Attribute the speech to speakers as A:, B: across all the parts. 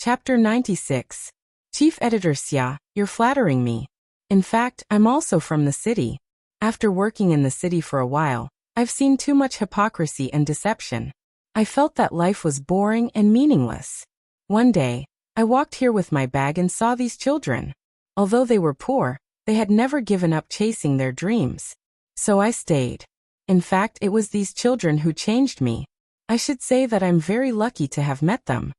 A: Chapter 96. Chief Editor Xia, you're flattering me. In fact, I'm also from the city. After working in the city for a while, I've seen too much hypocrisy and deception. I felt that life was boring and meaningless. One day, I walked here with my bag and saw these children. Although they were poor, they had never given up chasing their dreams. So I stayed. In fact, it was these children who changed me. I should say that I'm very lucky to have met them.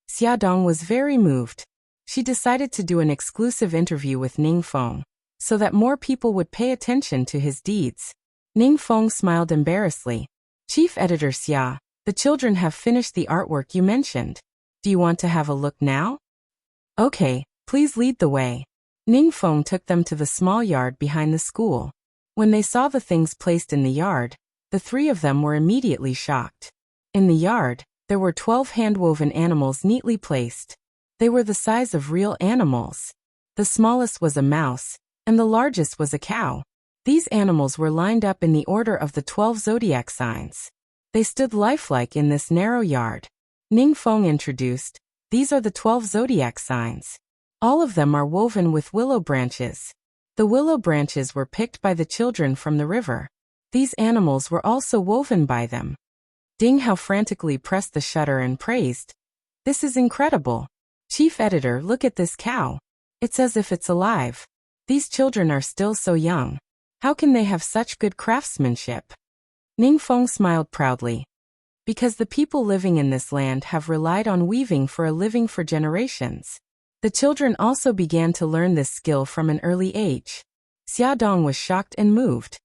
A: Xia Dong was very moved. She decided to do an exclusive interview with Ning Feng, so that more people would pay attention to his deeds. Ning Feng smiled embarrassedly. Chief Editor Xia, the children have finished the artwork you mentioned. Do you want to have a look now? Okay, please lead the way. Ning Feng took them to the small yard behind the school. When they saw the things placed in the yard, the three of them were immediately shocked. In the yard, there were 12 hand-woven animals neatly placed. They were the size of real animals. The smallest was a mouse, and the largest was a cow. These animals were lined up in the order of the 12 zodiac signs. They stood lifelike in this narrow yard. Ning Feng introduced, these are the 12 zodiac signs. All of them are woven with willow branches. The willow branches were picked by the children from the river. These animals were also woven by them. Ding Hao frantically pressed the shutter and praised. This is incredible. Chief Editor, look at this cow. It's as if it's alive. These children are still so young. How can they have such good craftsmanship? Ning Feng smiled proudly. Because the people living in this land have relied on weaving for a living for generations. The children also began to learn this skill from an early age. Xia Dong was shocked and moved.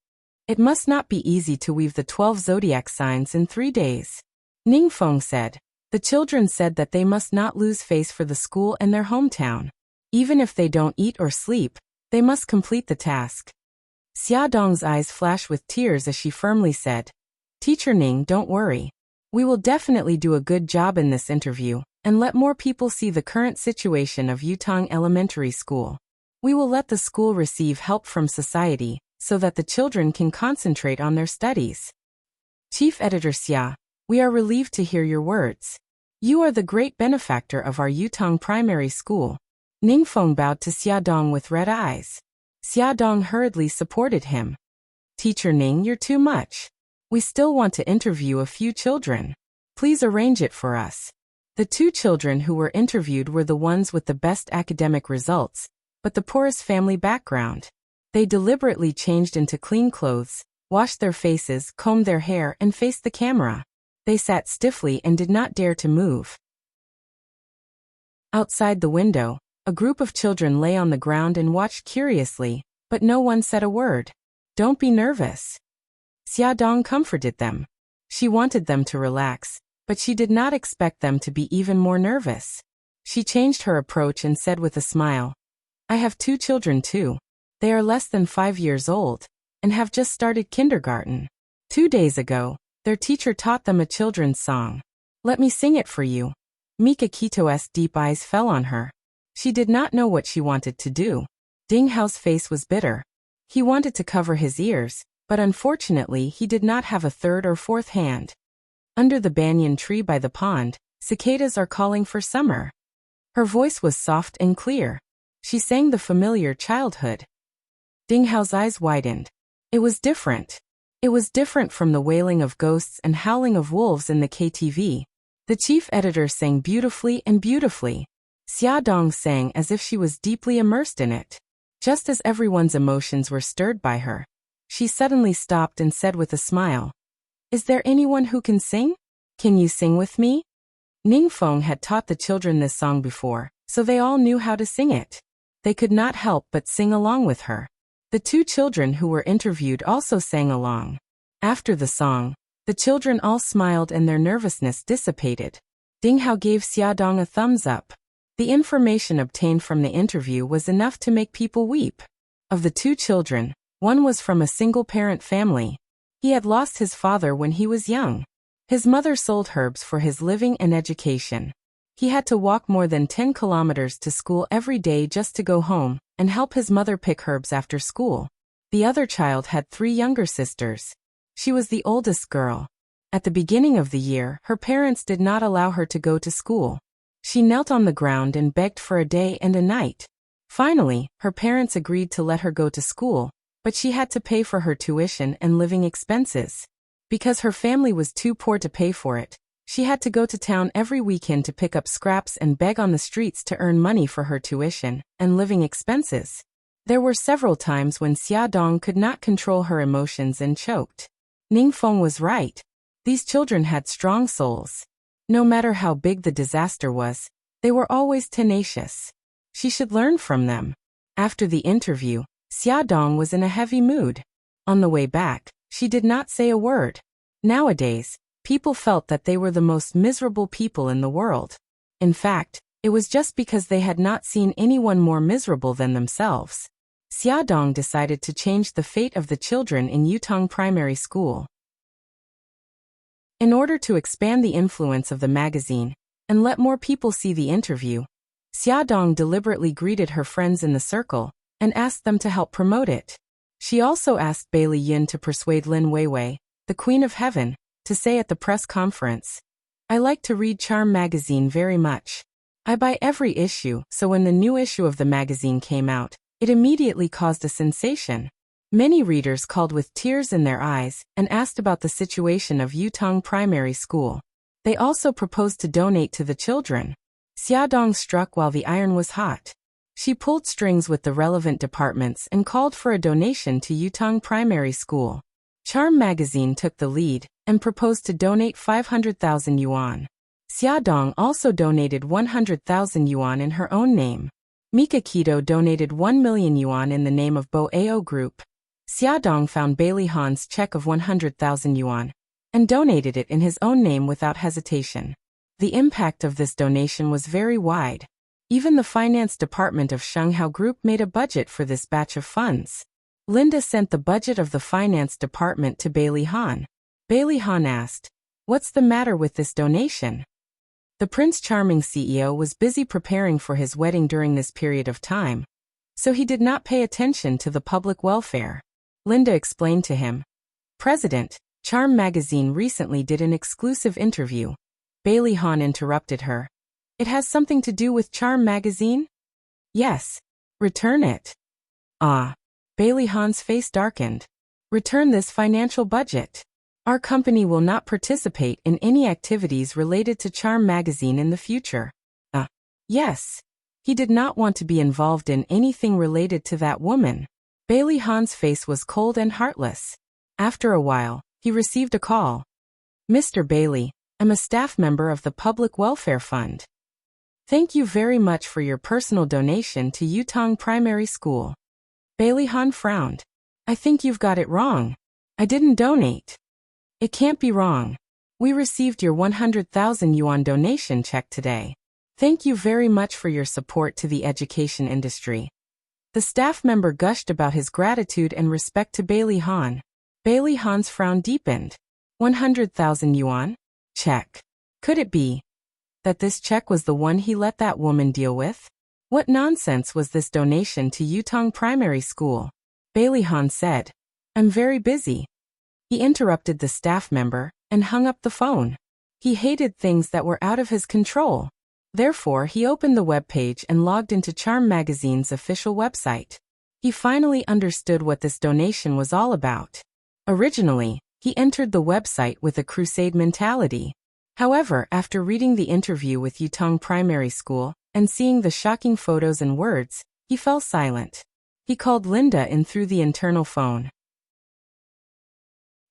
A: It must not be easy to weave the 12 zodiac signs in 3 days. Ning Feng said. The children said that they must not lose face for the school and their hometown. Even if they don't eat or sleep, they must complete the task. Xia Dong's eyes flashed with tears as she firmly said, Teacher Ning, don't worry. We will definitely do a good job in this interview, and let more people see the current situation of Yutong Elementary School. We will let the school receive help from society, so that the children can concentrate on their studies. Chief Editor Xia, we are relieved to hear your words. You are the great benefactor of our Yutong Primary School. Ning Feng bowed to Xia Dong with red eyes. Xia Dong hurriedly supported him. Teacher Ning, you're too much. We still want to interview a few children. Please arrange it for us. The 2 children who were interviewed were the ones with the best academic results, but the poorest family background. They deliberately changed into clean clothes, washed their faces, combed their hair, and faced the camera. They sat stiffly and did not dare to move. Outside the window, a group of children lay on the ground and watched curiously, but no one said a word. Don't be nervous. Xia Dong comforted them. She wanted them to relax, but she did not expect them to be even more nervous. She changed her approach and said with a smile, I have 2 children too. They are less than 5 years old, and have just started kindergarten. 2 days ago, their teacher taught them a children's song. Let me sing it for you. Mika Kito's deep eyes fell on her. She did not know what she wanted to do. Ding Hao's face was bitter. He wanted to cover his ears, but unfortunately he did not have a 3rd or 4th hand. Under the banyan tree by the pond, cicadas are calling for summer. Her voice was soft and clear. She sang the familiar childhood. Ding Hao's eyes widened. It was different. It was different from the wailing of ghosts and howling of wolves in the KTV. The chief editor sang beautifully and beautifully. Xia Dong sang as if she was deeply immersed in it. Just as everyone's emotions were stirred by her, she suddenly stopped and said with a smile, Is there anyone who can sing? Can you sing with me? Ning Feng had taught the children this song before, so they all knew how to sing it. They could not help but sing along with her. The 2 children who were interviewed also sang along. After the song, the children all smiled and their nervousness dissipated. Ding Hao gave Xia Dong a thumbs up. The information obtained from the interview was enough to make people weep. Of the 2 children, one was from a single-parent family. He had lost his father when he was young. His mother sold herbs for his living and education. He had to walk more than 10 kilometers to school every day just to go home and help his mother pick herbs after school. The other child had 3 younger sisters. She was the oldest girl. At the beginning of the year, her parents did not allow her to go to school. She knelt on the ground and begged for a day and a night. Finally, her parents agreed to let her go to school, but she had to pay for her tuition and living expenses. Because her family was too poor to pay for it, she had to go to town every weekend to pick up scraps and beg on the streets to earn money for her tuition and living expenses. There were several times when Xia Dong could not control her emotions and choked. Ningfeng was right. These children had strong souls. No matter how big the disaster was, they were always tenacious. She should learn from them. After the interview, Xia Dong was in a heavy mood. On the way back, she did not say a word. Nowadays, people felt that they were the most miserable people in the world. In fact, it was just because they had not seen anyone more miserable than themselves. Xia Dong decided to change the fate of the children in Yutong Primary School. In order to expand the influence of the magazine and let more people see the interview, Xia Dong deliberately greeted her friends in the circle and asked them to help promote it. She also asked Bailey Yin to persuade Lin Weiwei, the Queen of Heaven, to say at the press conference, "I like to read Charm magazine very much. I buy every issue," so when the new issue of the magazine came out, it immediately caused a sensation. Many readers called with tears in their eyes and asked about the situation of Yutong Primary School. They also proposed to donate to the children. Xia Dong struck while the iron was hot. She pulled strings with the relevant departments and called for a donation to Yutong Primary School. Charm magazine took the lead and proposed to donate 500,000 yuan. Xia Dong also donated 100,000 yuan in her own name. Mika Kido donated 1 million yuan in the name of Bo Ao Group. Xia Dong found Bailey Han's check of 100,000 yuan and donated it in his own name without hesitation. The impact of this donation was very wide. Even the finance department of Shanghao Group made a budget for this batch of funds. Linda sent the budget of the finance department to Bailey Han. Bailey Han asked, "What's the matter with this donation?" The Prince Charming CEO was busy preparing for his wedding during this period of time, so he did not pay attention to the public welfare. Linda explained to him, "President, Charm magazine recently did an exclusive interview." Bailey Han interrupted her. "It has something to do with Charm magazine?" "Yes. Return it." "Ah." Bailey Han's face darkened. "Return this financial budget. Our company will not participate in any activities related to Charm magazine in the future." Yes. He did not want to be involved in anything related to that woman. Bailey Han's face was cold and heartless. After a while, he received a call. "Mr. Bailey, I'm a staff member of the Public Welfare Fund. Thank you very much for your personal donation to Yutong Primary School." Bailey Han frowned. "I think you've got it wrong. I didn't donate." "It can't be wrong. We received your 100,000 yuan donation check today. Thank you very much for your support to the education industry." The staff member gushed about his gratitude and respect to Bailey Han. Bailey Han's frown deepened. 100,000 yuan? Check. Could it be that this check was the one he let that woman deal with? What nonsense was this donation to Yutong Primary School? Bailey Han said, "I'm very busy." He interrupted the staff member and hung up the phone. He hated things that were out of his control. Therefore, he opened the web page and logged into Charm magazine's official website. He finally understood what this donation was all about. Originally, he entered the website with a crusade mentality. However, after reading the interview with Yutong Primary School and seeing the shocking photos and words, he fell silent. He called Linda in through the internal phone.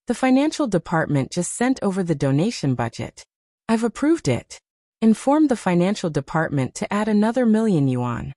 A: "The financial department just sent over the donation budget. I've approved it. Informed the financial department to add another 1,000,000 yuan."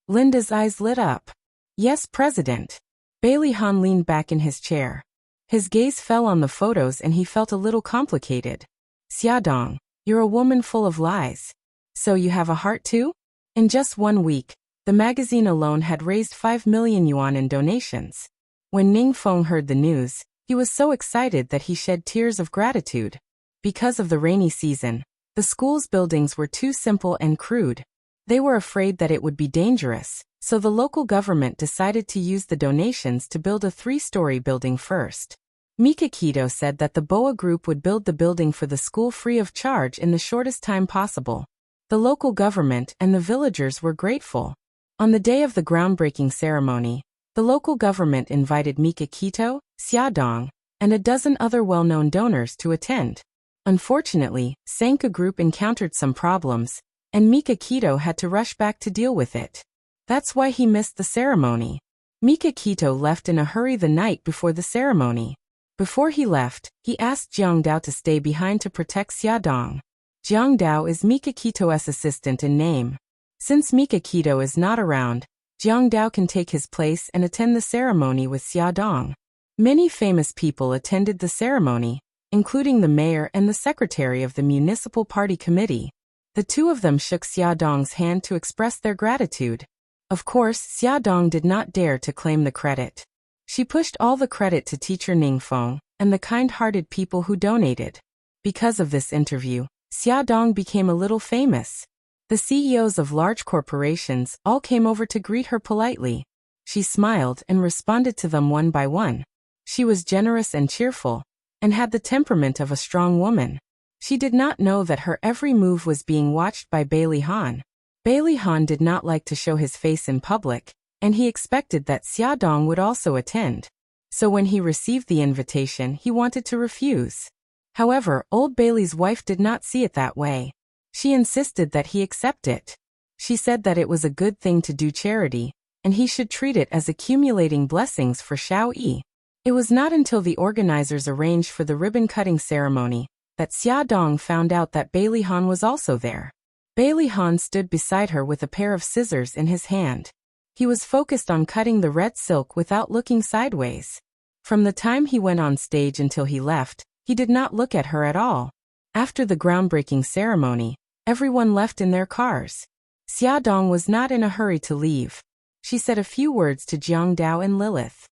A: Linda's eyes lit up. "Yes, President." Bailey Han leaned back in his chair. His gaze fell on the photos and he felt a little complicated. "Xia Dong, you're a woman full of lies. So you have a heart too?" In just 1 week, the magazine alone had raised 5 million yuan in donations. When Ningfeng heard the news, he was so excited that he shed tears of gratitude. Because of the rainy season, the school's buildings were too simple and crude. They were afraid that it would be dangerous, so the local government decided to use the donations to build a 3-story building first. Mika Kido said that the BOA group would build the building for the school free of charge in the shortest time possible. The local government and the villagers were grateful. On the day of the groundbreaking ceremony, the local government invited Mika Kito, Xiaodong, and a dozen other well-known donors to attend. Unfortunately, Sanka Group encountered some problems, and Mika Kito had to rush back to deal with it. That's why he missed the ceremony. Mika Kito left in a hurry the night before the ceremony. Before he left, he asked Jiang Dao to stay behind to protect Xiaodong. Jiang Dao is Mika Kito's assistant in name. Since Mika Kito is not around, Jiang Dao can take his place and attend the ceremony with Xiaodong. Many famous people attended the ceremony, including the mayor and the secretary of the municipal party committee. The two of them shook Xiaodong's hand to express their gratitude. Of course, Xiaodong did not dare to claim the credit. She pushed all the credit to teacher Ningfeng and the kind-hearted people who donated. Because of this interview, Xiaodong became a little famous. The CEOs of large corporations all came over to greet her politely. She smiled and responded to them one by one. She was generous and cheerful, and had the temperament of a strong woman. She did not know that her every move was being watched by Bailey Han. Bailey Han did not like to show his face in public, and he expected that Xiaodong would also attend. So when he received the invitation, he wanted to refuse. However, old Bailey's wife did not see it that way. She insisted that he accept it. She said that it was a good thing to do charity, and he should treat it as accumulating blessings for Xiao Yi. It was not until the organizers arranged for the ribbon-cutting ceremony that Xiaodong found out that Bailey Han was also there. Bailey Han stood beside her with a pair of scissors in his hand. He was focused on cutting the red silk without looking sideways. From the time he went on stage until he left, he did not look at her at all. After the groundbreaking ceremony, everyone left in their cars. Xiaodong was not in a hurry to leave. She said a few words to Jiang Dao and Lilith.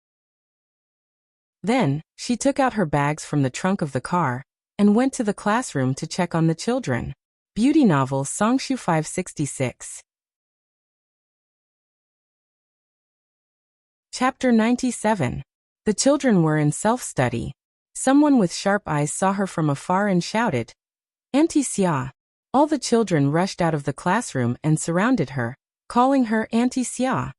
A: Then, she took out her bags from the trunk of the car and went to the classroom to check on the children. Beauty novel Songshu 566. Chapter 97. The children were in self-study. Someone with sharp eyes saw her from afar and shouted, "Auntie Xia." All the children rushed out of the classroom and surrounded her, calling her Auntie Xia.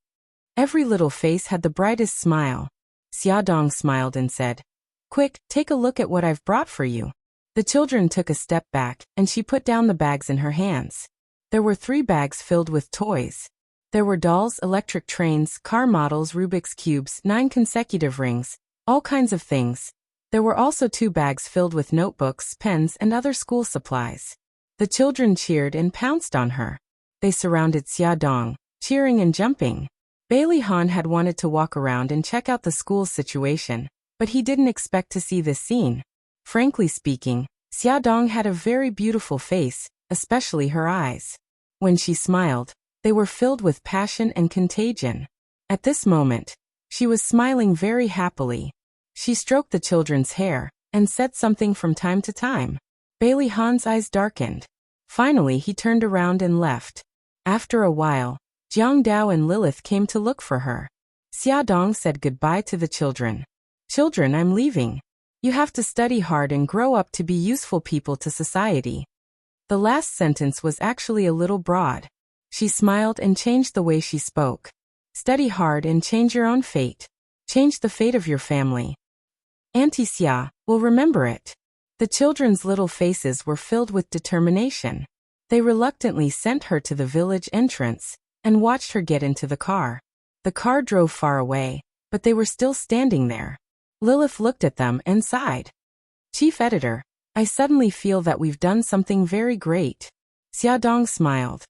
A: Every little face had the brightest smile. Xiaodong smiled and said, "Quick, take a look at what I've brought for you." The children took a step back, and she put down the bags in her hands. There were 3 bags filled with toys. There were dolls, electric trains, car models, Rubik's cubes, 9 consecutive rings, all kinds of things. There were also 2 bags filled with notebooks, pens, and other school supplies. The children cheered and pounced on her. They surrounded Xiaodong, cheering and jumping. Bailey Han had wanted to walk around and check out the school's situation, but he didn't expect to see this scene. Frankly speaking, Xiaodong had a very beautiful face, especially her eyes. When she smiled, they were filled with passion and contagion. At this moment, she was smiling very happily. She stroked the children's hair and said something from time to time. Bailey Han's eyes darkened. Finally, he turned around and left. After a while, Jiang Dao and Lilith came to look for her. Xiaodong said goodbye to the children. "Children, I'm leaving. You have to study hard and grow up to be useful people to society." The last sentence was actually a little broad. She smiled and changed the way she spoke. Study hard and change your own fate. Change the fate of your family. Auntie Xia will remember it. The children's little faces were filled with determination. They reluctantly sent her to the village entrance and watched her get into the car. The car drove far away, but they were still standing there. Lilith looked at them and sighed. "Chief Editor, I suddenly feel that we've done something very great." Xiaodong smiled.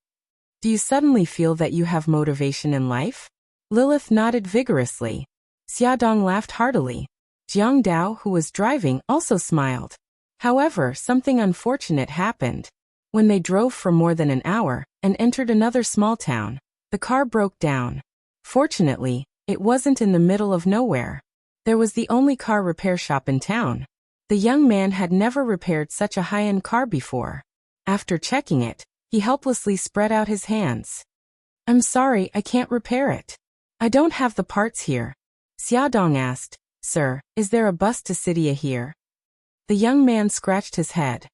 A: "Do you suddenly feel that you have motivation in life?" Lilith nodded vigorously. Xiaodong laughed heartily. Jiang Dao, who was driving, also smiled. However, something unfortunate happened. When they drove for more than an hour and entered another small town, the car broke down. Fortunately, it wasn't in the middle of nowhere. There was the only car repair shop in town. The young man had never repaired such a high-end car before. After checking it, he helplessly spread out his hands. "I'm sorry, I can't repair it. I don't have the parts here." Xiaodong asked, "Sir, is there a bus to Sidia here?" The young man scratched his head.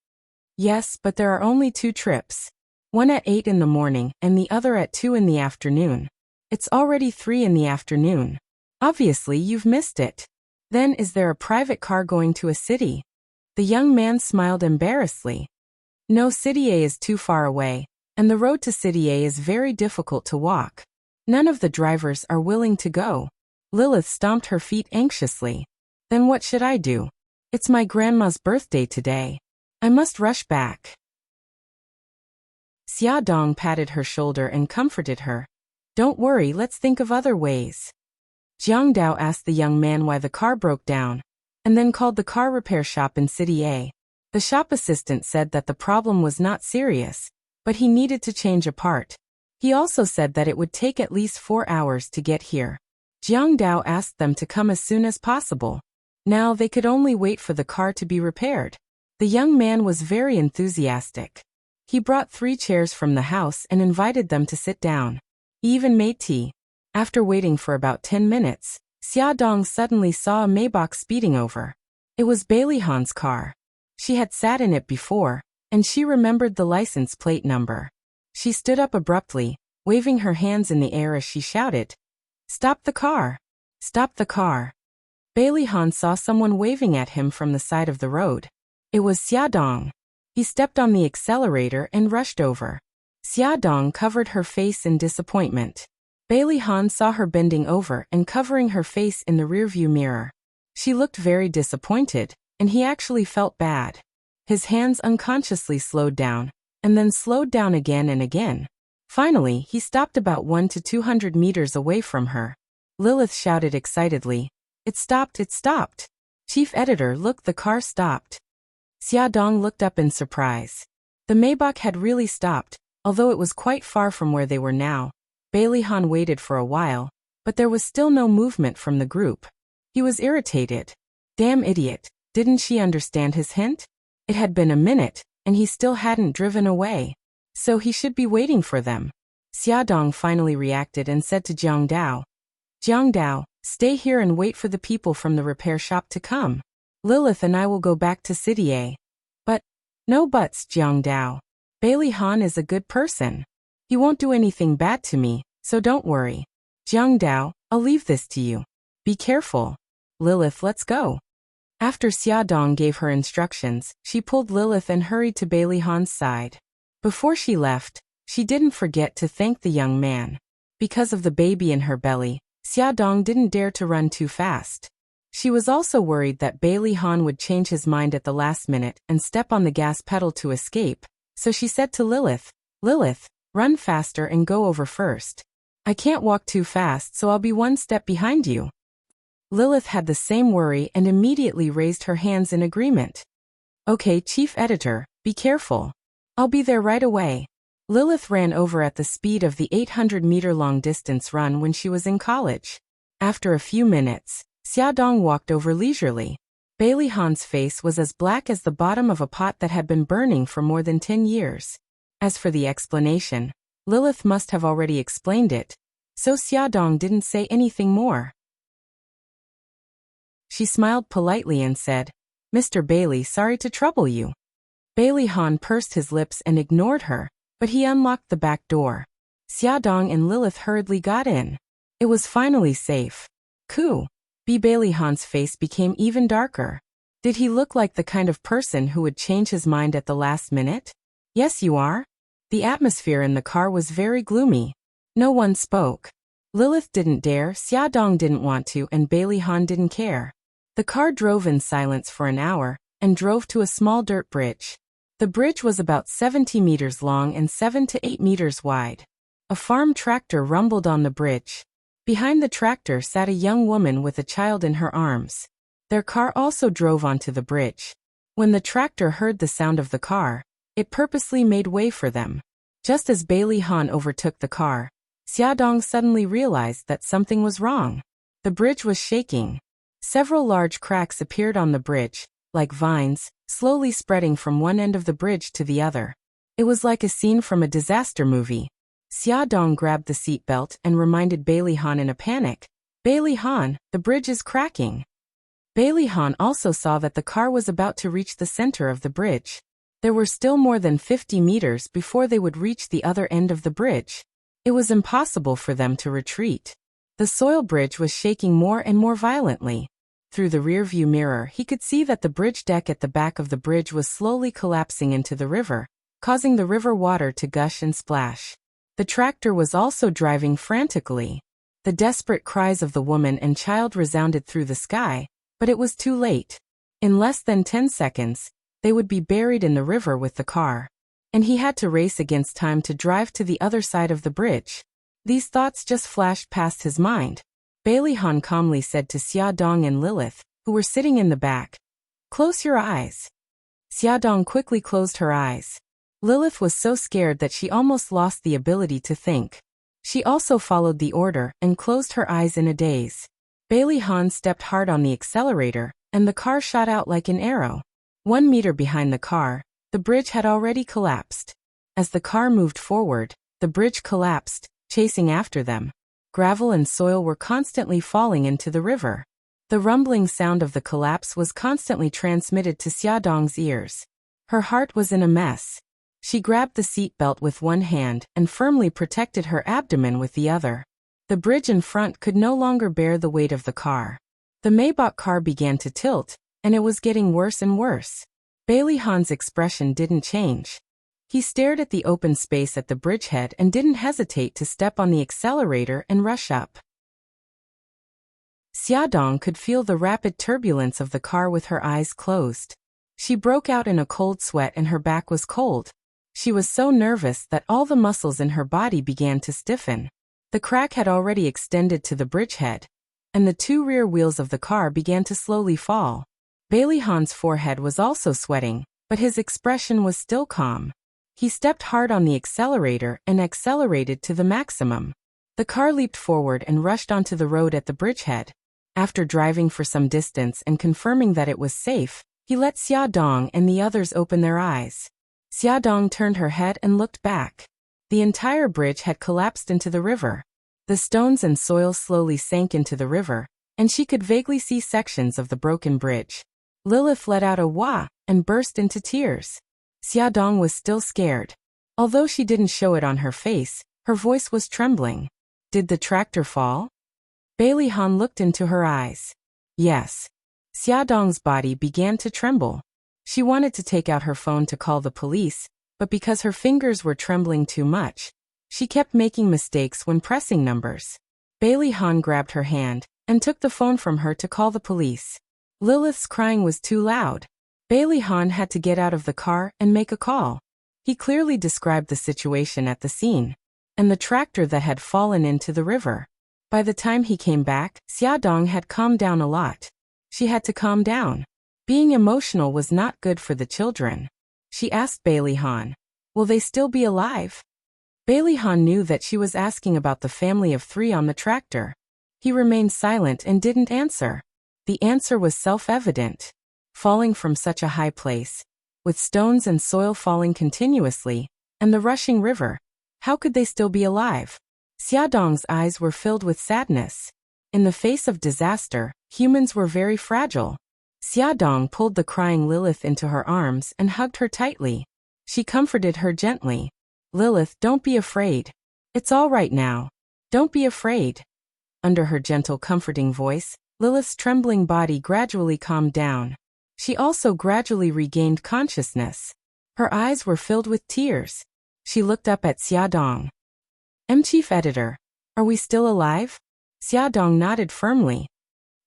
A: "Yes, but there are only 2 trips. One at 8 in the morning and the other at 2 in the afternoon. It's already 3 in the afternoon. Obviously you've missed it. Then is there a private car going to a city? The young man smiled embarrassedly. No, City A is too far away, and the road to City A is very difficult to walk. None of the drivers are willing to go. Lilith stomped her feet anxiously. Then what should I do? It's my grandma's birthday today. I must rush back. Xia Dong patted her shoulder and comforted her. Don't worry, let's think of other ways. Jiang Dao asked the young man why the car broke down, and then called the car repair shop in City A. The shop assistant said that the problem was not serious, but he needed to change a part. He also said that it would take at least 4 hours to get here. Jiang Dao asked them to come as soon as possible. Now they could only wait for the car to be repaired. The young man was very enthusiastic. He brought 3 chairs from the house and invited them to sit down. He even made tea. After waiting for about 10 minutes, Xia Dong suddenly saw a Maybach speeding over. It was Bailey Han's car. She had sat in it before, and she remembered the license plate number. She stood up abruptly, waving her hands in the air as she shouted, "Stop the car! Stop the car!" Bailey Han saw someone waving at him from the side of the road. It was Xia Dong. He stepped on the accelerator and rushed over. Xia Dong covered her face in disappointment. Bailey Han saw her bending over and covering her face in the rearview mirror. She looked very disappointed, and he actually felt bad. His hands unconsciously slowed down, and then slowed down again and again. Finally, he stopped about 100 to 200 meters away from her. Lilith shouted excitedly, "It stopped, it stopped! Chief editor, look, the car stopped." Xia Dong looked up in surprise. The Maybach had really stopped, although it was quite far from where they were now. Bailey Han waited for a while, but there was still no movement from the group. He was irritated. Damn idiot, didn't she understand his hint? It had been a minute, and he still hadn't driven away. So he should be waiting for them. Xia Dong finally reacted and said to Jiang Dao, "Jiang Dao, stay here and wait for the people from the repair shop to come. Lilith and I will go back to City A." "But, no buts, Jiang Dao. Bailey Han is a good person. He won't do anything bad to me, so don't worry. Jiang Dao, I'll leave this to you. Be careful. Lilith, let's go." After Xia Dong gave her instructions, she pulled Lilith and hurried to Bailey Han's side. Before she left, she didn't forget to thank the young man. Because of the baby in her belly, Xia Dong didn't dare to run too fast. She was also worried that Bailey Han would change his mind at the last minute and step on the gas pedal to escape, so she said to Lilith, "Lilith, run faster and go over first. I can't walk too fast, so I'll be 1 step behind you." Lilith had the same worry and immediately raised her hands in agreement. "Okay, Chief Editor, be careful. I'll be there right away." Lilith ran over at the speed of the 800-meter-long distance run when she was in college. After a few minutes, Xia Dong walked over leisurely. Bailey Han's face was as black as the bottom of a pot that had been burning for more than 10 years. As for the explanation, Lilith must have already explained it, so Xia Dong didn't say anything more. She smiled politely and said, "Mr. Bailey, sorry to trouble you." Bailey Han pursed his lips and ignored her, but he unlocked the back door. Xia Dong and Lilith hurriedly got in. It was finally safe. Coo! Bailey Han's face became even darker. Did he look like the kind of person who would change his mind at the last minute? Yes, you are. The atmosphere in the car was very gloomy. No one spoke. Lilith didn't dare, Xia Dong didn't want to, and Bailey Han didn't care. The car drove in silence for an hour, and drove to a small dirt bridge. The bridge was about 70 meters long and 7 to 8 meters wide. A farm tractor rumbled on the bridge. Behind the tractor sat a young woman with a child in her arms. Their car also drove onto the bridge. When the tractor heard the sound of the car, it purposely made way for them. Just as Bailey Han overtook the car, Xia Dong suddenly realized that something was wrong. The bridge was shaking. Several large cracks appeared on the bridge, like vines, slowly spreading from one end of the bridge to the other. It was like a scene from a disaster movie. Xia Dong grabbed the seatbelt and reminded Bailey Han in a panic, "Bailey Han, the bridge is cracking." Bailey Han also saw that the car was about to reach the center of the bridge. There were still more than 50 meters before they would reach the other end of the bridge. It was impossible for them to retreat. The soil bridge was shaking more and more violently. Through the rearview mirror, he could see that the bridge deck at the back of the bridge was slowly collapsing into the river, causing the river water to gush and splash. The tractor was also driving frantically. The desperate cries of the woman and child resounded through the sky, but it was too late. In less than 10 seconds, they would be buried in the river with the car. And he had to race against time to drive to the other side of the bridge. These thoughts just flashed past his mind. Bailey Han calmly said to Xia Dong and Lilith, who were sitting in the back, "Close your eyes." Xia Dong quickly closed her eyes. Lilith was so scared that she almost lost the ability to think. She also followed the order and closed her eyes in a daze. Bailey Han stepped hard on the accelerator, and the car shot out like an arrow. 1 meter behind the car, the bridge had already collapsed. As the car moved forward, the bridge collapsed, chasing after them. Gravel and soil were constantly falling into the river. The rumbling sound of the collapse was constantly transmitted to Xia Dong's ears. Her heart was in a mess. She grabbed the seat belt with one hand and firmly protected her abdomen with the other. The bridge in front could no longer bear the weight of the car. The Maybach car began to tilt, and it was getting worse and worse. Bailey Han's expression didn't change. He stared at the open space at the bridgehead and didn't hesitate to step on the accelerator and rush up. Xia Dong could feel the rapid turbulence of the car with her eyes closed. She broke out in a cold sweat and her back was cold. She was so nervous that all the muscles in her body began to stiffen. The crack had already extended to the bridgehead, and the 2 rear wheels of the car began to slowly fall. Bailey Han's forehead was also sweating, but his expression was still calm. He stepped hard on the accelerator and accelerated to the maximum. The car leaped forward and rushed onto the road at the bridgehead. After driving for some distance and confirming that it was safe, he let Xia Dong and the others open their eyes. Xia Dong turned her head and looked back. The entire bridge had collapsed into the river. The stones and soil slowly sank into the river, and she could vaguely see sections of the broken bridge. Lilith let out a wah and burst into tears. Xia Dong was still scared. Although she didn't show it on her face, her voice was trembling. Did the tractor fall? Bailey Han looked into her eyes. Yes. Xia Dong's body began to tremble. She wanted to take out her phone to call the police, but because her fingers were trembling too much, she kept making mistakes when pressing numbers. Bailey Han grabbed her hand and took the phone from her to call the police. Lilith's crying was too loud. Bailey Han had to get out of the car and make a call. He clearly described the situation at the scene, and the tractor that had fallen into the river. By the time he came back, Xia Dong had calmed down a lot. She had to calm down. Being emotional was not good for the children. She asked Bailey Han, "Will they still be alive?" Bailey Han knew that she was asking about the family of 3 on the tractor. He remained silent and didn't answer. The answer was self-evident. Falling from such a high place, with stones and soil falling continuously, and the rushing river, how could they still be alive? Xia Dong's eyes were filled with sadness. In the face of disaster, humans were very fragile. Xia Dong pulled the crying Lilith into her arms and hugged her tightly. She comforted her gently. "Lilith, don't be afraid. It's all right now. Don't be afraid." Under her gentle, comforting voice, Lilith's trembling body gradually calmed down. She also gradually regained consciousness. Her eyes were filled with tears. She looked up at Xia Dong. Chief Editor, are we still alive?" Xia Dong nodded firmly.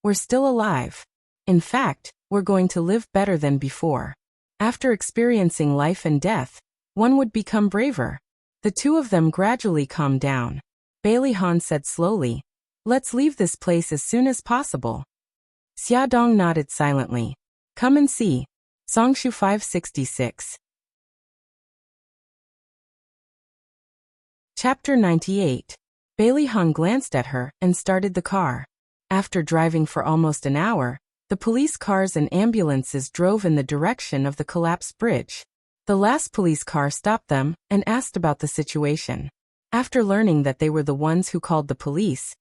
A: "We're still alive. In fact, we're going to live better than before. After experiencing life and death, one would become braver." The 2 of them gradually calmed down. Bailey Han said slowly, "Let's leave this place as soon as possible." Xia Dong nodded silently. Come and see. Songshu 566. Chapter 98. Bailey Han glanced at her and started the car. After driving for almost an hour, the police cars and ambulances drove in the direction of the collapsed bridge. The last police car stopped them and asked about the situation. After learning that they were the ones who called the police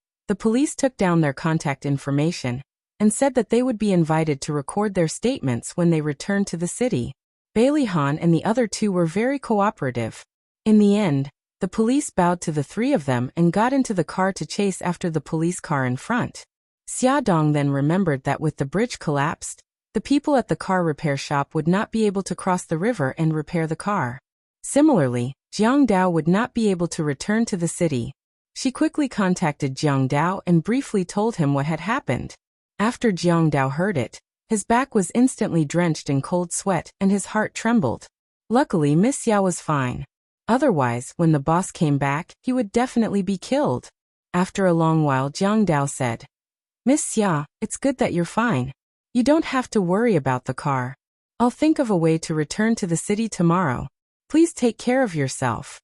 A: took down their contact information and said that they would be invited to record their statements when they returned to the city. Bailey Han and the other two were very cooperative. In the end, the police bowed to the three of them and got into the car to chase after the police car in front. Xia Dong then remembered that with the bridge collapsed, the people at the car repair shop would not be able to cross the river and repair the car. Similarly, Jiang Dao would not be able to return to the city. She quickly contacted Jiang Dao and briefly told him what had happened. After Jiang Dao heard it, his back was instantly drenched in cold sweat and his heart trembled. Luckily, Miss Xia was fine. Otherwise, when the boss came back, he would definitely be killed. After a long while, Jiang Dao said, "Miss Xia, it's good that you're fine. You don't have to worry about the car. I'll think of a way to return to the city tomorrow. Please take care of yourself."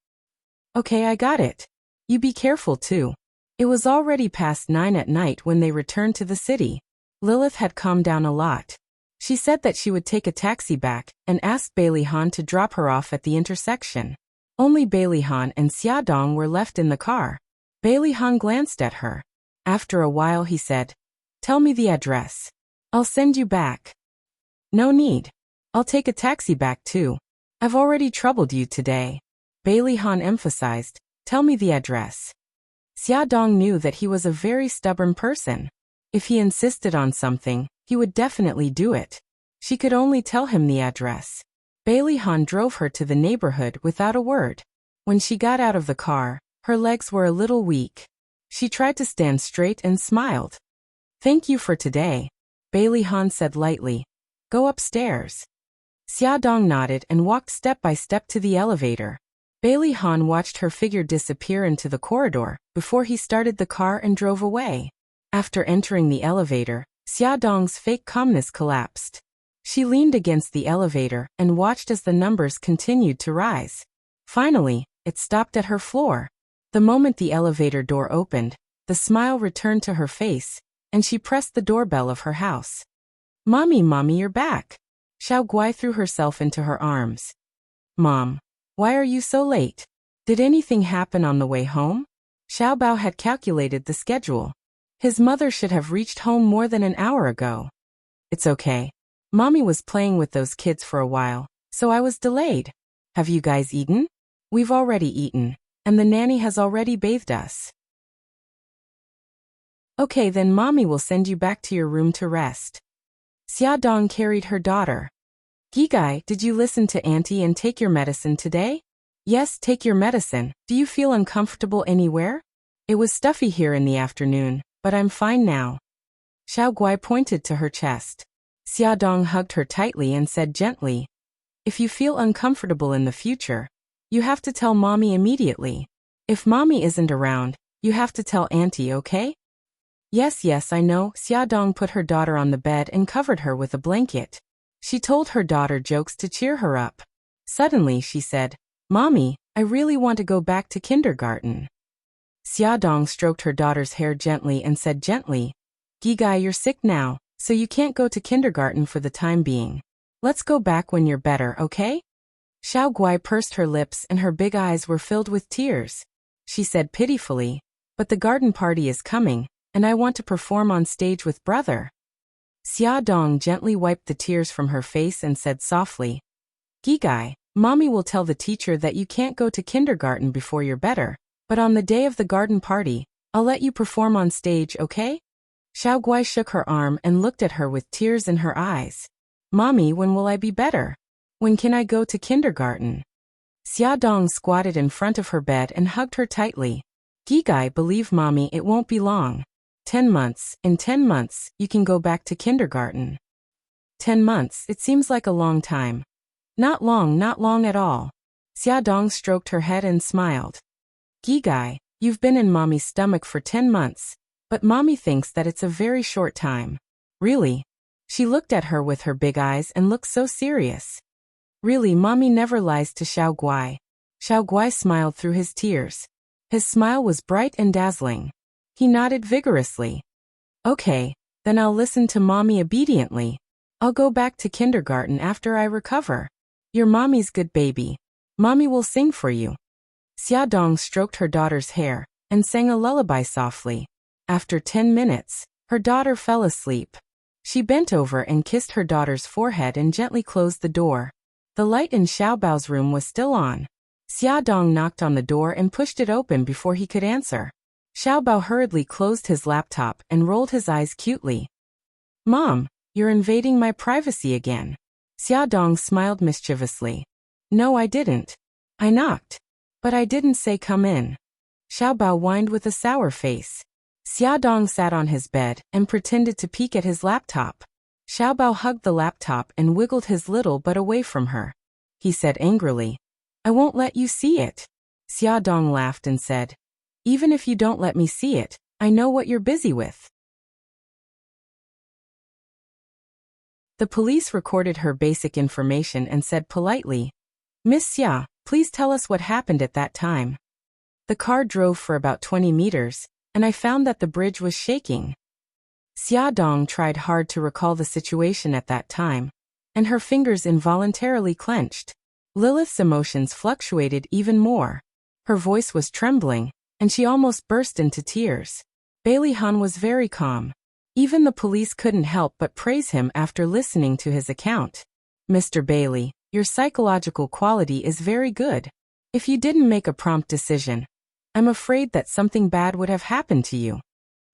A: "Okay, I got it. You be careful too." It was already past 9 at night when they returned to the city. Lilith had calmed down a lot. She said that she would take a taxi back and asked Bailey Han to drop her off at the intersection. Only Bailey Han and Xia Dong were left in the car. Bailey Han glanced at her. After a while he said, "Tell me the address. I'll send you back." "No need. I'll take a taxi back too. I've already troubled you today." Bailey Han emphasized, "Tell me the address." Xia Dong knew that he was a very stubborn person. If he insisted on something, he would definitely do it. She could only tell him the address. Bailey Han drove her to the neighborhood without a word. When she got out of the car, her legs were a little weak. She tried to stand straight and smiled. "Thank you for today," Bailey Han said lightly. "Go upstairs." Xia Dong nodded and walked step by step to the elevator. Bailey Han watched her figure disappear into the corridor before he started the car and drove away. After entering the elevator, Xia Dong's fake calmness collapsed. She leaned against the elevator and watched as the numbers continued to rise. Finally, it stopped at her floor. The moment the elevator door opened, the smile returned to her face, and she pressed the doorbell of her house. "Mommy, Mommy, you're back." Xiao Guai threw herself into her arms. "Mom, why are you so late? Did anything happen on the way home?" Xiao Bao had calculated the schedule. His mother should have reached home more than an hour ago. "It's okay. Mommy was playing with those kids for a while, so I was delayed. Have you guys eaten?" "We've already eaten, and the nanny has already bathed us." "Okay, then Mommy will send you back to your room to rest." Xia Dong carried her daughter. "Gigai, did you listen to Auntie and take your medicine today?" "Yes, take your medicine. Do you feel uncomfortable anywhere?" "It was stuffy here in the afternoon, but I'm fine now." Xiao Guai pointed to her chest. Xia Dong hugged her tightly and said gently, "If you feel uncomfortable in the future, you have to tell Mommy immediately. If Mommy isn't around, you have to tell Auntie, okay?" Yes, I know." Xia Dong put her daughter on the bed and covered her with a blanket. She told her daughter jokes to cheer her up. Suddenly she said, "Mommy, I really want to go back to kindergarten." Xia Dong stroked her daughter's hair gently and said gently, "Gigai, you're sick now, so you can't go to kindergarten for the time being. Let's go back when you're better, okay?" Xiao Guai pursed her lips and her big eyes were filled with tears. She said pitifully, "But the garden party is coming, and I want to perform on stage with brother." Xia Dong gently wiped the tears from her face and said softly, "Gigai, Mommy will tell the teacher that you can't go to kindergarten before you're better, but on the day of the garden party, I'll let you perform on stage, okay?" Xiao Guai shook her arm and looked at her with tears in her eyes. "Mommy, when will I be better? When can I go to kindergarten?" Xia Dong squatted in front of her bed and hugged her tightly. "Gigai, believe Mommy, it won't be long. 10 months. In 10 months, you can go back to kindergarten." 10 months, it seems like a long time. Not long at all." Xia Dong stroked her head and smiled. "Gigai, you've been in Mommy's stomach for 10 months, but Mommy thinks that it's a very short time." "Really?" She looked at her with her big eyes and looked so serious. "Really, Mommy never lies to Xiao Guai." Xiao Guai smiled through his tears. His smile was bright and dazzling. He nodded vigorously. "Okay, then I'll listen to Mommy obediently. I'll go back to kindergarten after I recover. You're Mommy's good baby. Mommy will sing for you." Xia Dong stroked her daughter's hair and sang a lullaby softly. After 10 minutes, her daughter fell asleep. She bent over and kissed her daughter's forehead and gently closed the door. The light in Xiaobao's room was still on. Xiaodong knocked on the door and pushed it open before he could answer. Xiaobao hurriedly closed his laptop and rolled his eyes cutely. Mom, you're invading my privacy again. Xiaodong smiled mischievously. No, I didn't. I knocked. But I didn't say come in. Xiaobao whined with a sour face. Xiaodong sat on his bed and pretended to peek at his laptop. Xiaobao hugged the laptop and wiggled his little butt away from her. He said angrily, I won't let you see it. Xiaodong laughed and said, even if you don't let me see it, I know what you're busy with. The police recorded her basic information and said politely, Miss Xia, please tell us what happened at that time. The car drove for about 20 meters, and I found that the bridge was shaking. Xiaodong tried hard to recall the situation at that time, and her fingers involuntarily clenched. Lilith's emotions fluctuated even more. Her voice was trembling, and she almost burst into tears. Bailey Han was very calm. Even the police couldn't help but praise him after listening to his account. Mr. Bailey, your psychological quality is very good. If you didn't make a prompt decision, I'm afraid that something bad would have happened to you.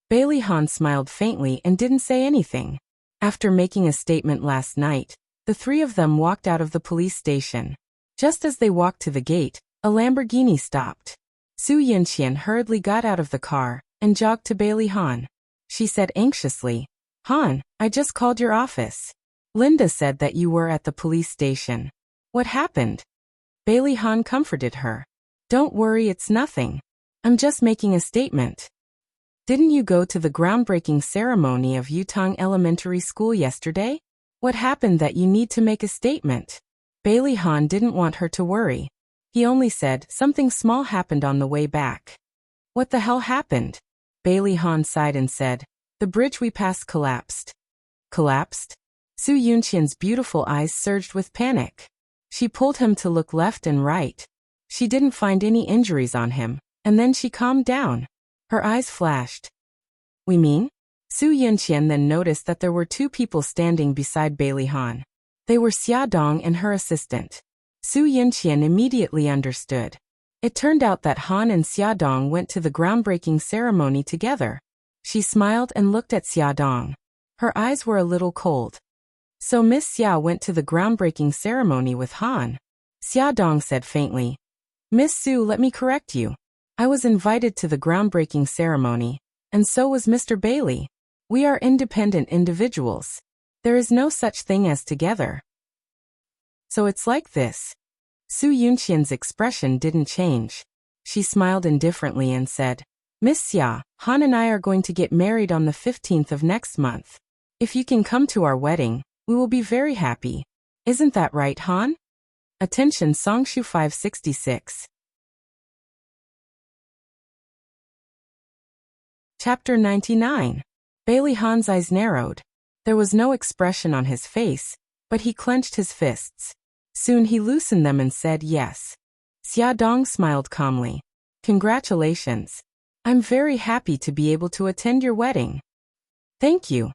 A: Bailey Han smiled faintly and didn't say anything. After making a statement last night, the three of them walked out of the police station. Just as they walked to the gate, a Lamborghini stopped. Su Yinxian hurriedly got out of the car and jogged to Bailey Han. She said anxiously, Han, I just called your office. Linda said that you were at the police station. What happened? Bailey Han comforted her. Don't worry, it's nothing. I'm just making a statement. Didn't you go to the groundbreaking ceremony of Yutong Elementary School yesterday? What happened that you need to make a statement? Bailey Han didn't want her to worry. He only said something small happened on the way back. What the hell happened? Bailey Han sighed and said, the bridge we passed collapsed. Collapsed? Su Yunqian's beautiful eyes surged with panic. She pulled him to look left and right. She didn't find any injuries on him, and then she calmed down. Her eyes flashed. We mean? Su Yunqian then noticed that there were two people standing beside Bailey Han. They were Xiaodong and her assistant. Su Yunqian immediately understood. It turned out that Han and Xiaodong went to the groundbreaking ceremony together. She smiled and looked at Xiaodong. Her eyes were a little cold. So Miss Xia went to the groundbreaking ceremony with Han. Xiaodong said faintly, Miss Su, let me correct you. I was invited to the groundbreaking ceremony, and so was Mr. Bailey. We are independent individuals. There is no such thing as together. So it's like this. Su Yunqian's expression didn't change. She smiled indifferently and said, Miss Xia, Han and I are going to get married on the 15th of next month. If you can come to our wedding, we will be very happy. Isn't that right, Han? Attention Songshu 566. Chapter 99. Bailey Han's eyes narrowed. There was no expression on his face, but he clenched his fists. Soon he loosened them and said yes. Xiaodong smiled calmly. Congratulations. I'm very happy to be able to attend your wedding. Thank you.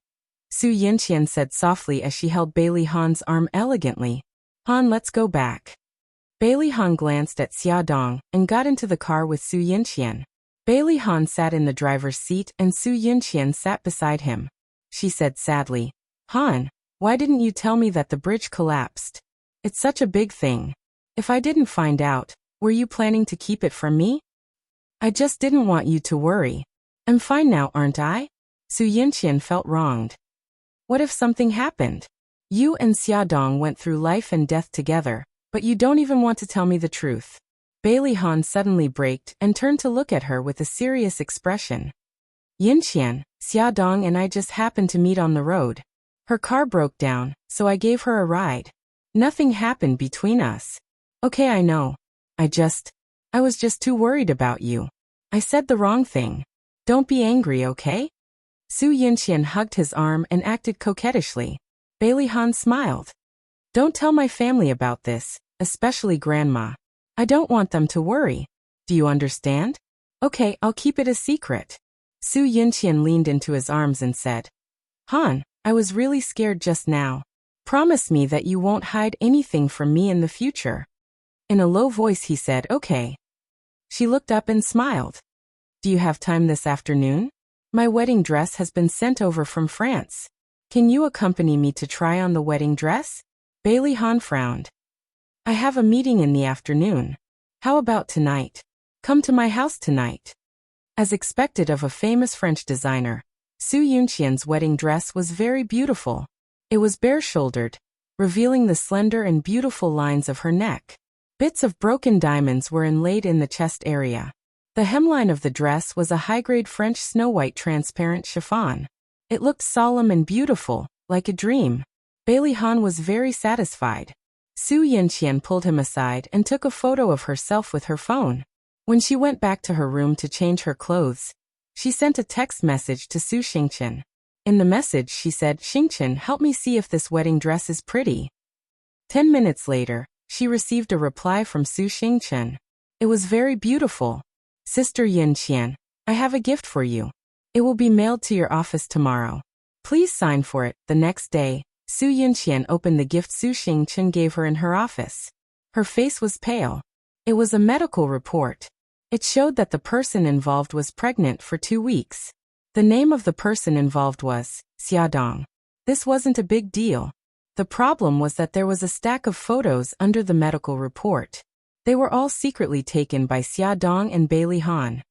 A: Su Yinqian said softly as she held Bailey Han's arm elegantly. Han, let's go back. Bailey Han glanced at Xiaodong and got into the car with Su Yinqian. Bailey Han sat in the driver's seat and Su Yinqian sat beside him. She said sadly, Han, why didn't you tell me that the bridge collapsed? It's such a big thing. If I didn't find out, were you planning to keep it from me? I just didn't want you to worry. I'm fine now, aren't I? Su Yinqian felt wronged. What if something happened? You and Xiaodong went through life and death together, but you don't even want to tell me the truth. Bailey Han suddenly braked and turned to look at her with a serious expression. Yinqian, Xiaodong and I just happened to meet on the road. Her car broke down, so I gave her a ride. Nothing happened between us. Okay, I know. I was just too worried about you. I said the wrong thing. Don't be angry, okay? Su Yinqian hugged his arm and acted coquettishly. Bailey Han smiled. Don't tell my family about this, especially Grandma. I don't want them to worry. Do you understand? Okay, I'll keep it a secret. Su Yinqian leaned into his arms and said, Han, I was really scared just now. Promise me that you won't hide anything from me in the future. In a low voice he said, okay. She looked up and smiled. Do you have time this afternoon? My wedding dress has been sent over from France. Can you accompany me to try on the wedding dress? Bailey Han frowned. I have a meeting in the afternoon. How about tonight? Come to my house tonight. As expected of a famous French designer, Su Yunqian's wedding dress was very beautiful. It was bare-shouldered, revealing the slender and beautiful lines of her neck. Bits of broken diamonds were inlaid in the chest area. The hemline of the dress was a high-grade French snow-white transparent chiffon. It looked solemn and beautiful, like a dream. Bailey Han was very satisfied. Su Yunqian pulled him aside and took a photo of herself with her phone. When she went back to her room to change her clothes, she sent a text message to Su Xingqian. In the message she said, Xingqian, help me see if this wedding dress is pretty. 10 minutes later, she received a reply from Su Xingqian. It was very beautiful. Sister Yunqian, I have a gift for you. It will be mailed to your office tomorrow. Please sign for it. The next day, Su Yunqian opened the gift Su Xingqian gave her in her office. Her face was pale. It was a medical report. It showed that the person involved was pregnant for 2 weeks. The name of the person involved was Xia Dong. This wasn't a big deal. The problem was that there was a stack of photos under the medical report. They were all secretly taken by Xia Dong and Bailey Han.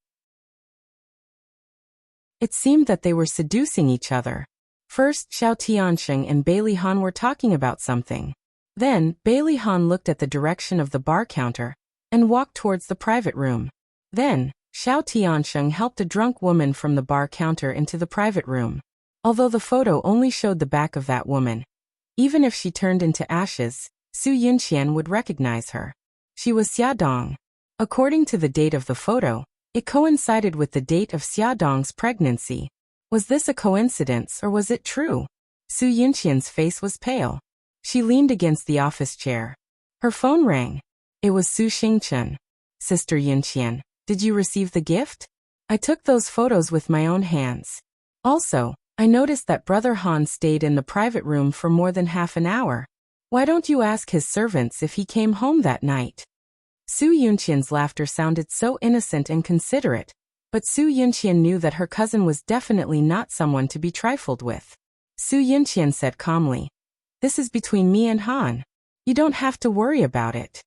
A: It seemed that they were seducing each other. First, Xiao Tiansheng and Bailey Han were talking about something. Then, Bailey Han looked at the direction of the bar counter and walked towards the private room. Then, Xiao Tiansheng helped a drunk woman from the bar counter into the private room. Although the photo only showed the back of that woman, even if she turned into ashes, Su Yunqian would recognize her. She was Xia Dong. According to the date of the photo, it coincided with the date of Xia Dong's pregnancy. Was this a coincidence or was it true? Su Yunqian's face was pale. She leaned against the office chair. Her phone rang. It was Su Xingqian. Sister Yunqian, did you receive the gift? I took those photos with my own hands. Also, I noticed that Brother Han stayed in the private room for more than half an hour. Why don't you ask his servants if he came home that night? Su Yunqian's laughter sounded so innocent and considerate, but Su Yunqian knew that her cousin was definitely not someone to be trifled with. Su Yunqian said calmly, "This is between me and Han. You don't have to worry about it."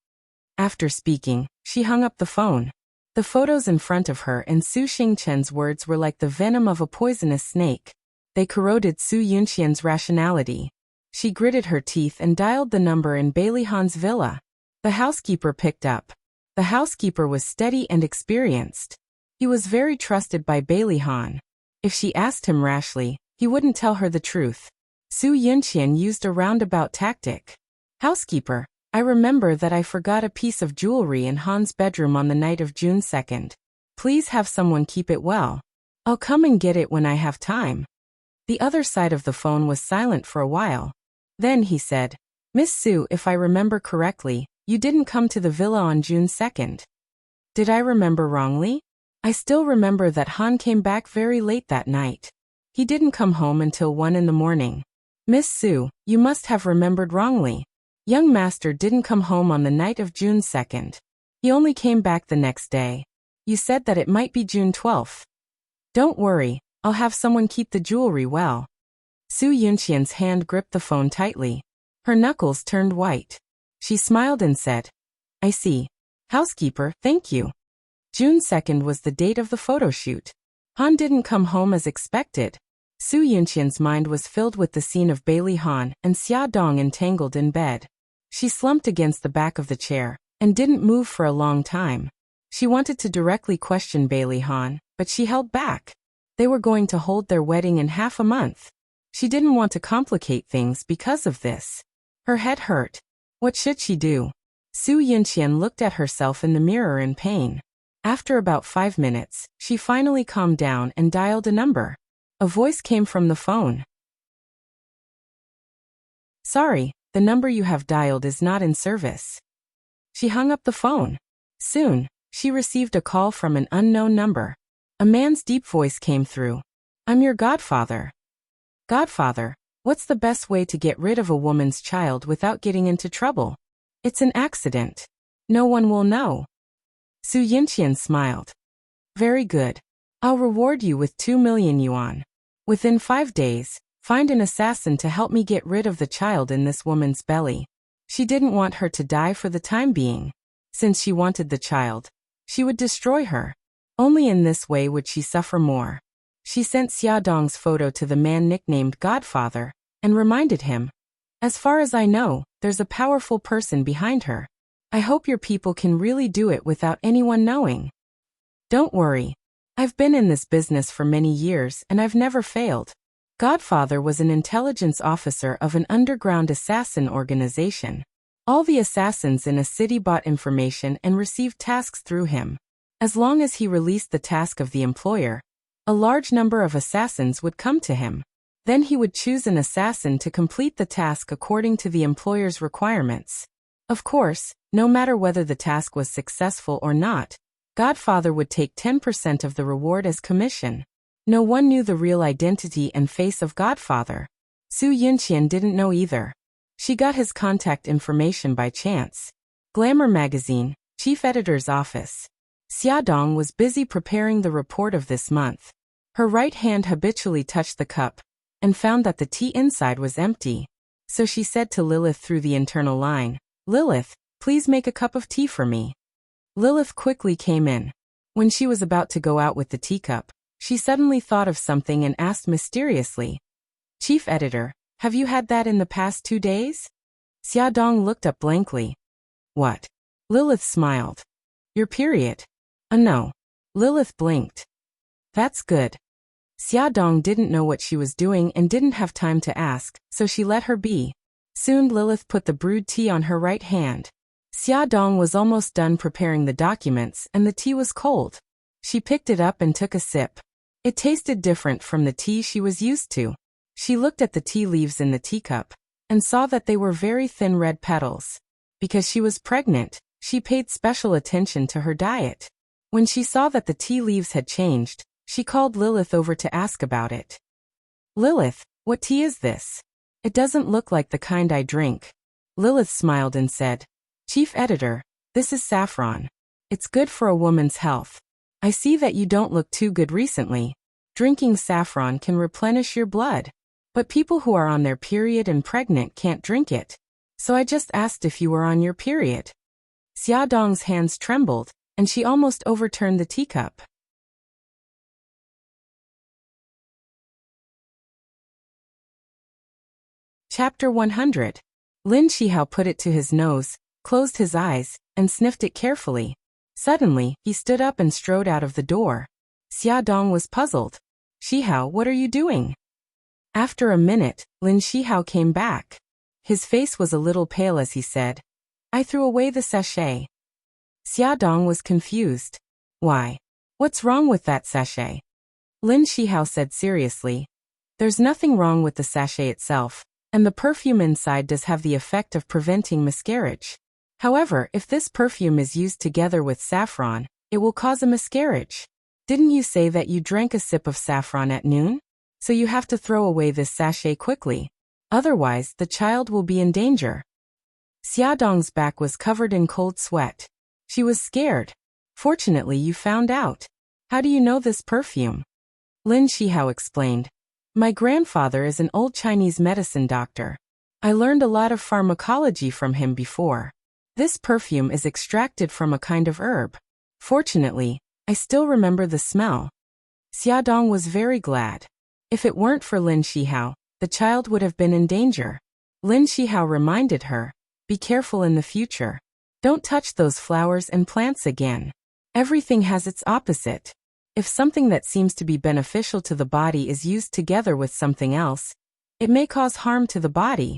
A: After speaking, she hung up the phone. The photos in front of her and Su Xingqian's words were like the venom of a poisonous snake. They corroded Su Yunqian's rationality. She gritted her teeth and dialed the number in Bailey Han's villa. The housekeeper picked up. The housekeeper was steady and experienced. He was very trusted by Bailey Han. If she asked him rashly, he wouldn't tell her the truth. Su Yunqian used a roundabout tactic. "Housekeeper, I remember that I forgot a piece of jewelry in Han's bedroom on the night of June 2nd. Please have someone keep it well. I'll come and get it when I have time." The other side of the phone was silent for a while. Then he said, "Miss Su, if I remember correctly, you didn't come to the villa on June 2nd. Did I remember wrongly? I still remember that Han came back very late that night. He didn't come home until 1 in the morning. Miss Su, you must have remembered wrongly. Young master didn't come home on the night of June 2nd. He only came back the next day. You said that it might be June 12th. Don't worry, I'll have someone keep the jewelry well." Su Yunqian's hand gripped the phone tightly. Her knuckles turned white. She smiled and said, "I see. Housekeeper, thank you." June 2nd was the date of the photo shoot. Han didn't come home as expected. Su Yunqian's mind was filled with the scene of Bailey Han and Xia Dong entangled in bed. She slumped against the back of the chair and didn't move for a long time. She wanted to directly question Bailey Han, but she held back. They were going to hold their wedding in half a month. She didn't want to complicate things because of this. Her head hurt. What should she do? Su Yunqian looked at herself in the mirror in pain. After about 5 minutes, she finally calmed down and dialed a number. A voice came from the phone. "Sorry, the number you have dialed is not in service." She hung up the phone. Soon, she received a call from an unknown number. A man's deep voice came through. "I'm your godfather." "Godfather, What's the best way to get rid of a woman's child without getting into trouble? It's an accident. No one will know. Su Yinqian smiled. Very good. I'll reward you with 2 million yuan. Within 5 days, find an assassin to help me get rid of the child in this woman's belly. She didn't want her to die for the time being. Since she wanted the child, she would destroy her. Only in this way would she suffer more. She sent Xia Dong's photo to the man nicknamed Godfather, and reminded him, as far as I know, there's a powerful person behind her. I hope your people can really do it without anyone knowing. Don't worry. I've been in this business for many years and I've never failed. Godfather was an intelligence officer of an underground assassin organization. All the assassins in a city bought information and received tasks through him. As long as he released the task of the employer, a large number of assassins would come to him. Then he would choose an assassin to complete the task according to the employer's requirements. Of course, no matter whether the task was successful or not, Godfather would take 10% of the reward as commission. No one knew the real identity and face of Godfather. Su Yinqian didn't know either. She got his contact information by chance. Glamour magazine, chief editor's office. Xia Dong was busy preparing the report of this month. Her right hand habitually touched the cup, and found that the tea inside was empty. So she said to Lilith through the internal line, Lilith, please make a cup of tea for me. Lilith quickly came in. When she was about to go out with the teacup, she suddenly thought of something and asked mysteriously, Chief editor, have you had that in the past 2 days? Xia Dong looked up blankly. What? Lilith smiled. Your period? No. Lilith blinked. That's good. Xia Dong didn't know what she was doing and didn't have time to ask, so she let her be. Soon Lilith put the brewed tea on her right hand. Xia Dong was almost done preparing the documents and the tea was cold. She picked it up and took a sip. It tasted different from the tea she was used to. She looked at the tea leaves in the teacup and saw that they were very thin red petals. Because she was pregnant, she paid special attention to her diet. When she saw that the tea leaves had changed, she called Lilith over to ask about it. Lilith, what tea is this? It doesn't look like the kind I drink. Lilith smiled and said, Chief editor, this is saffron. It's good for a woman's health. I see that you don't look too good recently. Drinking saffron can replenish your blood. But people who are on their period and pregnant can't drink it. So I just asked if you were on your period. Xia Dong's hands trembled, and she almost overturned the teacup. Chapter 100. Lin Shihao put it to his nose, closed his eyes, and sniffed it carefully. Suddenly, he stood up and strode out of the door. Xia Dong was puzzled. Shihao, what are you doing? After a minute, Lin Shihao came back. His face was a little pale as he said, I threw away the sachet. Xia Dong was confused. Why? What's wrong with that sachet? Lin Shihao said seriously, There's nothing wrong with the sachet itself, and the perfume inside does have the effect of preventing miscarriage. However, if this perfume is used together with saffron, it will cause a miscarriage. Didn't you say that you drank a sip of saffron at noon? So you have to throw away this sachet quickly. Otherwise, the child will be in danger. Xia Dong's back was covered in cold sweat. She was scared. Fortunately, you found out. How do you know this perfume? Lin Shihao explained. My grandfather is an old Chinese medicine doctor. I learned a lot of pharmacology from him before. This perfume is extracted from a kind of herb. Fortunately, I still remember the smell. Xia Dong was very glad. If it weren't for Lin Shihao, the child would have been in danger. Lin Shihao reminded her, be careful in the future. Don't touch those flowers and plants again. Everything has its opposite. If something that seems to be beneficial to the body is used together with something else, it may cause harm to the body.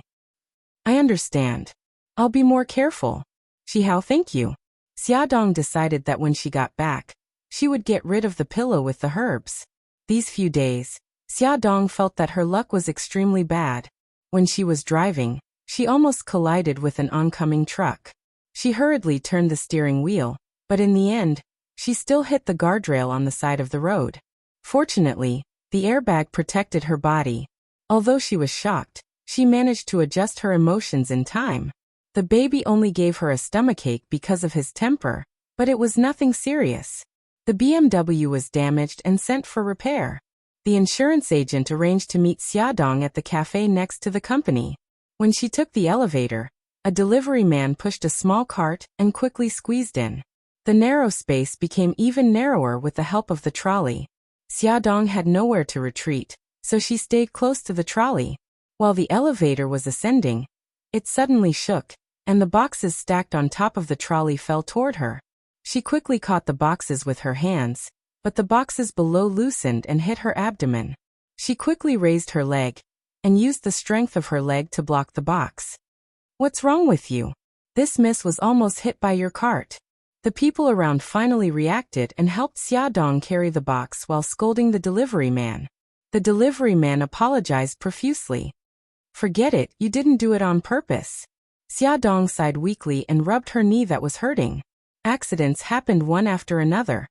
A: I understand. I'll be more careful. Shihao, thank you. Xia Dong decided that when she got back, she would get rid of the pillow with the herbs. These few days, Xia Dong felt that her luck was extremely bad. When she was driving, she almost collided with an oncoming truck. She hurriedly turned the steering wheel, but in the end, she still hit the guardrail on the side of the road. Fortunately, the airbag protected her body. Although she was shocked, she managed to adjust her emotions in time. The baby only gave her a stomachache because of his temper, but it was nothing serious. The BMW was damaged and sent for repair. The insurance agent arranged to meet Xiaodong at the cafe next to the company. When she took the elevator, a delivery man pushed a small cart and quickly squeezed in. The narrow space became even narrower with the help of the trolley. Xiaodong had nowhere to retreat, so she stayed close to the trolley. While the elevator was ascending, it suddenly shook, and the boxes stacked on top of the trolley fell toward her. She quickly caught the boxes with her hands, but the boxes below loosened and hit her abdomen. She quickly raised her leg and used the strength of her leg to block the box. "What's wrong with you? This miss was almost hit by your cart." The people around finally reacted and helped Xiaodong carry the box while scolding the delivery man. The delivery man apologized profusely. "Forget it, you didn't do it on purpose." Xiaodong sighed weakly and rubbed her knee that was hurting. Accidents happened one after another.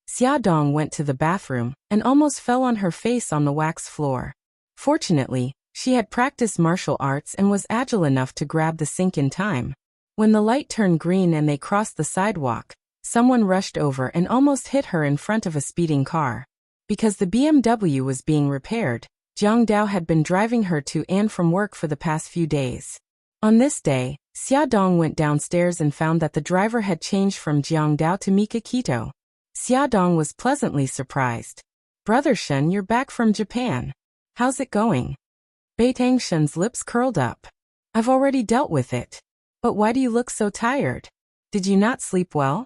A: Xiaodong went to the bathroom and almost fell on her face on the wax floor. Fortunately, she had practiced martial arts and was agile enough to grab the sink in time. When the light turned green and they crossed the sidewalk, someone rushed over and almost hit her in front of a speeding car. Because the BMW was being repaired, Jiang Dao had been driving her to and from work for the past few days. On this day, Xiaodong went downstairs and found that the driver had changed from Jiang Dao to Mikakito. Xiaodong was pleasantly surprised. "Brother Shun, you're back from Japan. How's it going?" Beitang Shun's lips curled up. "I've already dealt with it. But why do you look so tired? Did you not sleep well?"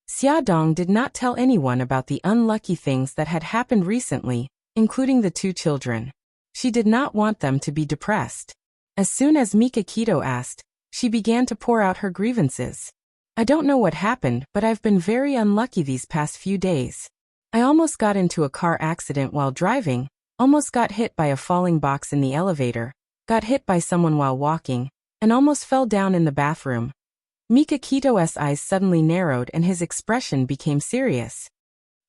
A: Xiaodong did not tell anyone about the unlucky things that had happened recently, including the two children. She did not want them to be depressed. As soon as Mikakito asked, she began to pour out her grievances. "I don't know what happened, but I've been very unlucky these past few days. I almost got into a car accident while driving, almost got hit by a falling box in the elevator, got hit by someone while walking, and almost fell down in the bathroom." Mikakito's eyes suddenly narrowed and his expression became serious.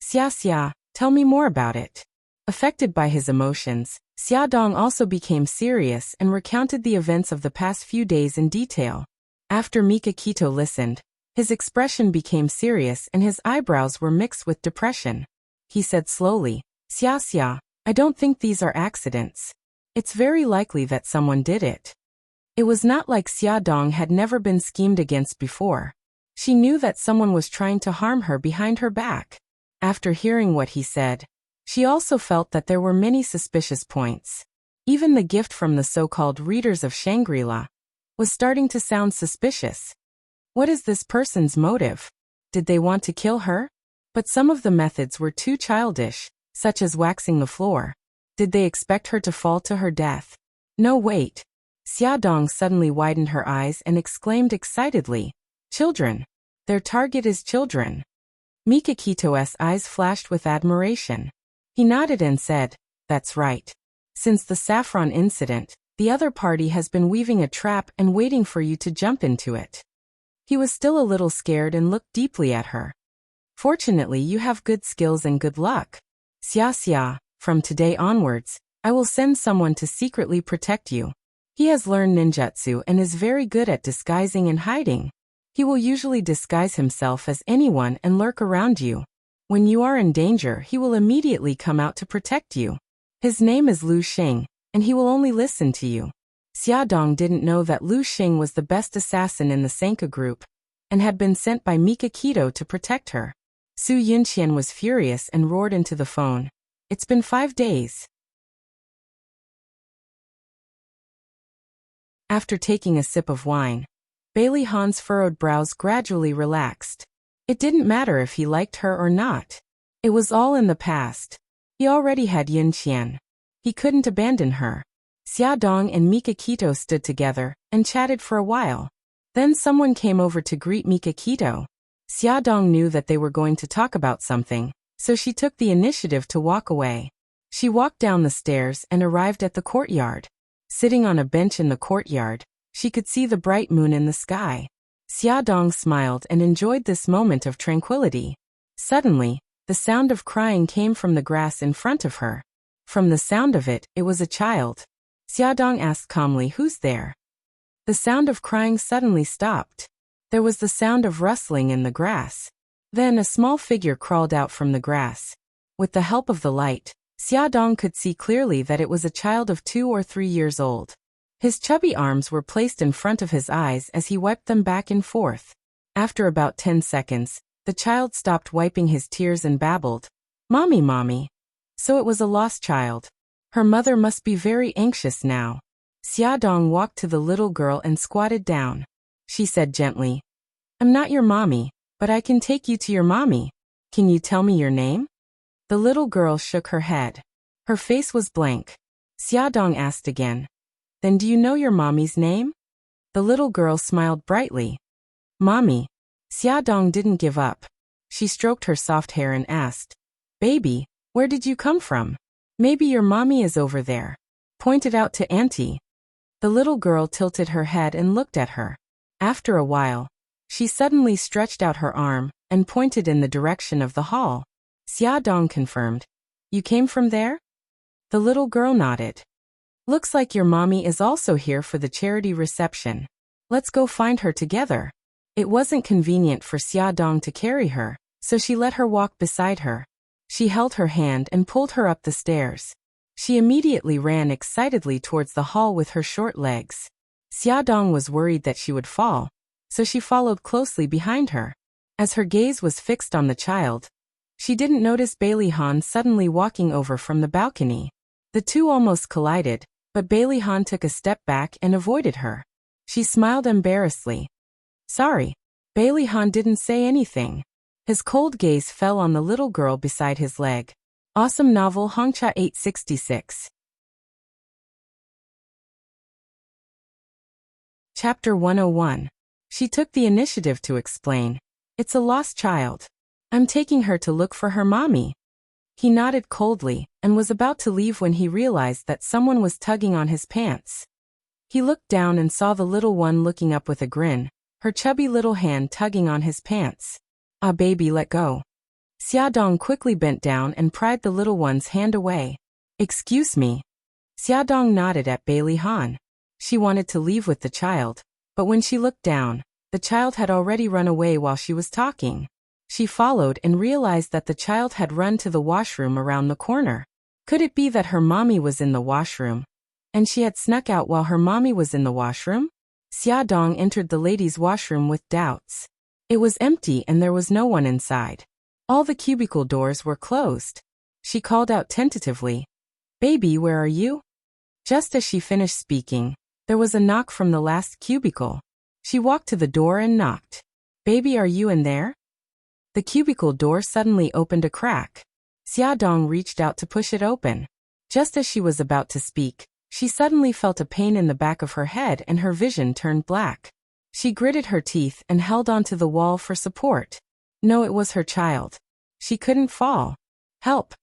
A: "Xia, tell me more about it." Affected by his emotions, Xiaodong also became serious and recounted the events of the past few days in detail. After Mikakito listened, his expression became serious and his eyebrows were mixed with depression. He said slowly, "Xia, I don't think these are accidents. It's very likely that someone did it." It was not like Xiaodong had never been schemed against before. She knew that someone was trying to harm her behind her back. After hearing what he said, she also felt that there were many suspicious points. Even the gift from the so-called readers of Shangri-La was starting to sound suspicious. What is this person's motive? Did they want to kill her? But some of the methods were too childish, such as waxing the floor. Did they expect her to fall to her death? No, wait. Xiaodong suddenly widened her eyes and exclaimed excitedly, "Children! Their target is children." Mikakito's eyes flashed with admiration. He nodded and said, "That's right. Since the saffron incident, the other party has been weaving a trap and waiting for you to jump into it." He was still a little scared and looked deeply at her. "Fortunately, you have good skills and good luck. Xia, from today onwards, I will send someone to secretly protect you. He has learned ninjutsu and is very good at disguising and hiding. He will usually disguise himself as anyone and lurk around you. When you are in danger, he will immediately come out to protect you. His name is Lu Xing, and he will only listen to you." Xiaodong didn't know that Lu Xing was the best assassin in the Senka group, and had been sent by Mikakito to protect her. Su Yunqian was furious and roared into the phone, "It's been 5 days. After taking a sip of wine, Bailey Han's furrowed brows gradually relaxed. It didn't matter if he liked her or not. It was all in the past. He already had Yunqian. He couldn't abandon her. Xiaodong and Mikakito stood together and chatted for a while. Then someone came over to greet Mikakito. Xiaodong knew that they were going to talk about something, so she took the initiative to walk away. She walked down the stairs and arrived at the courtyard. Sitting on a bench in the courtyard, she could see the bright moon in the sky. Xiaodong smiled and enjoyed this moment of tranquility. Suddenly, the sound of crying came from the grass in front of her. From the sound of it, it was a child. Xiaodong asked calmly, "Who's there?" The sound of crying suddenly stopped. There was the sound of rustling in the grass. Then a small figure crawled out from the grass. With the help of the light, Xiaodong could see clearly that it was a child of 2 or 3 years old. His chubby arms were placed in front of his eyes as he wiped them back and forth. After about 10 seconds, the child stopped wiping his tears and babbled, "Mommy, mommy." So it was a lost child. Her mother must be very anxious now. Xiaodong walked to the little girl and squatted down. She said gently, "I'm not your mommy, but I can take you to your mommy. Can you tell me your name?" The little girl shook her head. Her face was blank. Xiaodong asked again, "Then do you know your mommy's name?" The little girl smiled brightly. "Mommy." Xiaodong didn't give up. She stroked her soft hair and asked, "Baby, where did you come from? Maybe your mommy is over there. Pointed out to Auntie." The little girl tilted her head and looked at her. After a while, she suddenly stretched out her arm and pointed in the direction of the hall. Xiaodong confirmed, "You came from there?" The little girl nodded. "Looks like your mommy is also here for the charity reception. Let's go find her together." It wasn't convenient for Xiaodong to carry her, so she let her walk beside her. She held her hand and pulled her up the stairs. She immediately ran excitedly towards the hall with her short legs. Xiaodong was worried that she would fall, so she followed closely behind her. As her gaze was fixed on the child, she didn't notice Bailey Han suddenly walking over from the balcony. The two almost collided, but Bailey Han took a step back and avoided her. She smiled embarrassedly. "Sorry." Bailey Han didn't say anything. His cold gaze fell on the little girl beside his leg. Awesome novel Hongcha 866. Chapter 101. She took the initiative to explain. "It's a lost child. I'm taking her to look for her mommy." He nodded coldly and was about to leave when he realized that someone was tugging on his pants. He looked down and saw the little one looking up with a grin, her chubby little hand tugging on his pants. "Ah, baby, let go." Xiaodong quickly bent down and pried the little one's hand away. "Excuse me." Xiaodong nodded at Bailey Han. She wanted to leave with the child, but when she looked down, the child had already run away while she was talking. She followed and realized that the child had run to the washroom around the corner. Could it be that her mommy was in the washroom, and she had snuck out while her mommy was in the washroom? Xiaodong entered the ladies' washroom with doubts. It was empty and there was no one inside. All the cubicle doors were closed. She called out tentatively, "Baby, where are you?" Just as she finished speaking, there was a knock from the last cubicle. She walked to the door and knocked. "Baby, are you in there?" The cubicle door suddenly opened a crack. Xiaodong reached out to push it open. Just as she was about to speak, she suddenly felt a pain in the back of her head and her vision turned black. She gritted her teeth and held onto the wall for support. No, it was her child. She couldn't fall. "Help!"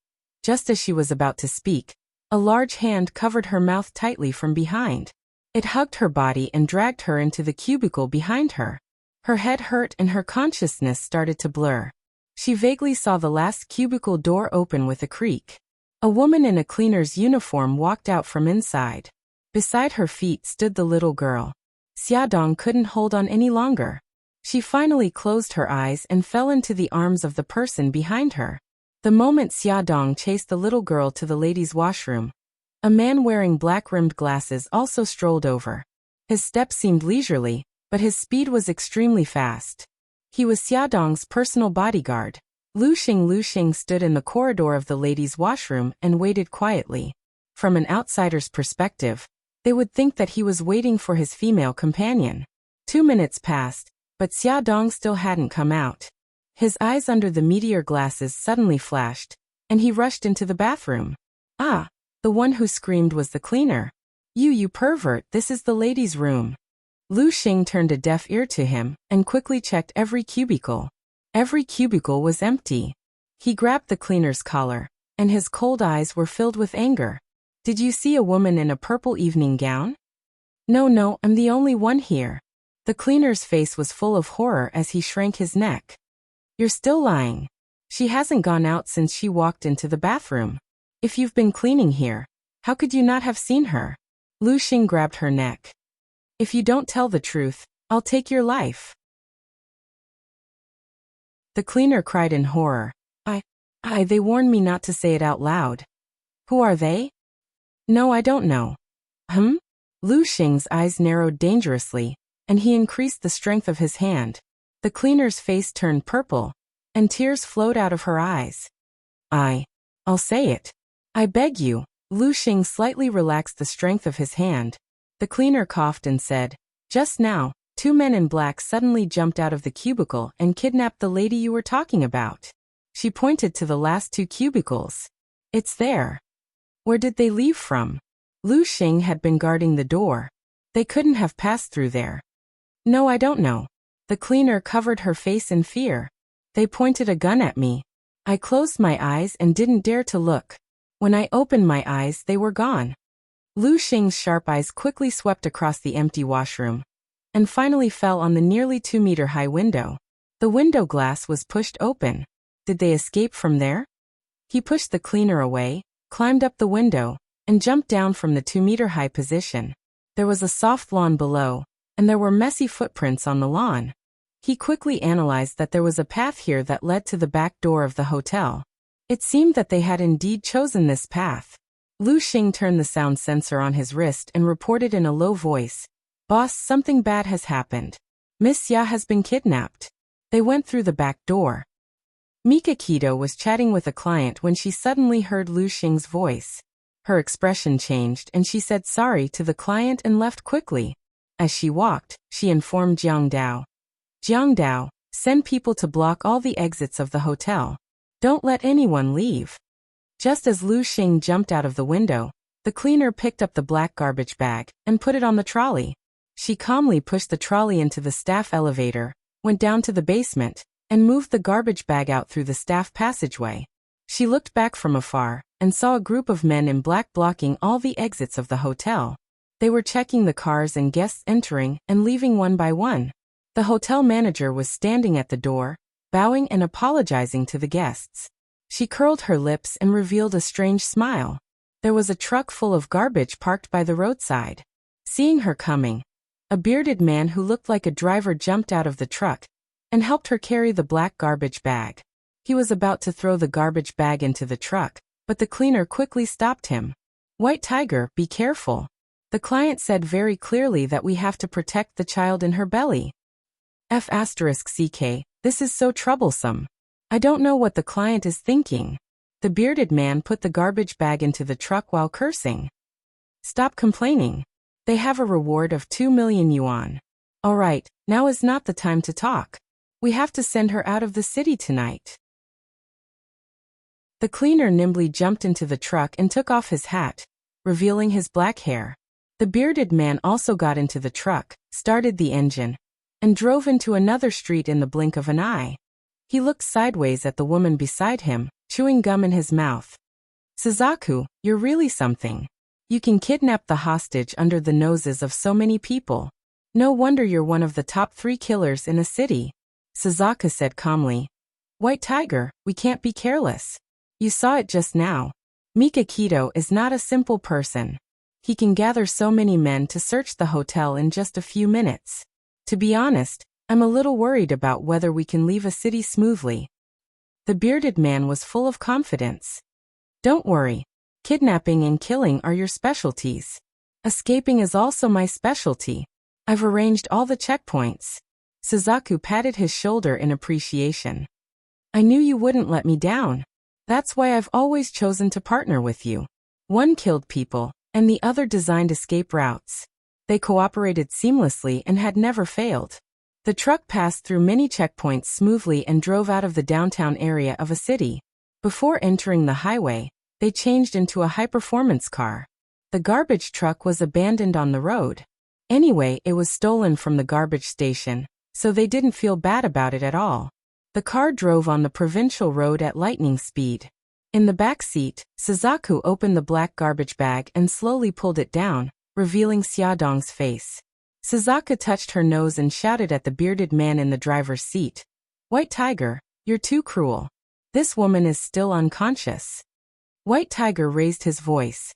A: Just as she was about to speak, a large hand covered her mouth tightly from behind. It hugged her body and dragged her into the cubicle behind her. Her head hurt and her consciousness started to blur. She vaguely saw the last cubicle door open with a creak. A woman in a cleaner's uniform walked out from inside. Beside her feet stood the little girl. Xiaodong couldn't hold on any longer. She finally closed her eyes and fell into the arms of the person behind her. The moment Xiaodong chased the little girl to the ladies' washroom, a man wearing black-rimmed glasses also strolled over. His step seemed leisurely, but his speed was extremely fast. He was Xiaodong's personal bodyguard. Lu Xing stood in the corridor of the ladies' washroom and waited quietly. From an outsider's perspective, they would think that he was waiting for his female companion. 2 minutes passed, but Xiaodong still hadn't come out. His eyes under the meteor glasses suddenly flashed, and he rushed into the bathroom. "Ah!" The one who screamed was the cleaner. You pervert, this is the ladies' room." Lu Xing turned a deaf ear to him and quickly checked every cubicle. Every cubicle was empty. He grabbed the cleaner's collar, and his cold eyes were filled with anger. "Did you see a woman in a purple evening gown?" No, I'm the only one here." The cleaner's face was full of horror as he shrank his neck. "You're still lying. She hasn't gone out since she walked into the bathroom." If you've been cleaning here, how could you not have seen her? Lu Xing grabbed her neck. If you don't tell the truth, I'll take your life. The cleaner cried in horror. They warned me not to say it out loud. Who are they? No, I don't know. Lu Xing's eyes narrowed dangerously, and he increased the strength of his hand. The cleaner's face turned purple, and tears flowed out of her eyes. I'll say it. I beg you. Lu Xing slightly relaxed the strength of his hand. The cleaner coughed and said, just now, 2 men in black suddenly jumped out of the cubicle and kidnapped the lady you were talking about. She pointed to the last 2 cubicles. It's there. Where did they leave from? Lu Xing had been guarding the door. They couldn't have passed through there. No, I don't know. The cleaner covered her face in fear. They pointed a gun at me. I closed my eyes and didn't dare to look. When I opened my eyes, they were gone. Lu Xing's sharp eyes quickly swept across the empty washroom, and finally fell on the nearly 2-meter-high window. The window glass was pushed open. Did they escape from there? He pushed the cleaner away, climbed up the window, and jumped down from the 2-meter-high position. There was a soft lawn below, and there were messy footprints on the lawn. He quickly analyzed that there was a path here that led to the back door of the hotel. It seemed that they had indeed chosen this path. Lu Xing turned the sound sensor on his wrist and reported in a low voice, Boss, something bad has happened. Miss Xia has been kidnapped. They went through the back door. Mika Kido was chatting with a client when she suddenly heard Lu Xing's voice. Her expression changed and she said sorry to the client and left quickly. As she walked, she informed Jiang Dao. Jiang Dao, send people to block all the exits of the hotel. Don't let anyone leave. Just as Lu Xing jumped out of the window, the cleaner picked up the black garbage bag and put it on the trolley. She calmly pushed the trolley into the staff elevator, went down to the basement, and moved the garbage bag out through the staff passageway. She looked back from afar and saw a group of men in black blocking all the exits of the hotel. They were checking the cars and guests entering and leaving one by one. The hotel manager was standing at the door, bowing and apologizing to the guests. She curled her lips and revealed a strange smile. There was a truck full of garbage parked by the roadside. Seeing her coming, a bearded man who looked like a driver jumped out of the truck and helped her carry the black garbage bag. He was about to throw the garbage bag into the truck, but the cleaner quickly stopped him. White Tiger, be careful. The client said very clearly that we have to protect the child in her belly. F***CK, this is so troublesome. I don't know what the client is thinking. The bearded man put the garbage bag into the truck while cursing. Stop complaining. They have a reward of 2 million yuan. Alright, now is not the time to talk. We have to send her out of the city tonight. The cleaner nimbly jumped into the truck and took off his hat, revealing his black hair. The bearded man also got into the truck, started the engine, and drove into another street in the blink of an eye. He looked sideways at the woman beside him, chewing gum in his mouth. Suzaku, you're really something. You can kidnap the hostage under the noses of so many people. No wonder you're one of the top 3 killers in a city. Suzaku said calmly. White Tiger, we can't be careless. You saw it just now. Mika Kido is not a simple person. He can gather so many men to search the hotel in just a few minutes. To be honest, I'm a little worried about whether we can leave a city smoothly. The bearded man was full of confidence. Don't worry. Kidnapping and killing are your specialties. Escaping is also my specialty. I've arranged all the checkpoints. Suzaku patted his shoulder in appreciation. I knew you wouldn't let me down. That's why I've always chosen to partner with you. One killed people, and the other designed escape routes. They cooperated seamlessly and had never failed. The truck passed through many checkpoints smoothly and drove out of the downtown area of a city. Before entering the highway, they changed into a high-performance car. The garbage truck was abandoned on the road. Anyway, it was stolen from the garbage station, so they didn't feel bad about it at all. The car drove on the provincial road at lightning speed. In the back seat, Suzaku opened the black garbage bag and slowly pulled it down, revealing Xiaodong's face. Suzaku touched her nose and shouted at the bearded man in the driver's seat. White Tiger, you're too cruel. This woman is still unconscious. White Tiger raised his voice.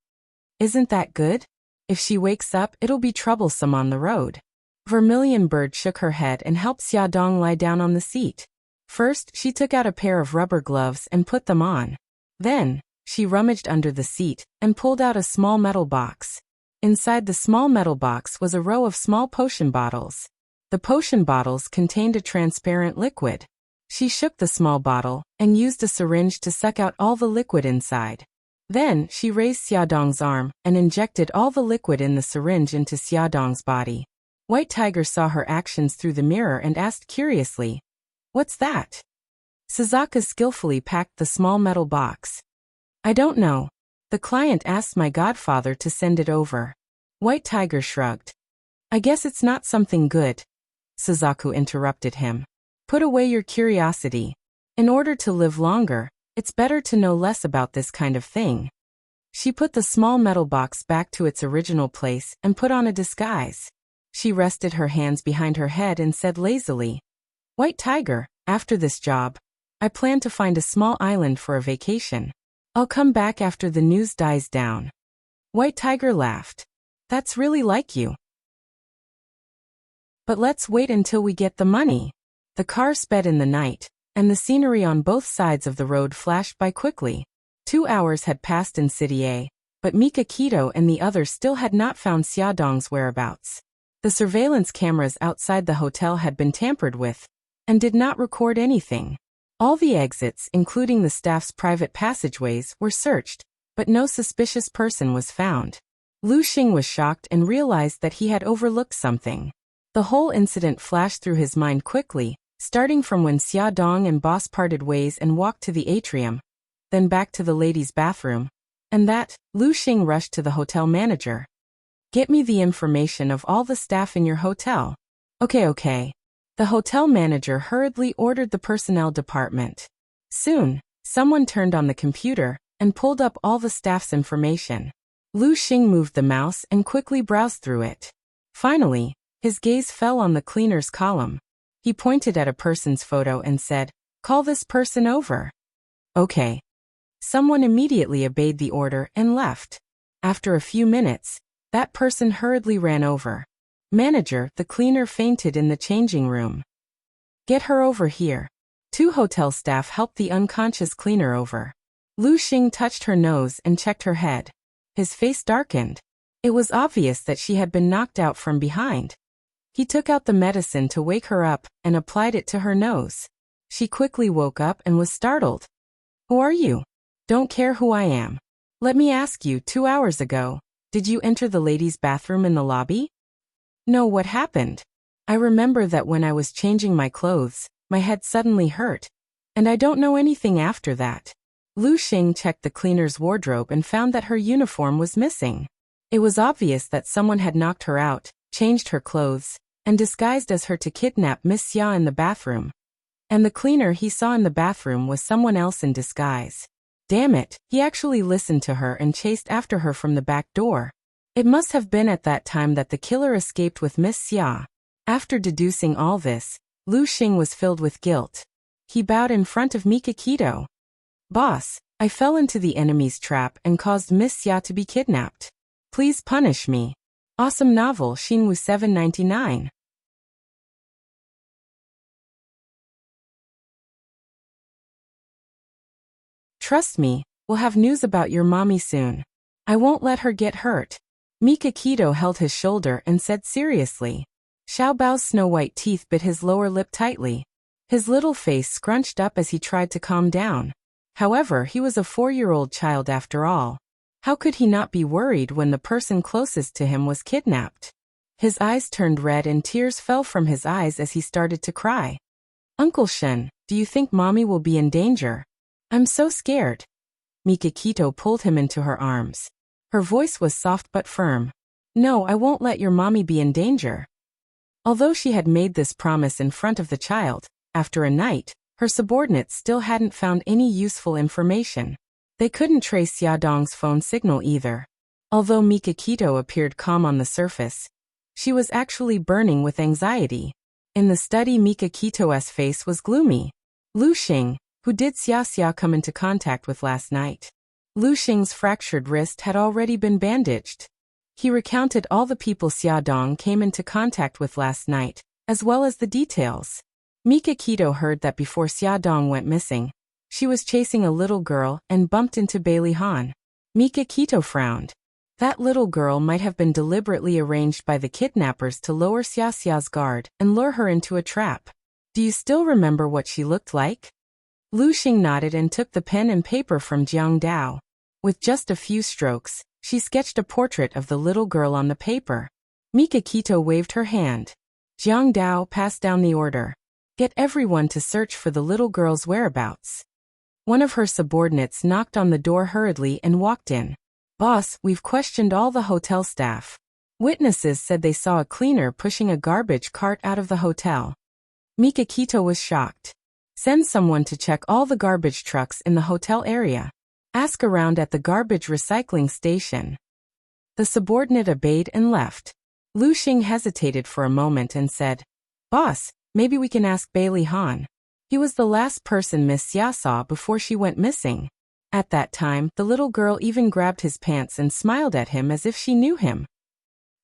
A: Isn't that good? If she wakes up, it'll be troublesome on the road. Vermilion Bird shook her head and helped Xiaodong lie down on the seat. First, she took out a pair of rubber gloves and put them on. Then, she rummaged under the seat and pulled out a small metal box. Inside the small metal box was a row of small potion bottles. The potion bottles contained a transparent liquid. She shook the small bottle and used a syringe to suck out all the liquid inside. Then, she raised Xiaodong's arm and injected all the liquid in the syringe into Xiaodong's body. White Tiger saw her actions through the mirror and asked curiously, "What's that?" Suzaka skillfully packed the small metal box. "I don't know. The client asked my godfather to send it over." White Tiger shrugged. "I guess it's not something good." Suzaku interrupted him. "Put away your curiosity. In order to live longer, it's better to know less about this kind of thing." She put the small metal box back to its original place and put on a disguise. She rested her hands behind her head and said lazily, "White Tiger, after this job, I plan to find a small island for a vacation. I'll come back after the news dies down." White Tiger laughed. "That's really like you. But let's wait until we get the money." The car sped in the night, and the scenery on both sides of the road flashed by quickly. 2 hours had passed in City A, but Mika Keto and the others still had not found Xiaodong's whereabouts. The surveillance cameras outside the hotel had been tampered with, and did not record anything. All the exits, including the staff's private passageways, were searched, but no suspicious person was found. Lu Xing was shocked and realized that he had overlooked something. The whole incident flashed through his mind quickly, starting from when Xiaodong and Boss parted ways and walked to the atrium, then back to the ladies' bathroom, and that, Lu Xing rushed to the hotel manager. "Get me the information of all the staff in your hotel." Okay. The hotel manager hurriedly ordered the personnel department. Soon, someone turned on the computer and pulled up all the staff's information. Lu Xing moved the mouse and quickly browsed through it. Finally, his gaze fell on the cleaners column. He pointed at a person's photo and said, "Call this person over." "Okay." Someone immediately obeyed the order and left. After a few minutes, that person hurriedly ran over. "Manager, the cleaner fainted in the changing room. Get her over here." 2 hotel staff helped the unconscious cleaner over. Lu Xing touched her nose and checked her head. His face darkened. It was obvious that she had been knocked out from behind. He took out the medicine to wake her up and applied it to her nose. She quickly woke up and was startled. "Who are you?" "Don't care who I am. Let me ask you, 2 hours ago, did you enter the ladies' bathroom in the lobby?" "No, what happened?" "I remember that when I was changing my clothes, my head suddenly hurt, and I don't know anything after that." Lu Xing checked the cleaner's wardrobe and found that her uniform was missing. It was obvious that someone had knocked her out, changed her clothes, and disguised as her to kidnap Miss Xia in the bathroom. And the cleaner he saw in the bathroom was someone else in disguise. Damn it, he actually listened to her and chased after her from the back door. It must have been at that time that the killer escaped with Miss Xia. After deducing all this, Lu Xing was filled with guilt. He bowed in front of Mika Keto. "Boss, I fell into the enemy's trap and caused Miss Xia to be kidnapped. Please punish me." Awesome novel Shinwu 799. "Trust me, we'll have news about your mommy soon. I won't let her get hurt." Mika Keto held his shoulder and said seriously. Xiao Bao's snow-white teeth bit his lower lip tightly. His little face scrunched up as he tried to calm down. However, he was a 4-year-old child after all. How could he not be worried when the person closest to him was kidnapped? His eyes turned red and tears fell from his eyes as he started to cry. "Uncle Shen, do you think mommy will be in danger? I'm so scared." Mika Keto pulled him into her arms. Her voice was soft but firm. "No, I won't let your mommy be in danger." Although she had made this promise in front of the child, after a night, her subordinates still hadn't found any useful information. They couldn't trace Xiaodong's phone signal either. Although Mika Keto appeared calm on the surface, she was actually burning with anxiety. In the study, Mika Keto's face was gloomy. Lu Xing, who did Xia come into contact with last night? Lu Xing's fractured wrist had already been bandaged. He recounted all the people Xia Dong came into contact with last night, as well as the details. Mika Kito heard that before Xia Dong went missing, she was chasing a little girl and bumped into Bailey Han. Mika Kito frowned. That little girl might have been deliberately arranged by the kidnappers to lower Xia Xia's guard and lure her into a trap. Do you still remember what she looked like? Lu Xing nodded and took the pen and paper from Jiang Dao. With just a few strokes, she sketched a portrait of the little girl on the paper. Mika Kito waved her hand. Jiang Dao passed down the order. Get everyone to search for the little girl's whereabouts. One of her subordinates knocked on the door hurriedly and walked in. Boss, we've questioned all the hotel staff. Witnesses said they saw a cleaner pushing a garbage cart out of the hotel. Mika Kito was shocked. Send someone to check all the garbage trucks in the hotel area. Ask around at the garbage recycling station. The subordinate obeyed and left. Lu Xing hesitated for a moment and said, Boss, maybe we can ask Bailey Han. He was the last person Miss Xia saw before she went missing. At that time, the little girl even grabbed his pants and smiled at him as if she knew him.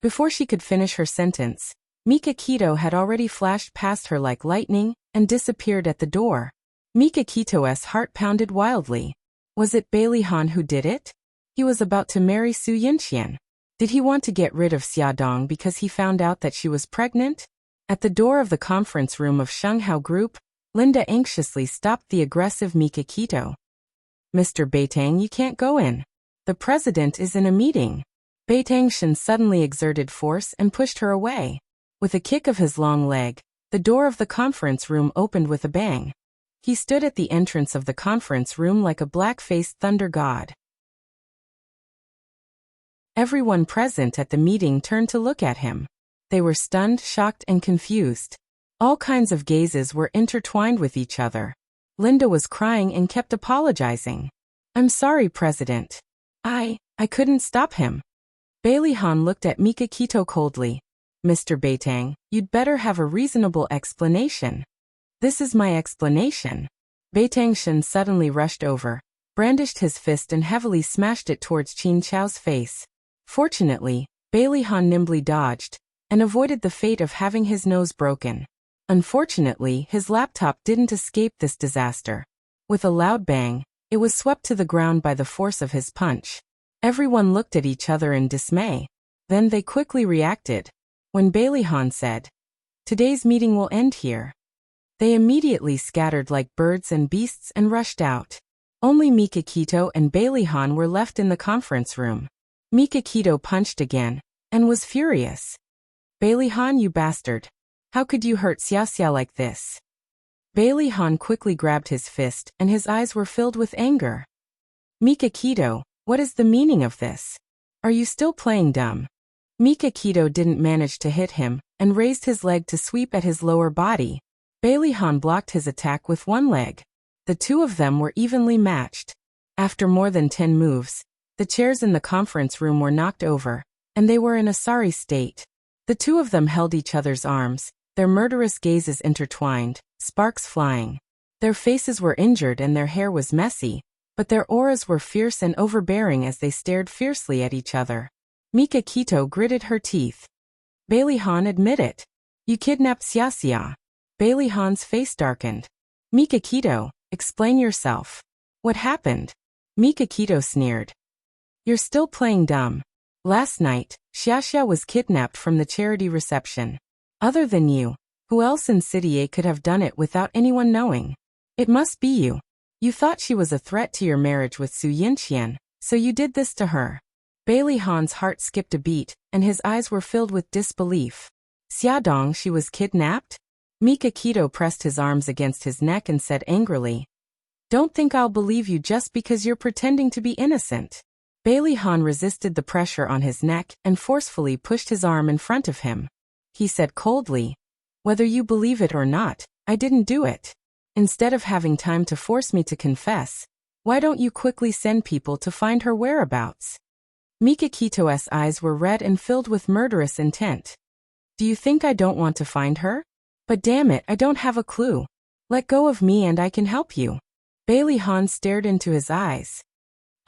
A: Before she could finish her sentence, Mika Kito had already flashed past her like lightning and disappeared at the door. Mika Kito's heart pounded wildly. Was it Bailey Han who did it? He was about to marry Su Yinqian. Did he want to get rid of Xia Dong because he found out that she was pregnant? At the door of the conference room of Shenghao Group, Linda anxiously stopped the aggressive Mika Kito. Mr. Beitang, you can't go in. The president is in a meeting. Beitang Shen suddenly exerted force and pushed her away. With a kick of his long leg, the door of the conference room opened with a bang. He stood at the entrance of the conference room like a black-faced thunder god. Everyone present at the meeting turned to look at him. They were stunned, shocked, and confused. All kinds of gazes were intertwined with each other. Linda was crying and kept apologizing. I'm sorry, President. I couldn't stop him. Bailey Han looked at Mika Kito coldly. Mr. Beitang, you'd better have a reasonable explanation. This is my explanation. Beitang Shen suddenly rushed over, brandished his fist and heavily smashed it towards Qin Chao's face. Fortunately, Bailey Han nimbly dodged and avoided the fate of having his nose broken. Unfortunately, his laptop didn't escape this disaster. With a loud bang, it was swept to the ground by the force of his punch. Everyone looked at each other in dismay. Then they quickly reacted. When Bailey Han said, "Today's meeting will end here," they immediately scattered like birds and beasts and rushed out. Only Mika Kito and Bailey Han were left in the conference room. Mika Kito punched again and was furious. Bailey Han, you bastard. How could you hurt Xia Xia like this? Bailey Han quickly grabbed his fist and his eyes were filled with anger. Mika Kito, what is the meaning of this? Are you still playing dumb? Mika Kito didn't manage to hit him and raised his leg to sweep at his lower body. Bailey Han blocked his attack with one leg. The two of them were evenly matched. After more than 10 moves, the chairs in the conference room were knocked over, and they were in a sorry state. The two of them held each other's arms, their murderous gazes intertwined, sparks flying. Their faces were injured and their hair was messy, but their auras were fierce and overbearing as they stared fiercely at each other. Mika Kito gritted her teeth. Bailey Han, admit it. You kidnapped Xia Xia. Bailey Han's face darkened. Mika Kito, explain yourself. What happened? Mika Kito sneered. You're still playing dumb. Last night, Xia Xia was kidnapped from the charity reception. Other than you, who else in City A could have done it without anyone knowing? It must be you. You thought she was a threat to your marriage with Su Yinqian, so you did this to her. Bailey Han's heart skipped a beat, and his eyes were filled with disbelief. Xia Dong, she was kidnapped? Mika Kito pressed his arms against his neck and said angrily. Don't think I'll believe you just because you're pretending to be innocent. Bailey Han resisted the pressure on his neck and forcefully pushed his arm in front of him. He said coldly, whether you believe it or not, I didn't do it. Instead of having time to force me to confess, why don't you quickly send people to find her whereabouts? Mika Kito's eyes were red and filled with murderous intent. Do you think I don't want to find her? But damn it, I don't have a clue. Let go of me and I can help you. Bailey Han stared into his eyes.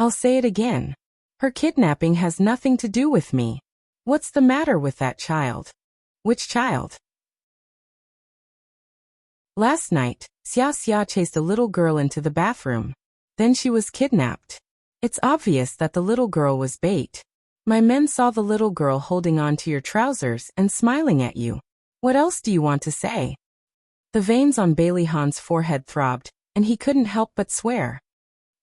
A: I'll say it again. Her kidnapping has nothing to do with me. What's the matter with that child? Which child? Last night, Xia chased a little girl into the bathroom. Then she was kidnapped. It's obvious that the little girl was bait. My men saw the little girl holding on to your trousers and smiling at you. What else do you want to say? The veins on Bailey Han's forehead throbbed, and he couldn't help but swear.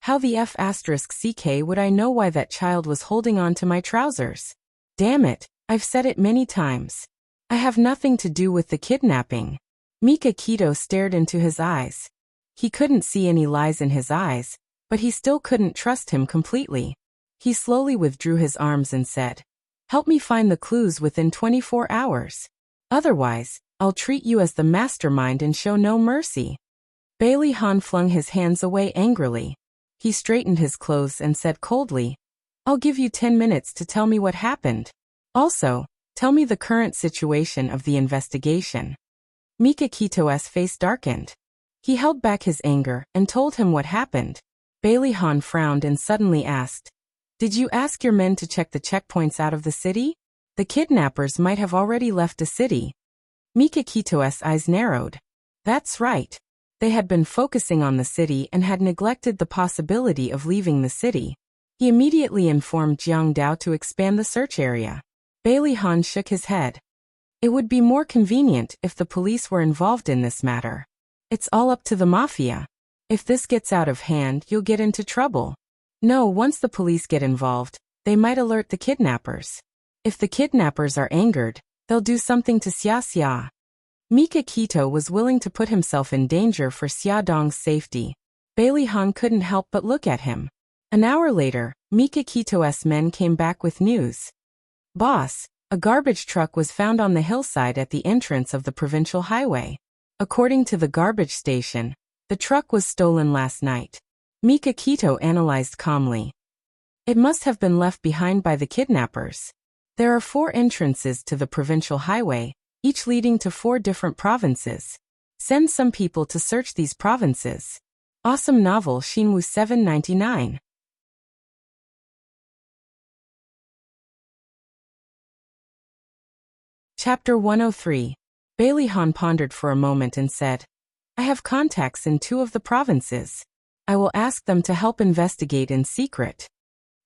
A: How the F***ck would I know why that child was holding on to my trousers? Damn it, I've said it many times. I have nothing to do with the kidnapping. Mika Kito stared into his eyes. He couldn't see any lies in his eyes, but he still couldn't trust him completely. He slowly withdrew his arms and said, "Help me find the clues within 24 hours. Otherwise, I'll treat you as the mastermind and show no mercy." Bailey Han flung his hands away angrily. He straightened his clothes and said coldly, "I'll give you 10 minutes to tell me what happened. Also, tell me the current situation of the investigation." Mika Kito's face darkened. He held back his anger and told him what happened. Bailey Han frowned and suddenly asked, "Did you ask your men to check the checkpoints out of the city? The kidnappers might have already left the city." Mika Kito's eyes narrowed. That's right. They had been focusing on the city and had neglected the possibility of leaving the city. He immediately informed Jiang Dao to expand the search area. Bailey Han shook his head. It would be more convenient if the police were involved in this matter. It's all up to the mafia. If this gets out of hand, you'll get into trouble. No, once the police get involved, they might alert the kidnappers. If the kidnappers are angered, they'll do something to Xia. Mika Kito was willing to put himself in danger for Xia Dong's safety. Bailey Han couldn't help but look at him. An hour later, Mika Kito's men came back with news. "Boss, a garbage truck was found on the hillside at the entrance of the provincial highway. According to the garbage station, the truck was stolen last night." Mika Kito analyzed calmly. "It must have been left behind by the kidnappers. There are 4 entrances to the provincial highway, each leading to 4 different provinces. Send some people to search these provinces." Awesome novel Shinwu 799. Chapter 103. Bailey Han pondered for a moment and said, "I have contacts in 2 of the provinces. I will ask them to help investigate in secret."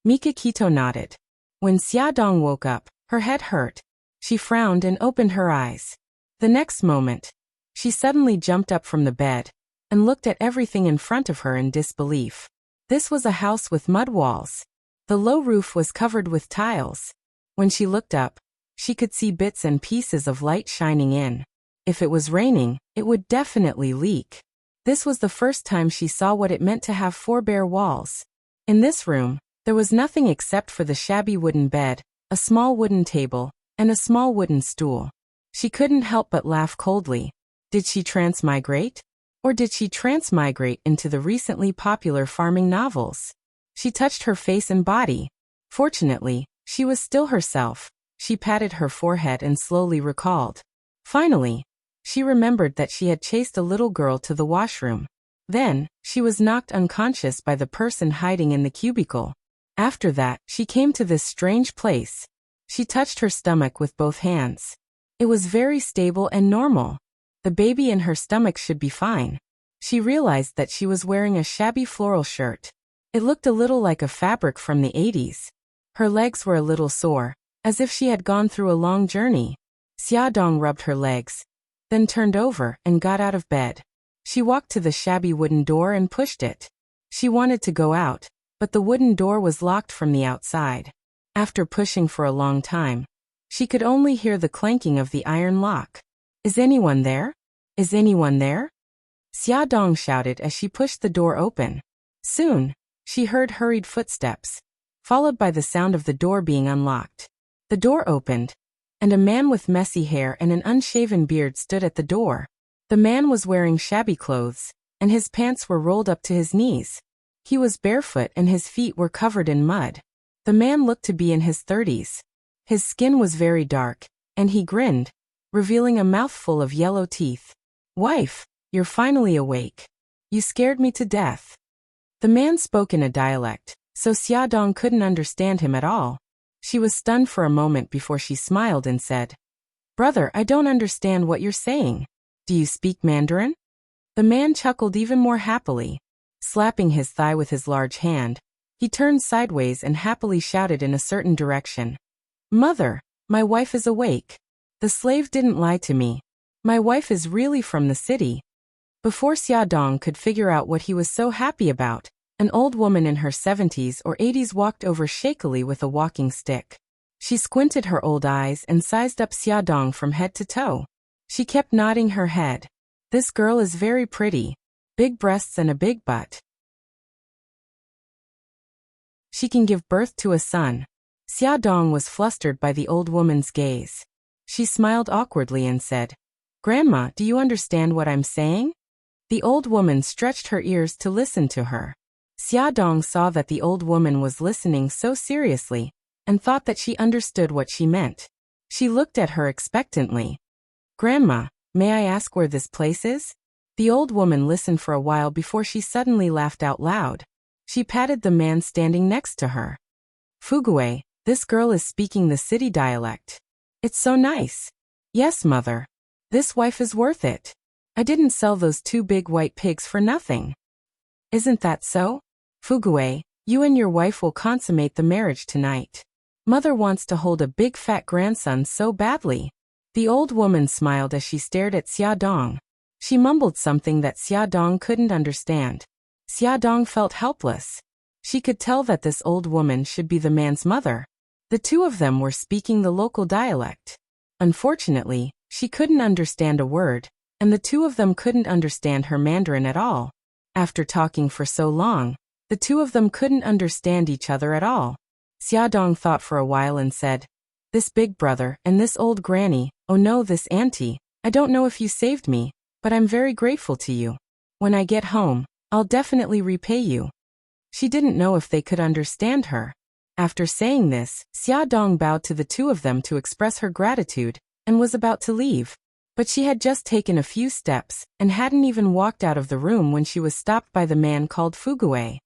A: Mika Kito nodded. When Xia Dong woke up, her head hurt. She frowned and opened her eyes. The next moment, she suddenly jumped up from the bed and looked at everything in front of her in disbelief. This was a house with mud walls. The low roof was covered with tiles. When she looked up, she could see bits and pieces of light shining in. If it was raining, it would definitely leak. This was the first time she saw what it meant to have 4 bare walls. In this room, there was nothing except for the shabby wooden bed, a small wooden table, and a small wooden stool. She couldn't help but laugh coldly. Did she transmigrate? Or did she transmigrate into the recently popular farming novels? She touched her face and body. Fortunately, she was still herself. She patted her forehead and slowly recalled. Finally, she remembered that she had chased a little girl to the washroom. Then, she was knocked unconscious by the person hiding in the cubicle. After that, she came to this strange place. She touched her stomach with both hands. It was very stable and normal. The baby in her stomach should be fine. She realized that she was wearing a shabby floral shirt. It looked a little like a fabric from the 80s. Her legs were a little sore, as if she had gone through a long journey. Xia Dong rubbed her legs, then turned over and got out of bed. She walked to the shabby wooden door and pushed it. She wanted to go out, but the wooden door was locked from the outside. After pushing for a long time, she could only hear the clanking of the iron lock. "Is anyone there? Is anyone there?" Xia Dong shouted as she pushed the door open. Soon, she heard hurried footsteps, followed by the sound of the door being unlocked. The door opened, and a man with messy hair and an unshaven beard stood at the door. The man was wearing shabby clothes, and his pants were rolled up to his knees. He was barefoot and his feet were covered in mud. The man looked to be in his 30s. His skin was very dark, and he grinned, revealing a mouthful of yellow teeth. "Wife, you're finally awake. You scared me to death." The man spoke in a dialect, so Xiaodong couldn't understand him at all. She was stunned for a moment before she smiled and said, "Brother, I don't understand what you're saying. Do you speak Mandarin?" The man chuckled even more happily. Slapping his thigh with his large hand, he turned sideways and happily shouted in a certain direction, "Mother, my wife is awake. The slave didn't lie to me. My wife is really from the city." Before Xiaodong could figure out what he was so happy about, an old woman in her 70s or 80s walked over shakily with a walking stick. She squinted her old eyes and sized up Xiaodong from head to toe. She kept nodding her head. "This girl is very pretty. Big breasts and a big butt. She can give birth to a son." Xiaodong was flustered by the old woman's gaze. She smiled awkwardly and said, "Grandma, do you understand what I'm saying?" The old woman stretched her ears to listen to her. Xiaodong saw that the old woman was listening so seriously, and thought that she understood what she meant. She looked at her expectantly. "Grandma, may I ask where this place is?" The old woman listened for a while before she suddenly laughed out loud. She patted the man standing next to her. "Fugue, this girl is speaking the city dialect. It's so nice." "Yes, mother. This wife is worth it. I didn't sell those 2 big white pigs for nothing." "Isn't that so? Fugue, you and your wife will consummate the marriage tonight. Mother wants to hold a big fat grandson so badly." The old woman smiled as she stared at Xiaodong. She mumbled something that Xiaodong couldn't understand. Xiaodong felt helpless. She could tell that this old woman should be the man's mother. The two of them were speaking the local dialect. Unfortunately, she couldn't understand a word, and the two of them couldn't understand her Mandarin at all. After talking for so long, the two of them couldn't understand each other at all. Xiaodong thought for a while and said, "This big brother and this old granny, oh no, this auntie, I don't know if you saved me, but I'm very grateful to you. When I get home, I'll definitely repay you." She didn't know if they could understand her. After saying this, Xiaodong bowed to the two of them to express her gratitude, and was about to leave. But she had just taken a few steps, and hadn't even walked out of the room when she was stopped by the man called Fugue.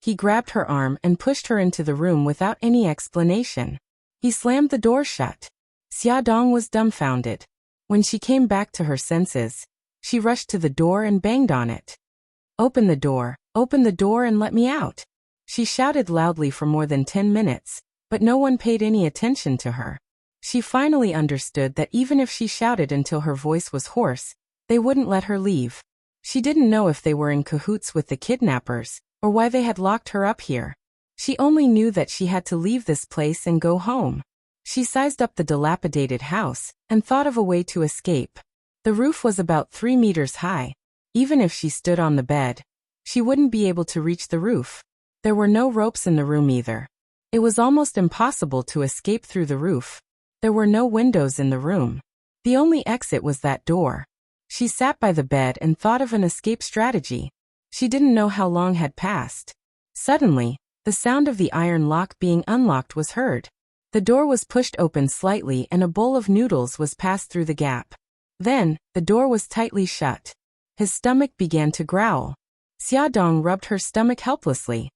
A: He grabbed her arm and pushed her into the room without any explanation. He slammed the door shut. Xiaodong was dumbfounded. When she came back to her senses, she rushed to the door and banged on it. Open the door and let me out." She shouted loudly for more than 10 minutes, but no one paid any attention to her. She finally understood that even if she shouted until her voice was hoarse, they wouldn't let her leave. She didn't know if they were in cahoots with the kidnappers, or why they had locked her up here. She only knew that she had to leave this place and go home. She sized up the dilapidated house, and thought of a way to escape. The roof was about 3 meters high. Even if she stood on the bed, she wouldn't be able to reach the roof. There were no ropes in the room either. It was almost impossible to escape through the roof. There were no windows in the room. The only exit was that door. She sat by the bed and thought of an escape strategy. She didn't know how long had passed. Suddenly, the sound of the iron lock being unlocked was heard. The door was pushed open slightly and a bowl of noodles was passed through the gap. Then, the door was tightly shut. His stomach began to growl. Xiaodong rubbed her stomach helplessly.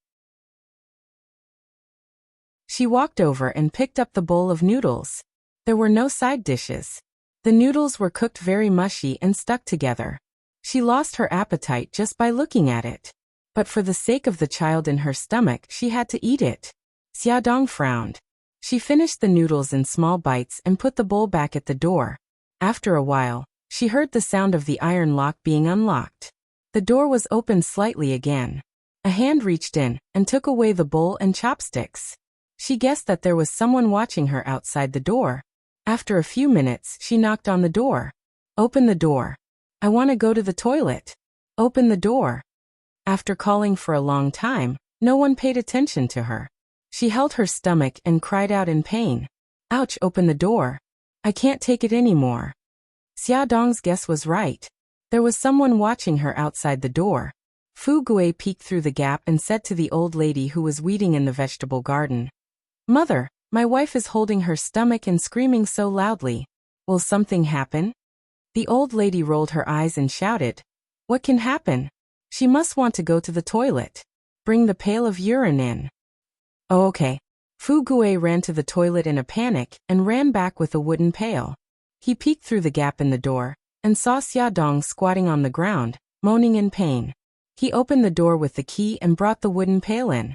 A: She walked over and picked up the bowl of noodles. There were no side dishes. The noodles were cooked very mushy and stuck together. She lost her appetite just by looking at it. But for the sake of the child in her stomach, she had to eat it. Xiaodong frowned. She finished the noodles in small bites and put the bowl back at the door. After a while, she heard the sound of the iron lock being unlocked. The door was opened slightly again. A hand reached in and took away the bowl and chopsticks. She guessed that there was someone watching her outside the door. After a few minutes, she knocked on the door. "Open the door. I want to go to the toilet. Open the door." After calling for a long time, no one paid attention to her. She held her stomach and cried out in pain. "Ouch, open the door. I can't take it anymore." Xiaodong's guess was right. There was someone watching her outside the door. Fu Gui peeked through the gap and said to the old lady who was weeding in the vegetable garden, "Mother, my wife is holding her stomach and screaming so loudly. Will something happen?" The old lady rolled her eyes and shouted, "What can happen? She must want to go to the toilet. Bring the pail of urine in." Oh, okay. Fu Gui ran to the toilet in a panic and ran back with a wooden pail. He peeked through the gap in the door and saw Xia Dong squatting on the ground, moaning in pain. He opened the door with the key and brought the wooden pail in.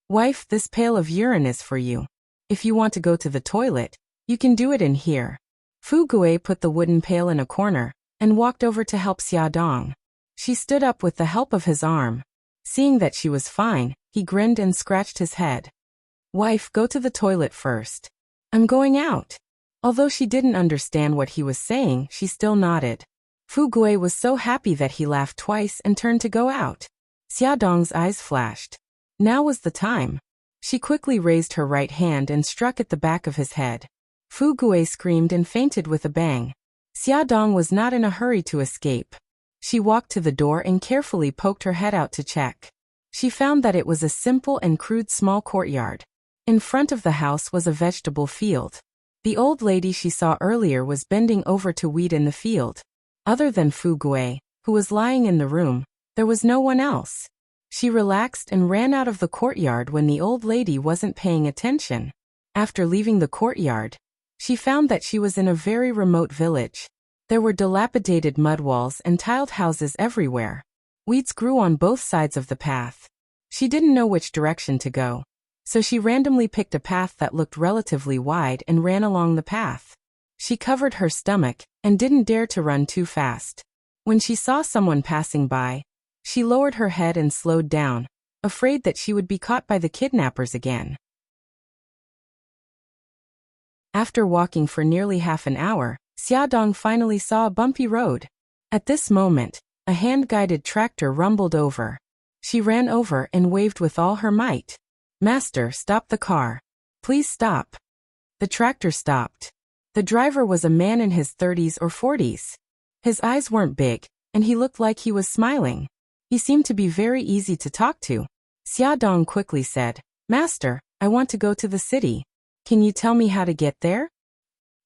A: Wife, this pail of urine is for you. If you want to go to the toilet, you can do it in here. Fu Gui put the wooden pail in a corner and walked over to help Xia Dong. She stood up with the help of his arm. Seeing that she was fine, he grinned and scratched his head. Wife, go to the toilet first. I'm going out. Although she didn't understand what he was saying, she still nodded. Fu Gui was so happy that he laughed twice and turned to go out. Xia Dong's eyes flashed. Now was the time. She quickly raised her right hand and struck at the back of his head. Fu Gui screamed and fainted with a bang. Xia Dong was not in a hurry to escape. She walked to the door and carefully poked her head out to check. She found that it was a simple and crude small courtyard. In front of the house was a vegetable field. The old lady she saw earlier was bending over to weed in the field. Other than Fu Gui, who was lying in the room, there was no one else. She relaxed and ran out of the courtyard when the old lady wasn't paying attention. After leaving the courtyard, she found that she was in a very remote village. There were dilapidated mud walls and tiled houses everywhere. Weeds grew on both sides of the path. She didn't know which direction to go, so she randomly picked a path that looked relatively wide and ran along the path. She covered her stomach and didn't dare to run too fast. When she saw someone passing by, she lowered her head and slowed down, afraid that she would be caught by the kidnappers again. After walking for nearly half an hour, Xia Dong finally saw a bumpy road. At this moment, a hand-guided tractor rumbled over. She ran over and waved with all her might. Master, stop the car. Please stop. The tractor stopped. The driver was a man in his 30s or 40s. His eyes weren't big, and he looked like he was smiling. He seemed to be very easy to talk to. Xia Dong quickly said, Master, I want to go to the city. Can you tell me how to get there?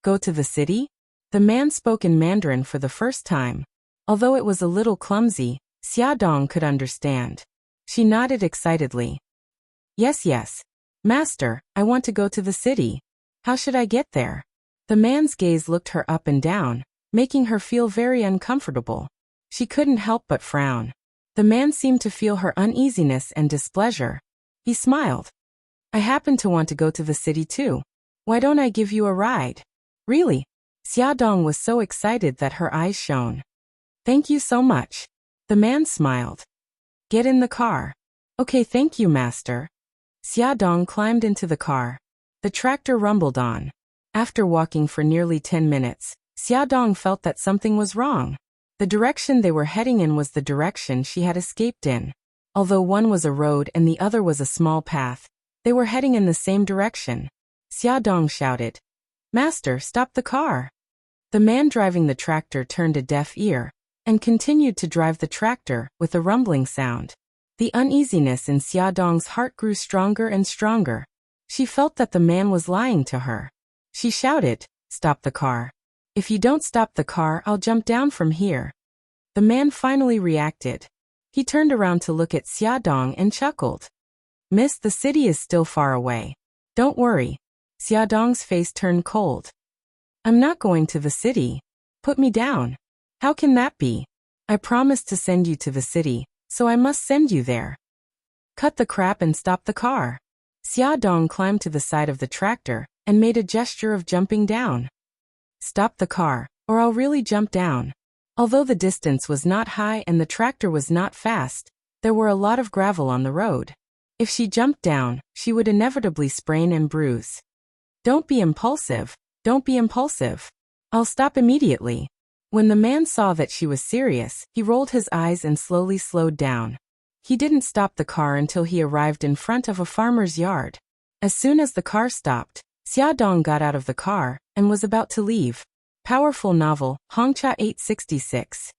A: Go to the city? The man spoke in Mandarin for the first time. Although it was a little clumsy, Xia Dong could understand. She nodded excitedly. Yes. Master, I want to go to the city. How should I get there? The man's gaze looked her up and down, making her feel very uncomfortable. She couldn't help but frown. The man seemed to feel her uneasiness and displeasure. He smiled. I happen to want to go to the city too. Why don't I give you a ride? Really? Xia Dong was so excited that her eyes shone. Thank you so much. The man smiled. Get in the car. Okay, thank you, master. Xia Dong climbed into the car. The tractor rumbled on. After walking for nearly 10 minutes, Xia Dong felt that something was wrong. The direction they were heading in was the direction she had escaped in. Although one was a road and the other was a small path, they were heading in the same direction. Xia Dong shouted, Master, stop the car. The man driving the tractor turned a deaf ear and continued to drive the tractor with a rumbling sound. The uneasiness in Xia Dong's heart grew stronger and stronger. She felt that the man was lying to her. She shouted, Stop the car. If you don't stop the car, I'll jump down from here. The man finally reacted. He turned around to look at Xia Dong and chuckled. Miss, the city is still far away. Don't worry. Xia Dong's face turned cold. I'm not going to the city. Put me down. How can that be? I promised to send you to the city, so I must send you there. Cut the crap and stop the car. Xia Dong climbed to the side of the tractor and made a gesture of jumping down. Stop the car, or I'll really jump down. Although the distance was not high and the tractor was not fast, there were a lot of gravel on the road. If she jumped down, she would inevitably sprain and bruise. Don't be impulsive. Don't be impulsive. I'll stop immediately. When the man saw that she was serious, he rolled his eyes and slowly slowed down. He didn't stop the car until he arrived in front of a farmer's yard. As soon as the car stopped, Xia Dong got out of the car and was about to leave. Powerful novel, Hongcha 866.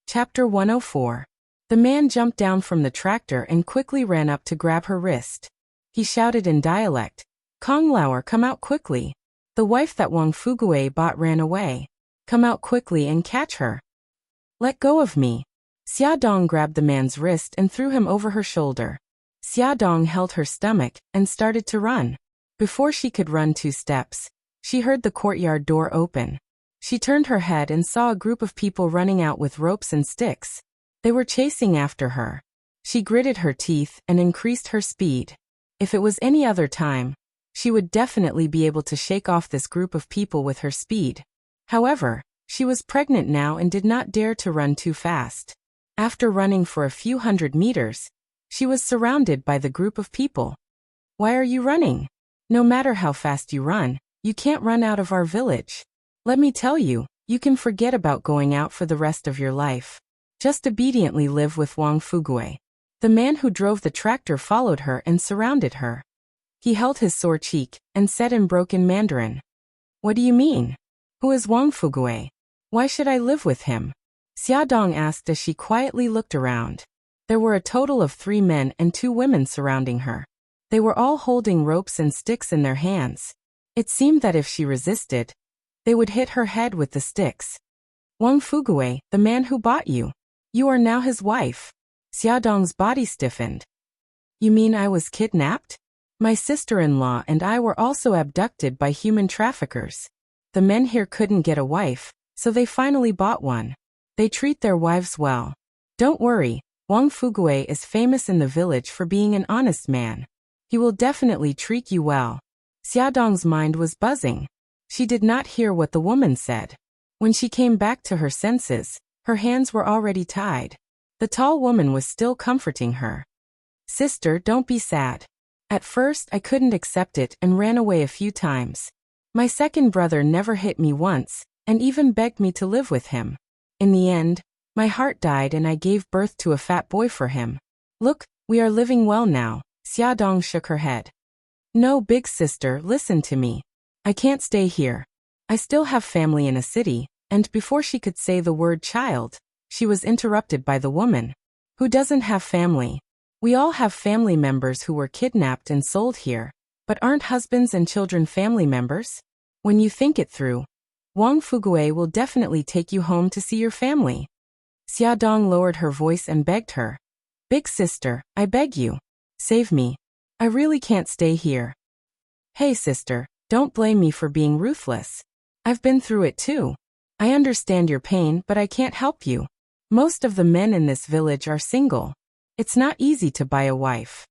A: Chapter 104. The man jumped down from the tractor and quickly ran up to grab her wrist. He shouted in dialect, Kong Lauer, come out quickly. The wife that Wang Fugui bought ran away. Come out quickly and catch her. Let go of me. Xia Dong grabbed the man's wrist and threw him over her shoulder. Xia Dong held her stomach and started to run. Before she could run 2 steps, she heard the courtyard door open. She turned her head and saw a group of people running out with ropes and sticks. They were chasing after her. She gritted her teeth and increased her speed. If it was any other time, she would definitely be able to shake off this group of people with her speed. However, she was pregnant now and did not dare to run too fast. After running for a few hundred meters, she was surrounded by the group of people. "Why are you running? No matter how fast you run, you can't run out of our village. Let me tell you, you can forget about going out for the rest of your life. Just obediently live with Wang Fugui." The man who drove the tractor followed her and surrounded her. He held his sore cheek and said in broken Mandarin, "What do you mean? Who is Wang Fugui? Why should I live with him?" Xia Dong asked as she quietly looked around. There were a total of 3 men and 2 women surrounding her. They were all holding ropes and sticks in their hands. It seemed that if she resisted, they would hit her head with the sticks. "Wang Fugui, the man who bought you. You are now his wife." Xia Dong's body stiffened. "You mean I was kidnapped? My sister-in-law and I were also abducted by human traffickers. The men here couldn't get a wife, so they finally bought one. They treat their wives well. Don't worry, Wang Fugui is famous in the village for being an honest man. He will definitely treat you well." Xia Dong's mind was buzzing. She did not hear what the woman said. When she came back to her senses, her hands were already tied. The tall woman was still comforting her. "Sister, don't be sad. At first I couldn't accept it and ran away a few times. My second brother never hit me once, and even begged me to live with him. In the end, my heart died and I gave birth to a fat boy for him. Look, we are living well now." Xia Dong shook her head. "No, big sister, listen to me. I can't stay here. I still have family in a city," and before she could say the word child, she was interrupted by the woman. "Who doesn't have family? We all have family members who were kidnapped and sold here, but aren't husbands and children family members? When you think it through, Wang Fugui will definitely take you home to see your family." Xia Dong lowered her voice and begged her. "Big sister, I beg you. Save me. I really can't stay here." "Hey sister, don't blame me for being ruthless. I've been through it too. I understand your pain, but I can't help you. Most of the men in this village are single. It's not easy to buy a wife."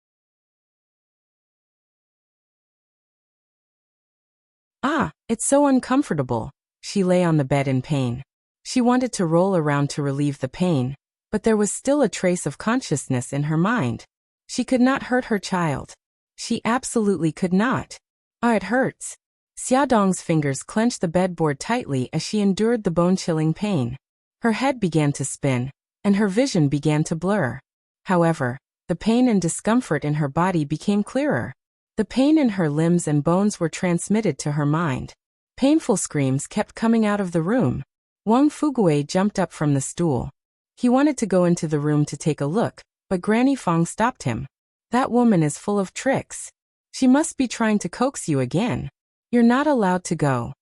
A: "Ah, it's so uncomfortable." She lay on the bed in pain. She wanted to roll around to relieve the pain, but there was still a trace of consciousness in her mind. She could not hurt her child. She absolutely could not. "Ah, it hurts." Xia Dong's fingers clenched the bedboard tightly as she endured the bone-chilling pain. Her head began to spin, and her vision began to blur. However, the pain and discomfort in her body became clearer. The pain in her limbs and bones were transmitted to her mind. Painful screams kept coming out of the room. Wang Fugui jumped up from the stool. He wanted to go into the room to take a look, but Granny Fong stopped him. "That woman is full of tricks. She must be trying to coax you again. You're not allowed to go."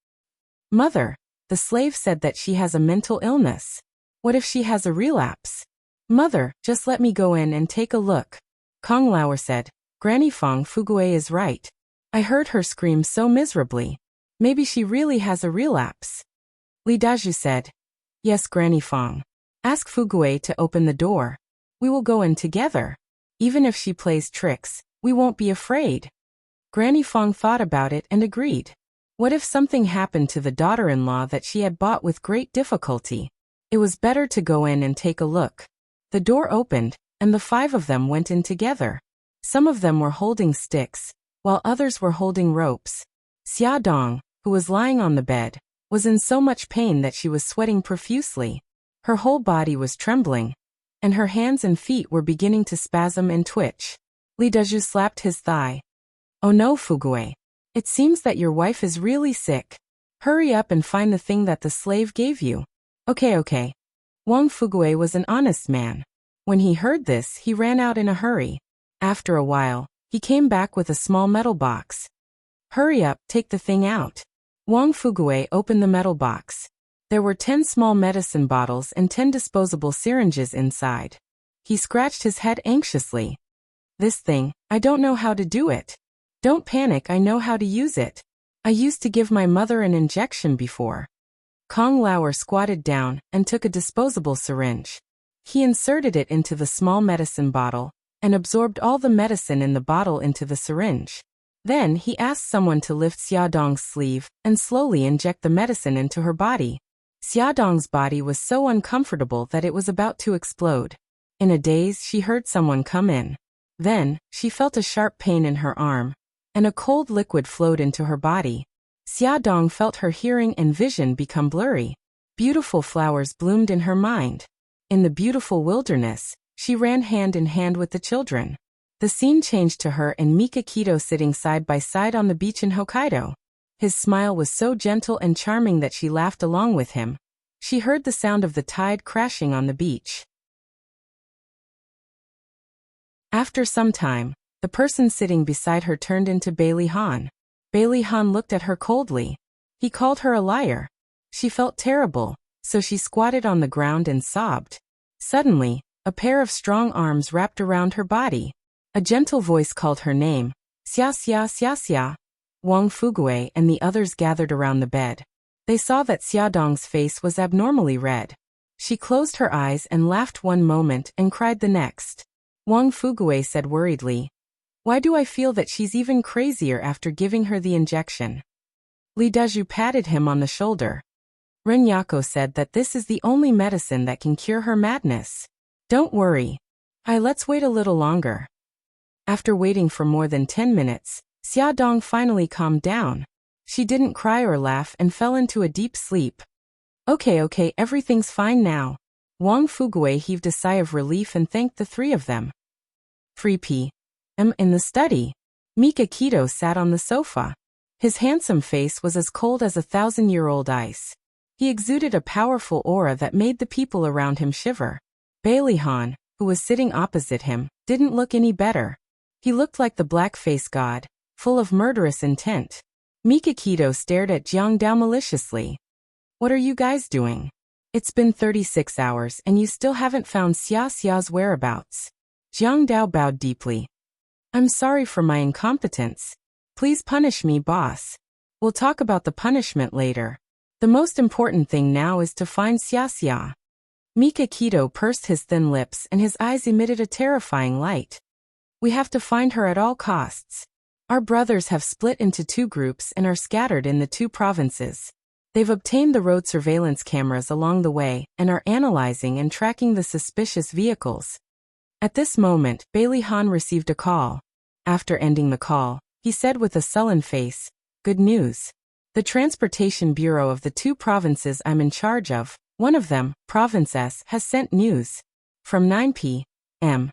A: "Mother, the slave said that she has a mental illness. What if she has a relapse?" "Mother, just let me go in and take a look." Kong Lauer said, "Granny Fong Fugui is right. I heard her scream so miserably. Maybe she really has a relapse." Li Daju said, "Yes, Granny Fong. Ask Fugui to open the door. We will go in together. Even if she plays tricks, we won't be afraid." Granny Fong thought about it and agreed. What if something happened to the daughter-in-law that she had bought with great difficulty? It was better to go in and take a look. The door opened, and the 5 of them went in together. Some of them were holding sticks, while others were holding ropes. Xia Dong, who was lying on the bed, was in so much pain that she was sweating profusely. Her whole body was trembling, and her hands and feet were beginning to spasm and twitch. Li Daju slapped his thigh. "Oh no, Fugui. It seems that your wife is really sick. Hurry up and find the thing that the slave gave you." Okay. Wang Fugui was an honest man. When he heard this, he ran out in a hurry. After a while, he came back with a small metal box. "Hurry up, take the thing out." Wang Fugui opened the metal box. There were 10 small medicine bottles and 10 disposable syringes inside. He scratched his head anxiously. This thing, I don't know how to do it. Don't panic, I know how to use it. I used to give my mother an injection before. Kong Lauer squatted down and took a disposable syringe. He inserted it into the small medicine bottle and absorbed all the medicine in the bottle into the syringe. Then he asked someone to lift Xiaodong's sleeve and slowly inject the medicine into her body. Xiaodong's body was so uncomfortable that it was about to explode. In a daze, she heard someone come in. Then, she felt a sharp pain in her arm, and a cold liquid flowed into her body. Xiaodong felt her hearing and vision become blurry. Beautiful flowers bloomed in her mind. In the beautiful wilderness, she ran hand in hand with the children. The scene changed to her and Mika Kito sitting side by side on the beach in Hokkaido. His smile was so gentle and charming that she laughed along with him. She heard the sound of the tide crashing on the beach. After some time, the person sitting beside her turned into Bailey Han. Bailey Han looked at her coldly. He called her a liar. She felt terrible, so she squatted on the ground and sobbed. Suddenly, a pair of strong arms wrapped around her body. A gentle voice called her name, Xia Xia Xia Xia. Wang Fugue and the others gathered around the bed. They saw that Xiaodong's face was abnormally red. She closed her eyes and laughed one moment and cried the next. Wang Fugue said worriedly, "Why do I feel that she's even crazier after giving her the injection?" Li Dezhu patted him on the shoulder. Ren Yako said that this is the only medicine that can cure her madness. Don't worry. Let's wait a little longer. After waiting for more than 10 minutes, Xiaodong finally calmed down. She didn't cry or laugh and fell into a deep sleep. Okay, everything's fine now. Wang Fugue heaved a sigh of relief and thanked the three of them. Free P.M. in the study. Mika Kito sat on the sofa. His handsome face was as cold as 1,000-year-old ice. He exuded a powerful aura that made the people around him shiver. Bailey Han, who was sitting opposite him, didn't look any better. He looked like the black face god, full of murderous intent. Mika Kito stared at Jiang Dao maliciously. What are you guys doing? It's been 36 hours and you still haven't found Xia Xia's whereabouts. Jiang Dao bowed deeply. I'm sorry for my incompetence. Please punish me, boss. We'll talk about the punishment later. The most important thing now is to find Xia Xia. Mika Kito pursed his thin lips and his eyes emitted a terrifying light. We have to find her at all costs. Our brothers have split into 2 groups and are scattered in the 2 provinces. They've obtained the road surveillance cameras along the way and are analyzing and tracking the suspicious vehicles. At this moment, Bailey Han received a call. After ending the call, he said with a sullen face, "Good news. The Transportation Bureau of the 2 provinces I'm in charge of, one of them, Province S, has sent news. From 9 p.m.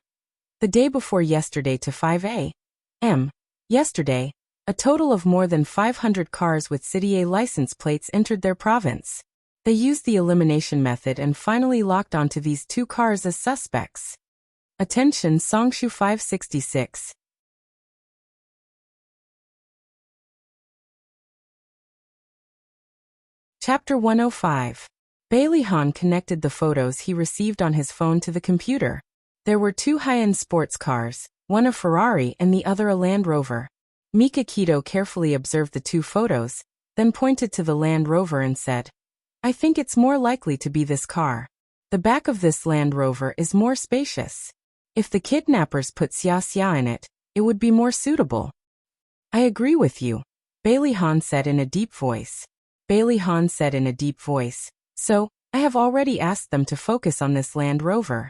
A: the day before yesterday to 5 a.m. yesterday, a total of more than 500 cars with City A license plates entered their province. They used the elimination method and finally locked onto these 2 cars as suspects. Attention Songshu 566. Chapter 105. Bailey Han connected the photos he received on his phone to the computer. There were 2 high-end sports cars, one a Ferrari and the other a Land Rover. Mika Kito carefully observed the 2 photos, then pointed to the Land Rover and said, I think it's more likely to be this car. The back of this Land Rover is more spacious. If the kidnappers put Xia Xia in it, it would be more suitable. I agree with you, Bailey Han said in a deep voice. Bailey Han said in a deep voice, so, I have already asked them to focus on this Land Rover.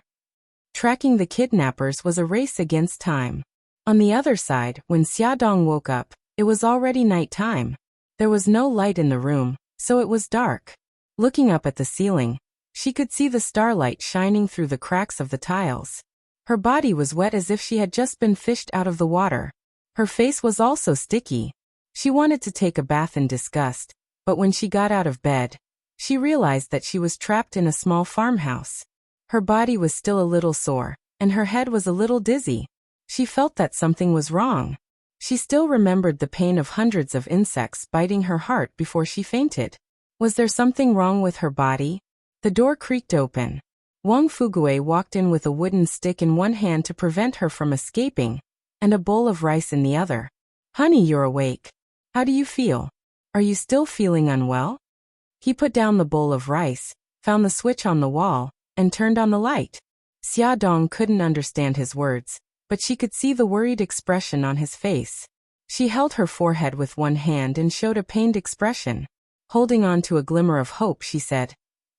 A: Tracking the kidnappers was a race against time. On the other side, when Xiaodong woke up, it was already night time. There was no light in the room, so it was dark. Looking up at the ceiling, she could see the starlight shining through the cracks of the tiles. Her body was wet as if she had just been fished out of the water. Her face was also sticky. She wanted to take a bath in disgust, but when she got out of bed, she realized that she was trapped in a small farmhouse. Her body was still a little sore, and her head was a little dizzy. She felt that something was wrong. She still remembered the pain of hundreds of insects biting her heart before she fainted. Was there something wrong with her body? The door creaked open. Wang Fugue walked in with a wooden stick in one hand to prevent her from escaping, and a bowl of rice in the other. Honey, you're awake. How do you feel? Are you still feeling unwell? He put down the bowl of rice, found the switch on the wall, and turned on the light. Xia Dong couldn't understand his words, but she could see the worried expression on his face. She held her forehead with one hand and showed a pained expression. Holding on to a glimmer of hope, she said,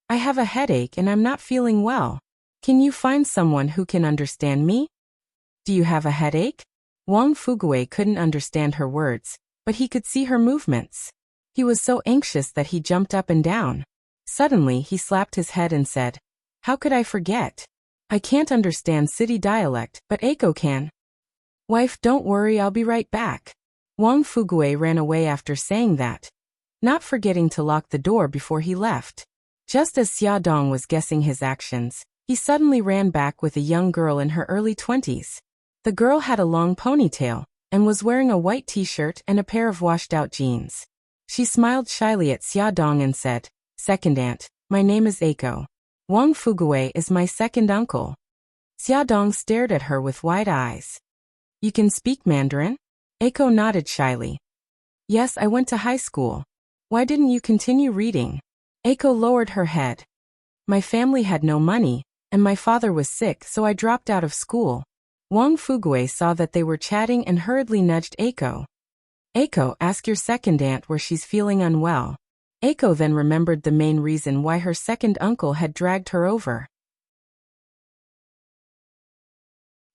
A: I have a headache and I'm not feeling well. Can you find someone who can understand me? Do you have a headache? Wang Fugue couldn't understand her words, but he could see her movements. He was so anxious that he jumped up and down. Suddenly he slapped his head and said, How could I forget? I can't understand city dialect, but Echo can. Wife, don't worry, I'll be right back. Wang Fugue ran away after saying that, not forgetting to lock the door before he left. Just as Xia Dong was guessing his actions, he suddenly ran back with a young girl in her early 20s. The girl had a long ponytail and was wearing a white t-shirt and a pair of washed-out jeans. She smiled shyly at Xia Dong and said, Second aunt, my name is Eiko. Wang Fugue is my second uncle. Xia Dong stared at her with wide eyes. You can speak Mandarin? Eiko nodded shyly. Yes, I went to high school. Why didn't you continue reading? Eiko lowered her head. My family had no money, and my father was sick, so I dropped out of school. Wang Fugue saw that they were chatting and hurriedly nudged Eiko. Eiko, ask your second aunt where she's feeling unwell. Eiko then remembered the main reason why her second uncle had dragged her over.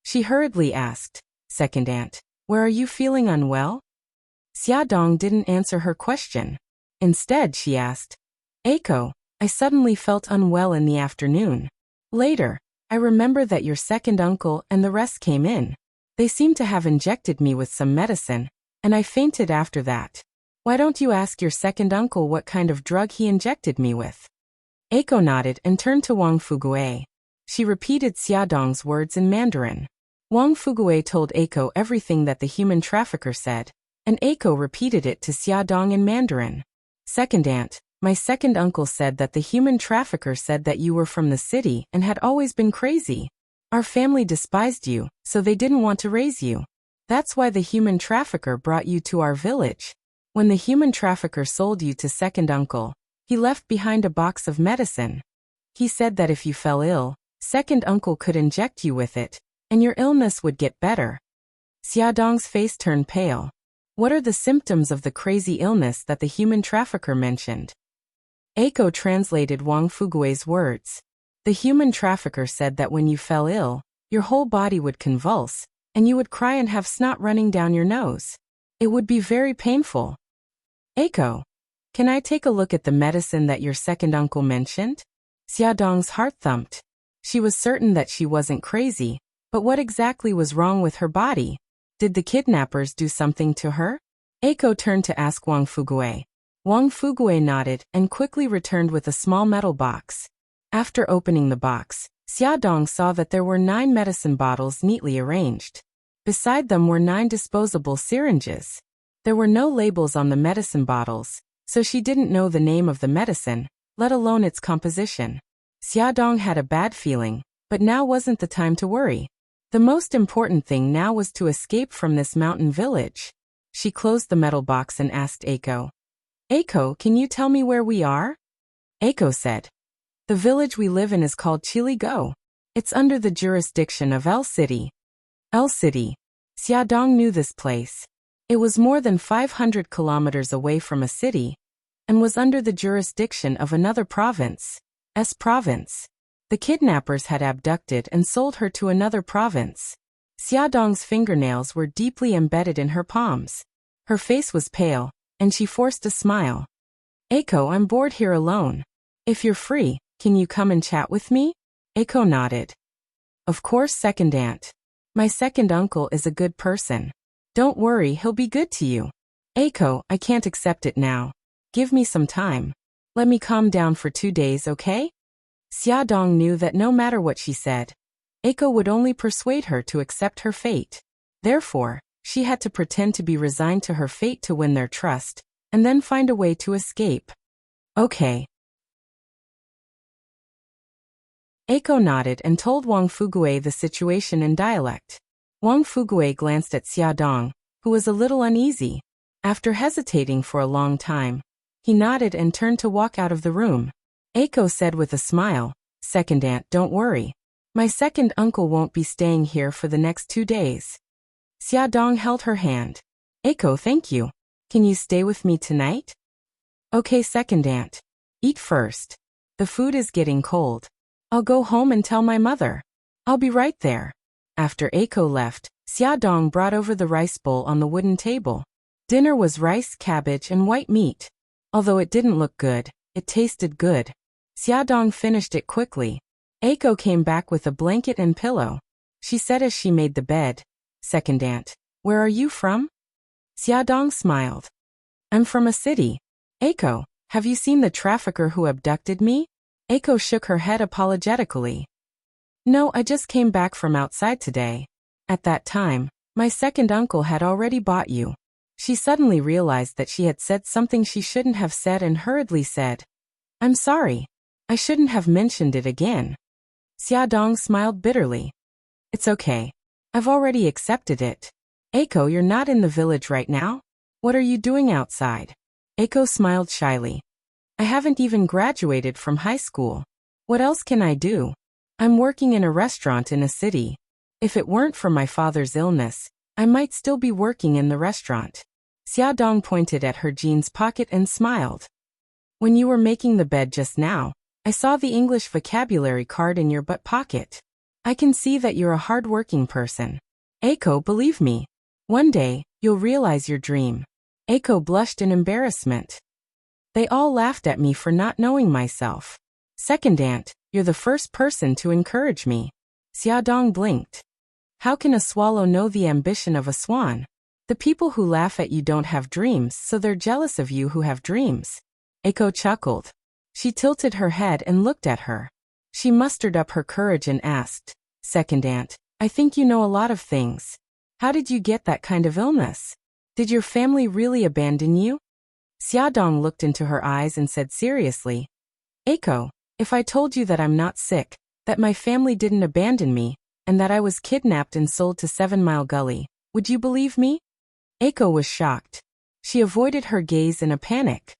A: She hurriedly asked, Second aunt, where are you feeling unwell? Xia Dong didn't answer her question. Instead, she asked, Eiko, I suddenly felt unwell in the afternoon. Later, I remember that your second uncle and the rest came in. They seemed to have injected me with some medicine, and I fainted after that. Why don't you ask your second uncle what kind of drug he injected me with? Eiko nodded and turned to Wang Fugue. She repeated Xia Dong's words in Mandarin. Wang Fugue told Eiko everything that the human trafficker said, and Eiko repeated it to Xia Dong in Mandarin. Second aunt, my second uncle said that the human trafficker said that you were from the city and had always been crazy. Our family despised you, so they didn't want to raise you. That's why the human trafficker brought you to our village. When the human trafficker sold you to second uncle, he left behind a box of medicine. He said that if you fell ill, second uncle could inject you with it, and your illness would get better. Xia Dong's face turned pale. What are the symptoms of the crazy illness that the human trafficker mentioned? Eiko translated Wang Fugue's words. The human trafficker said that when you fell ill, your whole body would convulse, and you would cry and have snot running down your nose. It would be very painful. Eiko, can I take a look at the medicine that your second uncle mentioned? Xia Dong's heart thumped. She was certain that she wasn't crazy, but what exactly was wrong with her body? Did the kidnappers do something to her? Eiko turned to ask Wang Fugue. Wang Fugue nodded and quickly returned with a small metal box. After opening the box, Xia Dong saw that there were 9 medicine bottles neatly arranged. Beside them were 9 disposable syringes. There were no labels on the medicine bottles, so she didn't know the name of the medicine, let alone its composition. Xia Dong had a bad feeling, but now wasn't the time to worry. The most important thing now was to escape from this mountain village. She closed the metal box and asked Eiko. Eiko, can you tell me where we are? Eiko said. The village we live in is called Chiligo. It's under the jurisdiction of L City. L City. Xia Dong knew this place. It was more than 500 kilometers away from a city, and was under the jurisdiction of another province, S province. The kidnappers had abducted and sold her to another province. Xia Dong's fingernails were deeply embedded in her palms. Her face was pale, and she forced a smile. Eiko, I'm bored here alone. If you're free, can you come and chat with me? Eiko nodded. Of course, second aunt. My second uncle is a good person. Don't worry, he'll be good to you. Eiko, I can't accept it now. Give me some time. Let me calm down for 2 days, okay? Xia Dong knew that no matter what she said, Eiko would only persuade her to accept her fate. Therefore, she had to pretend to be resigned to her fate to win their trust, and then find a way to escape. Okay. Eiko nodded and told Wang Fugue the situation in dialect. Wang Fugue glanced at Xiaodong, who was a little uneasy. After hesitating for a long time, he nodded and turned to walk out of the room. Eiko said with a smile, "Second aunt, don't worry. My second uncle won't be staying here for the next 2 days." Xiaodong held her hand. "Eiko, thank you. Can you stay with me tonight?" "Okay, second aunt. Eat first. The food is getting cold. I'll go home and tell my mother. I'll be right there." After Eiko left, Xiaodong brought over the rice bowl on the wooden table. Dinner was rice, cabbage, and white meat. Although it didn't look good, it tasted good. Xiaodong finished it quickly. Eiko came back with a blanket and pillow. She said as she made the bed, "Second aunt, where are you from?" Xiaodong smiled. "I'm from a city." "Eiko, have you seen the trafficker who abducted me?" Eiko shook her head apologetically. "No, I just came back from outside today. At that time, my second uncle had already bought you." She suddenly realized that she had said something she shouldn't have said and hurriedly said, "I'm sorry. I shouldn't have mentioned it again." Xiaodong smiled bitterly. "It's okay. I've already accepted it." "Eiko, you're not in the village right now? What are you doing outside?" Eiko smiled shyly. "I haven't even graduated from high school. What else can I do? I'm working in a restaurant in a city. If it weren't for my father's illness, I might still be working in the restaurant." Xiaodong pointed at her jeans pocket and smiled. "When you were making the bed just now, I saw the English vocabulary card in your butt pocket. I can see that you're a hard-working person. Eiko, believe me. One day, you'll realize your dream." Eiko blushed in embarrassment. They all laughed at me for not knowing myself. "Second aunt, you're the first person to encourage me." Xiaodong blinked. "How can a swallow know the ambition of a swan? The people who laugh at you don't have dreams, so they're jealous of you who have dreams." Eiko chuckled. She tilted her head and looked at her. She mustered up her courage and asked, "Second aunt, I think you know a lot of things. How did you get that kind of illness? Did your family really abandon you?" Xiaodong looked into her eyes and said seriously, "Eiko, if I told you that I'm not sick, that my family didn't abandon me, and that I was kidnapped and sold to 7 Mile Gully, would you believe me?" Eiko was shocked. She avoided her gaze in a panic.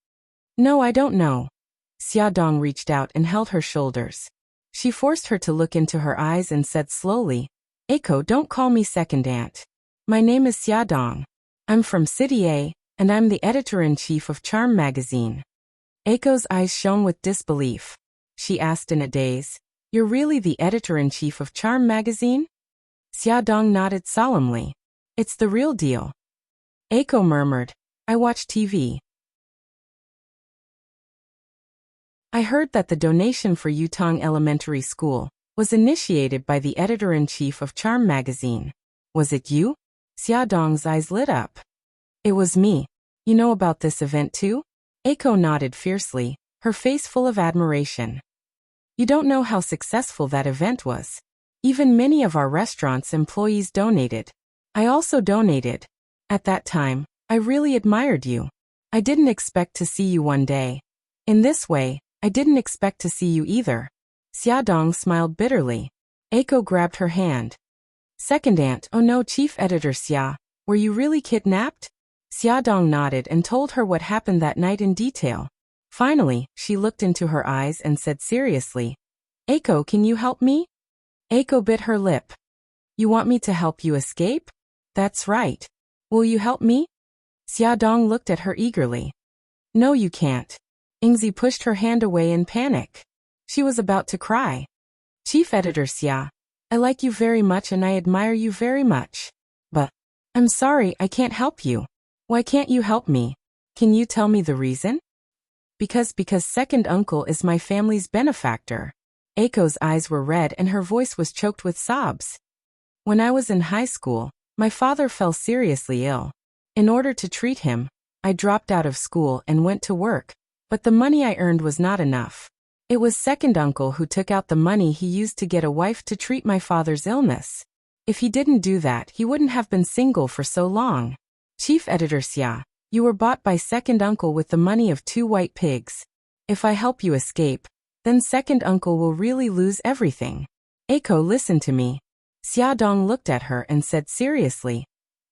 A: "No, I don't know." Xiaodong reached out and held her shoulders. She forced her to look into her eyes and said slowly, "Eiko, don't call me second aunt. My name is Xiaodong. I'm from City A, and I'm the editor-in-chief of Charm magazine." Eiko's eyes shone with disbelief. She asked in a daze, "You're really the editor-in-chief of Charm magazine?" Xiaodong nodded solemnly. "It's the real deal." Eiko murmured, "I watch TV. I heard that the donation for Yutong Elementary School was initiated by the editor-in-chief of Charm magazine. Was it you?" Xiaodong's eyes lit up. "It was me. You know about this event too?" Eiko nodded fiercely, her face full of admiration. "You don't know how successful that event was. Even many of our restaurant's employees donated. I also donated. At that time, I really admired you. I didn't expect to see you one day. In this way, I didn't expect to see you either." Xiaodong smiled bitterly. Eiko grabbed her hand. "Second aunt, oh no, Chief Editor Xia, were you really kidnapped?" Xiaodong nodded and told her what happened that night in detail. Finally, she looked into her eyes and said seriously, "Eiko, can you help me?" Eiko bit her lip. "You want me to help you escape?" "That's right. Will you help me?" Xiaodong looked at her eagerly. "No, you can't." Ingzi pushed her hand away in panic. She was about to cry. "Chief Editor Xia, I like you very much and I admire you very much. But I'm sorry, I can't help you." "Why can't you help me? Can you tell me the reason?" Because second uncle is my family's benefactor." Eiko's eyes were red and her voice was choked with sobs. "When I was in high school, my father fell seriously ill. In order to treat him, I dropped out of school and went to work, but the money I earned was not enough. It was second uncle who took out the money he used to get a wife to treat my father's illness. If he didn't do that, he wouldn't have been single for so long. Chief Editor Xia, you were bought by second uncle with the money of 2 white pigs. If I help you escape, then second uncle will really lose everything. Eiko, listen to me. Xiaodong looked at her and said seriously,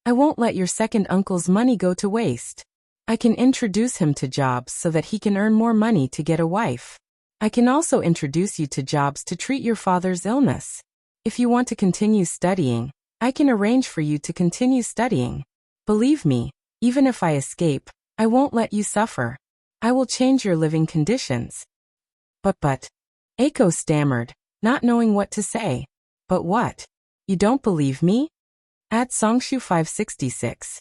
A: I won't let your second uncle's money go to waste. I can introduce him to jobs so that he can earn more money to get a wife. I can also introduce you to jobs to treat your father's illness. If you want to continue studying, I can arrange for you to continue studying. Believe me, even if I escape, I won't let you suffer. I will change your living conditions. But, Eiko stammered, not knowing what to say. But what? You don't believe me? At Songshu 566.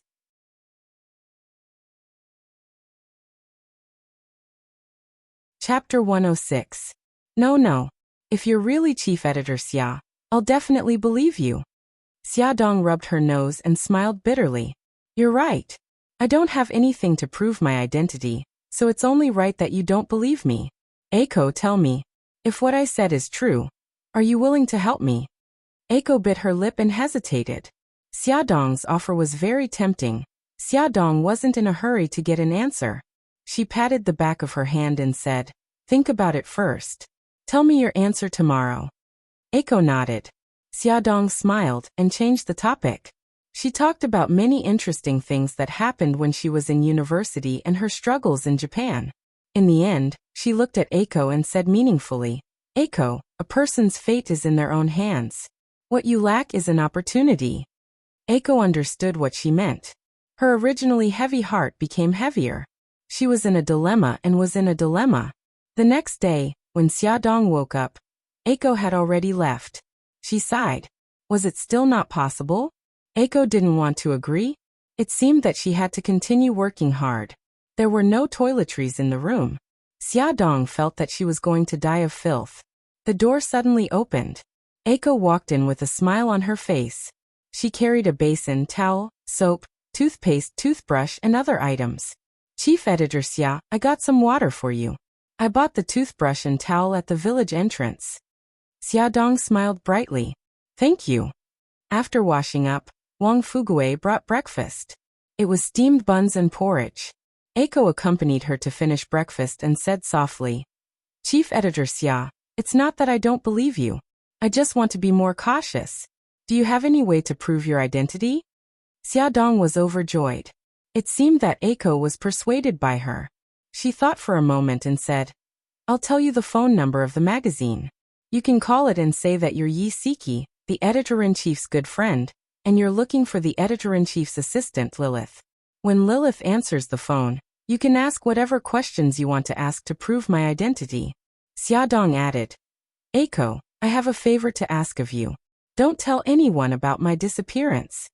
A: Chapter 106. No. If you're really Chief Editor Xia, I'll definitely believe you. Xiaodong rubbed her nose and smiled bitterly. You're right. I don't have anything to prove my identity, so it's only right that you don't believe me. Eiko, tell me, if what I said is true, are you willing to help me? Eiko bit her lip and hesitated. Xiaodong's offer was very tempting. Xiaodong wasn't in a hurry to get an answer. She patted the back of her hand and said, think about it first. Tell me your answer tomorrow. Eiko nodded. Xiaodong smiled and changed the topic. She talked about many interesting things that happened when she was in university and her struggles in Japan. In the end, she looked at Eiko and said meaningfully, Eiko, a person's fate is in their own hands. What you lack is an opportunity. Eiko understood what she meant. Her originally heavy heart became heavier. She was in a dilemma and was in a dilemma. The next day, when Xiaodong woke up, Eiko had already left. She sighed. Was it still not possible? Eiko didn't want to agree. It seemed that she had to continue working hard. There were no toiletries in the room. Xiaodong felt that she was going to die of filth. The door suddenly opened. Eiko walked in with a smile on her face. She carried a basin, towel, soap, toothpaste, toothbrush, and other items. Chief Editor Xia, I got some water for you. I bought the toothbrush and towel at the village entrance. Xiaodong smiled brightly. Thank you. After washing up, Wang Fugue brought breakfast. It was steamed buns and porridge. Eiko accompanied her to finish breakfast and said softly, Chief Editor Xia, it's not that I don't believe you. I just want to be more cautious. Do you have any way to prove your identity? Xiaodong was overjoyed. It seemed that Eiko was persuaded by her. She thought for a moment and said, I'll tell you the phone number of the magazine. You can call it and say that you're Yi Siki, the editor-in-chief's good friend, and you're looking for the editor-in-chief's assistant, Lilith. When Lilith answers the phone, you can ask whatever questions you want to ask to prove my identity. Xiaodong added, Eiko, I have a favor to ask of you. Don't tell anyone about my disappearance.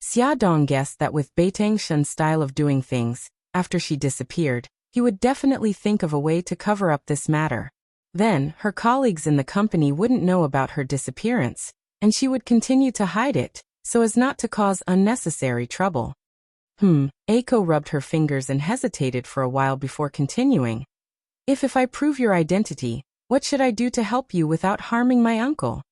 A: Xiaodong guessed that with Beitang Shun's style of doing things, after she disappeared, he would definitely think of a way to cover up this matter. Then, her colleagues in the company wouldn't know about her disappearance, and she would continue to hide it, so as not to cause unnecessary trouble. Eiko rubbed her fingers and hesitated for a while before continuing. If I prove your identity, what should I do to help you without harming my uncle?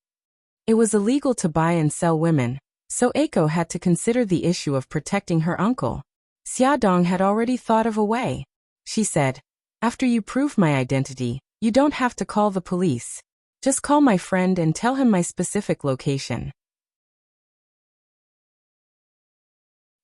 A: It was illegal to buy and sell women, so Eiko had to consider the issue of protecting her uncle. Xiaodong had already thought of a way. She said, after you prove my identity, you don't have to call the police. Just call my friend and tell him my specific location.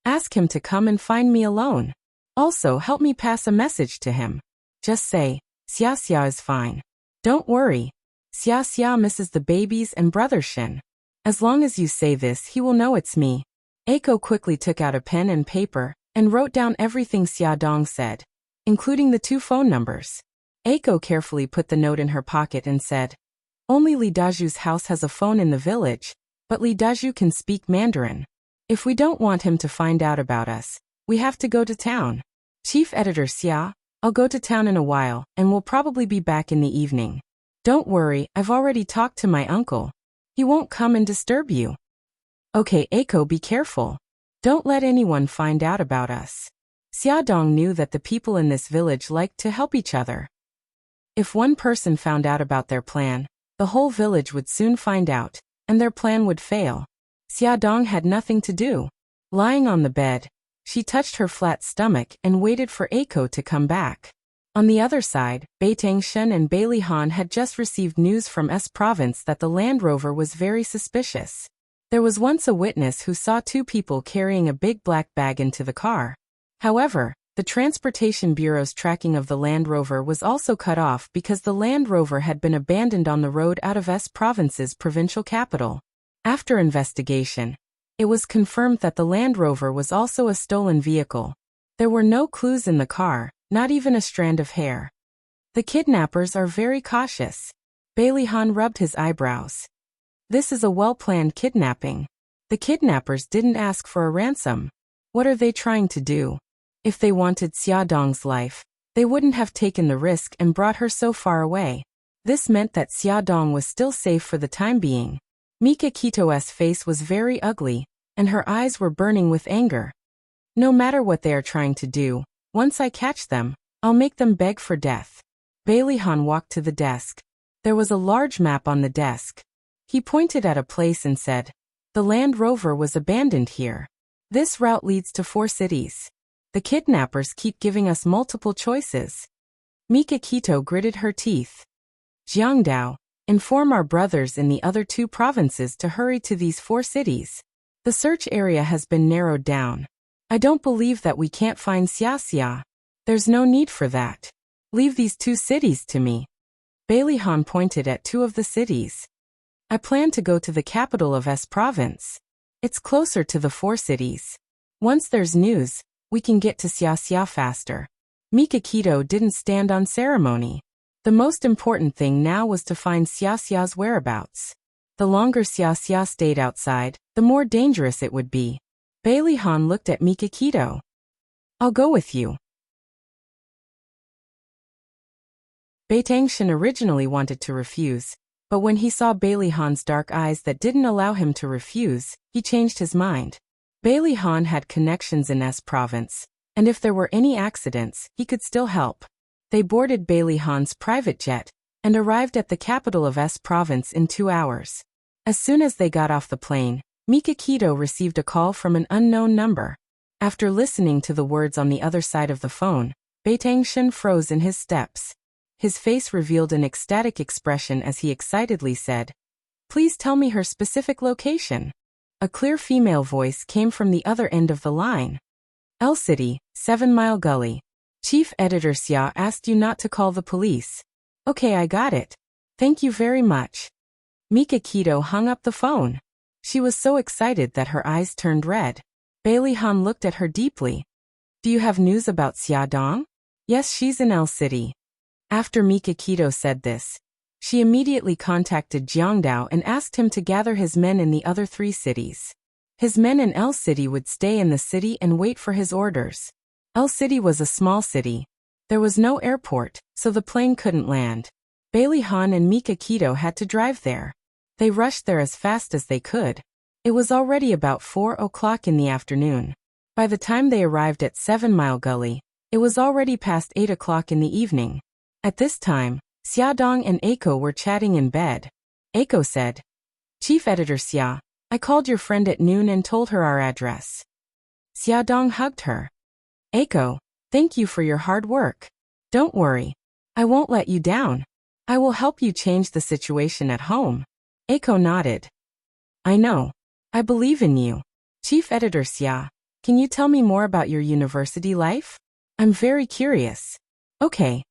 A: Ask him to come and find me alone. Also help me pass a message to him. Just say, Xia Xia is fine. Don't worry. Xia Xia misses the babies and brother Shin. As long as you say this, he will know it's me. Eiko quickly took out a pen and paper and wrote down everything Xiaodong said, including the 2 phone numbers. Eiko carefully put the note in her pocket and said, only Li Daju's house has a phone in the village, but Li Daju can speak Mandarin. If we don't want him to find out about us, we have to go to town. Chief Editor Xia, I'll go to town in a while, and we'll probably be back in the evening. Don't worry, I've already talked to my uncle. He won't come and disturb you. Okay, Eiko, be careful. Don't let anyone find out about us. Xiaodong knew that the people in this village liked to help each other. If one person found out about their plan, the whole village would soon find out, and their plan would fail. Xiaodong had nothing to do. Lying on the bed, she touched her flat stomach and waited for Eiko to come back. On the other side, Bai Tangshen and Bai Lihan had just received news from S province that the Land Rover was very suspicious. There was once a witness who saw two people carrying a big black bag into the car. However, the Transportation Bureau's tracking of the Land Rover was also cut off because the Land Rover had been abandoned on the road out of S province's provincial capital. After investigation, it was confirmed that the Land Rover was also a stolen vehicle. There were no clues in the car, not even a strand of hair. The kidnappers are very cautious. Bai Lihan rubbed his eyebrows. This is a well-planned kidnapping. The kidnappers didn't ask for a ransom. What are they trying to do? If they wanted Xia Dong's life, they wouldn't have taken the risk and brought her so far away. This meant that Xia Dong was still safe for the time being. Mika Kito's face was very ugly, and her eyes were burning with anger. No matter what they are trying to do, once I catch them, I'll make them beg for death. Bai Lihan walked to the desk. There was a large map on the desk. He pointed at a place and said, "The Land Rover was abandoned here. This route leads to 4 cities. The kidnappers keep giving us multiple choices." Mika Kito gritted her teeth. "Jiangdao, inform our brothers in the other 2 provinces to hurry to these 4 cities. The search area has been narrowed down. I don't believe that we can't find Xia. There's no need for that. Leave these 2 cities to me." Bai Lihan pointed at 2 of the cities. "I plan to go to the capital of S province. It's closer to the 4 cities. Once there's news, we can get to Xia faster." Mika Kito didn't stand on ceremony. The most important thing now was to find Xia's whereabouts. The longer Xia stayed outside, the more dangerous it would be. Bai Lihan looked at Mika Kito. "I'll go with you." Bai Tangshen originally wanted to refuse, but when he saw Bai Lihan's dark eyes that didn't allow him to refuse, he changed his mind. Bai Lihan had connections in S province, and if there were any accidents, he could still help. They boarded Bai Lihan's private jet and arrived at the capital of S province in 2 hours. As soon as they got off the plane, Mika Kito received a call from an unknown number. After listening to the words on the other side of the phone, Bai Tangshen froze in his steps. His face revealed an ecstatic expression as he excitedly said, "Please tell me her specific location." A clear female voice came from the other end of the line. "L City, 7 Mile Gully. Chief Editor Xia asked you not to call the police." "Okay, I got it. Thank you very much." Mika Kito hung up the phone. She was so excited that her eyes turned red. Bai Lihan looked at her deeply. "Do you have news about Xia Dong?" "Yes, she's in L City." After Mika Kito said this, she immediately contacted Jiangdao and asked him to gather his men in the other 3 cities. His men in L City would stay in the city and wait for his orders. L City was a small city. There was no airport, so the plane couldn't land. Bai Lihan and Mika Kito had to drive there. They rushed there as fast as they could. It was already about 4 o'clock in the afternoon. By the time they arrived at 7 Mile Gully, it was already past 8 o'clock in the evening. At this time, Xia Dong and Eiko were chatting in bed. Eiko said, "Chief Editor Xia, I called your friend at noon and told her our address." Xia Dong hugged her. "Eiko, thank you for your hard work. Don't worry. I won't let you down. I will help you change the situation at home." Eiko nodded. "I know. I believe in you. Chief Editor Xia, can you tell me more about your university life? I'm very curious." "Okay."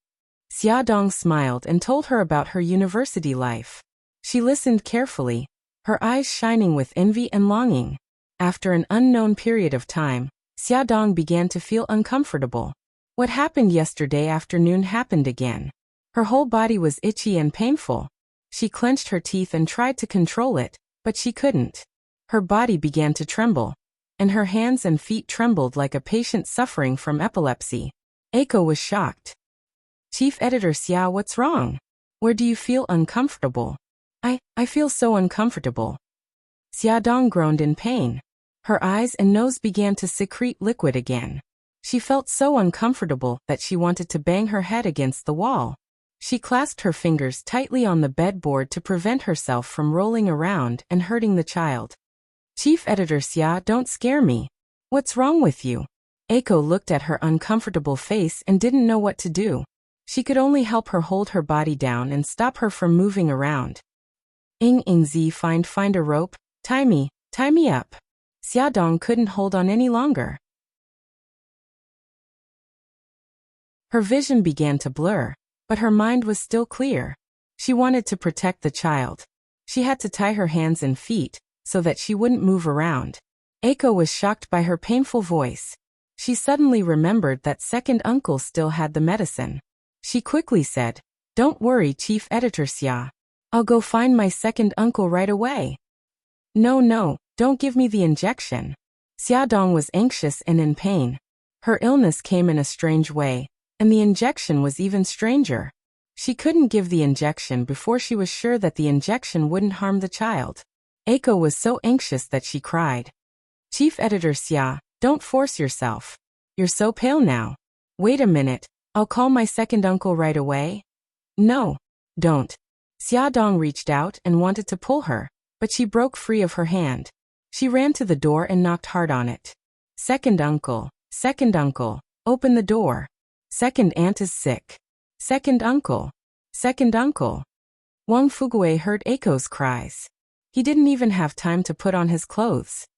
A: Xia Dong smiled and told her about her university life. She listened carefully, her eyes shining with envy and longing. After an unknown period of time, Xia Dong began to feel uncomfortable. What happened yesterday afternoon happened again. Her whole body was itchy and painful. She clenched her teeth and tried to control it, but she couldn't. Her body began to tremble, and her hands and feet trembled like a patient suffering from epilepsy. Eiko was shocked. "Chief Editor Xia, what's wrong? Where do you feel uncomfortable?" I feel so uncomfortable." Xia Dong groaned in pain. Her eyes and nose began to secrete liquid again. She felt so uncomfortable that she wanted to bang her head against the wall. She clasped her fingers tightly on the bedboard to prevent herself from rolling around and hurting the child. "Chief Editor Xia, don't scare me. What's wrong with you?" Eiko looked at her uncomfortable face and didn't know what to do. She could only help her hold her body down and stop her from moving around. Z find a rope, tie me up. Xiaodong couldn't hold on any longer. Her vision began to blur, but her mind was still clear. She wanted to protect the child. She had to tie her hands and feet, so that she wouldn't move around. Eiko was shocked by her painful voice. She suddenly remembered that second uncle still had the medicine. She quickly said, "Don't worry, Chief Editor Xia. I'll go find my second uncle right away." No, don't give me the injection." Xiaodong was anxious and in pain. Her illness came in a strange way, and the injection was even stranger. She couldn't give the injection before she was sure that the injection wouldn't harm the child. Eiko was so anxious that she cried. "Chief Editor Xia, don't force yourself. You're so pale now. Wait a minute, I'll call my second uncle right away." "No, don't." Xiaodong reached out and wanted to pull her, but she broke free of her hand. She ran to the door and knocked hard on it. Second uncle, open the door. Second aunt is sick. Second uncle. Wang Fuguei heard Eiko's cries. He didn't even have time to put on his clothes.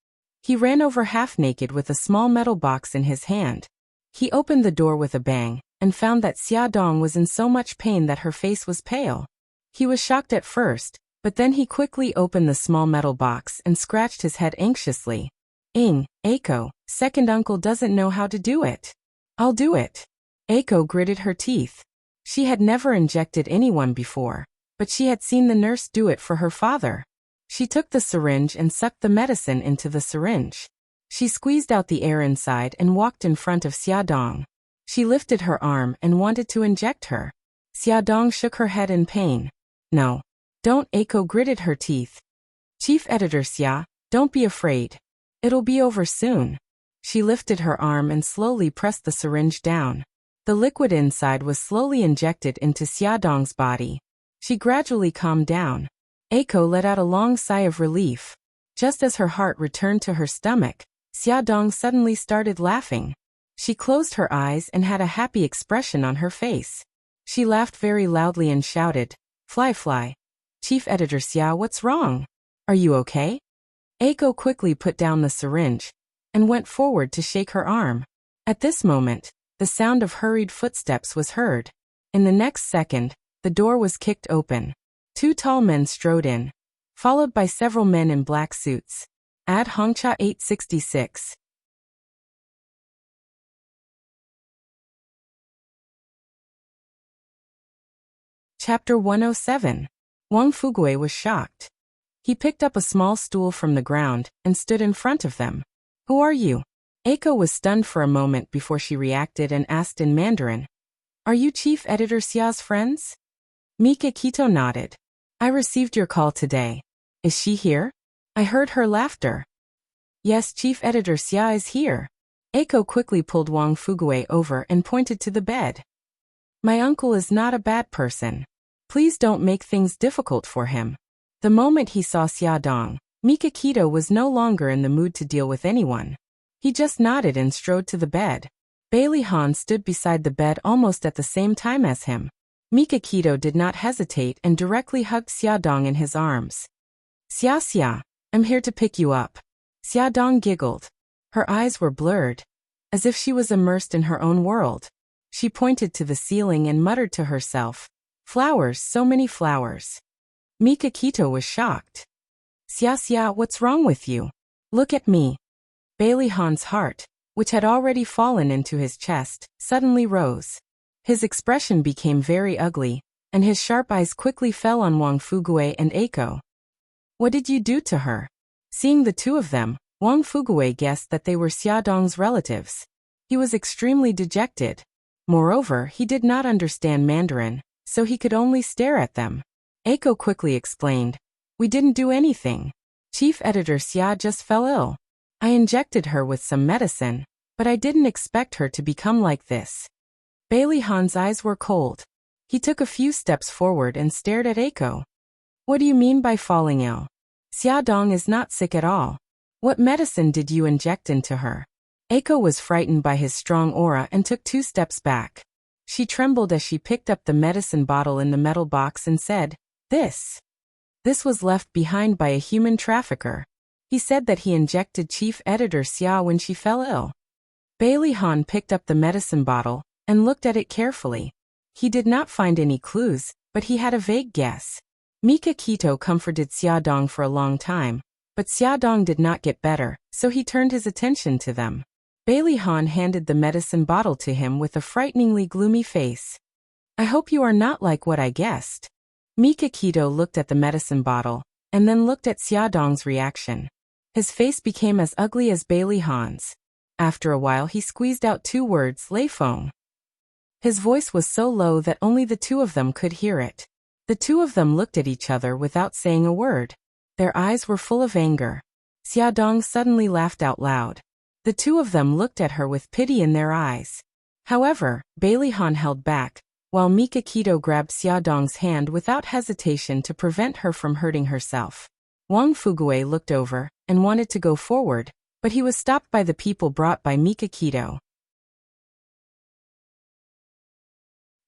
A: He ran over half naked with a small metal box in his hand. He opened the door with a bang, and found that Xiaodong was in so much pain that her face was pale. He was shocked at first, but then he quickly opened the small metal box and scratched his head anxiously. Eiko, second uncle doesn't know how to do it. I'll do it." Eiko gritted her teeth. She had never injected anyone before, but she had seen the nurse do it for her father. She took the syringe and sucked the medicine into the syringe. She squeezed out the air inside and walked in front of Xiaodong. She lifted her arm and wanted to inject her. Xiaodong shook her head in pain. "No. Don't." Eiko gritted her teeth. "Chief Editor Xia, don't be afraid. It'll be over soon." She lifted her arm and slowly pressed the syringe down. The liquid inside was slowly injected into Xiaodong's body. She gradually calmed down. Eiko let out a long sigh of relief. Just as her heart returned to her stomach, Xiaodong suddenly started laughing. She closed her eyes and had a happy expression on her face. She laughed very loudly and shouted, Fly. Chief Editor Xia, what's wrong? Are you okay?" Eiko quickly put down the syringe and went forward to shake her arm. At this moment, the sound of hurried footsteps was heard. In the next second, the door was kicked open. 2 tall men strode in, followed by several men in black suits. Ad Hongcha 866. Chapter 107. Wang Fuguei was shocked. He picked up a small stool from the ground and stood in front of them. "Who are you?" Eiko was stunned for a moment before she reacted and asked in Mandarin, "Are you Chief Editor Xia's friends?" Mika Kito nodded. "I received your call today. Is she here?" I heard her laughter. "Yes, Chief Editor Xia is here." Eiko quickly pulled Wang Fuguei over and pointed to the bed. "My uncle is not a bad person. Please don't make things difficult for him." The moment he saw Xiaodong, Mika Kito was no longer in the mood to deal with anyone. He just nodded and strode to the bed. Bailey Han stood beside the bed almost at the same time as him. Mika Kito did not hesitate and directly hugged Xiaodong in his arms. Xia, I'm here to pick you up." Xiaodong giggled. Her eyes were blurred, as if she was immersed in her own world. She pointed to the ceiling and muttered to herself, "Flowers, so many flowers." Mika Kito was shocked. Xia, what's wrong with you? Look at me." Bailey Han's heart, which had already fallen into his chest, suddenly rose. His expression became very ugly, and his sharp eyes quickly fell on Wang Fuguei and Eiko. "What did you do to her?" Seeing the two of them, Wang Fuguei guessed that they were Xiaodong's relatives. He was extremely dejected. Moreover, he did not understand Mandarin, so he could only stare at them. Eiko quickly explained, "We didn't do anything. Chief Editor Xia just fell ill. I injected her with some medicine, but I didn't expect her to become like this." Bailey Han's eyes were cold. He took a few steps forward and stared at Eiko. "What do you mean by falling ill? Xiaodong is not sick at all. What medicine did you inject into her?" Eiko was frightened by his strong aura and took 2 steps back. She trembled as she picked up the medicine bottle in the metal box and said, "This." This was left behind by a human trafficker. He said that he injected Chief Editor Xia when she fell ill. Bailey Han picked up the medicine bottle and looked at it carefully. He did not find any clues, but he had a vague guess. Mika Kito comforted Xiaodong for a long time, but Xiaodong did not get better, so he turned his attention to them. Bailey Han handed the medicine bottle to him with a frighteningly gloomy face. "I hope you are not like what I guessed." Mika Kito looked at the medicine bottle, and then looked at Xiaodong's reaction. His face became as ugly as Bailey Han's. After a while he squeezed out 2 words, "Lei Feng." His voice was so low that only the 2 of them could hear it. The 2 of them looked at each other without saying a word. Their eyes were full of anger. Xiaodong suddenly laughed out loud. The 2 of them looked at her with pity in their eyes. However, Bailey Han held back, while Mika Kito grabbed Xiaodong's hand without hesitation to prevent her from hurting herself. Wang Fugue looked over and wanted to go forward, but he was stopped by the people brought by Mika Kito.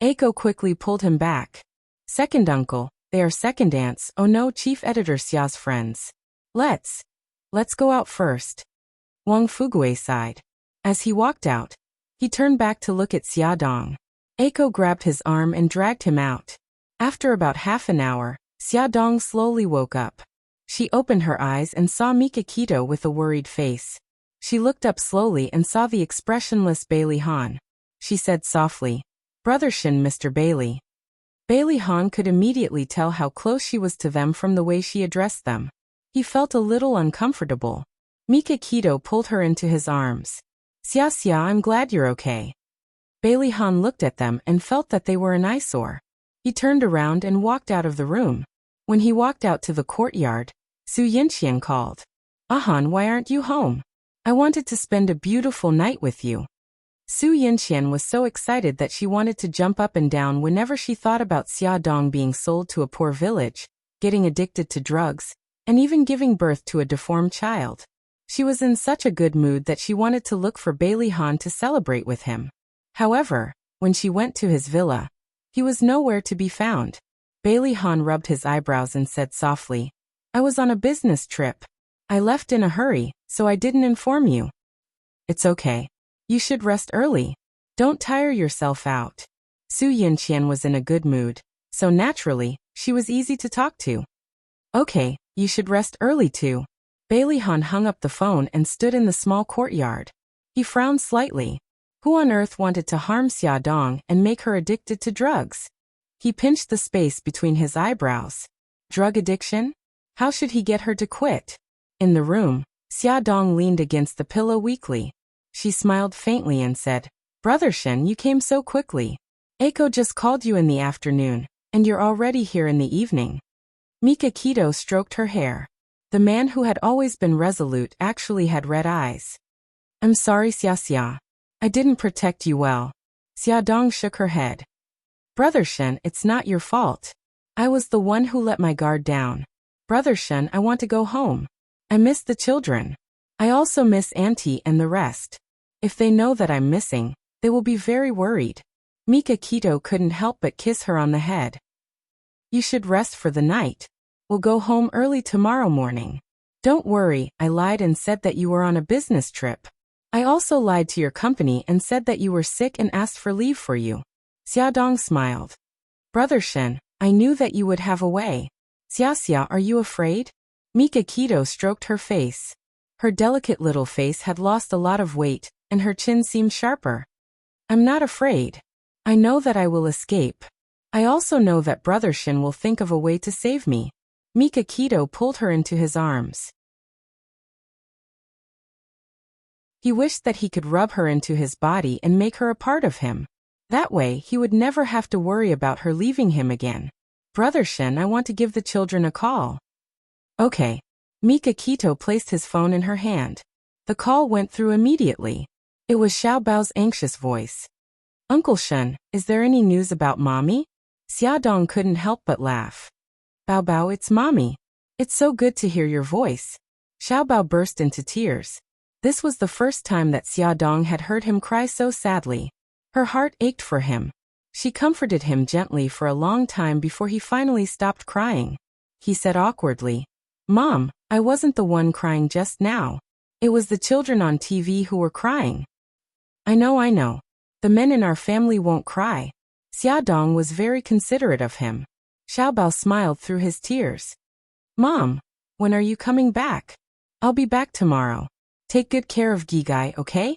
A: Eiko quickly pulled him back. "Second uncle, they are second aunts. Oh no, Chief Editor Xia's friends. Let's go out first." Wang Fugue sighed. As he walked out, he turned back to look at Xiaodong. Eiko grabbed his arm and dragged him out. After about half an hour, Xiaodong slowly woke up. She opened her eyes and saw Mika Kito with a worried face. She looked up slowly and saw the expressionless Bailey Han. She said softly, "Brother Shin, Mr. Bailey." Bailey Han could immediately tell how close she was to them from the way she addressed them. He felt a little uncomfortable. Mika Kito pulled her into his arms. Xia, I'm glad you're okay." Bailey Han looked at them and felt that they were an eyesore. He turned around and walked out of the room. When he walked out to the courtyard, Su Yinxian called, "Han, why aren't you home? I wanted to spend a beautiful night with you." Su Yinxian was so excited that she wanted to jump up and down whenever she thought about Xiaodong being sold to a poor village, getting addicted to drugs, and even giving birth to a deformed child. She was in such a good mood that she wanted to look for Bailey Han to celebrate with him. However, when she went to his villa, he was nowhere to be found. Bailey Han rubbed his eyebrows and said softly, "I was on a business trip. I left in a hurry, so I didn't inform you." "It's okay. You should rest early. Don't tire yourself out." Su Yinxian was in a good mood, so naturally, she was easy to talk to. "Okay, you should rest early too." Bailey Han hung up the phone and stood in the small courtyard. He frowned slightly. Who on earth wanted to harm Xiaodong and make her addicted to drugs? He pinched the space between his eyebrows. Drug addiction? How should he get her to quit? In the room, Xiaodong leaned against the pillow weakly. She smiled faintly and said, "Brother Shen, you came so quickly. Eiko just called you in the afternoon, and you're already here in the evening." Mika Kito stroked her hair. The man who had always been resolute actually had red eyes. "I'm sorry, Xia. I didn't protect you well." Xiaodong shook her head. "Brother Shen, it's not your fault. I was the one who let my guard down. Brother Shen, I want to go home. I miss the children. I also miss Auntie and the rest. If they know that I'm missing, they will be very worried." Mika Kito couldn't help but kiss her on the head. "You should rest for the night. We'll go home early tomorrow morning." "Don't worry, I lied and said that you were on a business trip. I also lied to your company and said that you were sick and asked for leave for you." Xiaodong smiled. "Brother Shen, I knew that you would have a way." "Xia, are you afraid?" Mika Kito stroked her face. Her delicate little face had lost a lot of weight, and her chin seemed sharper. "I'm not afraid. I know that I will escape. I also know that Brother Shin will think of a way to save me." Mika Kito pulled her into his arms. He wished that he could rub her into his body and make her a part of him. That way, he would never have to worry about her leaving him again. "Brother Shen, I want to give the children a call." "Okay." Mika Kito placed his phone in her hand. The call went through immediately. It was Xiaobao's anxious voice. "Uncle Shen, is there any news about Mommy?" Xiaodong couldn't help but laugh. "Bao, it's Mommy. It's so good to hear your voice." Xiaobao burst into tears. This was the first time that Xiaodong had heard him cry so sadly. Her heart ached for him. She comforted him gently for a long time before he finally stopped crying. He said awkwardly, "Mom, I wasn't the one crying just now. It was the children on TV who were crying." I know. The men in our family won't cry." Xiaodong was very considerate of him. Xiaobao smiled through his tears. "Mom, when are you coming back?" "I'll be back tomorrow. Take good care of Gigai, okay?"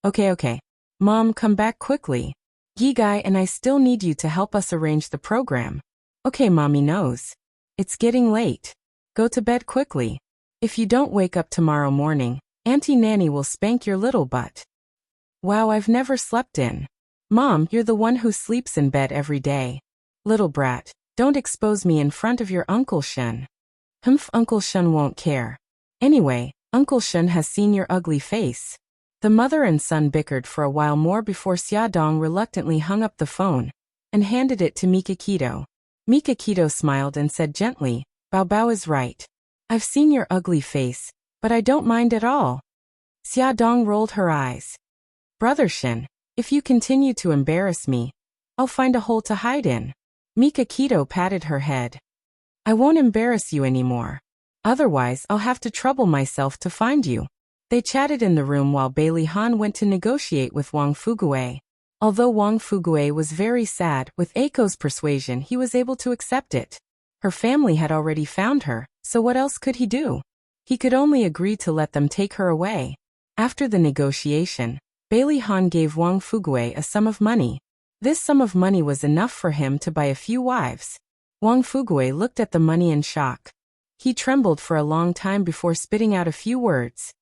A: Okay. Mom, come back quickly. Gigai and I still need you to help us arrange the program." "Okay, Mommy knows. It's getting late. Go to bed quickly. If you don't wake up tomorrow morning, Auntie Nanny will spank your little butt." "Wow, I've never slept in." "Mom, you're the one who sleeps in bed every day." "Little brat, don't expose me in front of your Uncle Shen." "Humph, Uncle Shen won't care. Anyway, Uncle Shen has seen your ugly face." The mother and son bickered for a while more before Xiaodong reluctantly hung up the phone and handed it to Mikakito. Mikakito smiled and said gently, "Bao Bao is right. I've seen your ugly face, but I don't mind at all." Xiaodong rolled her eyes. "Brother Shen, if you continue to embarrass me, I'll find a hole to hide in." Mikakito patted her head. "I won't embarrass you anymore. Otherwise, I'll have to trouble myself to find you." They chatted in the room while Bailey Han went to negotiate with Wang Fugue. Although Wang Fugue was very sad, with Eiko's persuasion he was able to accept it. Her family had already found her, so what else could he do? He could only agree to let them take her away. After the negotiation, Bailey Han gave Wang Fugue a sum of money. This sum of money was enough for him to buy a few wives. Wang Fugue looked at the money in shock. He trembled for a long time before spitting out a few words.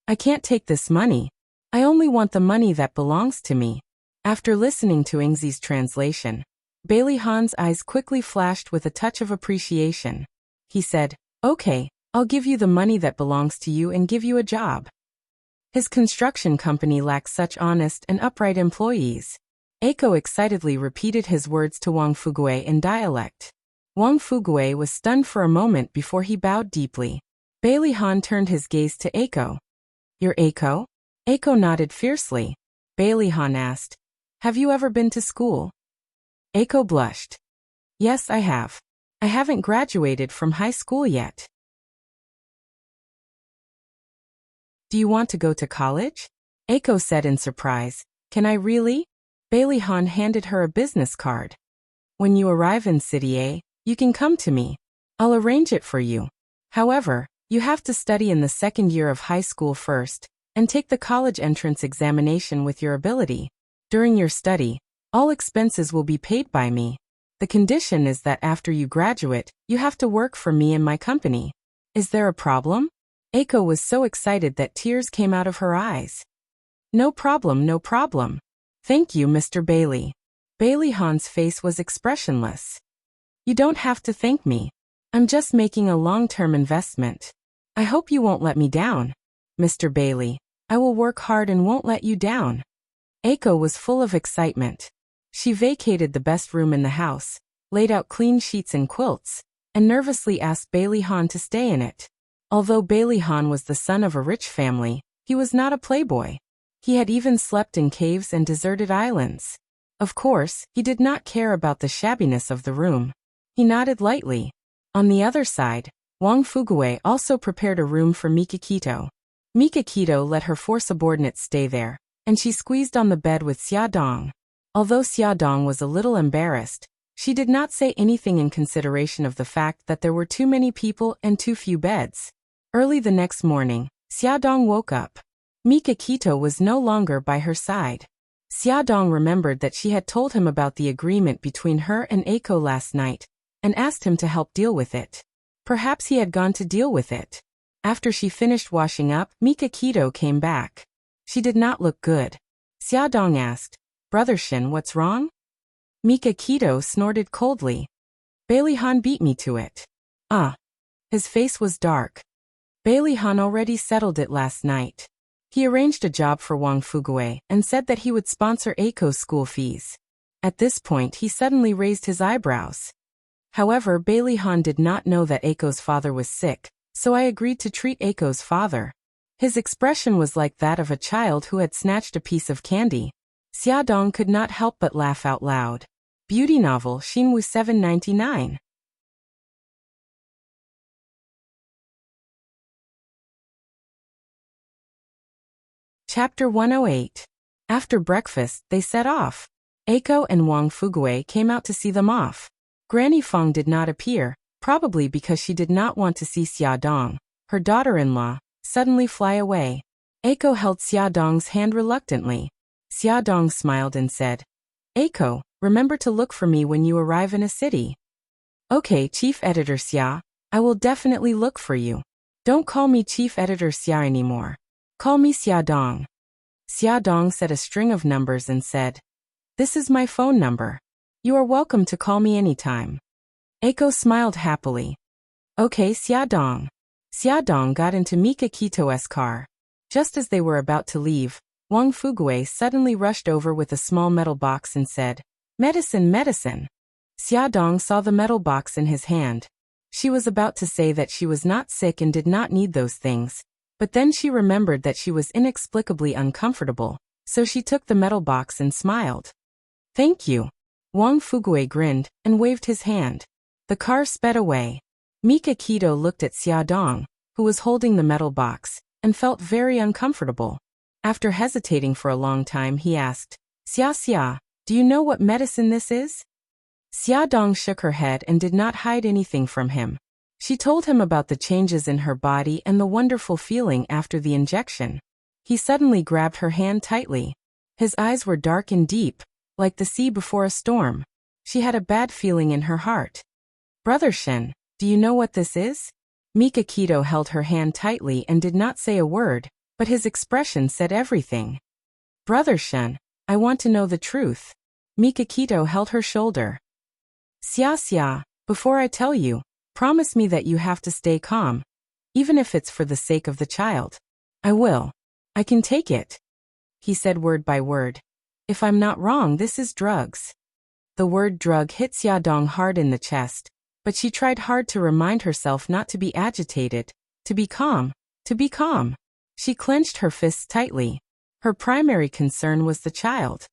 A: "I can't take this money. I only want the money that belongs to me." After listening to Ingzi's translation, Bailey Han's eyes quickly flashed with a touch of appreciation. He said, "Okay, I'll give you the money that belongs to you and give you a job." His construction company lacks such honest and upright employees. Eiko excitedly repeated his words to Wang Fugue in dialect. Wang Fugue was stunned for a moment before he bowed deeply. Bailey Han turned his gaze to Eiko. "You're Eiko?" Eiko nodded fiercely. Bailey Han asked, "Have you ever been to school?" Eiko blushed. "Yes, I have. I haven't graduated from high school yet." "Do you want to go to college?" Eiko said in surprise. "Can I really?" Bailey Han handed her a business card. "When you arrive in City A, you can come to me. I'll arrange it for you. However, you have to study in the second year of high school first, and take the college entrance examination with your ability. During your study, all expenses will be paid by me. The condition is that after you graduate, you have to work for me and my company. Is there a problem?" Eiko was so excited that tears came out of her eyes. No problem. Thank you, Mr. Bailey." Bailey Han's face was expressionless. "You don't have to thank me. I'm just making a long-term investment. I hope you won't let me down. Mr. Bailey, I will work hard and won't let you down." Eiko was full of excitement. She vacated the best room in the house, laid out clean sheets and quilts, and nervously asked Bailey Han to stay in it. Although Bailey Han was the son of a rich family, he was not a playboy. He had even slept in caves and deserted islands. Of course, he did not care about the shabbiness of the room. He nodded lightly. On the other side, Wang Fugue also prepared a room for Mikakito. Mikakito let her 4 subordinates stay there, and she squeezed on the bed with Xiaodong. Although Xiaodong was a little embarrassed, she did not say anything in consideration of the fact that there were too many people and too few beds. Early the next morning, Xiaodong woke up. Mikakito was no longer by her side. Xiaodong remembered that she had told him about the agreement between her and Eiko last night, and asked him to help deal with it. Perhaps he had gone to deal with it. After she finished washing up, Mikakito came back. She did not look good. Xiaodong asked, "Brother Shin, what's wrong?" Mikakito snorted coldly. "Bailey Han beat me to it." "Ah." His face was dark. Bailey Han already settled it last night. He arranged a job for Wang Fugue and said that he would sponsor Eiko's school fees. At this point he suddenly raised his eyebrows. However, Bailey Han did not know that Eiko's father was sick, so I agreed to treat Eiko's father. His expression was like that of a child who had snatched a piece of candy. Xiaodong could not help but laugh out loud. Beauty novel Xinwu 799. Chapter 108. After breakfast, they set off. Eiko and Wang Fugue came out to see them off. Granny Feng did not appear, probably because she did not want to see Xiaodong, her daughter-in-law, suddenly fly away. Eiko held Xiaodong's hand reluctantly. Xiaodong smiled and said, Eiko, remember to look for me when you arrive in a city. Okay, Chief Editor Xia, I will definitely look for you. Don't call me Chief Editor Xia anymore. Call me Xiaodong. Xiaodong said a string of numbers and said, This is my phone number. You are welcome to call me anytime. Eiko smiled happily. Okay, Xiaodong. Xiaodong got into Mika Kito's car. Just as they were about to leave, Wang Fugue suddenly rushed over with a small metal box and said, Medicine, medicine. Xiaodong saw the metal box in his hand. She was about to say that she was not sick and did not need those things, but then she remembered that she was inexplicably uncomfortable, so she took the metal box and smiled. Thank you. Wang Fugue grinned and waved his hand. The car sped away. Mika Kito looked at Xiaodong, who was holding the metal box, and felt very uncomfortable. After hesitating for a long time, he asked, Xia, do you know what medicine this is? Xiaodong shook her head and did not hide anything from him. She told him about the changes in her body and the wonderful feeling after the injection. He suddenly grabbed her hand tightly. His eyes were dark and deep, like the sea before a storm. She had a bad feeling in her heart. Brother Shen, do you know what this is? Mika Kito held her hand tightly and did not say a word, but his expression said everything. Brother Shen, I want to know the truth. Mika Kito held her shoulder. Xia, before I tell you, promise me that you have to stay calm, even if it's for the sake of the child. I will. I can take it. He said word by word. If I'm not wrong, this is drugs. The word drug hit Xiaodong hard in the chest, but she tried hard to remind herself not to be agitated, to be calm, to be calm. She clenched her fists tightly. Her primary concern was the child.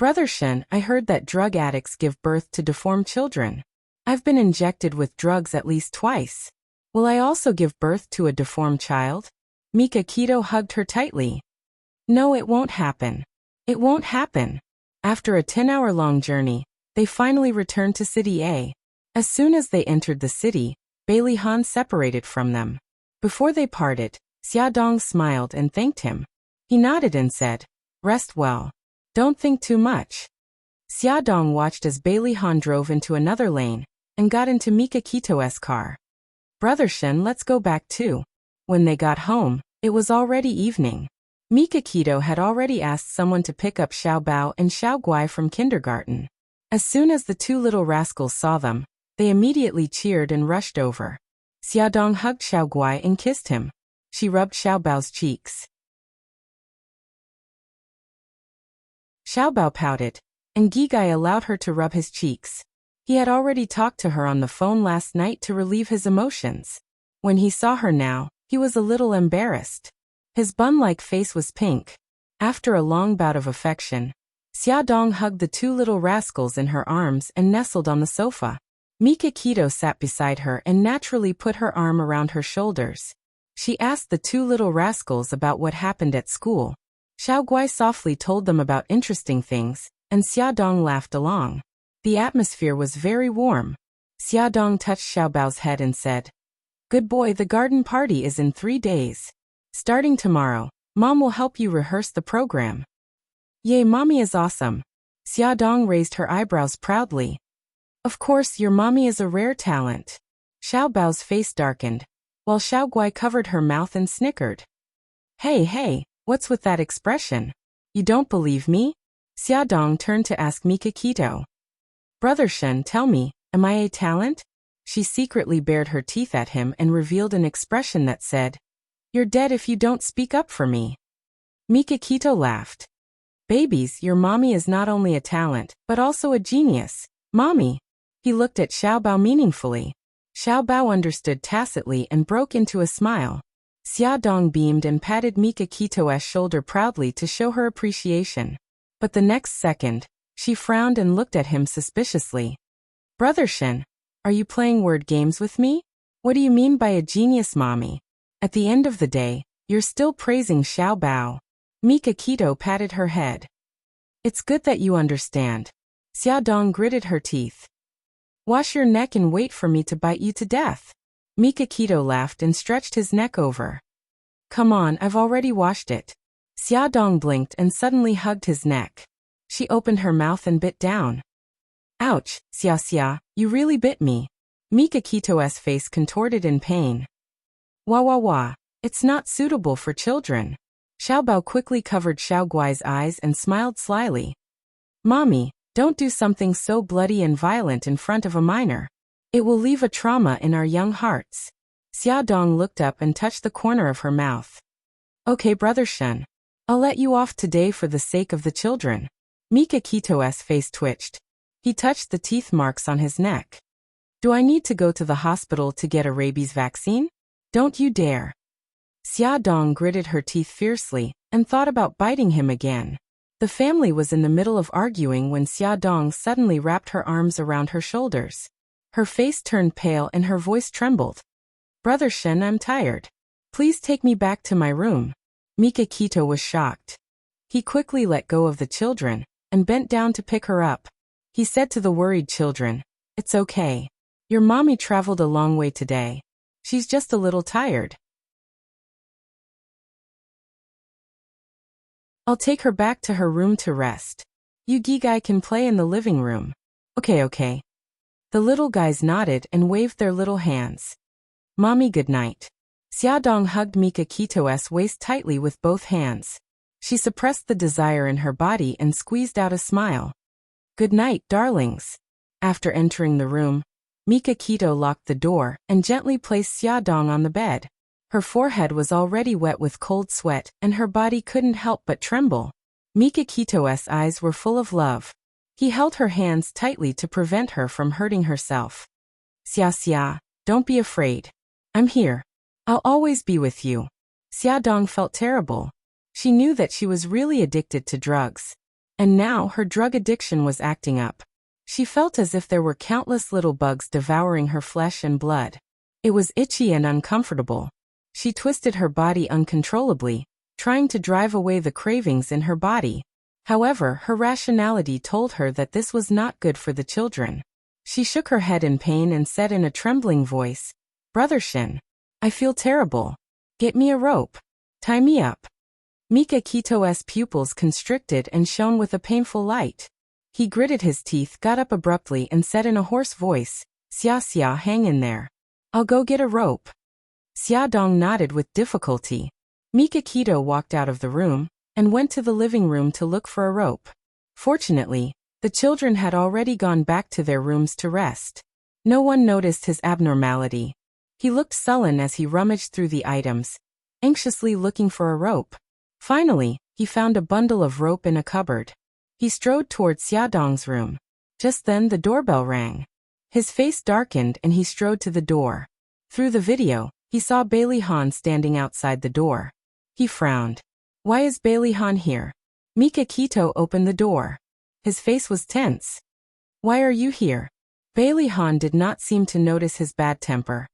A: Brother Shen, I heard that drug addicts give birth to deformed children. I've been injected with drugs at least twice. Will I also give birth to a deformed child? Mika Kito hugged her tightly. No, it won't happen. It won't happen. After a 10-hour-long journey, they finally returned to City A. As soon as they entered the city, Bailey Han separated from them. Before they parted, Xiaodong smiled and thanked him. He nodded and said, Rest well. Don't think too much. Xiaodong watched as Bailey Han drove into another lane and got into Mika Kito's car. Brother Shen, let's go back too. When they got home, it was already evening. Mika Kito had already asked someone to pick up Xiao Bao and Xiao Guai from kindergarten. As soon as the two little rascals saw them, they immediately cheered and rushed over. Xiaodong hugged Xiao Guai and kissed him. She rubbed Xiao Bao's cheeks. Xiao Bao pouted, and Gigai allowed her to rub his cheeks. He had already talked to her on the phone last night to relieve his emotions. When he saw her now, he was a little embarrassed. His bun-like face was pink. After a long bout of affection, Xiaodong hugged the two little rascals in her arms and nestled on the sofa. Mika Kito sat beside her and naturally put her arm around her shoulders. She asked the two little rascals about what happened at school. Xiao Guai softly told them about interesting things, and Xiaodong laughed along. The atmosphere was very warm. Xiaodong touched Xiao Bao's head and said, Good boy, the garden party is in 3 days. Starting tomorrow, Mom will help you rehearse the program. Yay, Mommy is awesome. Xiaodong raised her eyebrows proudly. Of course, your mommy is a rare talent. Xiao Bao's face darkened, while Xiao Guai covered her mouth and snickered. Hey, what's with that expression? You don't believe me? Xiaodong turned to ask Mika Kito. Brother Shen, tell me, am I a talent? She secretly bared her teeth at him and revealed an expression that said, You're dead if you don't speak up for me. Mika Kito laughed. Babies, your mommy is not only a talent, but also a genius. Mommy. He looked at Xiao Bao meaningfully. Xiao Bao understood tacitly and broke into a smile. Xiaodong beamed and patted Mika Kito's shoulder proudly to show her appreciation. But the next second, she frowned and looked at him suspiciously. Brother Shen, are you playing word games with me? What do you mean by a genius, mommy? At the end of the day, you're still praising Xiao Bao. Mika Keto patted her head. It's good that you understand. Xia Dong gritted her teeth. Wash your neck and wait for me to bite you to death. Mika Keto laughed and stretched his neck over. Come on, I've already washed it. Xia Dong blinked and suddenly hugged his neck. She opened her mouth and bit down. Ouch, Xia, you really bit me. Mika Keto's face contorted in pain. Wah, it's not suitable for children. Xiao Bao quickly covered Xiao Guai's eyes and smiled slyly. Mommy, don't do something so bloody and violent in front of a minor. It will leave a trauma in our young hearts. Xia Dong looked up and touched the corner of her mouth. Okay, Brother Shen. I'll let you off today for the sake of the children. Mika Keto's face twitched. He touched the teeth marks on his neck. Do I need to go to the hospital to get a rabies vaccine? Don't you dare. Xia Dong gritted her teeth fiercely and thought about biting him again. The family was in the middle of arguing when Xia Dong suddenly wrapped her arms around her shoulders. Her face turned pale and her voice trembled. Brother Shen, I'm tired. Please take me back to my room. Mika Keto was shocked. He quickly let go of the children and bent down to pick her up. He said to the worried children, It's okay. Your mommy traveled a long way today. She's just a little tired. I'll take her back to her room to rest. You Gigai can play in the living room. Okay. The little guys nodded and waved their little hands. Mommy, good night. Xia Dong hugged Mika Keto's waist tightly with both hands. She suppressed the desire in her body and squeezed out a smile. Good night, darlings. After entering the room, Mika Keto locked the door and gently placed Xia Dong on the bed. Her forehead was already wet with cold sweat and her body couldn't help but tremble. Mika Keto's eyes were full of love. He held her hands tightly to prevent her from hurting herself. Xia, don't be afraid. I'm here. I'll always be with you. Xia Dong felt terrible. She knew that she was really addicted to drugs. And now her drug addiction was acting up. She felt as if there were countless little bugs devouring her flesh and blood. It was itchy and uncomfortable. She twisted her body uncontrollably, trying to drive away the cravings in her body. However, her rationality told her that this was not good for the children. She shook her head in pain and said in a trembling voice, Brother Shen, I feel terrible. Get me a rope. Tie me up. Mika Keto's pupils constricted and shone with a painful light. He gritted his teeth, got up abruptly and said in a hoarse voice, Xia, hang in there. I'll go get a rope. Xia Dong nodded with difficulty. Mika Keto walked out of the room and went to the living room to look for a rope. Fortunately, the children had already gone back to their rooms to rest. No one noticed his abnormality. He looked sullen as he rummaged through the items, anxiously looking for a rope. Finally, he found a bundle of rope in a cupboard. He strode toward Xia Dong's room. Just then the doorbell rang. His face darkened and he strode to the door. Through the video, he saw Bailey Han standing outside the door. He frowned. Why is Bailey Han here? Mika Keto opened the door. His face was tense. Why are you here? Bailey Han did not seem to notice his bad temper.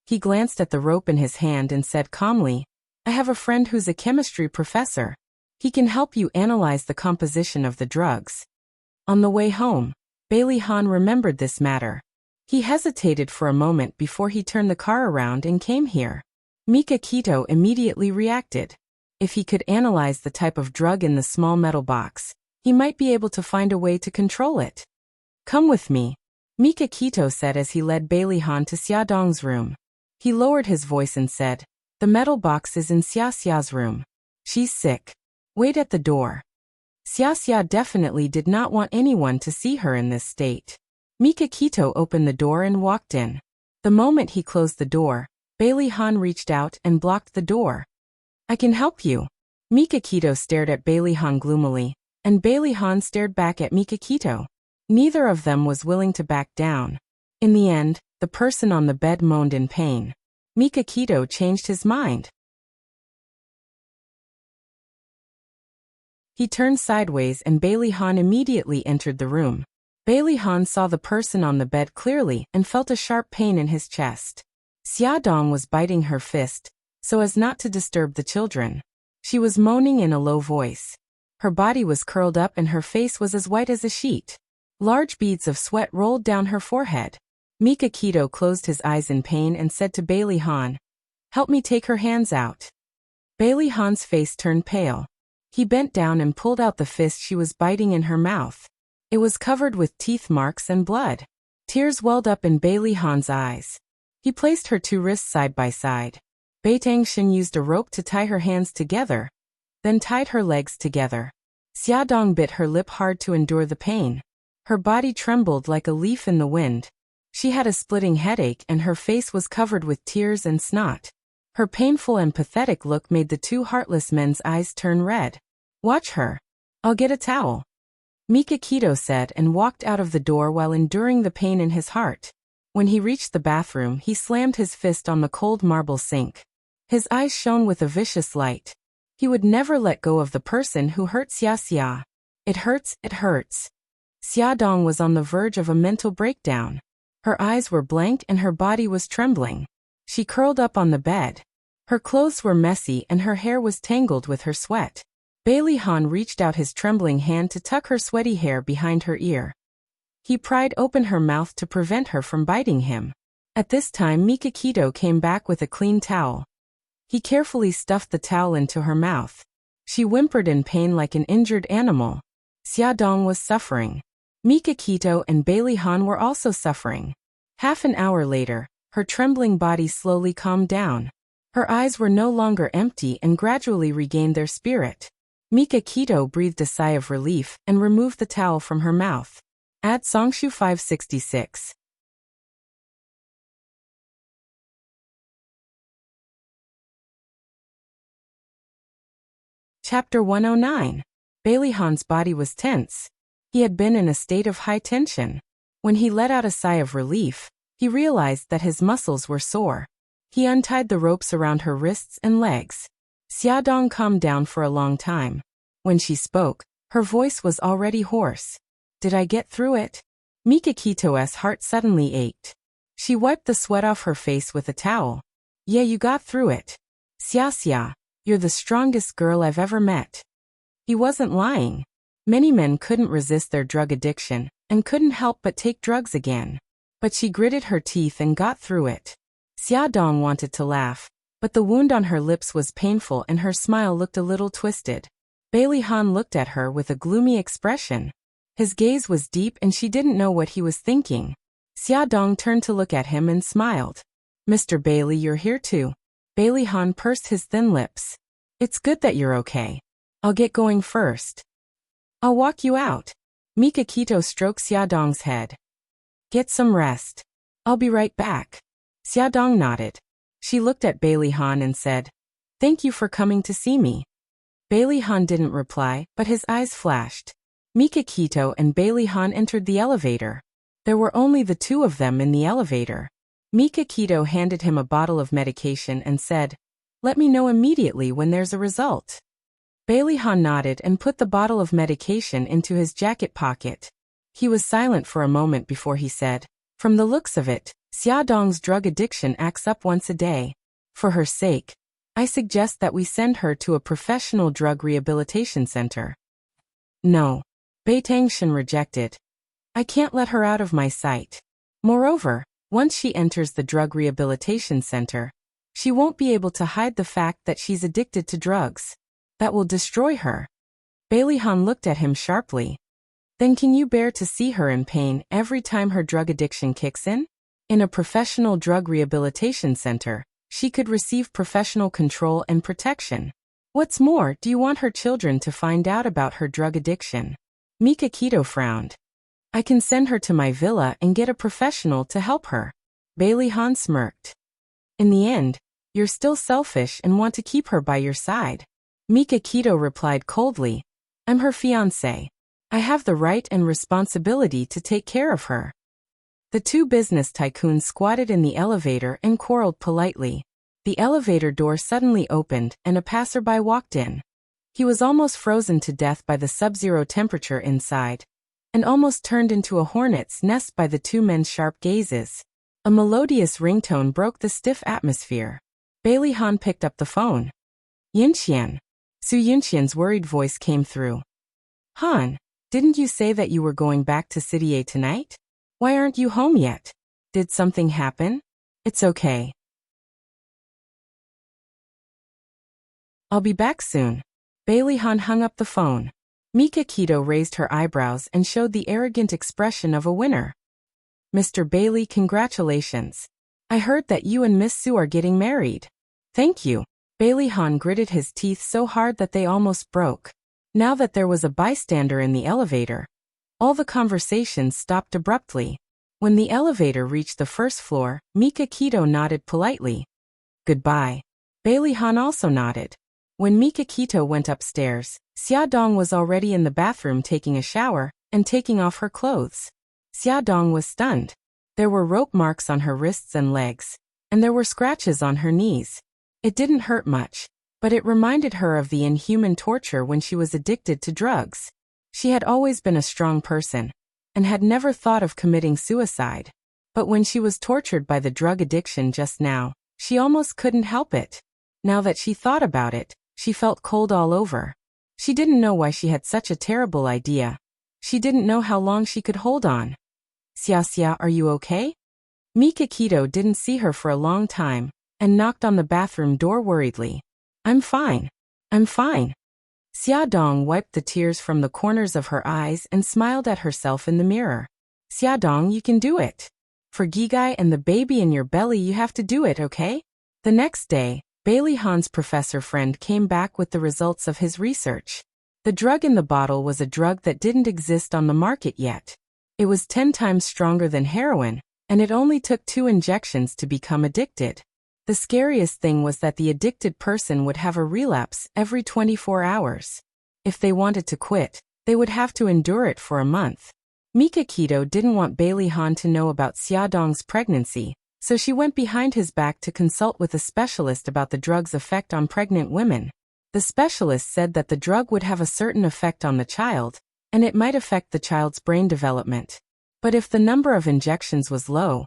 A: He glanced at the rope in his hand and said calmly, I have a friend who's a chemistry professor. He can help you analyze the composition of the drugs. On the way home, Bailey Han remembered this matter. He hesitated for a moment before he turned the car around and came here. Mika Keto immediately reacted. If he could analyze the type of drug in the small metal box, he might be able to find a way to control it. Come with me, Mika Keto said as he led Bailey Han to Xia Dong's room. He lowered his voice and said, The metal box is in Xia's room. She's sick. Wait at the door. Xia definitely did not want anyone to see her in this state. Mika Keto opened the door and walked in. The moment he closed the door, Bailey Han reached out and blocked the door. I can help you. Mika Keto stared at Bailey Han gloomily, and Bailey Han stared back at Mika Keto. Neither of them was willing to back down. In the end, the person on the bed moaned in pain. Mika Keto changed his mind. He turned sideways and Bailey Han immediately entered the room. Bailey Han saw the person on the bed clearly and felt a sharp pain in his chest. Xia Dong was biting her fist, so as not to disturb the children. She was moaning in a low voice. Her body was curled up and her face was as white as a sheet. Large beads of sweat rolled down her forehead. Mika Keto closed his eyes in pain and said to Bailey Han, "Help me take her hands out." Bailey Han's face turned pale. He bent down and pulled out the fist she was biting in her mouth. It was covered with teeth marks and blood. Tears welled up in Bailey Han's eyes. He placed her two wrists side by side. Bai Tangshan used a rope to tie her hands together, then tied her legs together. Xia Dong bit her lip hard to endure the pain. Her body trembled like a leaf in the wind. She had a splitting headache and her face was covered with tears and snot. Her painful and pathetic look made the two heartless men's eyes turn red. "Watch her. I'll get a towel," Mika Keto said and walked out of the door while enduring the pain in his heart. When he reached the bathroom, he slammed his fist on the cold marble sink. His eyes shone with a vicious light. He would never let go of the person who hurt Xia. It hurts, it hurts. Xia Dong was on the verge of a mental breakdown. Her eyes were blank and her body was trembling. She curled up on the bed. Her clothes were messy and her hair was tangled with her sweat. Bailey Han reached out his trembling hand to tuck her sweaty hair behind her ear. He pried open her mouth to prevent her from biting him. At this time Mika Keto came back with a clean towel. He carefully stuffed the towel into her mouth. She whimpered in pain like an injured animal. Xia Dong was suffering. Mika Keto and Bailey Han were also suffering. Half an hour later, her trembling body slowly calmed down. Her eyes were no longer empty and gradually regained their spirit. Mika Keto breathed a sigh of relief and removed the towel from her mouth. Add Songshu 566. Chapter 109. Bailey Han's body was tense. He had been in a state of high tension. When he let out a sigh of relief, he realized that his muscles were sore. He untied the ropes around her wrists and legs. Xia Dong calmed down for a long time. When she spoke, her voice was already hoarse. "Did I get through it?" Mika Keto's heart suddenly ached. She wiped the sweat off her face with a towel. "Yeah, you got through it. Xia, you're the strongest girl I've ever met." He wasn't lying. Many men couldn't resist their drug addiction and couldn't help but take drugs again. But she gritted her teeth and got through it. Xia Dong wanted to laugh, but the wound on her lips was painful and her smile looked a little twisted. Bailey Han looked at her with a gloomy expression. His gaze was deep and she didn't know what he was thinking. Xia Dong turned to look at him and smiled. "Mr. Bailey, you're here too." Bailey Han pursed his thin lips. "It's good that you're okay. I'll get going first." "I'll walk you out." Mika Keto stroked Xia Dong's head. "Get some rest. I'll be right back." Xia Dong nodded. She looked at Bailey Han and said, "Thank you for coming to see me." Bailey Han didn't reply, but his eyes flashed. Mika Keto and Bailey Han entered the elevator. There were only the two of them in the elevator. Mika Keto handed him a bottle of medication and said, "Let me know immediately when there's a result." Bailey Han nodded and put the bottle of medication into his jacket pocket. He was silent for a moment before he said, "From the looks of it, Xia Dong's drug addiction acts up once a day. For her sake, I suggest that we send her to a professional drug rehabilitation center." "No," Bai Tangshan rejected. "I can't let her out of my sight. Moreover, once she enters the drug rehabilitation center, she won't be able to hide the fact that she's addicted to drugs. That will destroy her." Bailey Han looked at him sharply. "Then can you bear to see her in pain every time her drug addiction kicks in? In a professional drug rehabilitation center, she could receive professional control and protection. What's more, do you want her children to find out about her drug addiction?" Mika Keto frowned. "I can send her to my villa and get a professional to help her." Bailey Han smirked. "In the end, you're still selfish and want to keep her by your side." Mika Keto replied coldly, "I'm her fiancé. I have the right and responsibility to take care of her." The two business tycoons squatted in the elevator and quarreled politely. The elevator door suddenly opened and a passerby walked in. He was almost frozen to death by the sub-zero temperature inside, and almost turned into a hornet's nest by the two men's sharp gazes. A melodious ringtone broke the stiff atmosphere. Bailey Han picked up the phone. Yinxian. Su Yinxian's worried voice came through. Han, didn't you say that you were going back to City A tonight? Why aren't you home yet? Did something happen? It's okay. I'll be back soon. Bailey Han hung up the phone. Mika Keto raised her eyebrows and showed the arrogant expression of a winner. Mr. Bailey, congratulations. I heard that you and Miss Su are getting married. Thank you. Bailey Han gritted his teeth so hard that they almost broke. Now that there was a bystander in the elevator, all the conversations stopped abruptly. When the elevator reached the first floor, Mika Keto nodded politely. Goodbye. Bailey Han also nodded. When Mika Keto went upstairs, Xia Dong was already in the bathroom taking a shower and taking off her clothes. Xia Dong was stunned. There were rope marks on her wrists and legs, and there were scratches on her knees. It didn't hurt much, but it reminded her of the inhuman torture when she was addicted to drugs. She had always been a strong person, and had never thought of committing suicide. But when she was tortured by the drug addiction just now, she almost couldn't help it. Now that she thought about it, she felt cold all over. She didn't know why she had such a terrible idea. She didn't know how long she could hold on. Xia, are you okay? Mika Keto didn't see her for a long time, and knocked on the bathroom door worriedly. I'm fine. I'm fine. Xia Dong wiped the tears from the corners of her eyes and smiled at herself in the mirror. Xia Dong, you can do it. For Gigai and the baby in your belly, you have to do it, okay? The next day, Bailey Han's professor friend came back with the results of his research. The drug in the bottle was a drug that didn't exist on the market yet. It was 10 times stronger than heroin, and it only took 2 injections to become addicted. The scariest thing was that the addicted person would have a relapse every 24 hours. If they wanted to quit, they would have to endure it for a month. Mika Keto didn't want Bailey Han to know about Xia Dong's pregnancy, so she went behind his back to consult with a specialist about the drug's effect on pregnant women. The specialist said that the drug would have a certain effect on the child, and it might affect the child's brain development. But if the number of injections was low,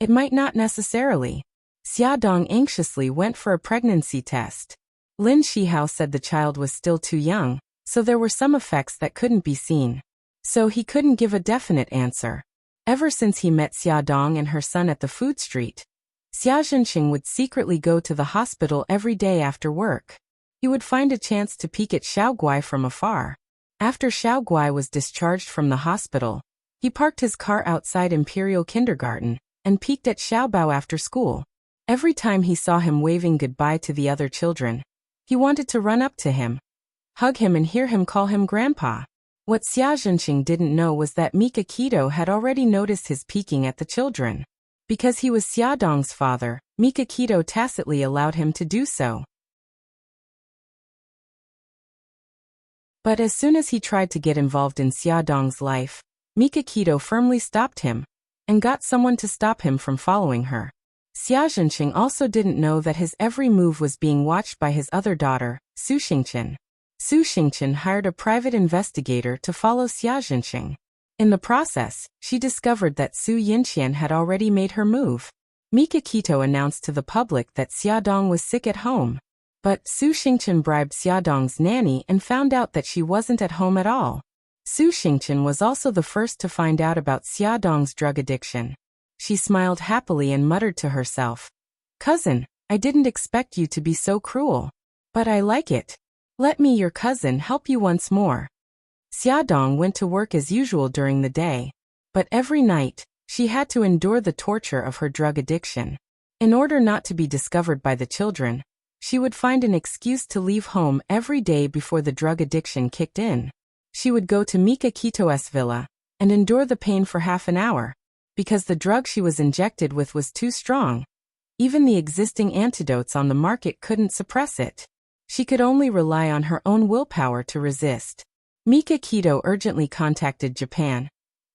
A: it might not necessarily. Xia Dong anxiously went for a pregnancy test. Lin Shihao said the child was still too young, so there were some effects that couldn't be seen. So he couldn't give a definite answer. Ever since he met Xia Dong and her son at the food street, Xia Zhenxing would secretly go to the hospital every day after work. He would find a chance to peek at Xiao Guai from afar. After Xiao Guai was discharged from the hospital, he parked his car outside Imperial Kindergarten and peeked at Xiao Bao after school. Every time he saw him waving goodbye to the other children, he wanted to run up to him, hug him and hear him call him Grandpa. What Xia Zhenxing didn't know was that Mika Keto had already noticed his peeking at the children. Because he was Xia Dong's father, Mika Keto tacitly allowed him to do so. But as soon as he tried to get involved in Xia Dong's life, Mika Keto firmly stopped him, and got someone to stop him from following her. Xia Zhenxing also didn't know that his every move was being watched by his other daughter, Su Xingqian. Su Xingqian hired a private investigator to follow Xia Zhenxing. In the process, she discovered that Su Yinxian had already made her move. Mika Keto announced to the public that Xia Dong was sick at home. But Su Xingqian bribed Xia Dong's nanny and found out that she wasn't at home at all. Su Xingqian was also the first to find out about Xia Dong's drug addiction. She smiled happily and muttered to herself, "Cousin, I didn't expect you to be so cruel. But I like it. Let me, your cousin, help you once more." Xia Dong went to work as usual during the day, but every night, she had to endure the torture of her drug addiction. In order not to be discovered by the children, she would find an excuse to leave home every day before the drug addiction kicked in. She would go to Mika Kito's villa and endure the pain for half an hour, because the drug she was injected with was too strong. Even the existing antidotes on the market couldn't suppress it. She could only rely on her own willpower to resist. Mika Keto urgently contacted Japan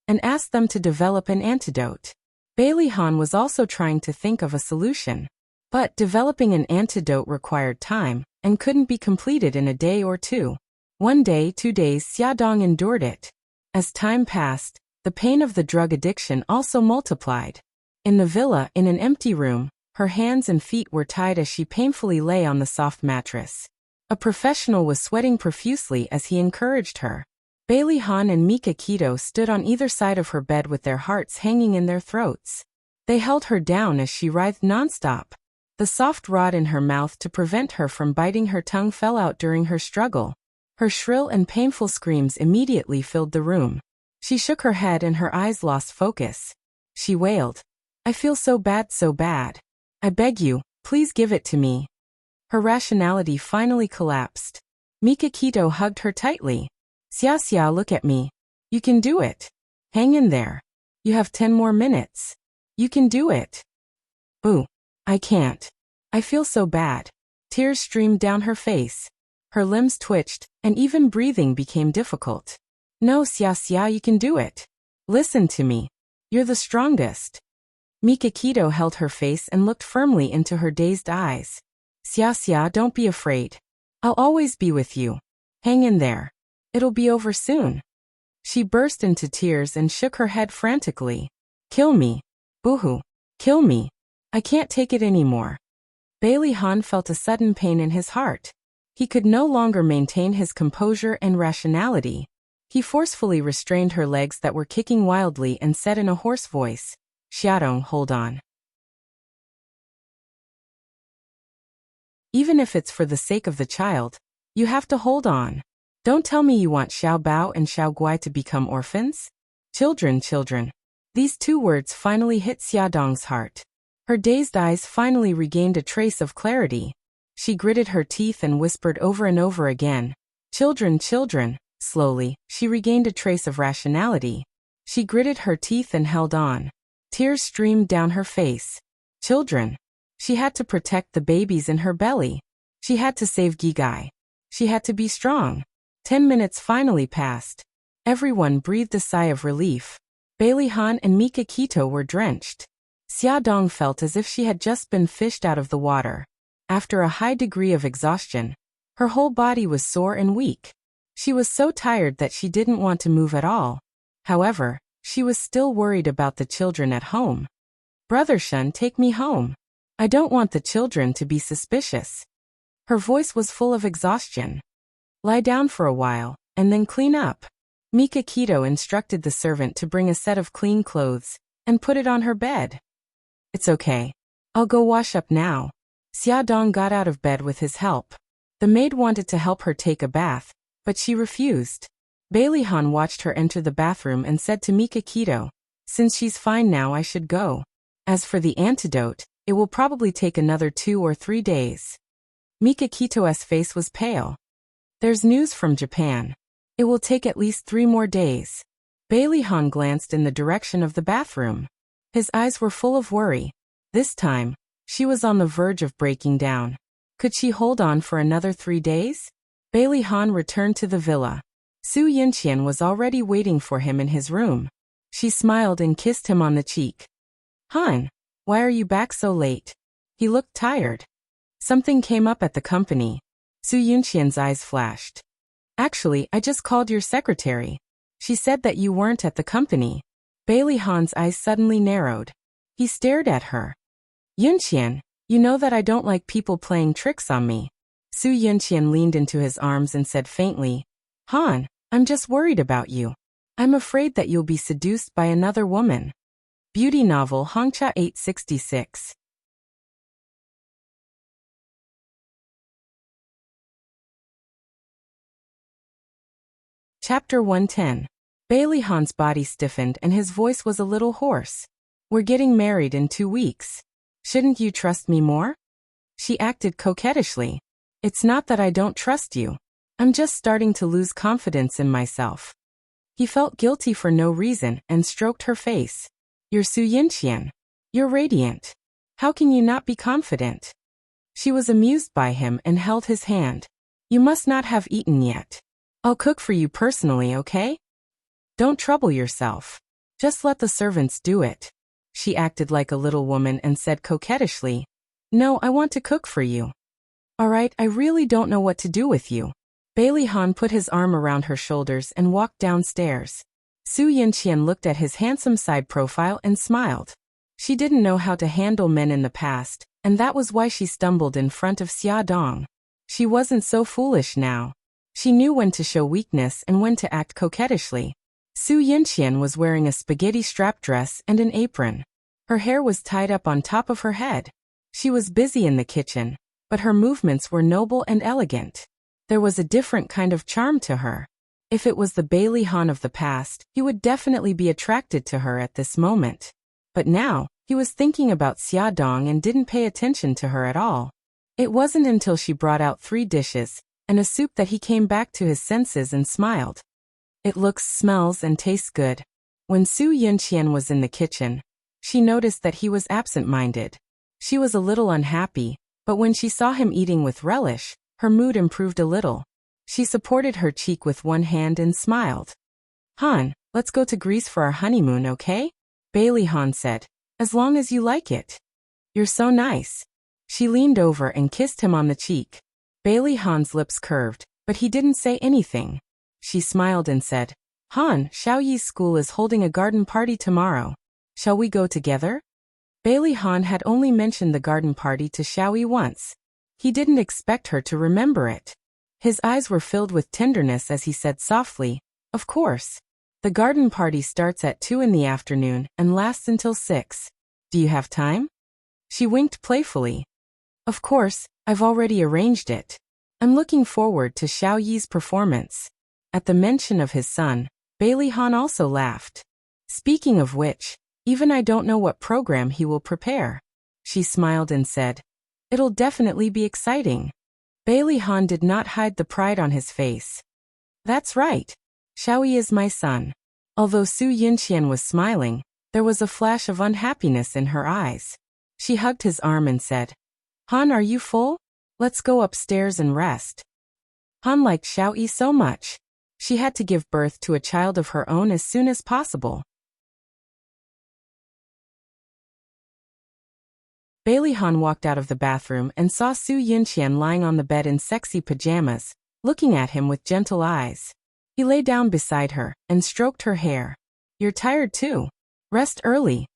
A: and asked them to develop an antidote. Bailey Han was also trying to think of a solution. But developing an antidote required time, and couldn't be completed in a day or two. 1 day, 2 days, Xiaodong endured it. As time passed, the pain of the drug addiction also multiplied. In the villa, in an empty room, her hands and feet were tied as she painfully lay on the soft mattress. A professional was sweating profusely as he encouraged her. Bailey Han and Mika Keto stood on either side of her bed with their hearts hanging in their throats. They held her down as she writhed nonstop. The soft rod in her mouth to prevent her from biting her tongue fell out during her struggle. Her shrill and painful screams immediately filled the room. She shook her head and her eyes lost focus. She wailed, "I feel so bad, so bad. I beg you, please give it to me." Her rationality finally collapsed. Mika Keto hugged her tightly. "Xia Xia, look at me. You can do it. Hang in there. You have 10 more minutes. You can do it." "Boo. I can't. I feel so bad." Tears streamed down her face. Her limbs twitched, and even breathing became difficult. "No, Xia Xia, you can do it. Listen to me. You're the strongest." Mika Keto held her face and looked firmly into her dazed eyes. "Xia Xia, don't be afraid. I'll always be with you. Hang in there. It'll be over soon." She burst into tears and shook her head frantically. "Kill me. Boohoo. Kill me. I can't take it anymore." Bailey Han felt a sudden pain in his heart. He could no longer maintain his composure and rationality. He forcefully restrained her legs that were kicking wildly and said in a hoarse voice, "Xiaodong, hold on. Even if it's for the sake of the child, you have to hold on. Don't tell me you want Xiao Bao and Xiao Guai to become orphans? Children, children." These 2 words finally hit Xiaodong's heart. Her dazed eyes finally regained a trace of clarity. She gritted her teeth and whispered over and over again, "Children, children." Slowly, she regained a trace of rationality. She gritted her teeth and held on. Tears streamed down her face. Children. She had to protect the babies in her belly. She had to save Gigai. She had to be strong. 10 minutes finally passed. Everyone breathed a sigh of relief. Bailey Han and Mika Keto were drenched. Xiaodong felt as if she had just been fished out of the water. After a high degree of exhaustion, her whole body was sore and weak. She was so tired that she didn't want to move at all. However, she was still worried about the children at home. "Brother Shun, take me home. I don't want the children to be suspicious." Her voice was full of exhaustion. "Lie down for a while, and then clean up." Mika Keto instructed the servant to bring a set of clean clothes and put it on her bed. "It's okay. I'll go wash up now." Xiaodong got out of bed with his help. The maid wanted to help her take a bath, but she refused. Bailey Han watched her enter the bathroom and said to Mika Keto, "Since she's fine now, I should go. As for the antidote, it will probably take another 2 or 3 days." Mika Keto's face was pale. "There's news from Japan. It will take at least 3 more days." Bailey Han glanced in the direction of the bathroom. His eyes were full of worry. This time, she was on the verge of breaking down. Could she hold on for another 3 days? Bailey Han returned to the villa. Su Yunqian was already waiting for him in his room. She smiled and kissed him on the cheek. "Han, why are you back so late?" He looked tired. "Something came up at the company." Su Yunqian's eyes flashed. "Actually, I just called your secretary. She said that you weren't at the company." Bailey Han's eyes suddenly narrowed. He stared at her. "Yunqian, you know that I don't like people playing tricks on me." Su Yunqian leaned into his arms and said faintly, "Han, I'm just worried about you. I'm afraid that you'll be seduced by another woman." Beauty novel Hongcha 866. Chapter 110. Bailey Han's body stiffened and his voice was a little hoarse. "We're getting married in 2 weeks. Shouldn't you trust me more?" She acted coquettishly. "It's not that I don't trust you. I'm just starting to lose confidence in myself." He felt guilty for no reason and stroked her face. "You're Su Yunqian. You're radiant. How can you not be confident?" She was amused by him and held his hand. "You must not have eaten yet. I'll cook for you personally, okay? Don't trouble yourself. Just let the servants do it." She acted like a little woman and said coquettishly, "No, I want to cook for you." Alright, I really don't know what to do with you. Bailey Han put his arm around her shoulders and walked downstairs. Su Yinqian looked at his handsome side profile and smiled. She didn't know how to handle men in the past, and that was why she stumbled in front of Xia Dong. She wasn't so foolish now. She knew when to show weakness and when to act coquettishly. Su Yinqian was wearing a spaghetti strap dress and an apron. Her hair was tied up on top of her head. She was busy in the kitchen, but her movements were noble and elegant. There was a different kind of charm to her. If it was the Bailey Han of the past, he would definitely be attracted to her at this moment. But now, he was thinking about Xia Dong and didn't pay attention to her at all. It wasn't until she brought out 3 dishes and a soup that he came back to his senses and smiled. It looks, smells, and tastes good. When Su Yinqian was in the kitchen, she noticed that he was absent-minded. She was a little unhappy, but when she saw him eating with relish, her mood improved a little. She supported her cheek with one hand and smiled. Han, let's go to Greece for our honeymoon, okay? Bailey Han said. As long as you like it. You're so nice. She leaned over and kissed him on the cheek. Bailey Han's lips curved, but he didn't say anything. She smiled and said, Han, Xiaoyi's school is holding a garden party tomorrow. Shall we go together? Bailey Han had only mentioned the garden party to Xiaoyi once. He didn't expect her to remember it. His eyes were filled with tenderness as he said softly, Of course. The garden party starts at 2 in the afternoon and lasts until 6. Do you have time? She winked playfully. Of course, I've already arranged it. I'm looking forward to Xiaoyi's performance. At the mention of his son, Bailey Han also laughed. Speaking of which, even I don't know what program he will prepare. She smiled and said, It'll definitely be exciting. Bailey Han did not hide the pride on his face. That's right. Xiaoyi is my son. Although Su Yinqian was smiling, there was a flash of unhappiness in her eyes. She hugged his arm and said, Han, are you full? Let's go upstairs and rest. Han liked Xiaoyi so much. She had to give birth to a child of her own as soon as possible. Bailey Han walked out of the bathroom and saw Su Yinqian lying on the bed in sexy pajamas, looking at him with gentle eyes. He lay down beside her and stroked her hair. You're tired too. Rest early.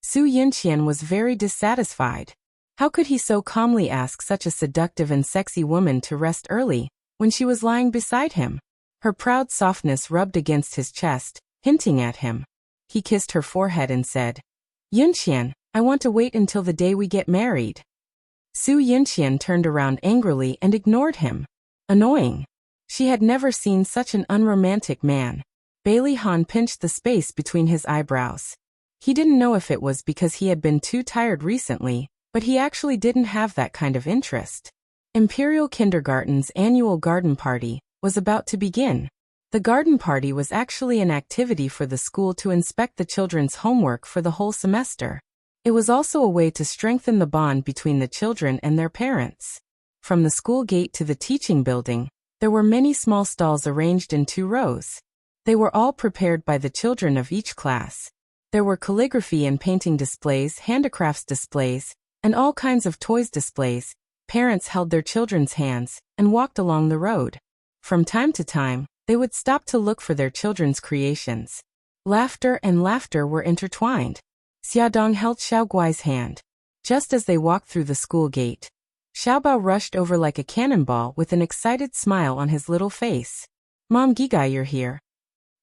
A: Su Yinqian was very dissatisfied. How could he so calmly ask such a seductive and sexy woman to rest early, when she was lying beside him? Her proud softness rubbed against his chest, hinting at him. He kissed her forehead and said, Yinqian, I want to wait until the day we get married. Su Yinqian turned around angrily and ignored him. Annoying. She had never seen such an unromantic man. Bailey Han pinched the space between his eyebrows. He didn't know if it was because he had been too tired recently, but he actually didn't have that kind of interest. Imperial Kindergarten's annual garden party was about to begin. The garden party was actually an activity for the school to inspect the children's homework for the whole semester. It was also a way to strengthen the bond between the children and their parents. From the school gate to the teaching building, there were many small stalls arranged in 2 rows. They were all prepared by the children of each class. There were calligraphy and painting displays, handicrafts displays, and all kinds of toys displays. Parents held their children's hands and walked along the road. From time to time, they would stop to look for their children's creations. Laughter and laughter were intertwined. Xiaodong held Xiaoguai's hand. Just as they walked through the school gate, Xiaobao rushed over like a cannonball with an excited smile on his little face. Mom Gigai, you're here.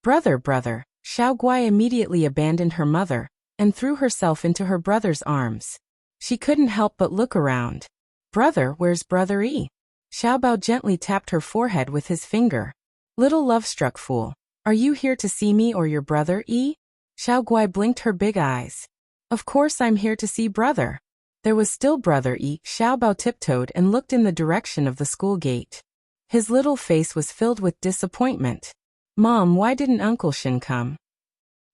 A: Brother. Xiaoguai immediately abandoned her mother and threw herself into her brother's arms. She couldn't help but look around. Brother, where's Brother E? Xiaobao gently tapped her forehead with his finger. Little love-struck fool, are you here to see me or your brother E? Xiaoguai blinked her big eyes. Of course I'm here to see brother. There was still Brother E. Xiaobao tiptoed and looked in the direction of the school gate. His little face was filled with disappointment. Mom, why didn't Uncle Shen come?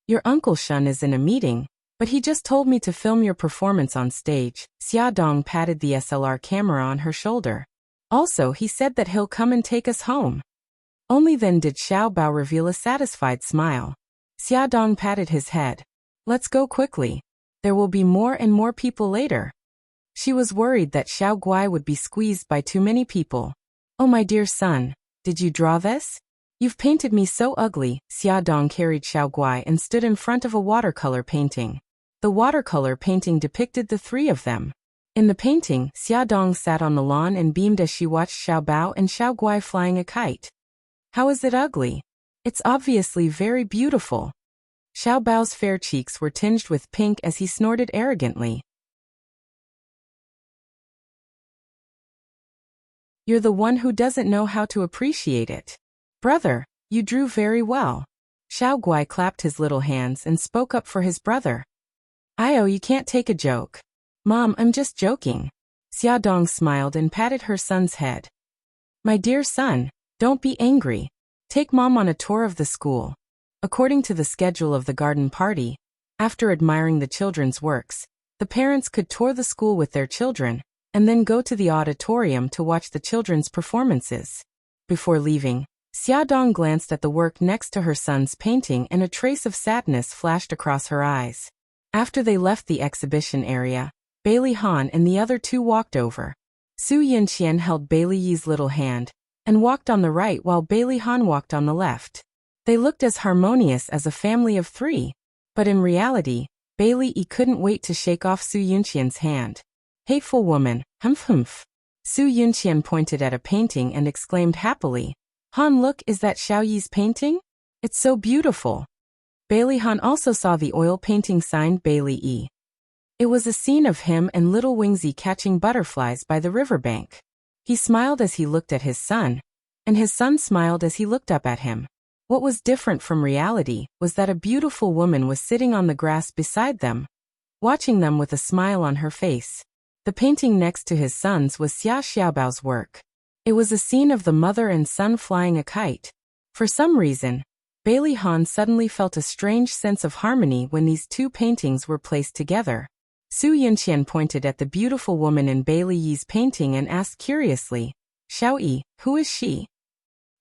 A: Your Uncle Shen is in a meeting, but he just told me to film your performance on stage. Xiaodong patted the SLR camera on her shoulder. Also, he said that he'll come and take us home. Only then did Xiaobao reveal a satisfied smile. Xiaodong patted his head. Let's go quickly. There will be more and more people later. She was worried that Xiao Guai would be squeezed by too many people. "Oh my dear son, did you draw this? You've painted me so ugly." Xia Dong carried Xiao Guai and stood in front of a watercolor painting. The watercolor painting depicted the three of them. In the painting, Xia Dong sat on the lawn and beamed as she watched Xiao Bao and Xiao Guai flying a kite. "How is it ugly? It's obviously very beautiful." Xiao Bao's fair cheeks were tinged with pink as he snorted arrogantly. "You're the one who doesn't know how to appreciate it. Brother, you drew very well." Xiao Guai clapped his little hands and spoke up for his brother. "Io, you can't take a joke." "Mom, I'm just joking." Xia Dong smiled and patted her son's head. "My dear son, don't be angry. Take Mom on a tour of the school." According to the schedule of the garden party, after admiring the children's works, the parents could tour the school with their children, and then go to the auditorium to watch the children's performances. Before leaving, Xia Dong glanced at the work next to her son's painting and a trace of sadness flashed across her eyes. After they left the exhibition area, Bailey Han and the other two walked over. Su Yinqian held Bailey Yi's little hand and walked on the right while Bailey Han walked on the left. They looked as harmonious as a family of three, but in reality, Bailey Yi couldn't wait to shake off Su Yunqian's hand. "Hateful woman, humph." Su Yunqian pointed at a painting and exclaimed happily, "Han, look, is that Xiao Yi's painting? It's so beautiful." Bailey Han also saw the oil painting signed Bailey Yi. It was a scene of him and little Wingzi catching butterflies by the riverbank. He smiled as he looked at his son, and his son smiled as he looked up at him. What was different from reality was that a beautiful woman was sitting on the grass beside them, watching them with a smile on her face. The painting next to his son's was Xia Xiaobao's work. It was a scene of the mother and son flying a kite. For some reason, Bailey Han suddenly felt a strange sense of harmony when these two paintings were placed together. Su Yinqian pointed at the beautiful woman in Bailey Yi's painting and asked curiously, "Xiao Yi, who is she?"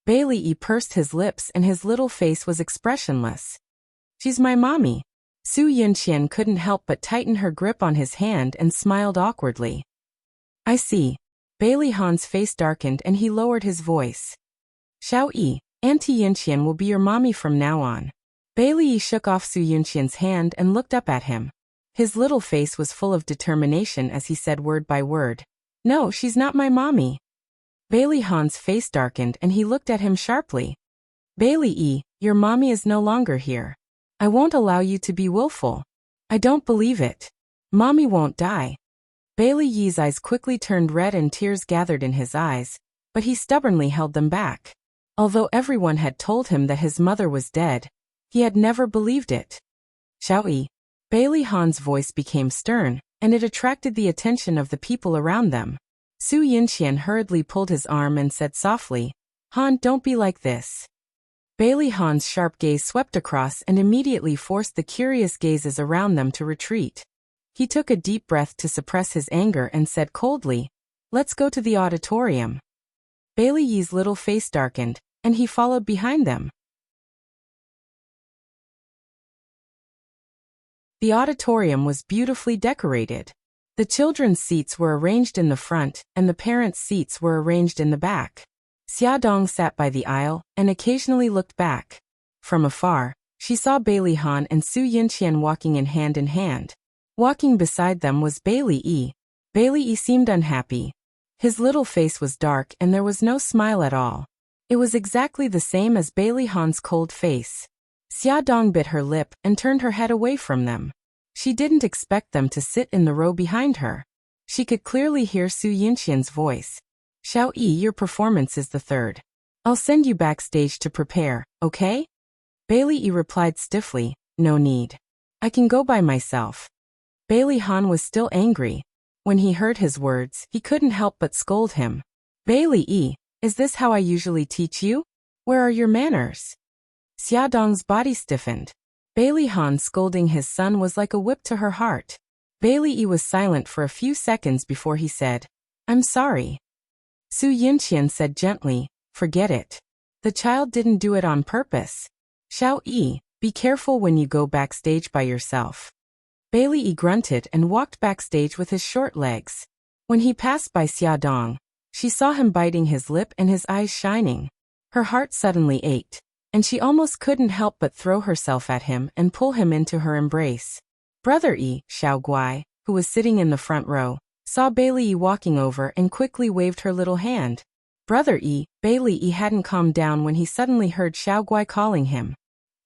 A: Bailey Yi pursed his lips and his little face was expressionless. "She's my mommy." Su Yinqian couldn't help but tighten her grip on his hand and smiled awkwardly. "I see." Bailey Han's face darkened and he lowered his voice. "Xiao Yi, Auntie Yinqian will be your mommy from now on." Bailey Yi shook off Su Yinqian's hand and looked up at him. His little face was full of determination as he said word by word, "No, she's not my mommy." Bailey Han's face darkened and he looked at him sharply. "Bailey Yi, your mommy is no longer here. I won't allow you to be willful." "I don't believe it. Mommy won't die." Bailey Yi's eyes quickly turned red and tears gathered in his eyes, but he stubbornly held them back. Although everyone had told him that his mother was dead, he had never believed it. "Xiao Yi." Bailey Han's voice became stern, and it attracted the attention of the people around them. Su Yinqian hurriedly pulled his arm and said softly, "Han, don't be like this." Bailey Han's sharp gaze swept across and immediately forced the curious gazes around them to retreat. He took a deep breath to suppress his anger and said coldly, "Let's go to the auditorium." Bailey Yi's little face darkened, and he followed behind them. The auditorium was beautifully decorated. The children's seats were arranged in the front, and the parents' seats were arranged in the back. Xia Dong sat by the aisle and occasionally looked back. From afar, she saw Bailey Han and Su Yinqian walking in hand. Walking beside them was Bailey Yi. Bailey Yi seemed unhappy. His little face was dark and there was no smile at all. It was exactly the same as Bailey Han's cold face. Xia Dong bit her lip and turned her head away from them. She didn't expect them to sit in the row behind her. She could clearly hear Su Yinqian's voice. "Xiao Yi, your performance is the third. I'll send you backstage to prepare, okay?" Bailey Yi replied stiffly, "No need. I can go by myself." Bailey Han was still angry. When he heard his words, he couldn't help but scold him. "Bailey Yi, is this how I usually teach you? Where are your manners?" Xia Dong's body stiffened. Bailey Han scolding his son was like a whip to her heart. Bailey Yi was silent for a few seconds before he said, "I'm sorry." Su Yinqian said gently, "Forget it. The child didn't do it on purpose. Xiao Yi, be careful when you go backstage by yourself." Bailey Yi grunted and walked backstage with his short legs. When he passed by Xia Dong, she saw him biting his lip and his eyes shining. Her heart suddenly ached, and she almost couldn't help but throw herself at him and pull him into her embrace. Brother Yi, Xiao Guai, who was sitting in the front row, saw Bailey Yi walking over and quickly waved her little hand. Brother Yi, Bailey Yi hadn't calmed down when he suddenly heard Xiao Guai calling him.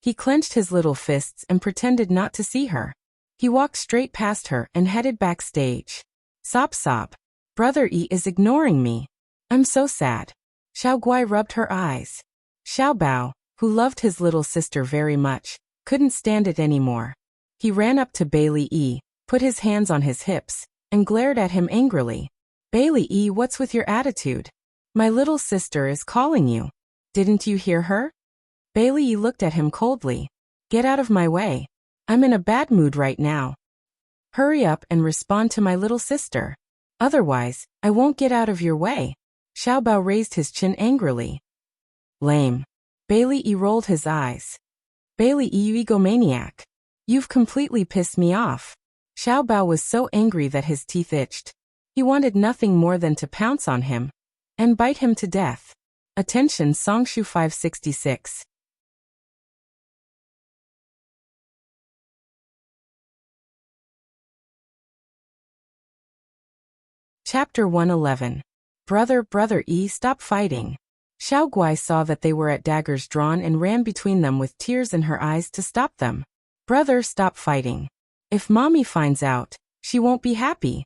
A: He clenched his little fists and pretended not to see her. He walked straight past her and headed backstage. Sob sob. Brother Yi is ignoring me. I'm so sad. Xiao Guai rubbed her eyes. Xiao Bao, who loved his little sister very much, couldn't stand it anymore. He ran up to Bailey Yi, put his hands on his hips, and glared at him angrily. Bailey Yi, what's with your attitude? My little sister is calling you. Didn't you hear her? Bailey Yi looked at him coldly. Get out of my way. I'm in a bad mood right now. Hurry up and respond to my little sister. Otherwise, I won't get out of your way. Xiao Bao raised his chin angrily. Lame. Bailey Yi rolled his eyes. Bailey Yi, you egomaniac. You've completely pissed me off. Xiao Bao was so angry that his teeth itched. He wanted nothing more than to pounce on him and bite him to death. Attention Songshu 566. Chapter 111. Brother Yi, stop fighting. Xiao Guai saw that they were at daggers drawn and ran between them with tears in her eyes to stop them. Brother, stop fighting. If mommy finds out, she won't be happy.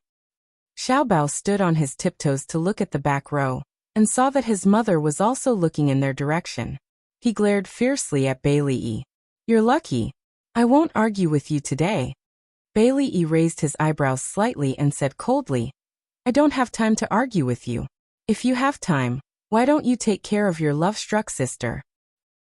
A: Xiao Bao stood on his tiptoes to look at the back row, and saw that his mother was also looking in their direction. He glared fiercely at Bailey Yi. You're lucky. I won't argue with you today. Bailey Yi raised his eyebrows slightly and said coldly, I don't have time to argue with you. If you have time, why don't you take care of your love-struck sister?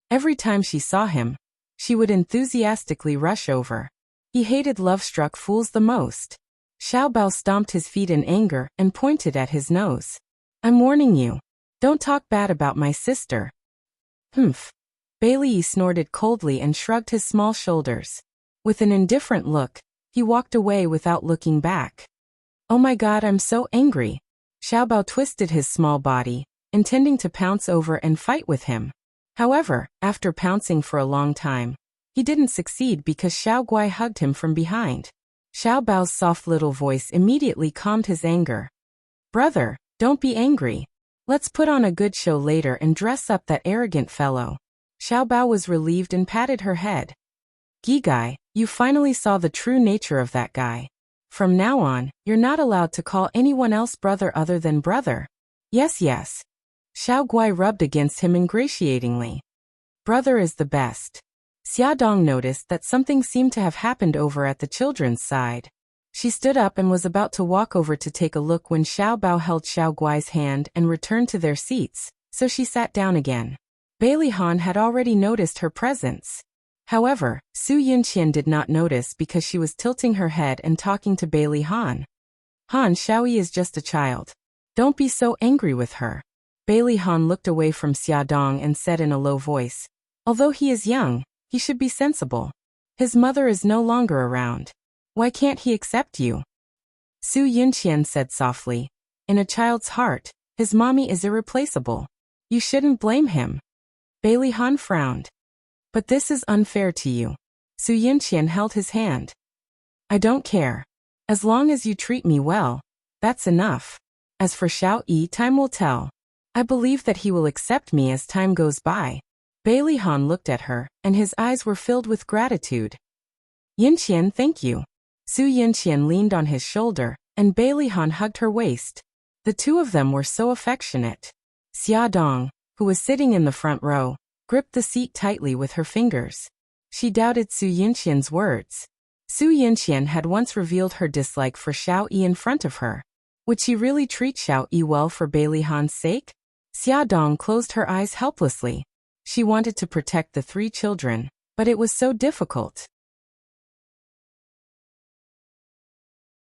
A: Every time she saw him, she would enthusiastically rush over. He hated love-struck fools the most. Xiao Bao stomped his feet in anger and pointed at his nose. I'm warning you. Don't talk bad about my sister. Humph. Bailey Yi snorted coldly and shrugged his small shoulders. With an indifferent look, he walked away without looking back. Oh my god, I'm so angry. Xiao Bao twisted his small body, intending to pounce over and fight with him. However, after pouncing for a long time, he didn't succeed because Xiao Guai hugged him from behind. Xiao Bao's soft little voice immediately calmed his anger. Brother, don't be angry. Let's put on a good show later and dress up that arrogant fellow. Xiao Bao was relieved and patted her head. Gigai, you finally saw the true nature of that guy. From now on, you're not allowed to call anyone else brother other than brother. Yes, yes. Xiao Guai rubbed against him ingratiatingly. Brother is the best. Xia Dong noticed that something seemed to have happened over at the children's side. She stood up and was about to walk over to take a look when Xiao Bao held Xiao Guai's hand and returned to their seats, so she sat down again. Bailey Han had already noticed her presence. However, Su Yunqian did not notice because she was tilting her head and talking to Bailey Han. Han, Xiaoyi is just a child. Don't be so angry with her. Bailey Han looked away from Xia Dong and said in a low voice, although he is young, he should be sensible. His mother is no longer around. Why can't he accept you? Su Yunqian said softly, in a child's heart, his mommy is irreplaceable. You shouldn't blame him. Bailey Han frowned. But this is unfair to you. Su Yunqian held his hand. I don't care. As long as you treat me well, that's enough. As for Xiao Yi, time will tell. I believe that he will accept me as time goes by. Bailey Han looked at her, and his eyes were filled with gratitude. Yunqian, thank you. Su Yunqian leaned on his shoulder, and Bailey Han hugged her waist. The two of them were so affectionate. Xia Dong, who was sitting in the front row, gripped the seat tightly with her fingers. She doubted Su Yunqian's words. Su Yunqian had once revealed her dislike for Xiao Yi in front of her. Would she really treat Xiao Yi well for Bailey Han's sake? Xia Dong closed her eyes helplessly. She wanted to protect the three children, but it was so difficult.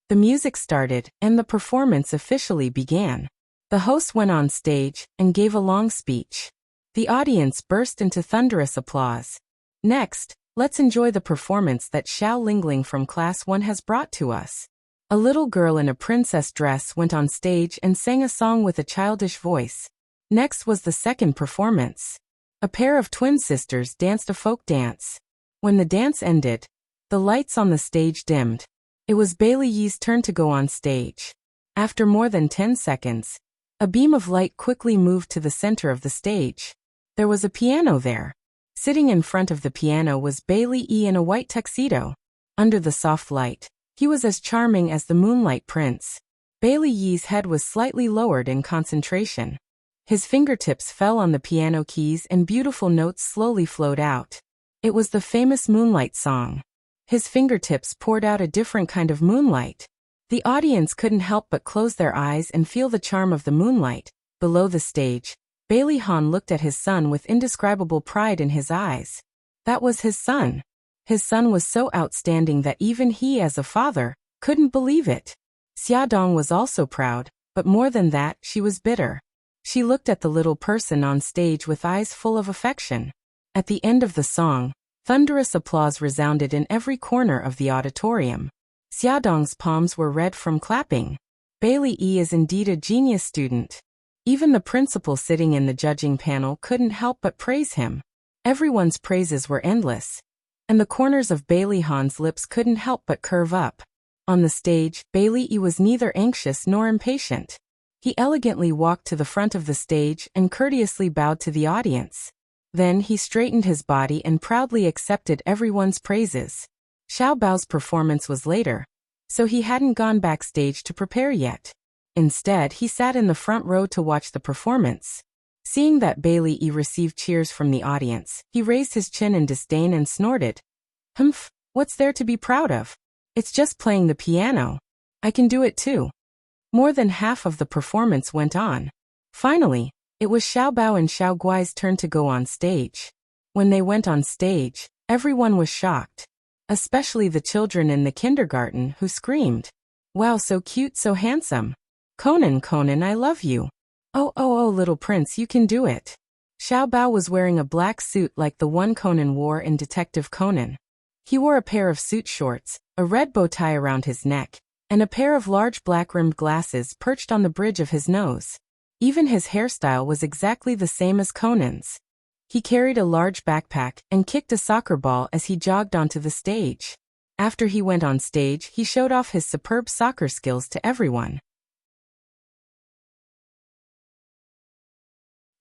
A: The music started, and the performance officially began. The host went on stage and gave a long speech. The audience burst into thunderous applause. Next, Let's enjoy the performance that Xiao Lingling from Class 1 has brought to us. A little girl in a princess dress went on stage and sang a song with a childish voice. Next was the second performance. A pair of twin sisters danced a folk dance. When the dance ended, the lights on the stage dimmed. It was Bailey Yi's turn to go on stage. After more than 10 seconds, a beam of light quickly moved to the center of the stage. There was a piano there. Sitting in front of the piano was Bailey Yi in a white tuxedo. Under the soft light, he was as charming as the Moonlight Prince. Bailey Yi's head was slightly lowered in concentration. His fingertips fell on the piano keys and beautiful notes slowly flowed out. It was the famous Moonlight song. His fingertips poured out a different kind of moonlight. The audience couldn't help but close their eyes and feel the charm of the moonlight. Below the stage, Bailey Han looked at his son with indescribable pride in his eyes. That was his son. His son was so outstanding that even he, as a father, couldn't believe it. Xia Dong was also proud, but more than that, she was bitter. She looked at the little person on stage with eyes full of affection. At the end of the song, thunderous applause resounded in every corner of the auditorium. Xia Dong's palms were red from clapping. Bailey Yi is indeed a genius student. Even the principal sitting in the judging panel couldn't help but praise him. Everyone's praises were endless, and the corners of Bailey Han's lips couldn't help but curve up. On the stage, Bailey Yi was neither anxious nor impatient. He elegantly walked to the front of the stage and courteously bowed to the audience. Then he straightened his body and proudly accepted everyone's praises. Xiao Bao's performance was later, so he hadn't gone backstage to prepare yet. Instead, he sat in the front row to watch the performance. Seeing that Bailey Yi received cheers from the audience, he raised his chin in disdain and snorted. Humph, what's there to be proud of? It's just playing the piano. I can do it too. More than half of the performance went on. Finally, it was Xiao Bao and Xiao Guai's turn to go on stage. When they went on stage, everyone was shocked. Especially the children in the kindergarten who screamed, "Wow, so cute, so handsome. Conan, Conan, I love you. Oh, little prince, you can do it." Xiao Bao was wearing a black suit like the one Conan wore in Detective Conan. He wore a pair of suit shorts, a red bow tie around his neck, and a pair of large black-rimmed glasses perched on the bridge of his nose. Even his hairstyle was exactly the same as Conan's. He carried a large backpack and kicked a soccer ball as he jogged onto the stage. After he went on stage, he showed off his superb soccer skills to everyone.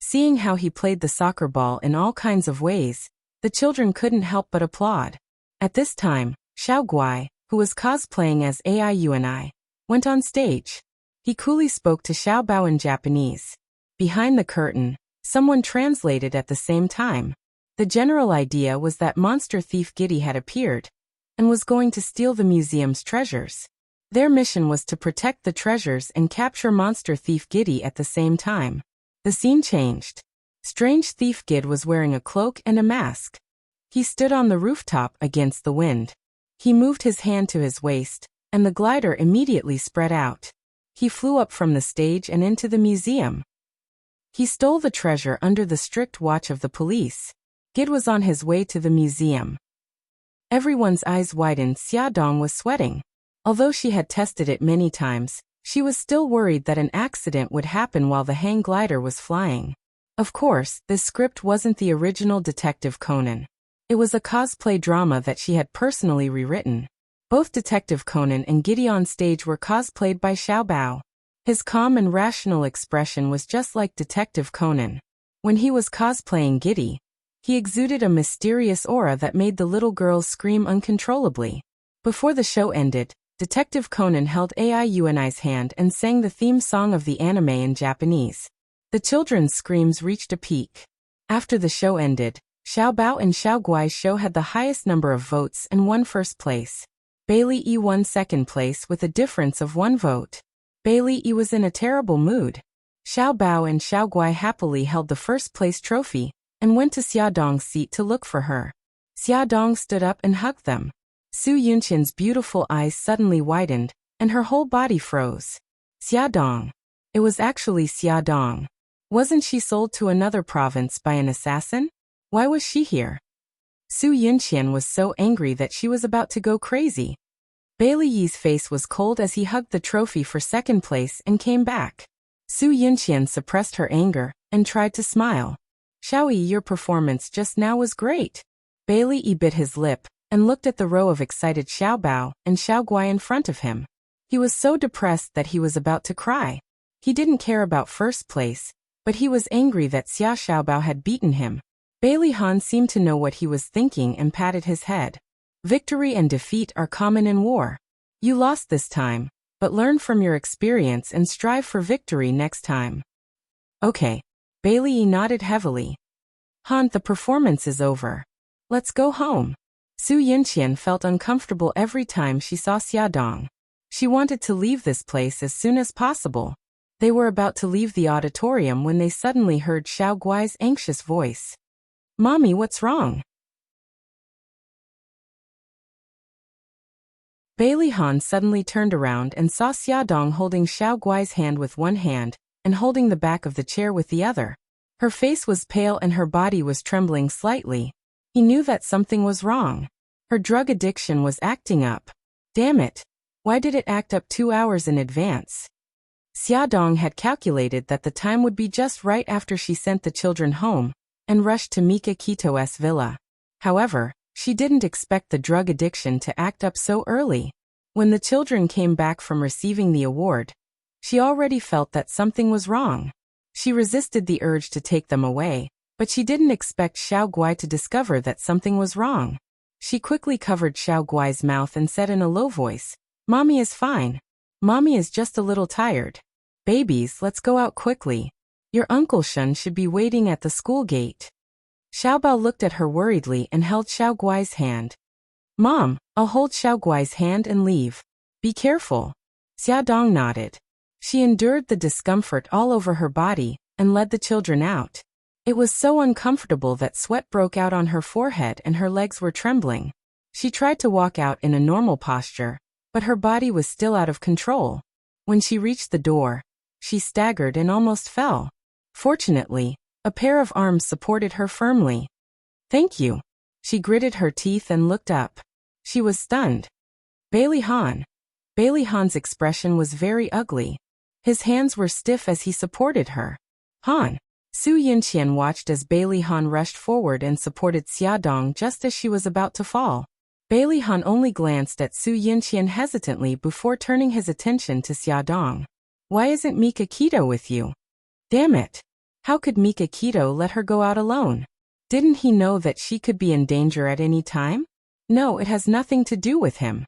A: Seeing how he played the soccer ball in all kinds of ways, the children couldn't help but applaud. At this time, Xiao Guai, who was cosplaying as Ai Yunai, went on stage. He coolly spoke to Xiao Bao in Japanese. Behind the curtain, someone translated at the same time. The general idea was that monster thief Giddy had appeared and was going to steal the museum's treasures. Their mission was to protect the treasures and capture monster thief Giddy at the same time. The scene changed. Strange thief Gid was wearing a cloak and a mask. He stood on the rooftop against the wind. He moved his hand to his waist, and the glider immediately spread out. He flew up from the stage and into the museum. He stole the treasure under the strict watch of the police. Gid was on his way to the museum. Everyone's eyes widened. Xia Dong was sweating. Although she had tested it many times, she was still worried that an accident would happen while the hang glider was flying. Of course, this script wasn't the original Detective Conan. It was a cosplay drama that she had personally rewritten. Both Detective Conan and Giddy on stage were cosplayed by Xiao Bao. His calm and rational expression was just like Detective Conan. When he was cosplaying Giddy, he exuded a mysterious aura that made the little girls scream uncontrollably. Before the show ended, Detective Conan held Ai Yunai's hand and sang the theme song of the anime in Japanese. The children's screams reached a peak. After the show ended, Xiao Bao and Xiao Guai's show had the highest number of votes and won first place. Bailey Yi won second place with a difference of 1 vote. Bailey Yi was in a terrible mood. Xiao Bao and Xiao Guai happily held the first place trophy and went to Xia Dong's seat to look for her. Xia Dong stood up and hugged them. Su Yunchen's beautiful eyes suddenly widened, and her whole body froze. Xia Dong. It was actually Xia Dong. Wasn't she sold to another province by an assassin? Why was she here? Su Yunqian was so angry that she was about to go crazy. Bailey Yi's face was cold as he hugged the trophy for second place and came back. Su Yunqian suppressed her anger and tried to smile. Xiao Yi, your performance just now was great. Bailey Yi bit his lip and looked at the row of excited Xiao Bao and Xiao Guai in front of him. He was so depressed that he was about to cry. He didn't care about first place, but he was angry that Xia Xiaobao had beaten him. Bailey Han seemed to know what he was thinking and patted his head. Victory and defeat are common in war. You lost this time, but learn from your experience and strive for victory next time. Okay. Bailey Yi nodded heavily. Han, the performance is over. Let's go home. Su Yunqian felt uncomfortable every time she saw Xia Dong. She wanted to leave this place as soon as possible. They were about to leave the auditorium when they suddenly heard Xiao Guai's anxious voice. Mommy, what's wrong? Bailey Han suddenly turned around and saw Xia Dong holding Xiao Guai's hand with one hand and holding the back of the chair with the other. Her face was pale and her body was trembling slightly. He knew that something was wrong. Her drug addiction was acting up. Damn it. Why did it act up 2 hours in advance? Xia Dong had calculated that the time would be just right after she sent the children home and rushed to Mika Kito's villa. However, she didn't expect the drug addiction to act up so early. When the children came back from receiving the award, she already felt that something was wrong. She resisted the urge to take them away, but she didn't expect Xiao Guai to discover that something was wrong. She quickly covered Xiao Guai's mouth and said in a low voice, Mommy is fine. Mommy is just a little tired. Babies, let's go out quickly. Your Uncle Shun should be waiting at the school gate. Xiao Bao looked at her worriedly and held Xiao Guai's hand. Mom, I'll hold Xiao Guai's hand and leave. Be careful. Xia Dong nodded. She endured the discomfort all over her body and led the children out. It was so uncomfortable that sweat broke out on her forehead and her legs were trembling. She tried to walk out in a normal posture, but her body was still out of control. When she reached the door, she staggered and almost fell. Fortunately, a pair of arms supported her firmly. Thank you. She gritted her teeth and looked up. She was stunned. Bailey Han. Bailey Han's expression was very ugly. His hands were stiff as he supported her. Han. Su Yunqian watched as Bailey Han rushed forward and supported Xia Dong just as she was about to fall. Bailey Han only glanced at Su Yunqian hesitantly before turning his attention to Xia Dong. Why isn't Mika Kito with you? Damn it. How could Mika Kito let her go out alone? Didn't he know that she could be in danger at any time? No, it has nothing to do with him.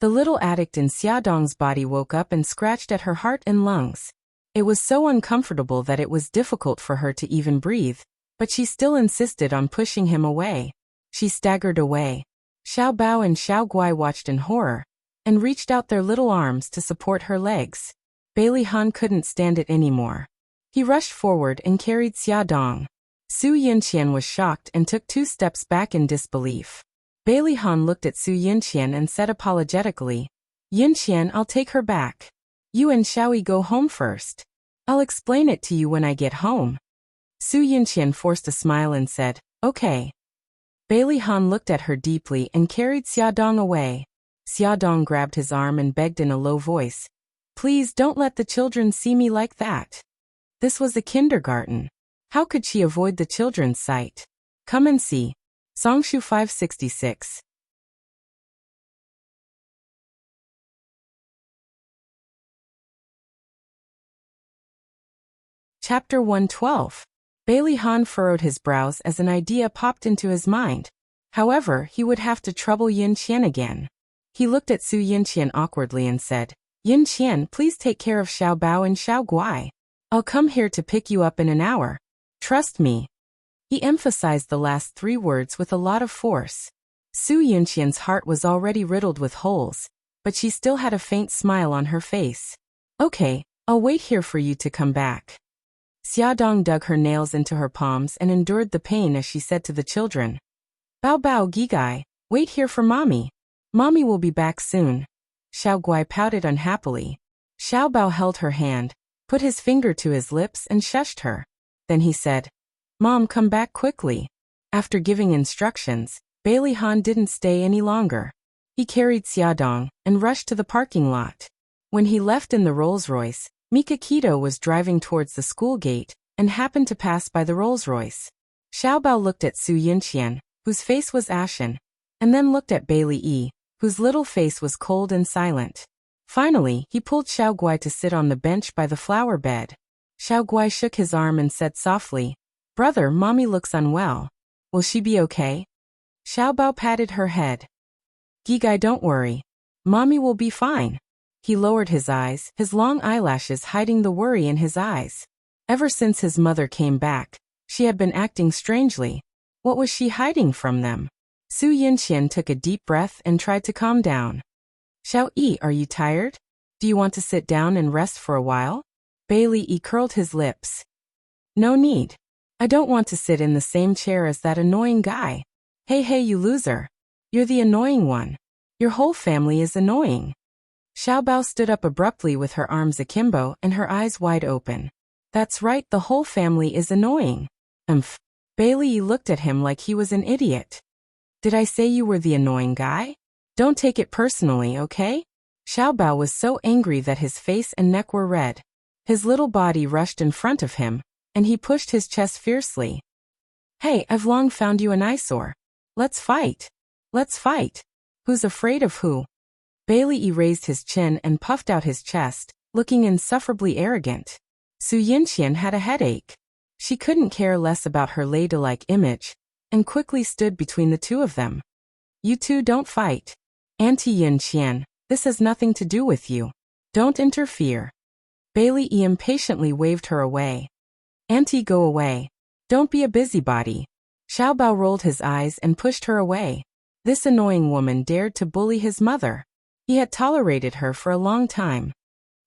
A: The little addict in Xia Dong's body woke up and scratched at her heart and lungs. It was so uncomfortable that it was difficult for her to even breathe, but she still insisted on pushing him away. She staggered away. Xiao Bao and Xiao Guai watched in horror and reached out their little arms to support her legs. Bailey Han couldn't stand it anymore. He rushed forward and carried Xia Dong. Su Yunqian was shocked and took 2 steps back in disbelief. Bailey Han looked at Su Yunqian and said apologetically, Yunqian, I'll take her back. You and Xiaoyi go home first. I'll explain it to you when I get home. Su Yunqian forced a smile and said, okay. Bailey Han looked at her deeply and carried Xia Dong away. Xia Dong grabbed his arm and begged in a low voice, please don't let the children see me like that. This was a kindergarten. How could she avoid the children's sight? Come and see. Songshu 566. Chapter 112. Bailey Han furrowed his brows as an idea popped into his mind. However, he would have to trouble Yunqian again. He looked at Su Yunqian awkwardly and said, Yunqian, please take care of Xiao Bao and Xiao Guai. I'll come here to pick you up in an hour. Trust me. He emphasized the last 3 words with a lot of force. Su Yunqian's heart was already riddled with holes, but she still had a faint smile on her face. Okay, I'll wait here for you to come back. Xia Dong dug her nails into her palms and endured the pain as she said to the children, Bao Bao Gigai, wait here for Mommy. Mommy will be back soon. Xiao Guai pouted unhappily. Xiao Bao held her hand, put his finger to his lips and shushed her. Then he said, Mom, come back quickly. After giving instructions, Bailey Han didn't stay any longer. He carried Xiaodong and rushed to the parking lot. When he left in the Rolls-Royce, Mikakito was driving towards the school gate and happened to pass by the Rolls-Royce. Xiaobao looked at Su Yinqian, whose face was ashen, and then looked at Bailey Yi, whose little face was cold and silent. Finally, he pulled Xiao Guai to sit on the bench by the flower bed. Xiao Guai shook his arm and said softly, "Brother, Mommy looks unwell. Will she be okay?" Xiaobao patted her head. "Gigai, don't worry. Mommy will be fine." He lowered his eyes, his long eyelashes hiding the worry in his eyes. Ever since his mother came back, she had been acting strangely. What was she hiding from them? Su Yinqian took a deep breath and tried to calm down. "Xiao Yi, are you tired? Do you want to sit down and rest for a while?" Bailey Yi curled his lips. "No need. I don't want to sit in the same chair as that annoying guy." Hey, you loser. You're the annoying one. Your whole family is annoying." Xiaobao stood up abruptly with her arms akimbo and her eyes wide open. "That's right, the whole family is annoying." Bailey Yi looked at him like he was an idiot. "Did I say you were the annoying guy? Don't take it personally, okay?" Xiaobao was so angry that his face and neck were red. His little body rushed in front of him, and he pushed his chest fiercely. "Hey, I've long found you an eyesore. Let's fight. Let's fight. Who's afraid of who?" Bailey Yi raised his chin and puffed out his chest, looking insufferably arrogant. Su Yinqian had a headache. She couldn't care less about her ladylike image, and quickly stood between the two of them. "You two don't fight. Auntie Yinqian, this has nothing to do with you. Don't interfere." Bailey Yi impatiently waved her away. "Auntie, go away. Don't be a busybody." Xiaobao rolled his eyes and pushed her away. This annoying woman dared to bully his mother. He had tolerated her for a long time.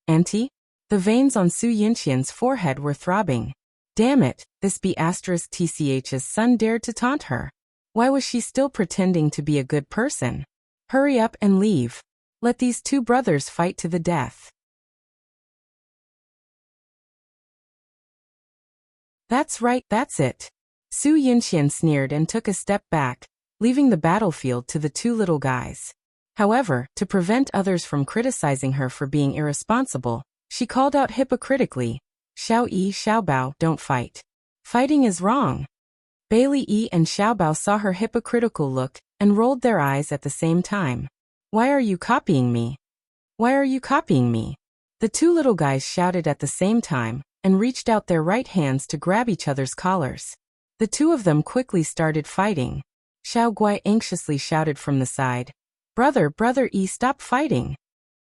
A: "Auntie?" The veins on Su Yinqian's forehead were throbbing. Damn it, this B*TCH's son dared to taunt her. Why was she still pretending to be a good person? Hurry up and leave. Let these two brothers fight to the death. That's right, that's it. Su Yinqian sneered and took a step back, leaving the battlefield to the two little guys. However, to prevent others from criticizing her for being irresponsible, she called out hypocritically, "Xiao Yi, Xiaobao, don't fight. Fighting is wrong." Bailey Yi and Xiaobao saw her hypocritical look and rolled their eyes at the same time. "Why are you copying me? Why are you copying me?" The two little guys shouted at the same time and reached out their right hands to grab each other's collars. The two of them quickly started fighting. Xiao Guai anxiously shouted from the side, Brother Yi, stop fighting."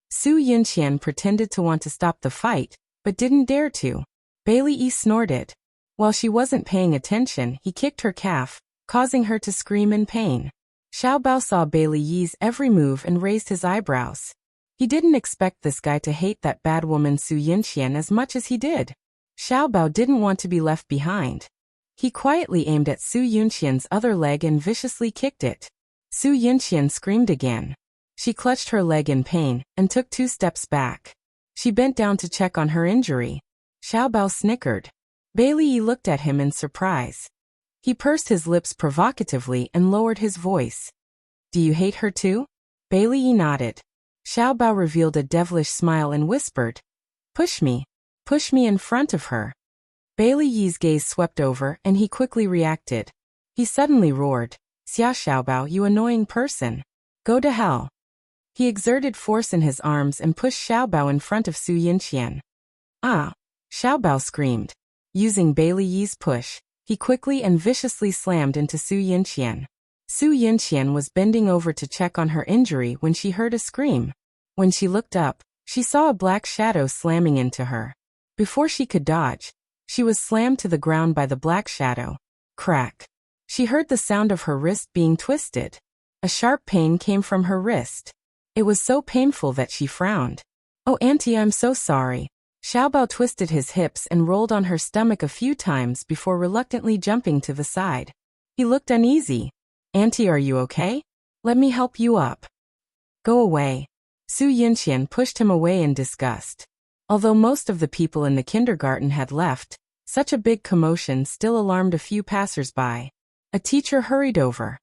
A: Su Yinqian pretended to want to stop the fight, but didn't dare to. Bailey Yi snorted. While she wasn't paying attention, he kicked her calf, causing her to scream in pain. Xiaobao saw Bailey Yi's every move and raised his eyebrows. He didn't expect this guy to hate that bad woman Su Yinqian as much as he did. Xiaobao didn't want to be left behind. He quietly aimed at Su Yinqian's other leg and viciously kicked it. Su Yinqian screamed again. She clutched her leg in pain and took 2 steps back. She bent down to check on her injury. Xiaobao snickered. Bailey Yi looked at him in surprise. He pursed his lips provocatively and lowered his voice. "Do you hate her too?" Bailey Yi nodded. Xiaobao revealed a devilish smile and whispered, Push me in front of her." Bailey Yi's gaze swept over and he quickly reacted. He suddenly roared, "Xia Xiaobao, you annoying person. Go to hell." He exerted force in his arms and pushed Xiaobao in front of Su Yinqian. "Ah!" Xiaobao screamed. Using Bailey Yi's push, he quickly and viciously slammed into Su Yinqian. Su Yinqian was bending over to check on her injury when she heard a scream. When she looked up, she saw a black shadow slamming into her. Before she could dodge, she was slammed to the ground by the black shadow. Crack. She heard the sound of her wrist being twisted. A sharp pain came from her wrist. It was so painful that she frowned. "Oh, Auntie, I'm so sorry." Xiaobao twisted his hips and rolled on her stomach a few times before reluctantly jumping to the side. He looked uneasy. "Auntie, are you okay? Let me help you up." "Go away." Su Yinqian pushed him away in disgust. Although most of the people in the kindergarten had left, such a big commotion still alarmed a few passers-by. A teacher hurried over.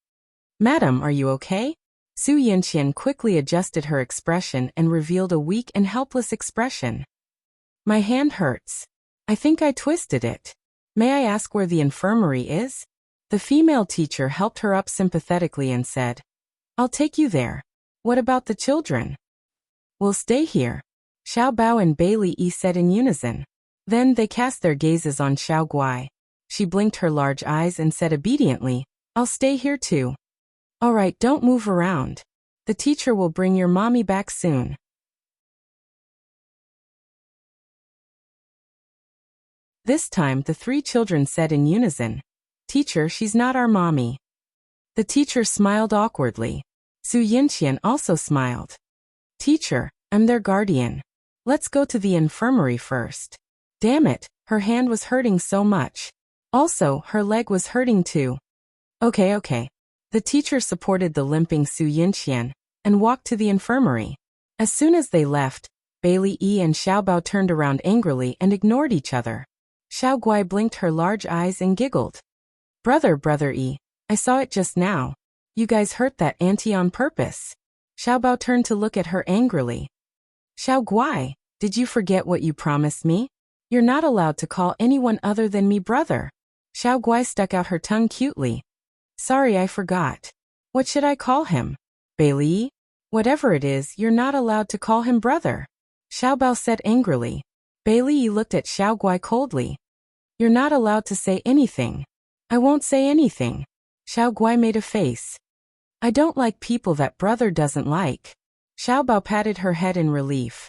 A: Madam, are you okay? Su Yinqian quickly adjusted her expression and revealed a weak and helpless expression. My hand hurts. I think I twisted it. May I ask where the infirmary is? The female teacher helped her up sympathetically and said, I'll take you there. What about the children? We'll stay here. Xiao Bao and Bai Li said in unison. Then they cast their gazes on Xiao Guai. She blinked her large eyes and said obediently, I'll stay here too. All right, don't move around. The teacher will bring your mommy back soon. This time the three children said in unison, Teacher, she's not our mommy. The teacher smiled awkwardly. Su Yinqian also smiled. Teacher, I'm their guardian. Let's go to the infirmary first. Damn it, her hand was hurting so much. Also, her leg was hurting too. Okay. The teacher supported the limping Su Yinqian and walked to the infirmary. As soon as they left, Bai Li and Xiao Bao turned around angrily and ignored each other. Xiao Guai blinked her large eyes and giggled. Brother E, I saw it just now. You guys hurt that auntie on purpose. Xiao Bao turned to look at her angrily. Xiao Guai, did you forget what you promised me? You're not allowed to call anyone other than me brother. Xiao Guai stuck out her tongue cutely. Sorry, I forgot. What should I call him? Bai Li? Whatever it is, you're not allowed to call him brother. Xiao Bao said angrily. Bai Li looked at Xiao Guai coldly. You're not allowed to say anything. I won't say anything. Xiao Guai made a face. I don't like people that brother doesn't like. Xiao Bao patted her head in relief.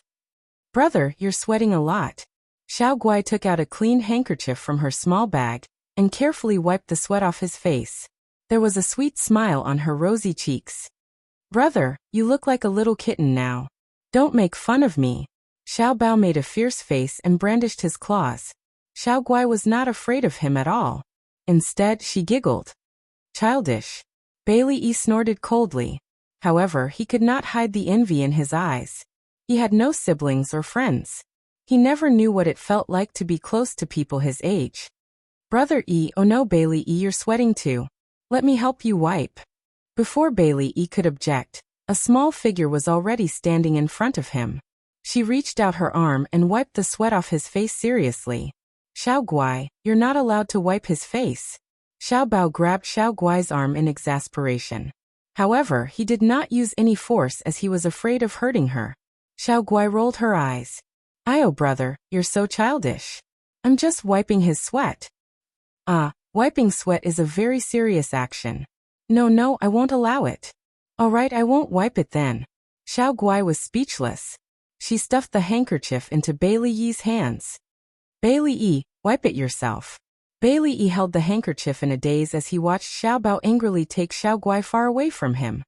A: Brother, you're sweating a lot. Xiao Guai took out a clean handkerchief from her small bag and carefully wiped the sweat off his face. There was a sweet smile on her rosy cheeks. Brother, you look like a little kitten now. Don't make fun of me. Xiao Bao made a fierce face and brandished his claws. Xiao Guai was not afraid of him at all. Instead, she giggled. Childish. Bai Li snorted coldly. However, he could not hide the envy in his eyes. He had no siblings or friends. He never knew what it felt like to be close to people his age. Brother E, oh no Bai Li, you're sweating too. Let me help you wipe. Before Bai Li could object, a small figure was already standing in front of him. She reached out her arm and wiped the sweat off his face seriously. Xiao Guai, you're not allowed to wipe his face. Xiao Bao grabbed Xiao Guai's arm in exasperation. However, he did not use any force as he was afraid of hurting her. Xiao Guai rolled her eyes. Oh brother, you're so childish. I'm just wiping his sweat. Wiping sweat is a very serious action. No, I won't allow it. Alright, I won't wipe it then. Xiao Guai was speechless. She stuffed the handkerchief into Bai Li's hands. Bai Li, wipe it yourself. Bai Li held the handkerchief in a daze as he watched Xiao Bao angrily take Xiao Guai far away from him.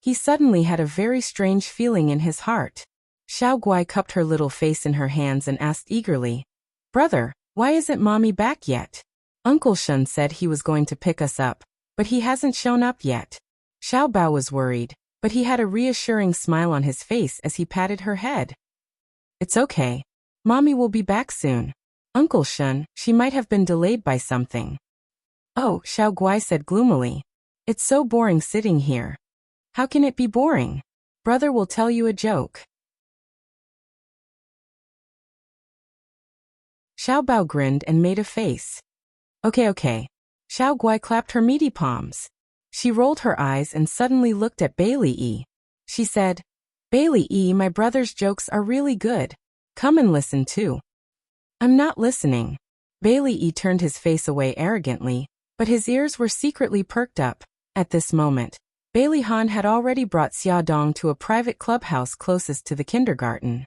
A: He suddenly had a very strange feeling in his heart. Xiao Guai cupped her little face in her hands and asked eagerly, Brother, why isn't mommy back yet? Uncle Shun said he was going to pick us up, but he hasn't shown up yet. Xiao Bao was worried, but he had a reassuring smile on his face as he patted her head. It's okay. Mommy will be back soon. Uncle Shun, she might have been delayed by something. Oh, Xiao Guai said gloomily. It's so boring sitting here. How can it be boring? Brother will tell you a joke. Xiao Bao grinned and made a face. Okay. Xiao Guai clapped her meaty palms. She rolled her eyes and suddenly looked at Bai Li. She said, Bai Li, my brother's jokes are really good. Come and listen too. I'm not listening. Bai Li turned his face away arrogantly, but his ears were secretly perked up. At this moment, Bai Li Han had already brought Xia Dong to a private clubhouse closest to the kindergarten.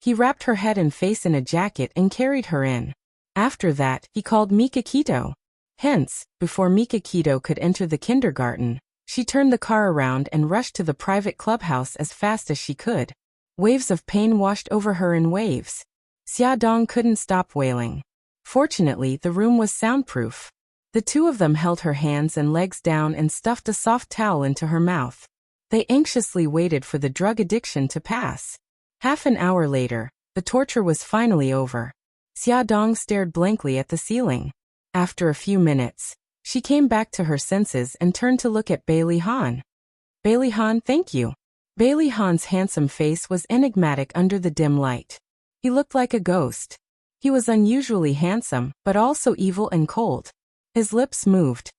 A: He wrapped her head and face in a jacket and carried her in. After that, he called Mika Kito. Hence, before Mika Kito could enter the kindergarten, she turned the car around and rushed to the private clubhouse as fast as she could. Waves of pain washed over her in waves. Xia Dong couldn't stop wailing. Fortunately, the room was soundproof. The two of them held her hands and legs down and stuffed a soft towel into her mouth. They anxiously waited for the drug addiction to pass. Half an hour later, the torture was finally over. Xia Dong stared blankly at the ceiling. After a few minutes, She came back to her senses and turned to look at Bailey Han. Bailey Han, thank you. Bailey Han's handsome face was enigmatic under the dim light. He looked like a ghost. He was unusually handsome, but also evil and cold. His lips moved.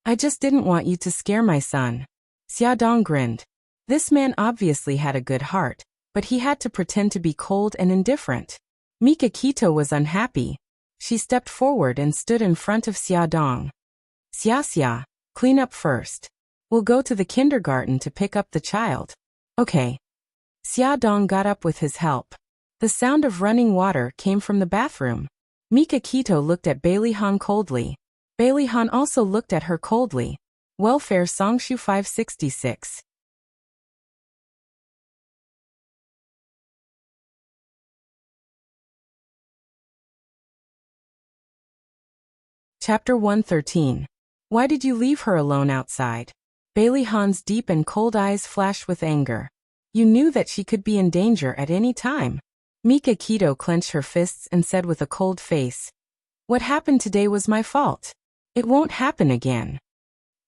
A: I just didn't want you to scare my son. Xiaodong grinned. This man obviously had a good heart, but he had to pretend to be cold and indifferent. Mika Kito was unhappy. She stepped forward and stood in front of Xiaodong. Xia, clean up first. We'll go to the kindergarten to pick up the child. Okay. Xiaodong got up with his help. The sound of running water came from the bathroom. Mika Kito looked at Bailey Han coldly. Bailey Han also looked at her coldly. Welfare Songshu 566. Chapter 113. Why did you leave her alone outside? Bailey Han's deep and cold eyes flashed with anger. You knew that she could be in danger at any time. Mika Kito clenched her fists and said with a cold face, what happened today was my fault. It won't happen again.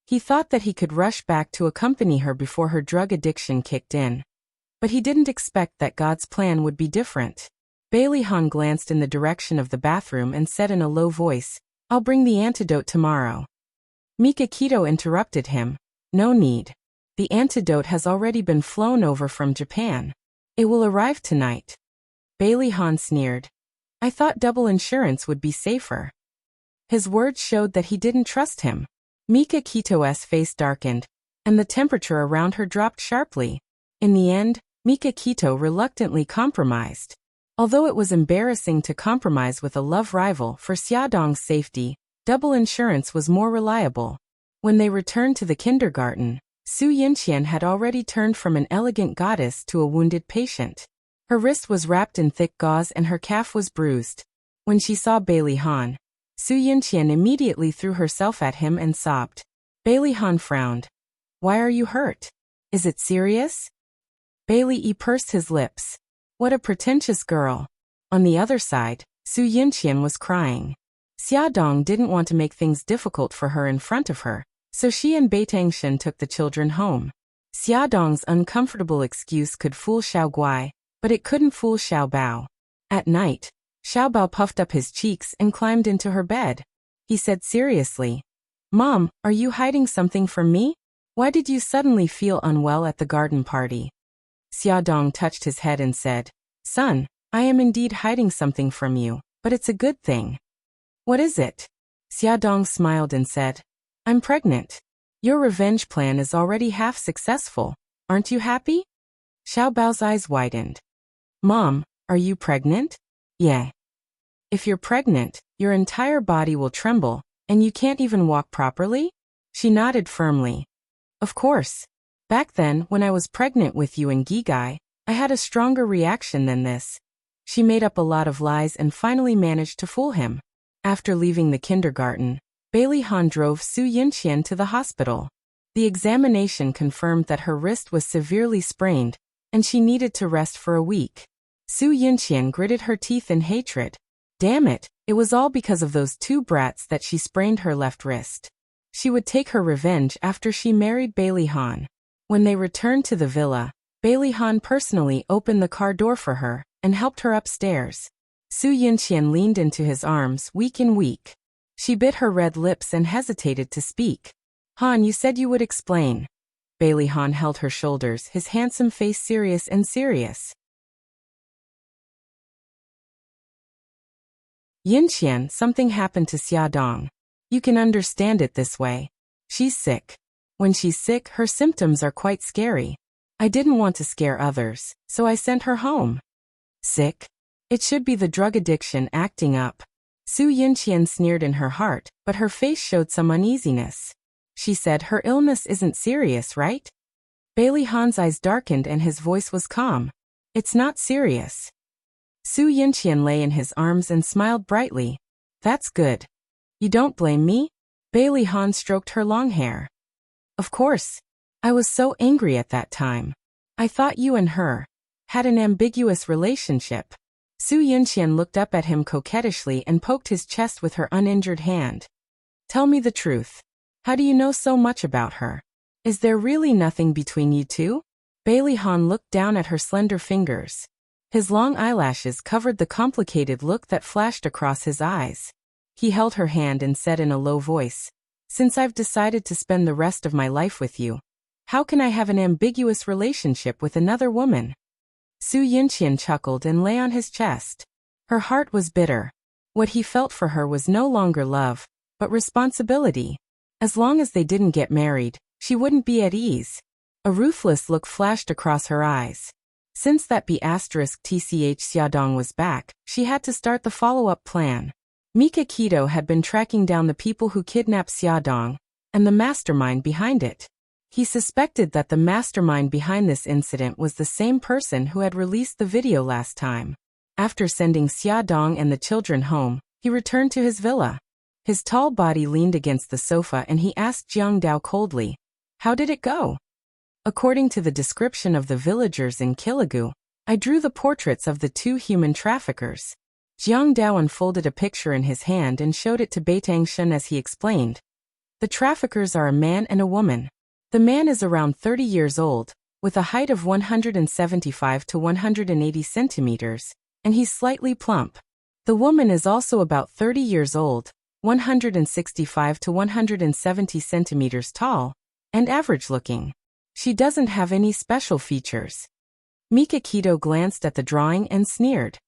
A: He thought that he could rush back to accompany her before her drug addiction kicked in. But he didn't expect that God's plan would be different. Bailey Han glanced in the direction of the bathroom and said in a low voice, I'll bring the antidote tomorrow. Mika Kito interrupted him. No need. The antidote has already been flown over from Japan. It will arrive tonight. Bailey Han sneered. I thought double insurance would be safer. His words showed that he didn't trust him. Mika Kito's face darkened, and the temperature around her dropped sharply. In the end, Mika Kito reluctantly compromised. Although it was embarrassing to compromise with a love rival for Xiaodong's safety, double insurance was more reliable. When they returned to the kindergarten, Su Yinqian had already turned from an elegant goddess to a wounded patient. Her wrist was wrapped in thick gauze and her calf was bruised. When she saw Bailey Han, Su Yinqian immediately threw herself at him and sobbed. Bailey Han frowned. Why are you hurt? Is it serious? Bailey pursed his lips. What a pretentious girl. On the other side, Su Yinqian was crying. Xiaodong didn't want to make things difficult for her in front of her, so she and Beitangshen took the children home. Xiaodong's uncomfortable excuse could fool Xiao Guai, but it couldn't fool Xiao Bao. At night, Xiao Bao puffed up his cheeks and climbed into her bed. He said seriously, Mom, are you hiding something from me? Why did you suddenly feel unwell at the garden party? Xiaodong touched his head and said, Son, I am indeed hiding something from you, but it's a good thing. What is it? Xiaodong smiled and said, I'm pregnant. Your revenge plan is already half successful. Aren't you happy? Xiao Bao's eyes widened. Mom, are you pregnant? Yeah. If you're pregnant, your entire body will tremble, and you can't even walk properly? She nodded firmly. Of course. Back then, when I was pregnant with you and Gigai, I had a stronger reaction than this. She made up a lot of lies and finally managed to fool him. After leaving the kindergarten, Bailey Han drove Su Yinqian to the hospital. The examination confirmed that her wrist was severely sprained, and she needed to rest for a week. Su Yinqian gritted her teeth in hatred. Damn it, it was all because of those two brats that she sprained her left wrist. She would take her revenge after she married Bailey Han. When they returned to the villa, Bailey Han personally opened the car door for her and helped her upstairs. Su Yinqian leaned into his arms, weak and weak. She bit her red lips and hesitated to speak. Han, you said you would explain. Bailey Han held her shoulders, his handsome face serious and serious. Yinqian, something happened to Xiaodong. You can understand it this way. She's sick. When she's sick, her symptoms are quite scary. I didn't want to scare others, so I sent her home. Sick? It should be the drug addiction acting up. Su Yinqian sneered in her heart, but her face showed some uneasiness. She said her illness isn't serious, right? Bailey Han's eyes darkened and his voice was calm. It's not serious. Su Yinqian lay in his arms and smiled brightly. That's good. You don't blame me? Bailey Han stroked her long hair. Of course. I was so angry at that time. I thought you and her had an ambiguous relationship. Su Yinqian looked up at him coquettishly and poked his chest with her uninjured hand. Tell me the truth. How do you know so much about her? Is there really nothing between you two? Bailey Han looked down at her slender fingers. His long eyelashes covered the complicated look that flashed across his eyes. He held her hand and said in a low voice, "Since I've decided to spend the rest of my life with you, how can I have an ambiguous relationship with another woman?" Su Yinqian chuckled and lay on his chest. Her heart was bitter. What he felt for her was no longer love, but responsibility. As long as they didn't get married, she wouldn't be at ease. A ruthless look flashed across her eyes. Since that B*tch Xiaodong was back, she had to start the follow-up plan. Mika Keto had been tracking down the people who kidnapped Xiaodong, and the mastermind behind it. He suspected that the mastermind behind this incident was the same person who had released the video last time. After sending Xiaodong and the children home, he returned to his villa. His tall body leaned against the sofa and he asked Jiang Dao coldly, "How did it go?" "According to the description of the villagers in Kilagu, I drew the portraits of the two human traffickers." Jiang Dao unfolded a picture in his hand and showed it to Beitang Shen as he explained. "The traffickers are a man and a woman. The man is around 30 years old, with a height of 175 to 180 centimeters, and he's slightly plump. The woman is also about 30 years old, 165 to 170 centimeters tall, and average-looking. She doesn't have any special features." Mika Keto glanced at the drawing and sneered.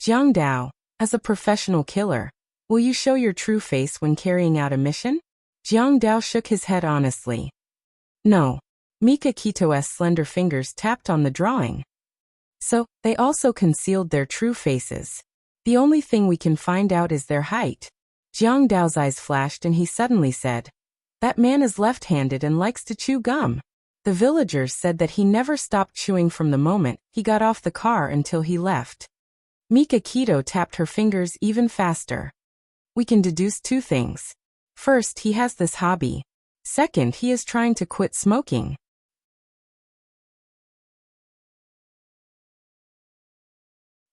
A: "Jiang Dao, as a professional killer, will you show your true face when carrying out a mission?" Jiang Dao shook his head honestly. "No." Mika Keto's slender fingers tapped on the drawing. "So, they also concealed their true faces. The only thing we can find out is their height." Jiang Dao's eyes flashed and he suddenly said, "That man is left-handed and likes to chew gum." The villagers said that he never stopped chewing from the moment he got off the car until he left. Mika Keto tapped her fingers even faster. "We can deduce two things. First, he has this hobby. Second, he is trying to quit smoking."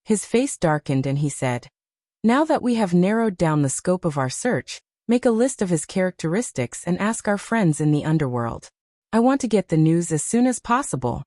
A: His face darkened and he said, "Now that we have narrowed down the scope of our search, make a list of his characteristics and ask our friends in the underworld. I want to get the news as soon as possible."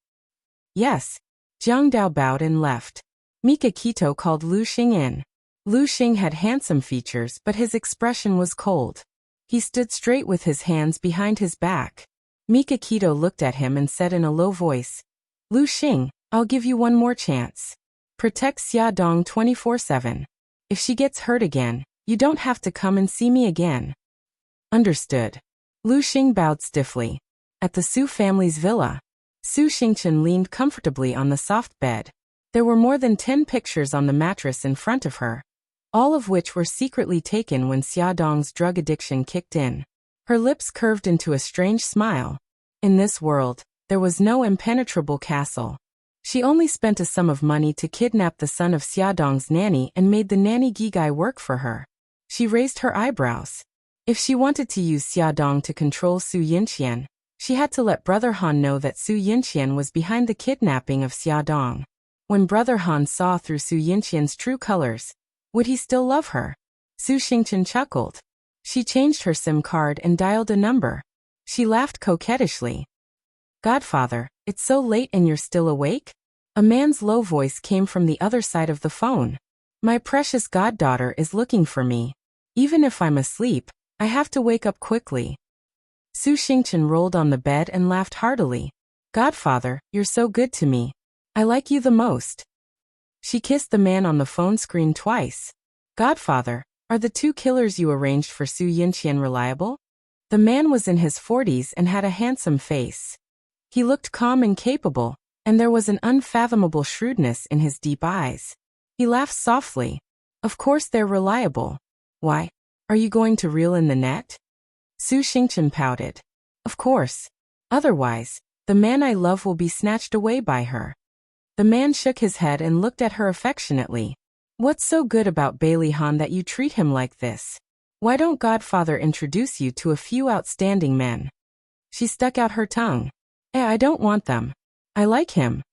A: "Yes." Jiang Dao bowed and left. Mika Keto called Lu Xing in. Lu Xing had handsome features, but his expression was cold. He stood straight with his hands behind his back. Mika Keto looked at him and said in a low voice, "Lu Xing, I'll give you one more chance. Protect Xiaodong 24/7. If she gets hurt again, you don't have to come and see me again." "Understood." Lu Xing bowed stiffly. At the Su family's villa, Su Xingchen leaned comfortably on the soft bed. There were more than 10 pictures on the mattress in front of her, all of which were secretly taken when Xiaodong's drug addiction kicked in. Her lips curved into a strange smile. In this world, there was no impenetrable castle. She only spent a sum of money to kidnap the son of Xiaodong's nanny and made the nanny Gigai work for her. She raised her eyebrows. If she wanted to use Xiaodong to control Su Yinqian, she had to let Brother Han know that Su Yinqian was behind the kidnapping of Xiaodong. When Brother Han saw through Su Yinqian's true colors, would he still love her? Su Xingchen chuckled. She changed her SIM card and dialed a number. She laughed coquettishly. "Godfather, it's so late and you're still awake?" A man's low voice came from the other side of the phone. "My precious goddaughter is looking for me. Even if I'm asleep, I have to wake up quickly." Su Xingchen rolled on the bed and laughed heartily. "Godfather, you're so good to me. I like you the most." She kissed the man on the phone screen twice. "Godfather, are the two killers you arranged for Su Yinqian reliable?" The man was in his 40s and had a handsome face. He looked calm and capable, and there was an unfathomable shrewdness in his deep eyes. He laughed softly. "Of course they're reliable. Why, are you going to reel in the net?" Su Xingchen pouted. "Of course. Otherwise, the man I love will be snatched away by her." The man shook his head and looked at her affectionately. "What's so good about Bailey Han that you treat him like this? Why don't Godfather introduce you to a few outstanding men?" She stuck out her tongue. I don't want them. I like him."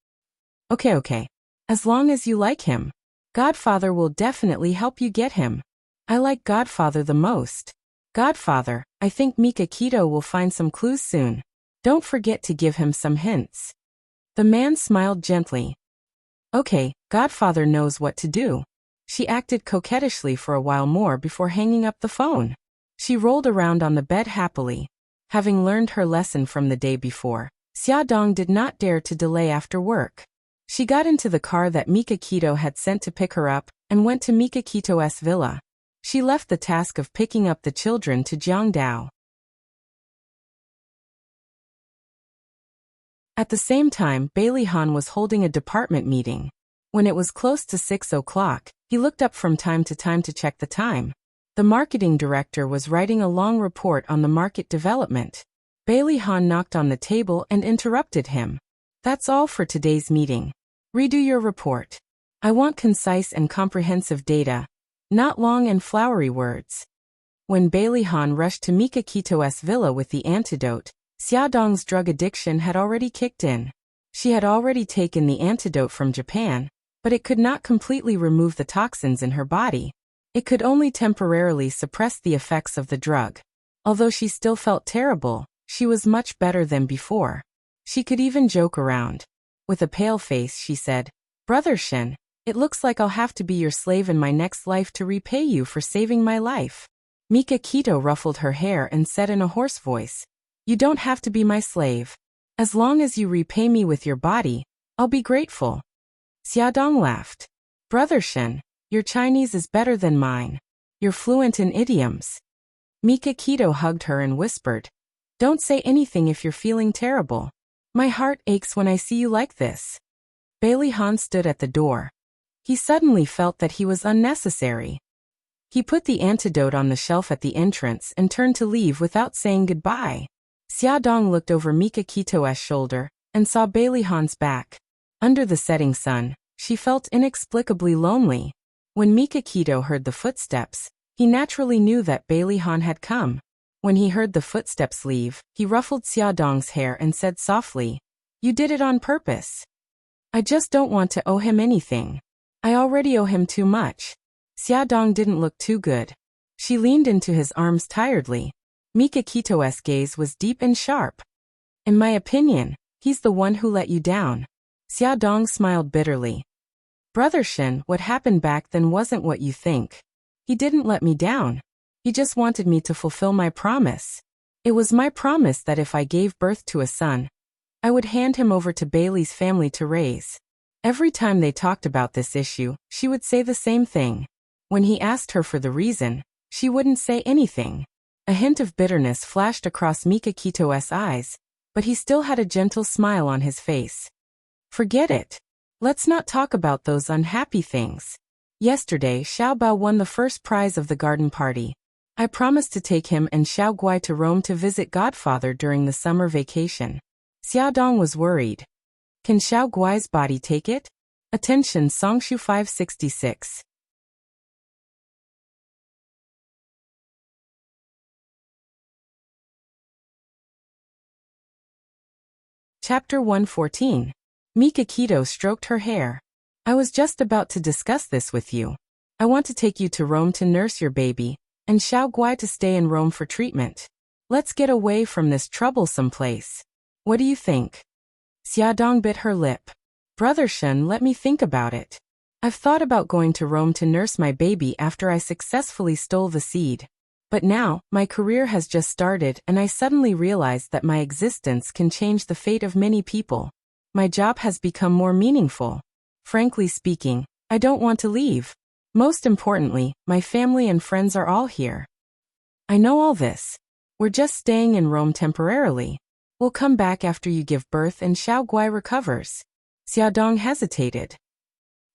A: Okay. As long as you like him, Godfather will definitely help you get him. I like Godfather the most." Godfather, I think Mikakito will find some clues soon. Don't forget to give him some hints. The man smiled gently. Okay, Godfather knows what to do. She acted coquettishly for a while more before hanging up the phone. She rolled around on the bed happily. Having learned her lesson from the day before, Xiaodong did not dare to delay after work. She got into the car that Mikakito had sent to pick her up and went to Mikakito's villa. She left the task of picking up the children to Jiangdao. At the same time, Bailey Han was holding a department meeting. When it was close to 6 o'clock, he looked up from time to time to check the time. The marketing director was writing a long report on the market development. Bailey Han knocked on the table and interrupted him. That's all for today's meeting. Redo your report. I want concise and comprehensive data, not long and flowery words. When Bailey Han rushed to Mikakito's villa with the antidote, Xiaodong's drug addiction had already kicked in. She had already taken the antidote from Japan, but it could not completely remove the toxins in her body. It could only temporarily suppress the effects of the drug. Although she still felt terrible, she was much better than before. She could even joke around. With a pale face, she said, "Brother Shen, it looks like I'll have to be your slave in my next life to repay you for saving my life." Mikakito ruffled her hair and said in a hoarse voice, "You don't have to be my slave. As long as you repay me with your body, I'll be grateful." Xiaodong laughed. "Brother Shen, your Chinese is better than mine. You're fluent in idioms." Mikakito hugged her and whispered, "Don't say anything if you're feeling terrible. My heart aches when I see you like this." Bailey Han stood at the door. He suddenly felt that he was unnecessary. He put the antidote on the shelf at the entrance and turned to leave without saying goodbye. Xiaodong looked over Mikakito's shoulder and saw Bailey Han's back. Under the setting sun, she felt inexplicably lonely. When Mikakito heard the footsteps, he naturally knew that Bailey Han had come. When he heard the footsteps leave, he ruffled Xiaodong's hair and said softly, "You did it on purpose." "I just don't want to owe him anything. I already owe him too much." Xiaodong didn't look too good. She leaned into his arms tiredly. Mikakito's gaze was deep and sharp. "In my opinion, he's the one who let you down." Xiaodong smiled bitterly. "Brother Shen, what happened back then wasn't what you think. He didn't let me down. He just wanted me to fulfill my promise. It was my promise that if I gave birth to a son, I would hand him over to Bailey's family to raise." Every time they talked about this issue, she would say the same thing. When he asked her for the reason, she wouldn't say anything. A hint of bitterness flashed across Mikakito's eyes, but he still had a gentle smile on his face. "Forget it. Let's not talk about those unhappy things. Yesterday, Xiaobao won the first prize of the garden party. I promised to take him and Xiao Guai to Rome to visit Godfather during the summer vacation." Xiaodong was worried. Can Xiao Guai's body take it? Attention Songshu 566. Chapter 114. Mikakito stroked her hair. "I was just about to discuss this with you. I want to take you to Rome to nurse your baby, and Xiao Guai to stay in Rome for treatment. Let's get away from this troublesome place. What do you think?" Xiaodong bit her lip. "Brother Shen, let me think about it. I've thought about going to Rome to nurse my baby after I successfully stole the seed. But now, my career has just started and I suddenly realized that my existence can change the fate of many people. My job has become more meaningful. Frankly speaking, I don't want to leave. Most importantly, my family and friends are all here." "I know all this. We're just staying in Rome temporarily. We'll come back after you give birth and Xiao Guai recovers." Xiaodong hesitated.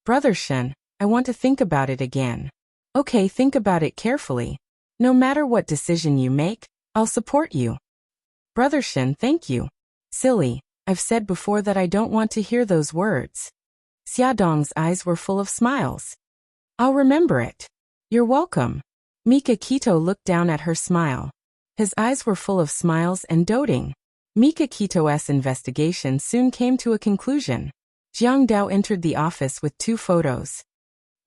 A: "Brother Shen, I want to think about it again." "Okay, think about it carefully. No matter what decision you make, I'll support you." "Brother Shen, thank you." "Silly, I've said before that I don't want to hear those words." Xiaodong's eyes were full of smiles. "I'll remember it." "You're welcome." Mikakito looked down at her smile. His eyes were full of smiles and doting. Mikakito's investigation soon came to a conclusion. Jiang Dao entered the office with 2 photos.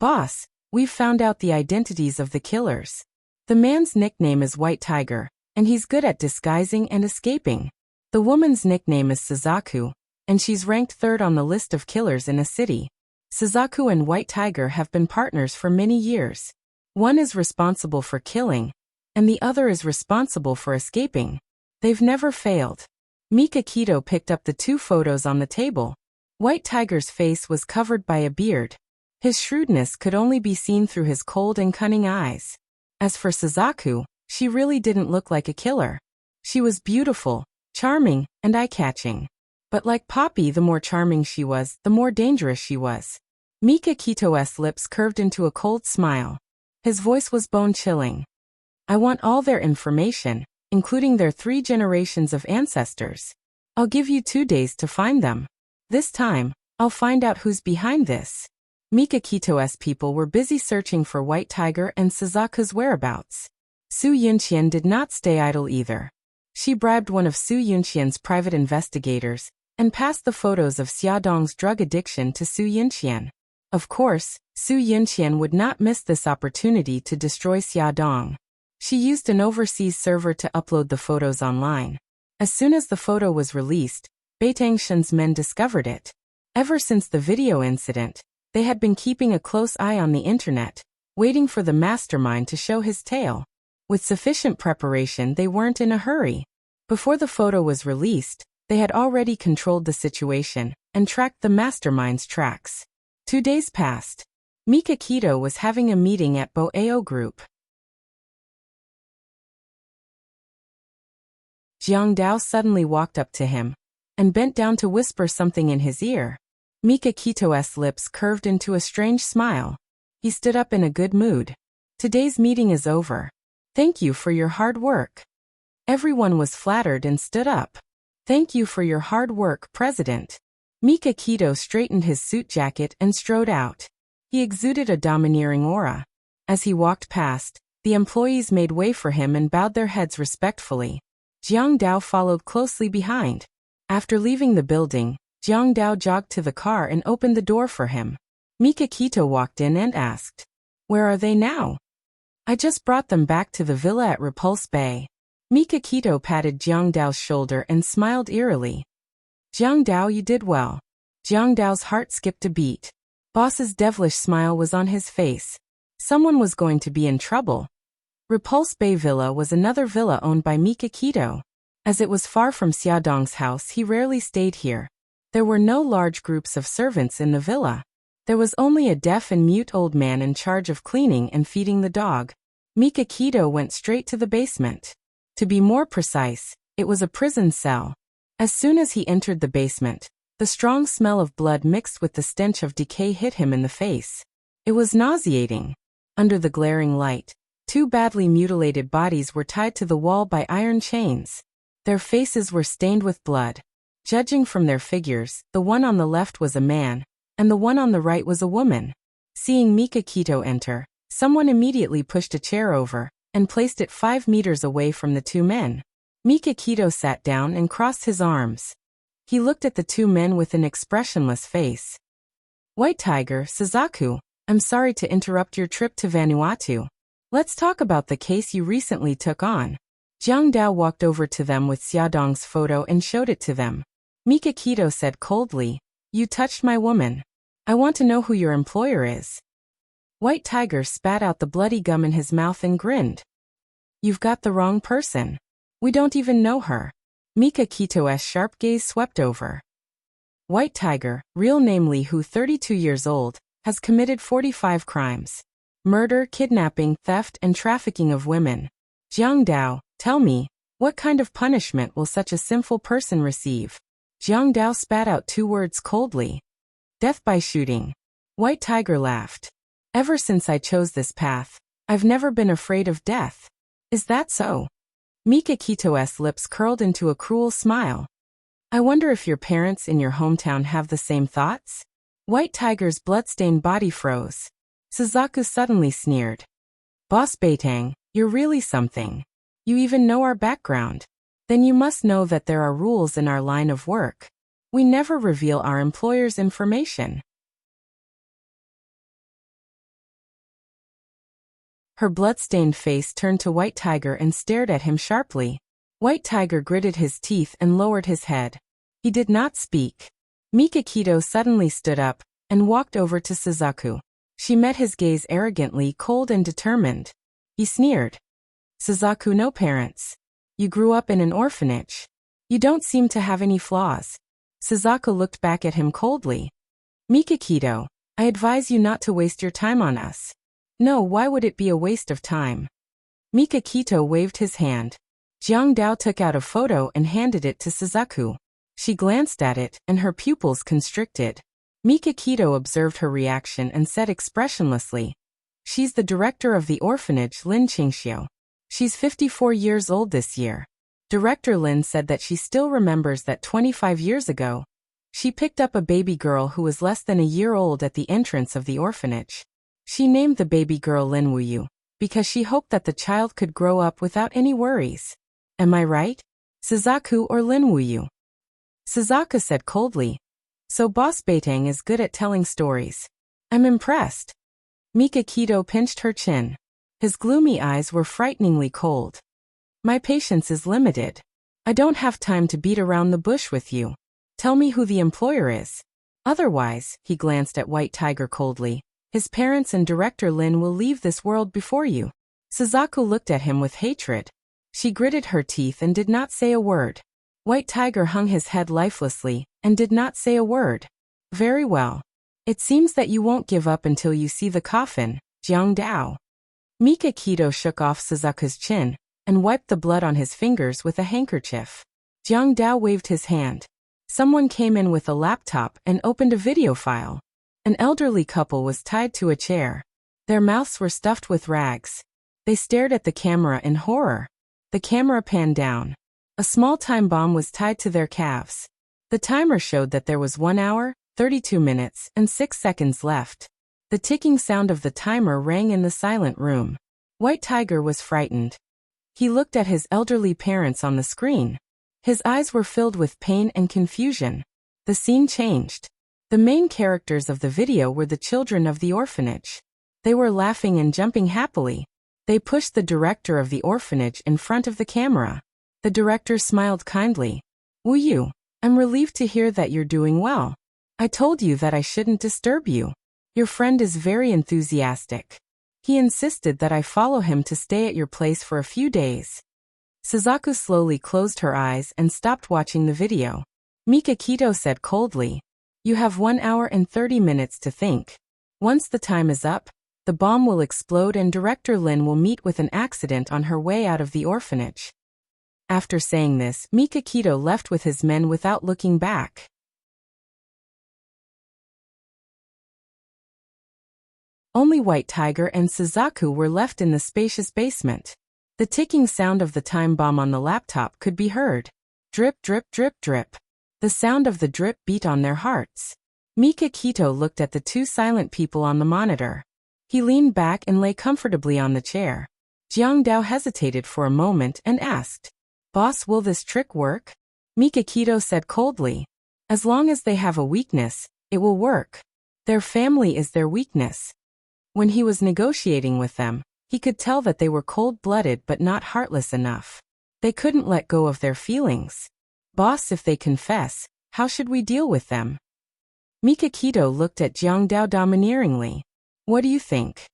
A: "Boss, we've found out the identities of the killers." The man's nickname is White Tiger, and he's good at disguising and escaping. The woman's nickname is Suzaku, and she's ranked 3rd on the list of killers in a city. Suzaku and White Tiger have been partners for many years. One is responsible for killing, and the other is responsible for escaping. They've never failed. Mikakito picked up the 2 photos on the table. White Tiger's face was covered by a beard. His shrewdness could only be seen through his cold and cunning eyes. As for Suzaku, she really didn't look like a killer. She was beautiful, charming, and eye-catching. But like Poppy, the more charming she was, the more dangerous she was. Mikakito's lips curved into a cold smile. His voice was bone-chilling. I want all their information, including their 3 generations of ancestors. I'll give you 2 days to find them. This time, I'll find out who's behind this. Mikakito's people were busy searching for White Tiger and Suzaku's whereabouts. Su Yunqian did not stay idle either. She bribed one of Su Yunqian's private investigators and passed the photos of Xiaodong's drug addiction to Su Yunqian. Of course, Su Yunqian would not miss this opportunity to destroy Xiaodong. She used an overseas server to upload the photos online. As soon as the photo was released, Beitangshan's men discovered it. Ever since the video incident, they had been keeping a close eye on the internet, waiting for the mastermind to show his tail. With sufficient preparation, they weren't in a hurry. Before the photo was released, they had already controlled the situation and tracked the mastermind's tracks. 2 days passed. Mikakito was having a meeting at Boao Group. Jiang Dao suddenly walked up to him and bent down to whisper something in his ear. Mikakito's lips curved into a strange smile. He stood up in a good mood. Today's meeting is over. Thank you for your hard work. Everyone was flattered and stood up. Thank you for your hard work, President. Mikakito straightened his suit jacket and strode out. He exuded a domineering aura. As he walked past, the employees made way for him and bowed their heads respectfully. Jiang Dao followed closely behind. After leaving the building, Jiang Dao jogged to the car and opened the door for him. Mikakito walked in and asked, "Where are they now?" "I just brought them back to the villa at Repulse Bay." Mikakito patted Jiang Dao's shoulder and smiled eerily. "Jiang Dao, you did well." Jiang Dao's heart skipped a beat. Boss's devilish smile was on his face. Someone was going to be in trouble. Repulse Bay Villa was another villa owned by Mikakito. As it was far from Xiaodong's house, he rarely stayed here. There were no large groups of servants in the villa. There was only a deaf and mute old man in charge of cleaning and feeding the dog. Mikakito went straight to the basement. To be more precise, it was a prison cell. As soon as he entered the basement, the strong smell of blood mixed with the stench of decay hit him in the face. It was nauseating. Under the glaring light, 2 badly mutilated bodies were tied to the wall by iron chains. Their faces were stained with blood. Judging from their figures, the one on the left was a man, and the one on the right was a woman. Seeing Mikakito enter, someone immediately pushed a chair over and placed it 5 meters away from the 2 men. Mikakito sat down and crossed his arms. He looked at the 2 men with an expressionless face. "White Tiger, Suzaku, I'm sorry to interrupt your trip to Vanuatu. Let's talk about the case you recently took on." Jiang Dao walked over to them with Xiaodong's photo and showed it to them. Mikakito said coldly, "You touched my woman. I want to know who your employer is." White Tiger spat out the bloody gum in his mouth and grinned. "You've got the wrong person. We don't even know her." Mikakito's sharp gaze swept over. White Tiger, real name Li Hu, 32 years old, has committed 45 crimes. Murder, kidnapping, theft, and trafficking of women. Jiang Dao, tell me, what kind of punishment will such a sinful person receive? Jiang Dao spat out 2 words coldly. "Death by shooting." White Tiger laughed. "Ever since I chose this path, I've never been afraid of death." "Is that so?" Mikakito's lips curled into a cruel smile. "I wonder if your parents in your hometown have the same thoughts?" White Tiger's blood-stained body froze. Suzaku suddenly sneered. "Boss Beitang, you're really something. You even know our background. Then you must know that there are rules in our line of work. We never reveal our employer's information." Her blood-stained face turned to White Tiger and stared at him sharply. White Tiger gritted his teeth and lowered his head. He did not speak. Mikakito suddenly stood up and walked over to Suzaku. She met his gaze arrogantly, cold and determined. He sneered. Suzaku, no parents. You grew up in an orphanage. You don't seem to have any flaws. Suzaku looked back at him coldly. Mikakito, I advise you not to waste your time on us. No, why would it be a waste of time? Mikakito waved his hand. Jiang Dao took out a photo and handed it to Suzaku. She glanced at it, and her pupils constricted. Mikakito observed her reaction and said expressionlessly, "She's the director of the orphanage, Lin Qingxiu. She's 54 years old this year." Director Lin said that she still remembers that 25 years ago, she picked up a baby girl who was less than a year old at the entrance of the orphanage. She named the baby girl Lin Wuyu, because she hoped that the child could grow up without any worries. Am I right? Suzaku or Lin Wuyu? Suzaku said coldly. So Boss Beitang is good at telling stories. I'm impressed. Mikakito pinched her chin. His gloomy eyes were frighteningly cold. My patience is limited. I don't have time to beat around the bush with you. Tell me who the employer is. Otherwise, he glanced at White Tiger coldly, his parents and Director Lin will leave this world before you. Suzaku looked at him with hatred. She gritted her teeth and did not say a word. White Tiger hung his head lifelessly and did not say a word. Very well. It seems that you won't give up until you see the coffin, Jiang Dao. Mikakito shook off Suzaku's chin and wiped the blood on his fingers with a handkerchief. Jiang Dao waved his hand. Someone came in with a laptop and opened a video file. An elderly couple was tied to a chair. Their mouths were stuffed with rags. They stared at the camera in horror. The camera panned down. A small time bomb was tied to their calves. The timer showed that there was 1 hour, 32 minutes, and 6 seconds left. The ticking sound of the timer rang in the silent room. White Tiger was frightened. He looked at his elderly parents on the screen. His eyes were filled with pain and confusion. The scene changed. The main characters of the video were the children of the orphanage. They were laughing and jumping happily. They pushed the director of the orphanage in front of the camera. The director smiled kindly. Wuyu, I'm relieved to hear that you're doing well. I told you that I shouldn't disturb you. Your friend is very enthusiastic. He insisted that I follow him to stay at your place for a few days. Suzaku slowly closed her eyes and stopped watching the video. Mikakito said coldly, You have 1 hour and 30 minutes to think. Once the time is up, the bomb will explode and Director Lin will meet with an accident on her way out of the orphanage. After saying this, Mikakito left with his men without looking back. Only White Tiger and Suzaku were left in the spacious basement. The ticking sound of the time bomb on the laptop could be heard. Drip, drip, drip, drip. The sound of the drip beat on their hearts. Mikakito looked at the two silent people on the monitor. He leaned back and lay comfortably on the chair. Jiang Dao hesitated for a moment and asked, Boss, will this trick work? Mikakito said coldly, As long as they have a weakness, it will work. Their family is their weakness. When he was negotiating with them, he could tell that they were cold-blooded but not heartless enough. They couldn't let go of their feelings. Boss, if they confess, how should we deal with them? Mikakito looked at Jiang Dao domineeringly. What do you think?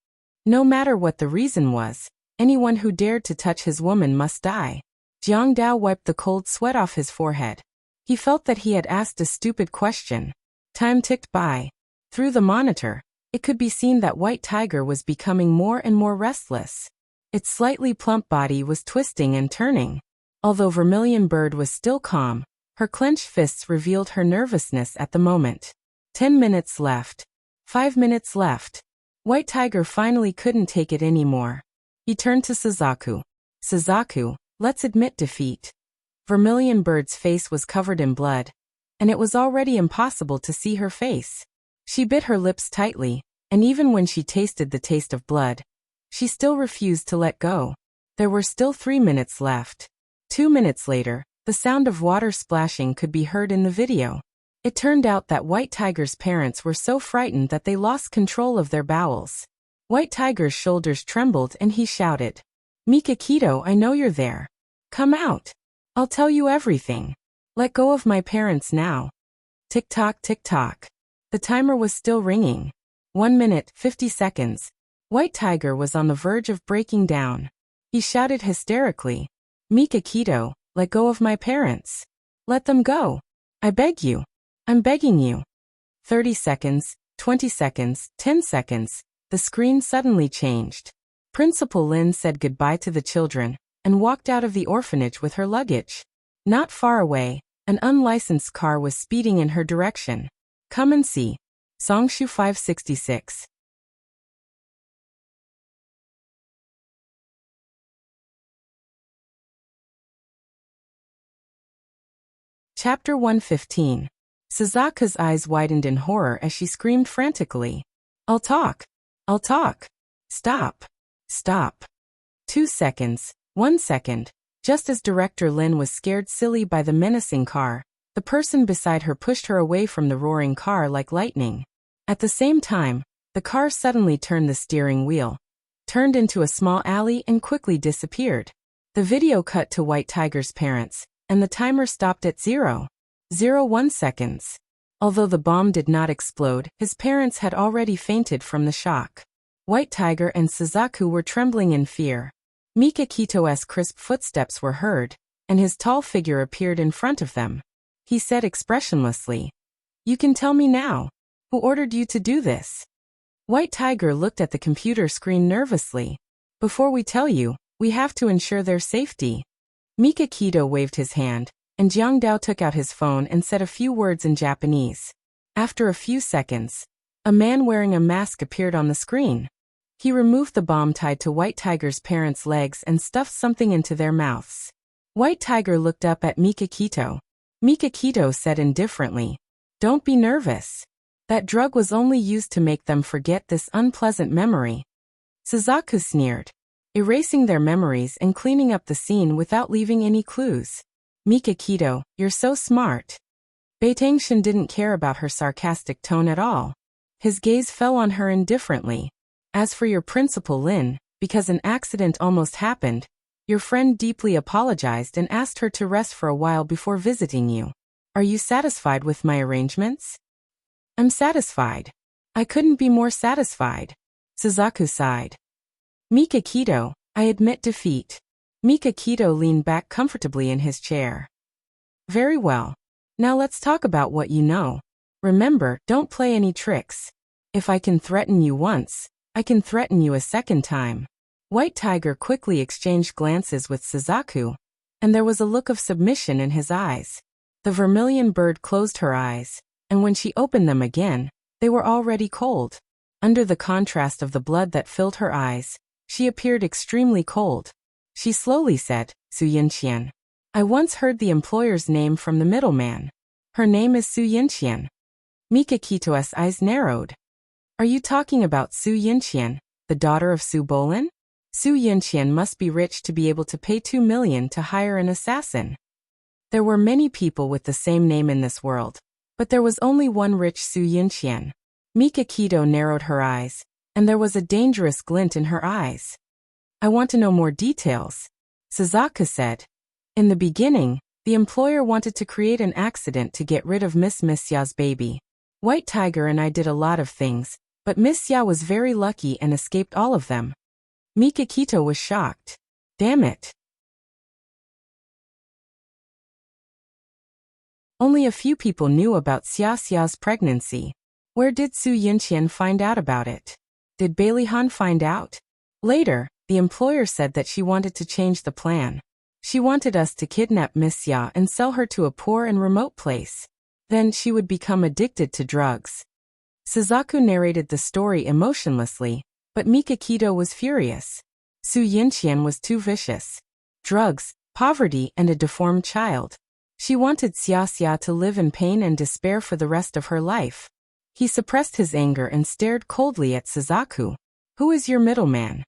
A: No matter what the reason was, anyone who dared to touch his woman must die. Jiang Dao wiped the cold sweat off his forehead. He felt that he had asked a stupid question. Time ticked by. Through the monitor, it could be seen that White Tiger was becoming more and more restless. Its slightly plump body was twisting and turning. Although Vermilion Bird was still calm, her clenched fists revealed her nervousness at the moment. 10 minutes left. 5 minutes left. White Tiger finally couldn't take it anymore. He turned to Suzaku. Suzaku, let's admit defeat. Vermilion Bird's face was covered in blood, and it was already impossible to see her face. She bit her lips tightly, and even when she tasted the taste of blood, she still refused to let go. There were still 3 minutes left. 2 minutes later, the sound of water splashing could be heard in the video. It turned out that White Tiger's parents were so frightened that they lost control of their bowels. White Tiger's shoulders trembled and he shouted, Mikakito, I know you're there. Come out. I'll tell you everything. Let go of my parents now. Tick-tock, tick-tock. The timer was still ringing. 1 minute, 50 seconds. White Tiger was on the verge of breaking down. He shouted hysterically, Mikakito, let go of my parents. Let them go. I beg you. I'm begging you. 30 seconds, 20 seconds, 10 seconds. The screen suddenly changed. Principal Lin said goodbye to the children and walked out of the orphanage with her luggage. Not far away, an unlicensed car was speeding in her direction. Come and see. Songshu 566. Chapter 115. Suzaku's eyes widened in horror as she screamed frantically. I'll talk. I'll talk. Stop. Stop. 2 seconds. 1 second. Just as Director Lin was scared silly by the menacing car, the person beside her pushed her away from the roaring car like lightning. At the same time, the car suddenly turned the steering wheel, turned into a small alley and quickly disappeared. The video cut to White Tiger's parents, and the timer stopped at 0.01 seconds. Although the bomb did not explode, his parents had already fainted from the shock. White Tiger and Suzaku were trembling in fear. Mikakito's crisp footsteps were heard, and his tall figure appeared in front of them. He said expressionlessly, You can tell me now. Who ordered you to do this? White Tiger looked at the computer screen nervously. Before we tell you, we have to ensure their safety. Mikakito waved his hand, and Jiang Dao took out his phone and said a few words in Japanese. After a few seconds, a man wearing a mask appeared on the screen. He removed the bomb tied to White Tiger's parents' legs and stuffed something into their mouths. White Tiger looked up at Mikakito. Mikakito said indifferently, Don't be nervous. That drug was only used to make them forget this unpleasant memory. Suzaku sneered, erasing their memories and cleaning up the scene without leaving any clues. Mikakito, you're so smart. Beitangshin didn't care about her sarcastic tone at all. His gaze fell on her indifferently. As for your Principal Lin, because an accident almost happened, your friend deeply apologized and asked her to rest for a while before visiting you. Are you satisfied with my arrangements? I'm satisfied. I couldn't be more satisfied. Suzaku sighed. Mikakito, I admit defeat. Mikakito leaned back comfortably in his chair. Very well. Now let's talk about what you know. Remember, don't play any tricks. If I can threaten you once, I can threaten you a second time. White Tiger quickly exchanged glances with Suzaku, and there was a look of submission in his eyes. The vermilion bird closed her eyes, and when she opened them again, they were already cold. Under the contrast of the blood that filled her eyes, she appeared extremely cold. She slowly said, Su Yinqian. I once heard the employer's name from the middleman. Her name is Su Yinqian. Mikakito's eyes narrowed. Are you talking about Su Yinqian, the daughter of Su Bolin? Su Yinqian must be rich to be able to pay 2 million to hire an assassin. There were many people with the same name in this world, but there was only one rich Su Yinqian. Mikakito narrowed her eyes, and there was a dangerous glint in her eyes. I want to know more details, Suzaku said. In the beginning, the employer wanted to create an accident to get rid of Miss Xia's baby. White Tiger and I did a lot of things, but Miss Xia was very lucky and escaped all of them. Mikakito was shocked. Damn it. Only a few people knew about Xia's pregnancy. Where did Su Yinqian find out about it? Did Bailihan find out? Later, the employer said that she wanted to change the plan. She wanted us to kidnap Miss Xia and sell her to a poor and remote place. Then she would become addicted to drugs. Suzaku narrated the story emotionlessly, but Mikakito was furious. Su Yinqian was too vicious. Drugs, poverty, and a deformed child. She wanted Xia to live in pain and despair for the rest of her life. He suppressed his anger and stared coldly at Suzaku. Who is your middleman?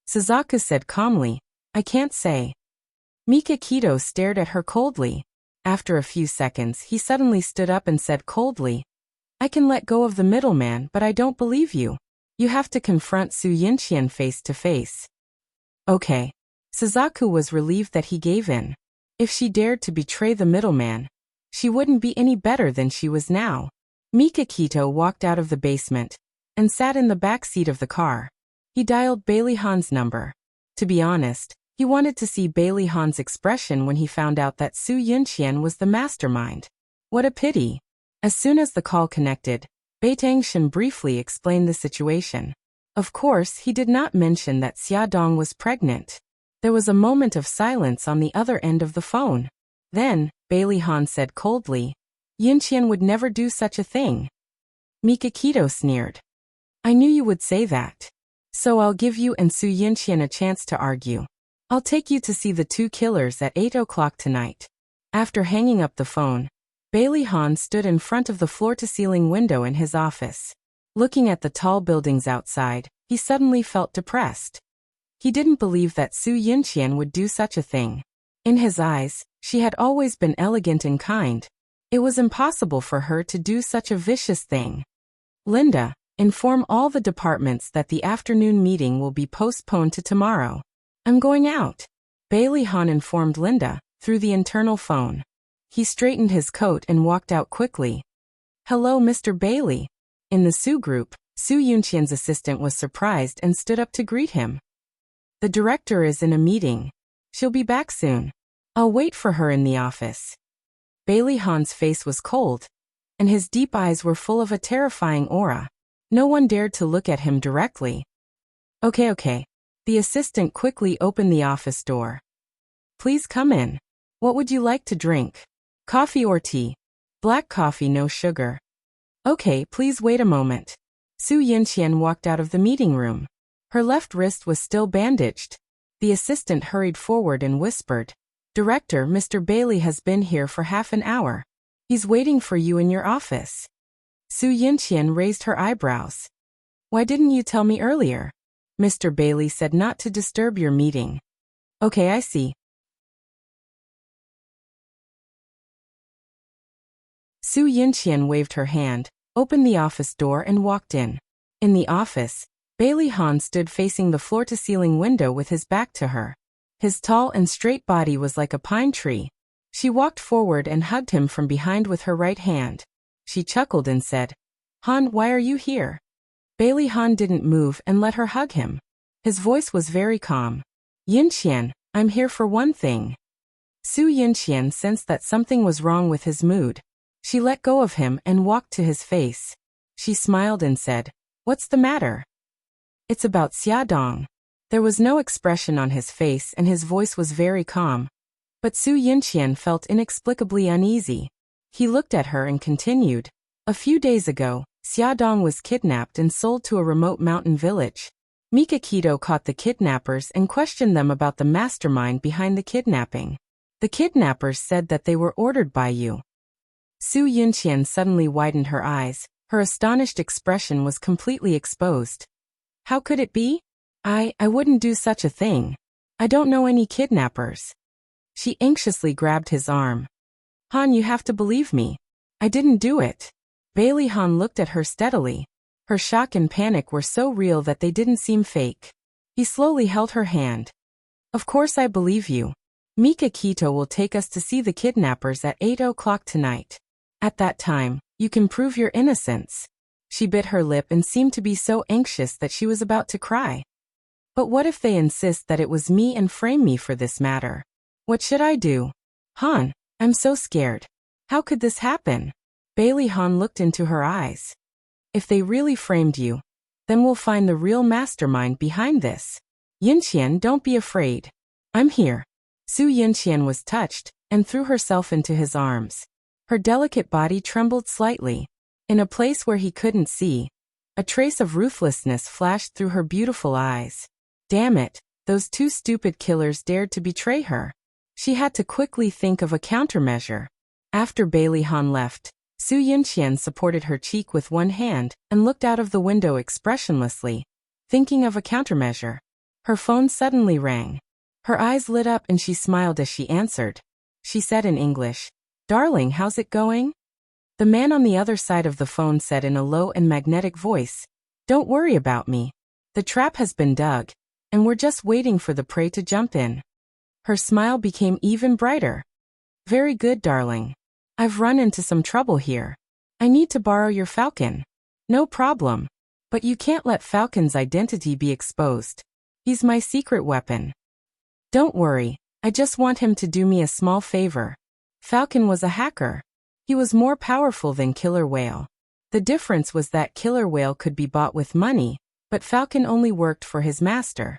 A: Suzaku said calmly, I can't say. Mikakito stared at her coldly. After a few seconds, he suddenly stood up and said coldly, I can let go of the middleman, but I don't believe you. You have to confront Su Yinqian face to face. Okay. Suzaku was relieved that he gave in. If she dared to betray the middleman, she wouldn't be any better than she was now. Mikakito walked out of the basement and sat in the back seat of the car. He dialed Bailey Han's number. To be honest, he wanted to see Bailey Han's expression when he found out that Su Yinqian was the mastermind. What a pity. As soon as the call connected, Beitangshan briefly explained the situation. Of course, he did not mention that Xia Dong was pregnant. There was a moment of silence on the other end of the phone. Then, Bailey Han said coldly, Yinqian would never do such a thing. Mikakito sneered. I knew you would say that. So I'll give you and Su Yinqian a chance to argue. I'll take you to see the two killers at 8 o'clock tonight. After hanging up the phone, Bailey Han stood in front of the floor-to-ceiling window in his office. Looking at the tall buildings outside, he suddenly felt depressed. He didn't believe that Su Yinqian would do such a thing. In his eyes, she had always been elegant and kind. It was impossible for her to do such a vicious thing. Linda, inform all the departments that the afternoon meeting will be postponed to tomorrow. I'm going out. Bailey Han informed Linda, through the internal phone. He straightened his coat and walked out quickly. Hello, Mr. Bailey. In the Su group, Su Yinqian's assistant was surprised and stood up to greet him. The director is in a meeting. She'll be back soon. I'll wait for her in the office. Bailey Han's face was cold, and his deep eyes were full of a terrifying aura. No one dared to look at him directly. Okay. The assistant quickly opened the office door. Please come in. What would you like to drink? Coffee or tea? Black coffee, no sugar. Okay, please wait a moment. Su Yinqian walked out of the meeting room. Her left wrist was still bandaged. The assistant hurried forward and whispered, Director, Mr. Bailey has been here for half an hour. He's waiting for you in your office. Su Yinqian raised her eyebrows. Why didn't you tell me earlier? Mr. Bailey said not to disturb your meeting. Okay, I see. Su Yinqian waved her hand, opened the office door and walked in. In the office, Bailey Han stood facing the floor-to-ceiling window with his back to her. His tall and straight body was like a pine tree. She walked forward and hugged him from behind with her right hand. She chuckled and said, Han, why are you here? Bailey Han didn't move and let her hug him. His voice was very calm. Yinqian, I'm here for one thing. Su Yinqian sensed that something was wrong with his mood. She let go of him and walked to his face. She smiled and said, What's the matter? It's about Xia Dong. There was no expression on his face and his voice was very calm. But Su Yinqian felt inexplicably uneasy. He looked at her and continued, A few days ago, Xia Dong was kidnapped and sold to a remote mountain village. Mikakito caught the kidnappers and questioned them about the mastermind behind the kidnapping. The kidnappers said that they were ordered by you. Su Yinqian suddenly widened her eyes. Her astonished expression was completely exposed. How could it be? I wouldn't do such a thing. I don't know any kidnappers. She anxiously grabbed his arm. Han, you have to believe me. I didn't do it. Bailey Han looked at her steadily. Her shock and panic were so real that they didn't seem fake. He slowly held her hand. Of course I believe you. Mikakito will take us to see the kidnappers at 8 o'clock tonight. At that time, you can prove your innocence. She bit her lip and seemed to be so anxious that she was about to cry. But what if they insist that it was me and frame me for this matter? What should I do? Han, I'm so scared. How could this happen? Bailey Han looked into her eyes. If they really framed you, then we'll find the real mastermind behind this. Yinqian, don't be afraid. I'm here. Su Yinqian was touched and threw herself into his arms. Her delicate body trembled slightly. In a place where he couldn't see, a trace of ruthlessness flashed through her beautiful eyes. Damn it, those two stupid killers dared to betray her. She had to quickly think of a countermeasure. After Bailey Han left, Su Yinqian supported her cheek with one hand and looked out of the window expressionlessly, thinking of a countermeasure. Her phone suddenly rang. Her eyes lit up and she smiled as she answered. She said in English, Darling, how's it going? The man on the other side of the phone said in a low and magnetic voice, Don't worry about me. The trap has been dug, and we're just waiting for the prey to jump in. Her smile became even brighter. Very good, darling. I've run into some trouble here. I need to borrow your falcon. No problem. But you can't let Falcon's identity be exposed. He's my secret weapon. Don't worry, I just want him to do me a small favor. Falcon was a hacker. He was more powerful than Killer Whale. The difference was that Killer Whale could be bought with money, but Falcon only worked for his master.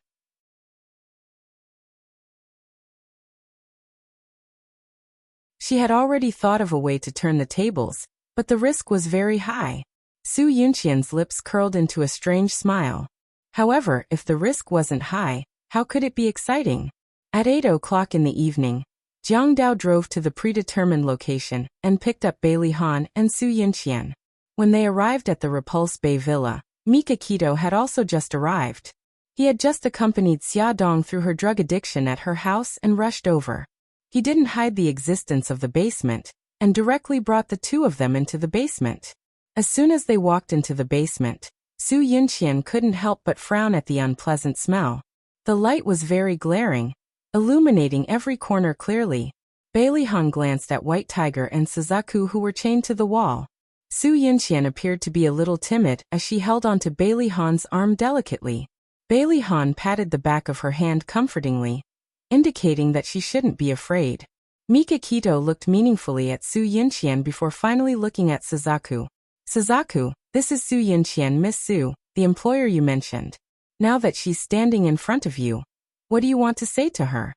A: She had already thought of a way to turn the tables, but the risk was very high. Su Yunqian's lips curled into a strange smile. However, if the risk wasn't high, how could it be exciting? At 8 o'clock in the evening, Jiang Dao drove to the predetermined location and picked up Bailey Han and Su Yunqian. When they arrived at the Repulse Bay Villa, Mika Kito had also just arrived. He had just accompanied Xia Dong through her drug addiction at her house and rushed over. He didn't hide the existence of the basement, and directly brought the two of them into the basement. As soon as they walked into the basement, Su Yunqian couldn't help but frown at the unpleasant smell. The light was very glaring, illuminating every corner clearly. Bailey Han glanced at White Tiger and Suzaku, who were chained to the wall. Su Yunqian appeared to be a little timid as she held onto Bailey Han's arm delicately. Bailey Han patted the back of her hand comfortingly, indicating that she shouldn't be afraid. Mika Kito looked meaningfully at Su Yunqian before finally looking at Suzaku. Suzaku, this is Su Yunqian, Miss Su, the employer you mentioned. Now that she's standing in front of you, what do you want to say to her?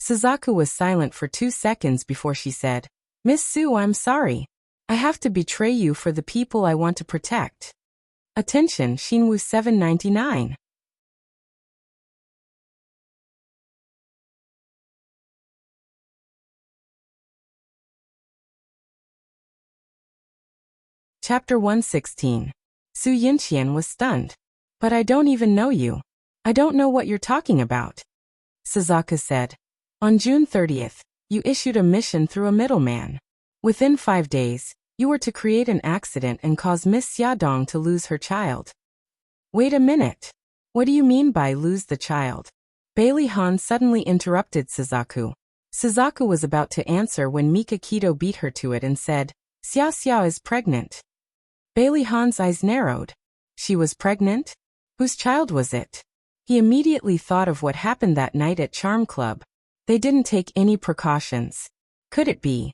A: Suzaku was silent for 2 seconds before she said, Miss Su, I'm sorry. I have to betray you for the people I want to protect. Attention, Shinwu 799. Chapter 116. Su Yunqian was stunned. But I don't even know you. I don't know what you're talking about. Suzaku said. On June 30th, you issued a mission through a middleman. Within 5 days, you were to create an accident and cause Miss Xiaodong to lose her child. Wait a minute. What do you mean by lose the child? Bailey Han suddenly interrupted Suzaku. Suzaku was about to answer when Mika Kito beat her to it and said, Xiao Xiao is pregnant. Bailey Han's eyes narrowed. She was pregnant? Whose child was it? He immediately thought of what happened that night at Charm Club. They didn't take any precautions. Could it be?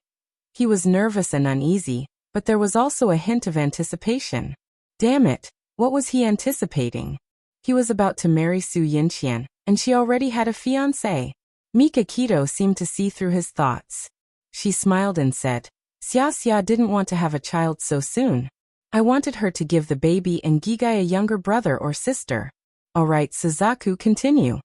A: He was nervous and uneasy, but there was also a hint of anticipation. Damn it, what was he anticipating? He was about to marry Su Yunqian, and she already had a fiancé. Mika Kito seemed to see through his thoughts. She smiled and said, Xia Xia didn't want to have a child so soon. I wanted her to give the baby and Gigai a younger brother or sister. Alright, Suzaku, continue.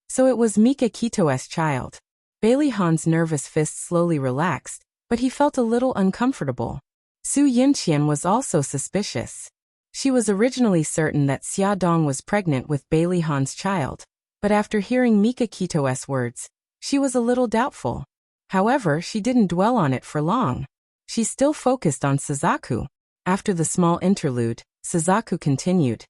A: So it was Mika Kito's child. Bailey Han's nervous fist slowly relaxed, but he felt a little uncomfortable. Su Yunqian was also suspicious. She was originally certain that Xia Dong was pregnant with Bailey Han's child, but after hearing Mika Kito's words, she was a little doubtful. However, she didn't dwell on it for long. She still focused on Suzaku. After the small interlude, Suzaku continued.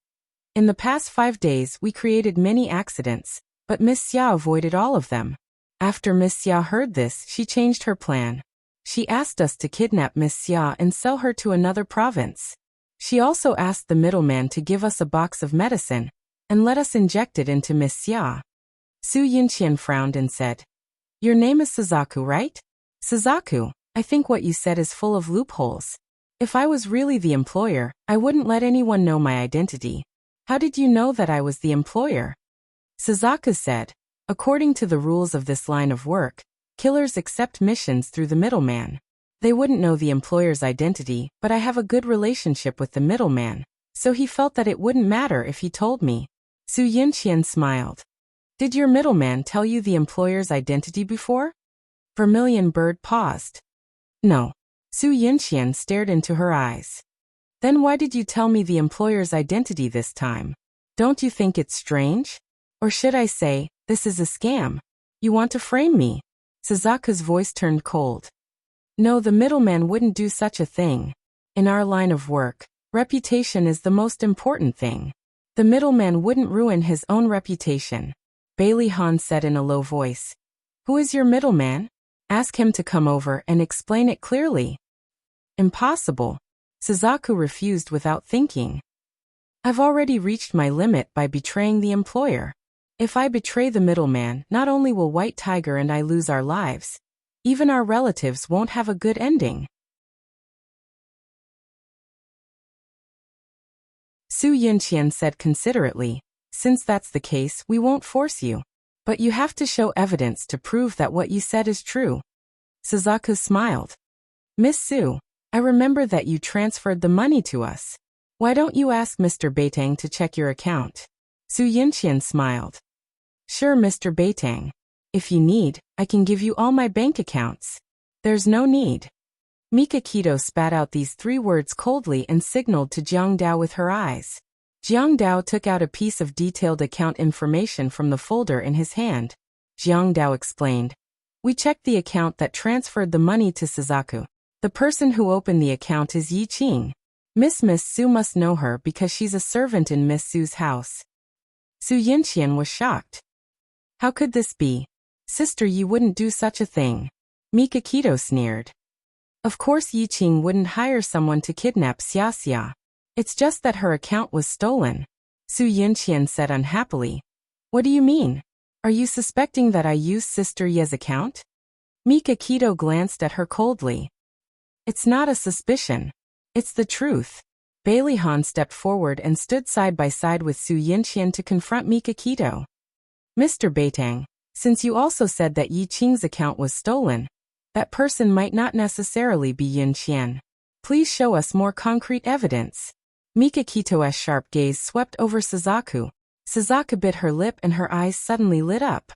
A: In the past 5 days we created many accidents, but Miss Xia avoided all of them. After Miss Xia heard this, she changed her plan. She asked us to kidnap Miss Xia and sell her to another province. She also asked the middleman to give us a box of medicine and let us inject it into Miss Xia. Su Yunqian frowned and said, Your name is Suzaku, right? Suzaku, I think what you said is full of loopholes. If I was really the employer, I wouldn't let anyone know my identity. How did you know that I was the employer? Suzaku said, According to the rules of this line of work, killers accept missions through the middleman. They wouldn't know the employer's identity, but I have a good relationship with the middleman, so he felt that it wouldn't matter if he told me. Su Yunqian smiled. Did your middleman tell you the employer's identity before? Vermilion Bird paused. No. Su Yunqian stared into her eyes. Then why did you tell me the employer's identity this time? Don't you think it's strange? Or should I say, this is a scam? You want to frame me? Suzaku's voice turned cold. No, the middleman wouldn't do such a thing. In our line of work, Reputation is the most important thing. The middleman wouldn't ruin his own reputation. Bailey Han said in a low voice. Who is your middleman? Ask him to come over and explain it clearly. Impossible. Suzaku refused without thinking. I've already reached my limit by betraying the employer. If I betray the middleman, not only will White Tiger and I lose our lives, even our relatives won't have a good ending. Su Yunqian said considerately, since that's the case, we won't force you. But you have to show evidence to prove that what you said is true. Suzaku smiled. Miss Su, I remember that you transferred the money to us. Why don't you ask Mr. Beitang to check your account? Su Yunqian smiled. Sure, Mr. Beitang. If you need, I can give you all my bank accounts. There's no need. Mikakito spat out these 3 words coldly and signaled to Jiang Dao with her eyes. Jiang Dao took out a piece of detailed account information from the folder in his hand. Jiang Dao explained. We checked the account that transferred the money to Suzaku. The person who opened the account is Yi Qing. Miss Su must know her because she's a servant in Miss Su's house. Su Yunqian was shocked. How could this be? Sister Yi wouldn't do such a thing. Mikakito sneered. Of course Yi Qing wouldn't hire someone to kidnap Xia Xia. It's just that her account was stolen. Su Yunqian said unhappily. What do you mean? Are you suspecting that I used Sister Ye's account? Mikakito glanced at her coldly. It's not a suspicion. It's the truth. Bailey Han stepped forward and stood side by side with Su Yunqian to confront Mikakito. Mr. Beitang, since you also said that Yi Qing's account was stolen, that person might not necessarily be Yunqian. Please show us more concrete evidence. Mikakito's sharp gaze swept over Suzaku. Suzaku bit her lip and her eyes suddenly lit up.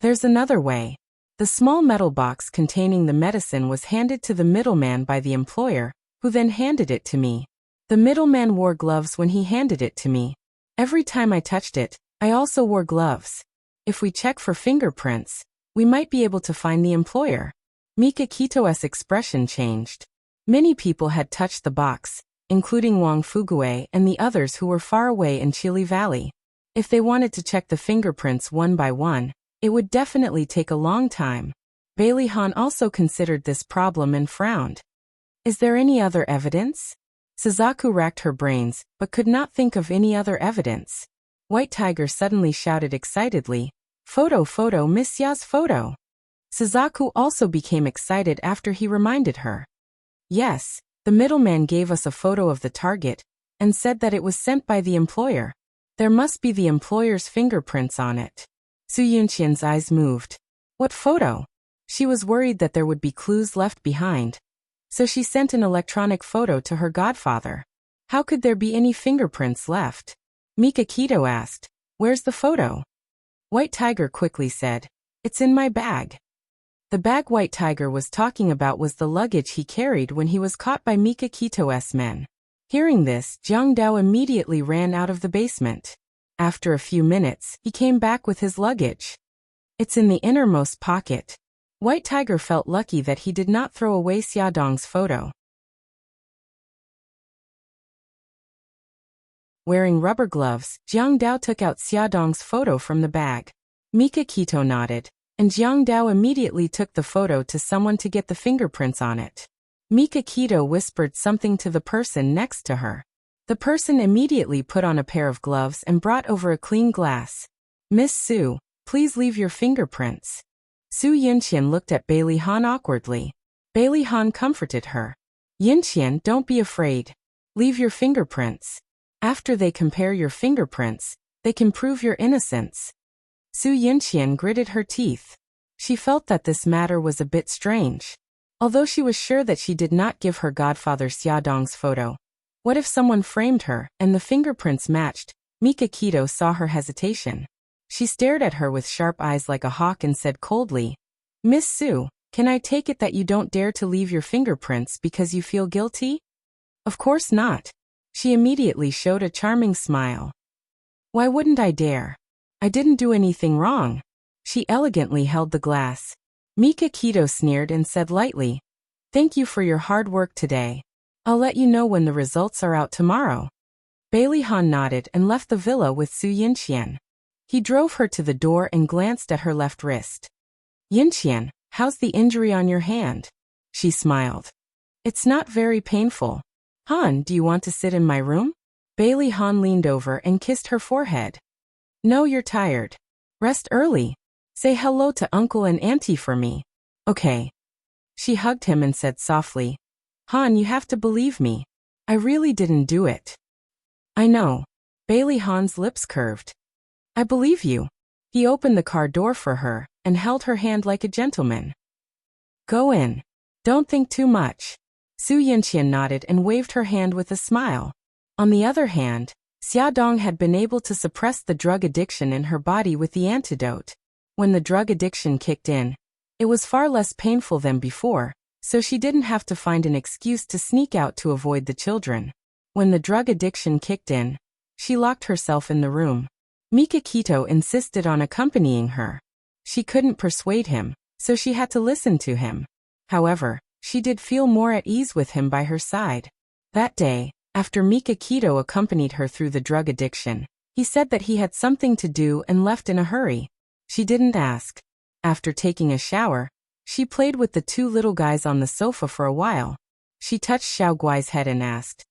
A: There's another way. The small metal box containing the medicine was handed to the middleman by the employer, who then handed it to me. The middleman wore gloves when he handed it to me. Every time I touched it, I also wore gloves. If we check for fingerprints, we might be able to find the employer. Mikakito's expression changed. Many people had touched the box, including Wang Fugue and the others who were far away in Chili Valley. If they wanted to check the fingerprints one by one, it would definitely take a long time. Bailey Han also considered this problem and frowned. Is there any other evidence? Suzaku racked her brains, but could not think of any other evidence. White Tiger suddenly shouted excitedly, Photo, Miss Ya's photo. Suzaku also became excited after he reminded her. Yes, the middleman gave us a photo of the target, and said that it was sent by the employer. There must be the employer's fingerprints on it. Su Yunqian's eyes moved. What photo? She was worried that there would be clues left behind. So she sent an electronic photo to her godfather. How could there be any fingerprints left? Mikakito asked. Where's the photo? White Tiger quickly said. It's in my bag. The bag White Tiger was talking about was the luggage he carried when he was caught by Mikakito's men. Hearing this, Jiang Dao immediately ran out of the basement. After a few minutes, he came back with his luggage. It's in the innermost pocket. White Tiger felt lucky that he did not throw away Xiaodong's photo. Wearing rubber gloves, Jiang Dao took out Xiaodong's photo from the bag. Mikakito nodded, and Jiang Dao immediately took the photo to someone to get the fingerprints on it. Mikakito whispered something to the person next to her. The person immediately put on a pair of gloves and brought over a clean glass. Miss Su, please leave your fingerprints. Su Yunqian looked at Bailey Han awkwardly. Bailey Han comforted her. Yunqian, don't be afraid. Leave your fingerprints. After they compare your fingerprints, they can prove your innocence. Su Yunqian gritted her teeth. She felt that this matter was a bit strange. Although she was sure that she did not give her godfather Xiaodong's photo. What if someone framed her, and the fingerprints matched? Mikakito saw her hesitation. She stared at her with sharp eyes like a hawk and said coldly, Miss Su, can I take it that you don't dare to leave your fingerprints because you feel guilty? Of course not. She immediately showed a charming smile. Why wouldn't I dare? I didn't do anything wrong. She elegantly held the glass. Mikakito sneered and said lightly, Thank you for your hard work today. I'll let you know when the results are out tomorrow. Bailey Han nodded and left the villa with Su Yinqian. He drove her to the door and glanced at her left wrist. Yinqian, how's the injury on your hand? She smiled. It's not very painful. Han, do you want to sit in my room? Bailey Han leaned over and kissed her forehead. No, you're tired. Rest early. Say hello to Uncle and Auntie for me. Okay. She hugged him and said softly, Han, you have to believe me. I really didn't do it. I know. Bailey Han's lips curved. I believe you. He opened the car door for her and held her hand like a gentleman. Go in. Don't think too much. Su Yinqian nodded and waved her hand with a smile. On the other hand, Xiaodong had been able to suppress the drug addiction in her body with the antidote. When the drug addiction kicked in, it was far less painful than before, so she didn't have to find an excuse to sneak out to avoid the children. When the drug addiction kicked in, she locked herself in the room. Mikakito insisted on accompanying her. She couldn't persuade him, so she had to listen to him. However, she did feel more at ease with him by her side. That day, after Mikakito accompanied her through the drug addiction, he said that he had something to do and left in a hurry. She didn't ask. After taking a shower, she played with the two little guys on the sofa for a while. She touched Xiao Guai's head and asked,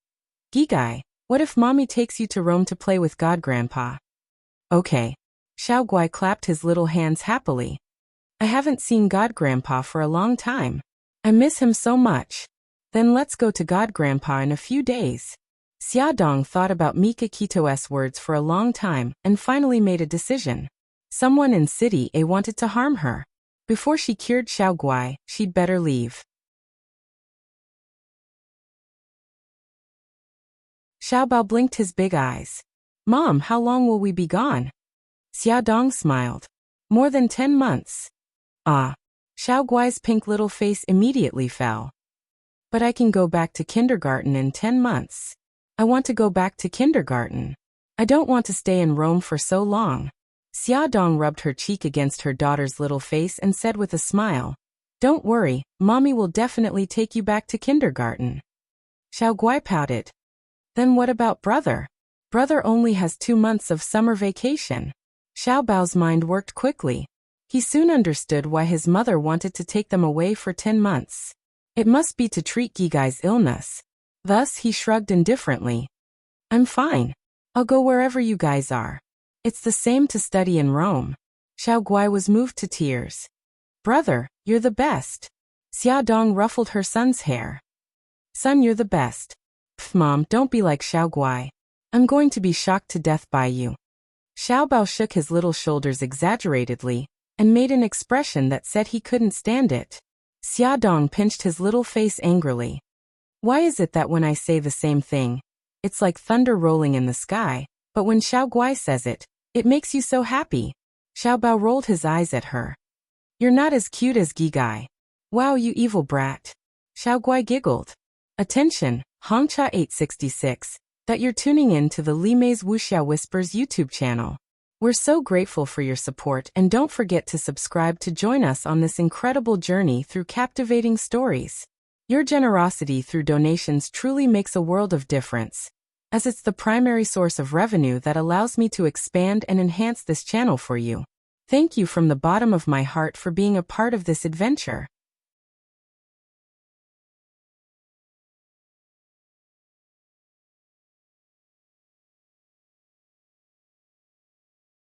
A: Gigai, what if Mommy takes you to Rome to play with God Grandpa? Okay. Xiao Guai clapped his little hands happily. I haven't seen God Grandpa for a long time. I miss him so much. Then let's go to God Grandpa in a few days. Xiaodong thought about Mikakito's words for a long time and finally made a decision. Someone in City A wanted to harm her. Before she cured Xiao Guai, she'd better leave. Xiaobao blinked his big eyes. Mom, how long will we be gone? Xiaodong smiled. More than 10 months. Ah. Xiao Guai's pink little face immediately fell. But I can go back to kindergarten in 10 months. I want to go back to kindergarten. I don't want to stay in Rome for so long. Xiaodong rubbed her cheek against her daughter's little face and said with a smile, Don't worry, Mommy will definitely take you back to kindergarten. Xiao Guai pouted. Then what about brother? Brother only has 2 months of summer vacation. Xiao Bao's mind worked quickly. He soon understood why his mother wanted to take them away for 10 months. It must be to treat Gigai's illness. Thus, he shrugged indifferently. I'm fine. I'll go wherever you guys are. It's the same to study in Rome. Xiao Guai was moved to tears. Brother, you're the best. Xiaodong ruffled her son's hair. Son, you're the best. Pff, Mom, don't be like Xiao Guai. I'm going to be shocked to death by you. Xiao Bao shook his little shoulders exaggeratedly and made an expression that said he couldn't stand it. Xiaodong pinched his little face angrily. Why is it that when I say the same thing, it's like thunder rolling in the sky, but when Xiao Guai says it, it makes you so happy? Xiao Bao rolled his eyes at her. You're not as cute as Gigai. Wow, you evil brat. Xiao Guai giggled. Attention, Hongcha 866, that you're tuning in to the Li Mei's Wuxia Whispers YouTube channel. We're so grateful for your support, and don't forget to subscribe to join us on this incredible journey through captivating stories. Your generosity through donations truly makes a world of difference, as it's the primary source of revenue that allows me to expand and enhance this channel for you. Thank you from the bottom of my heart for being a part of this adventure.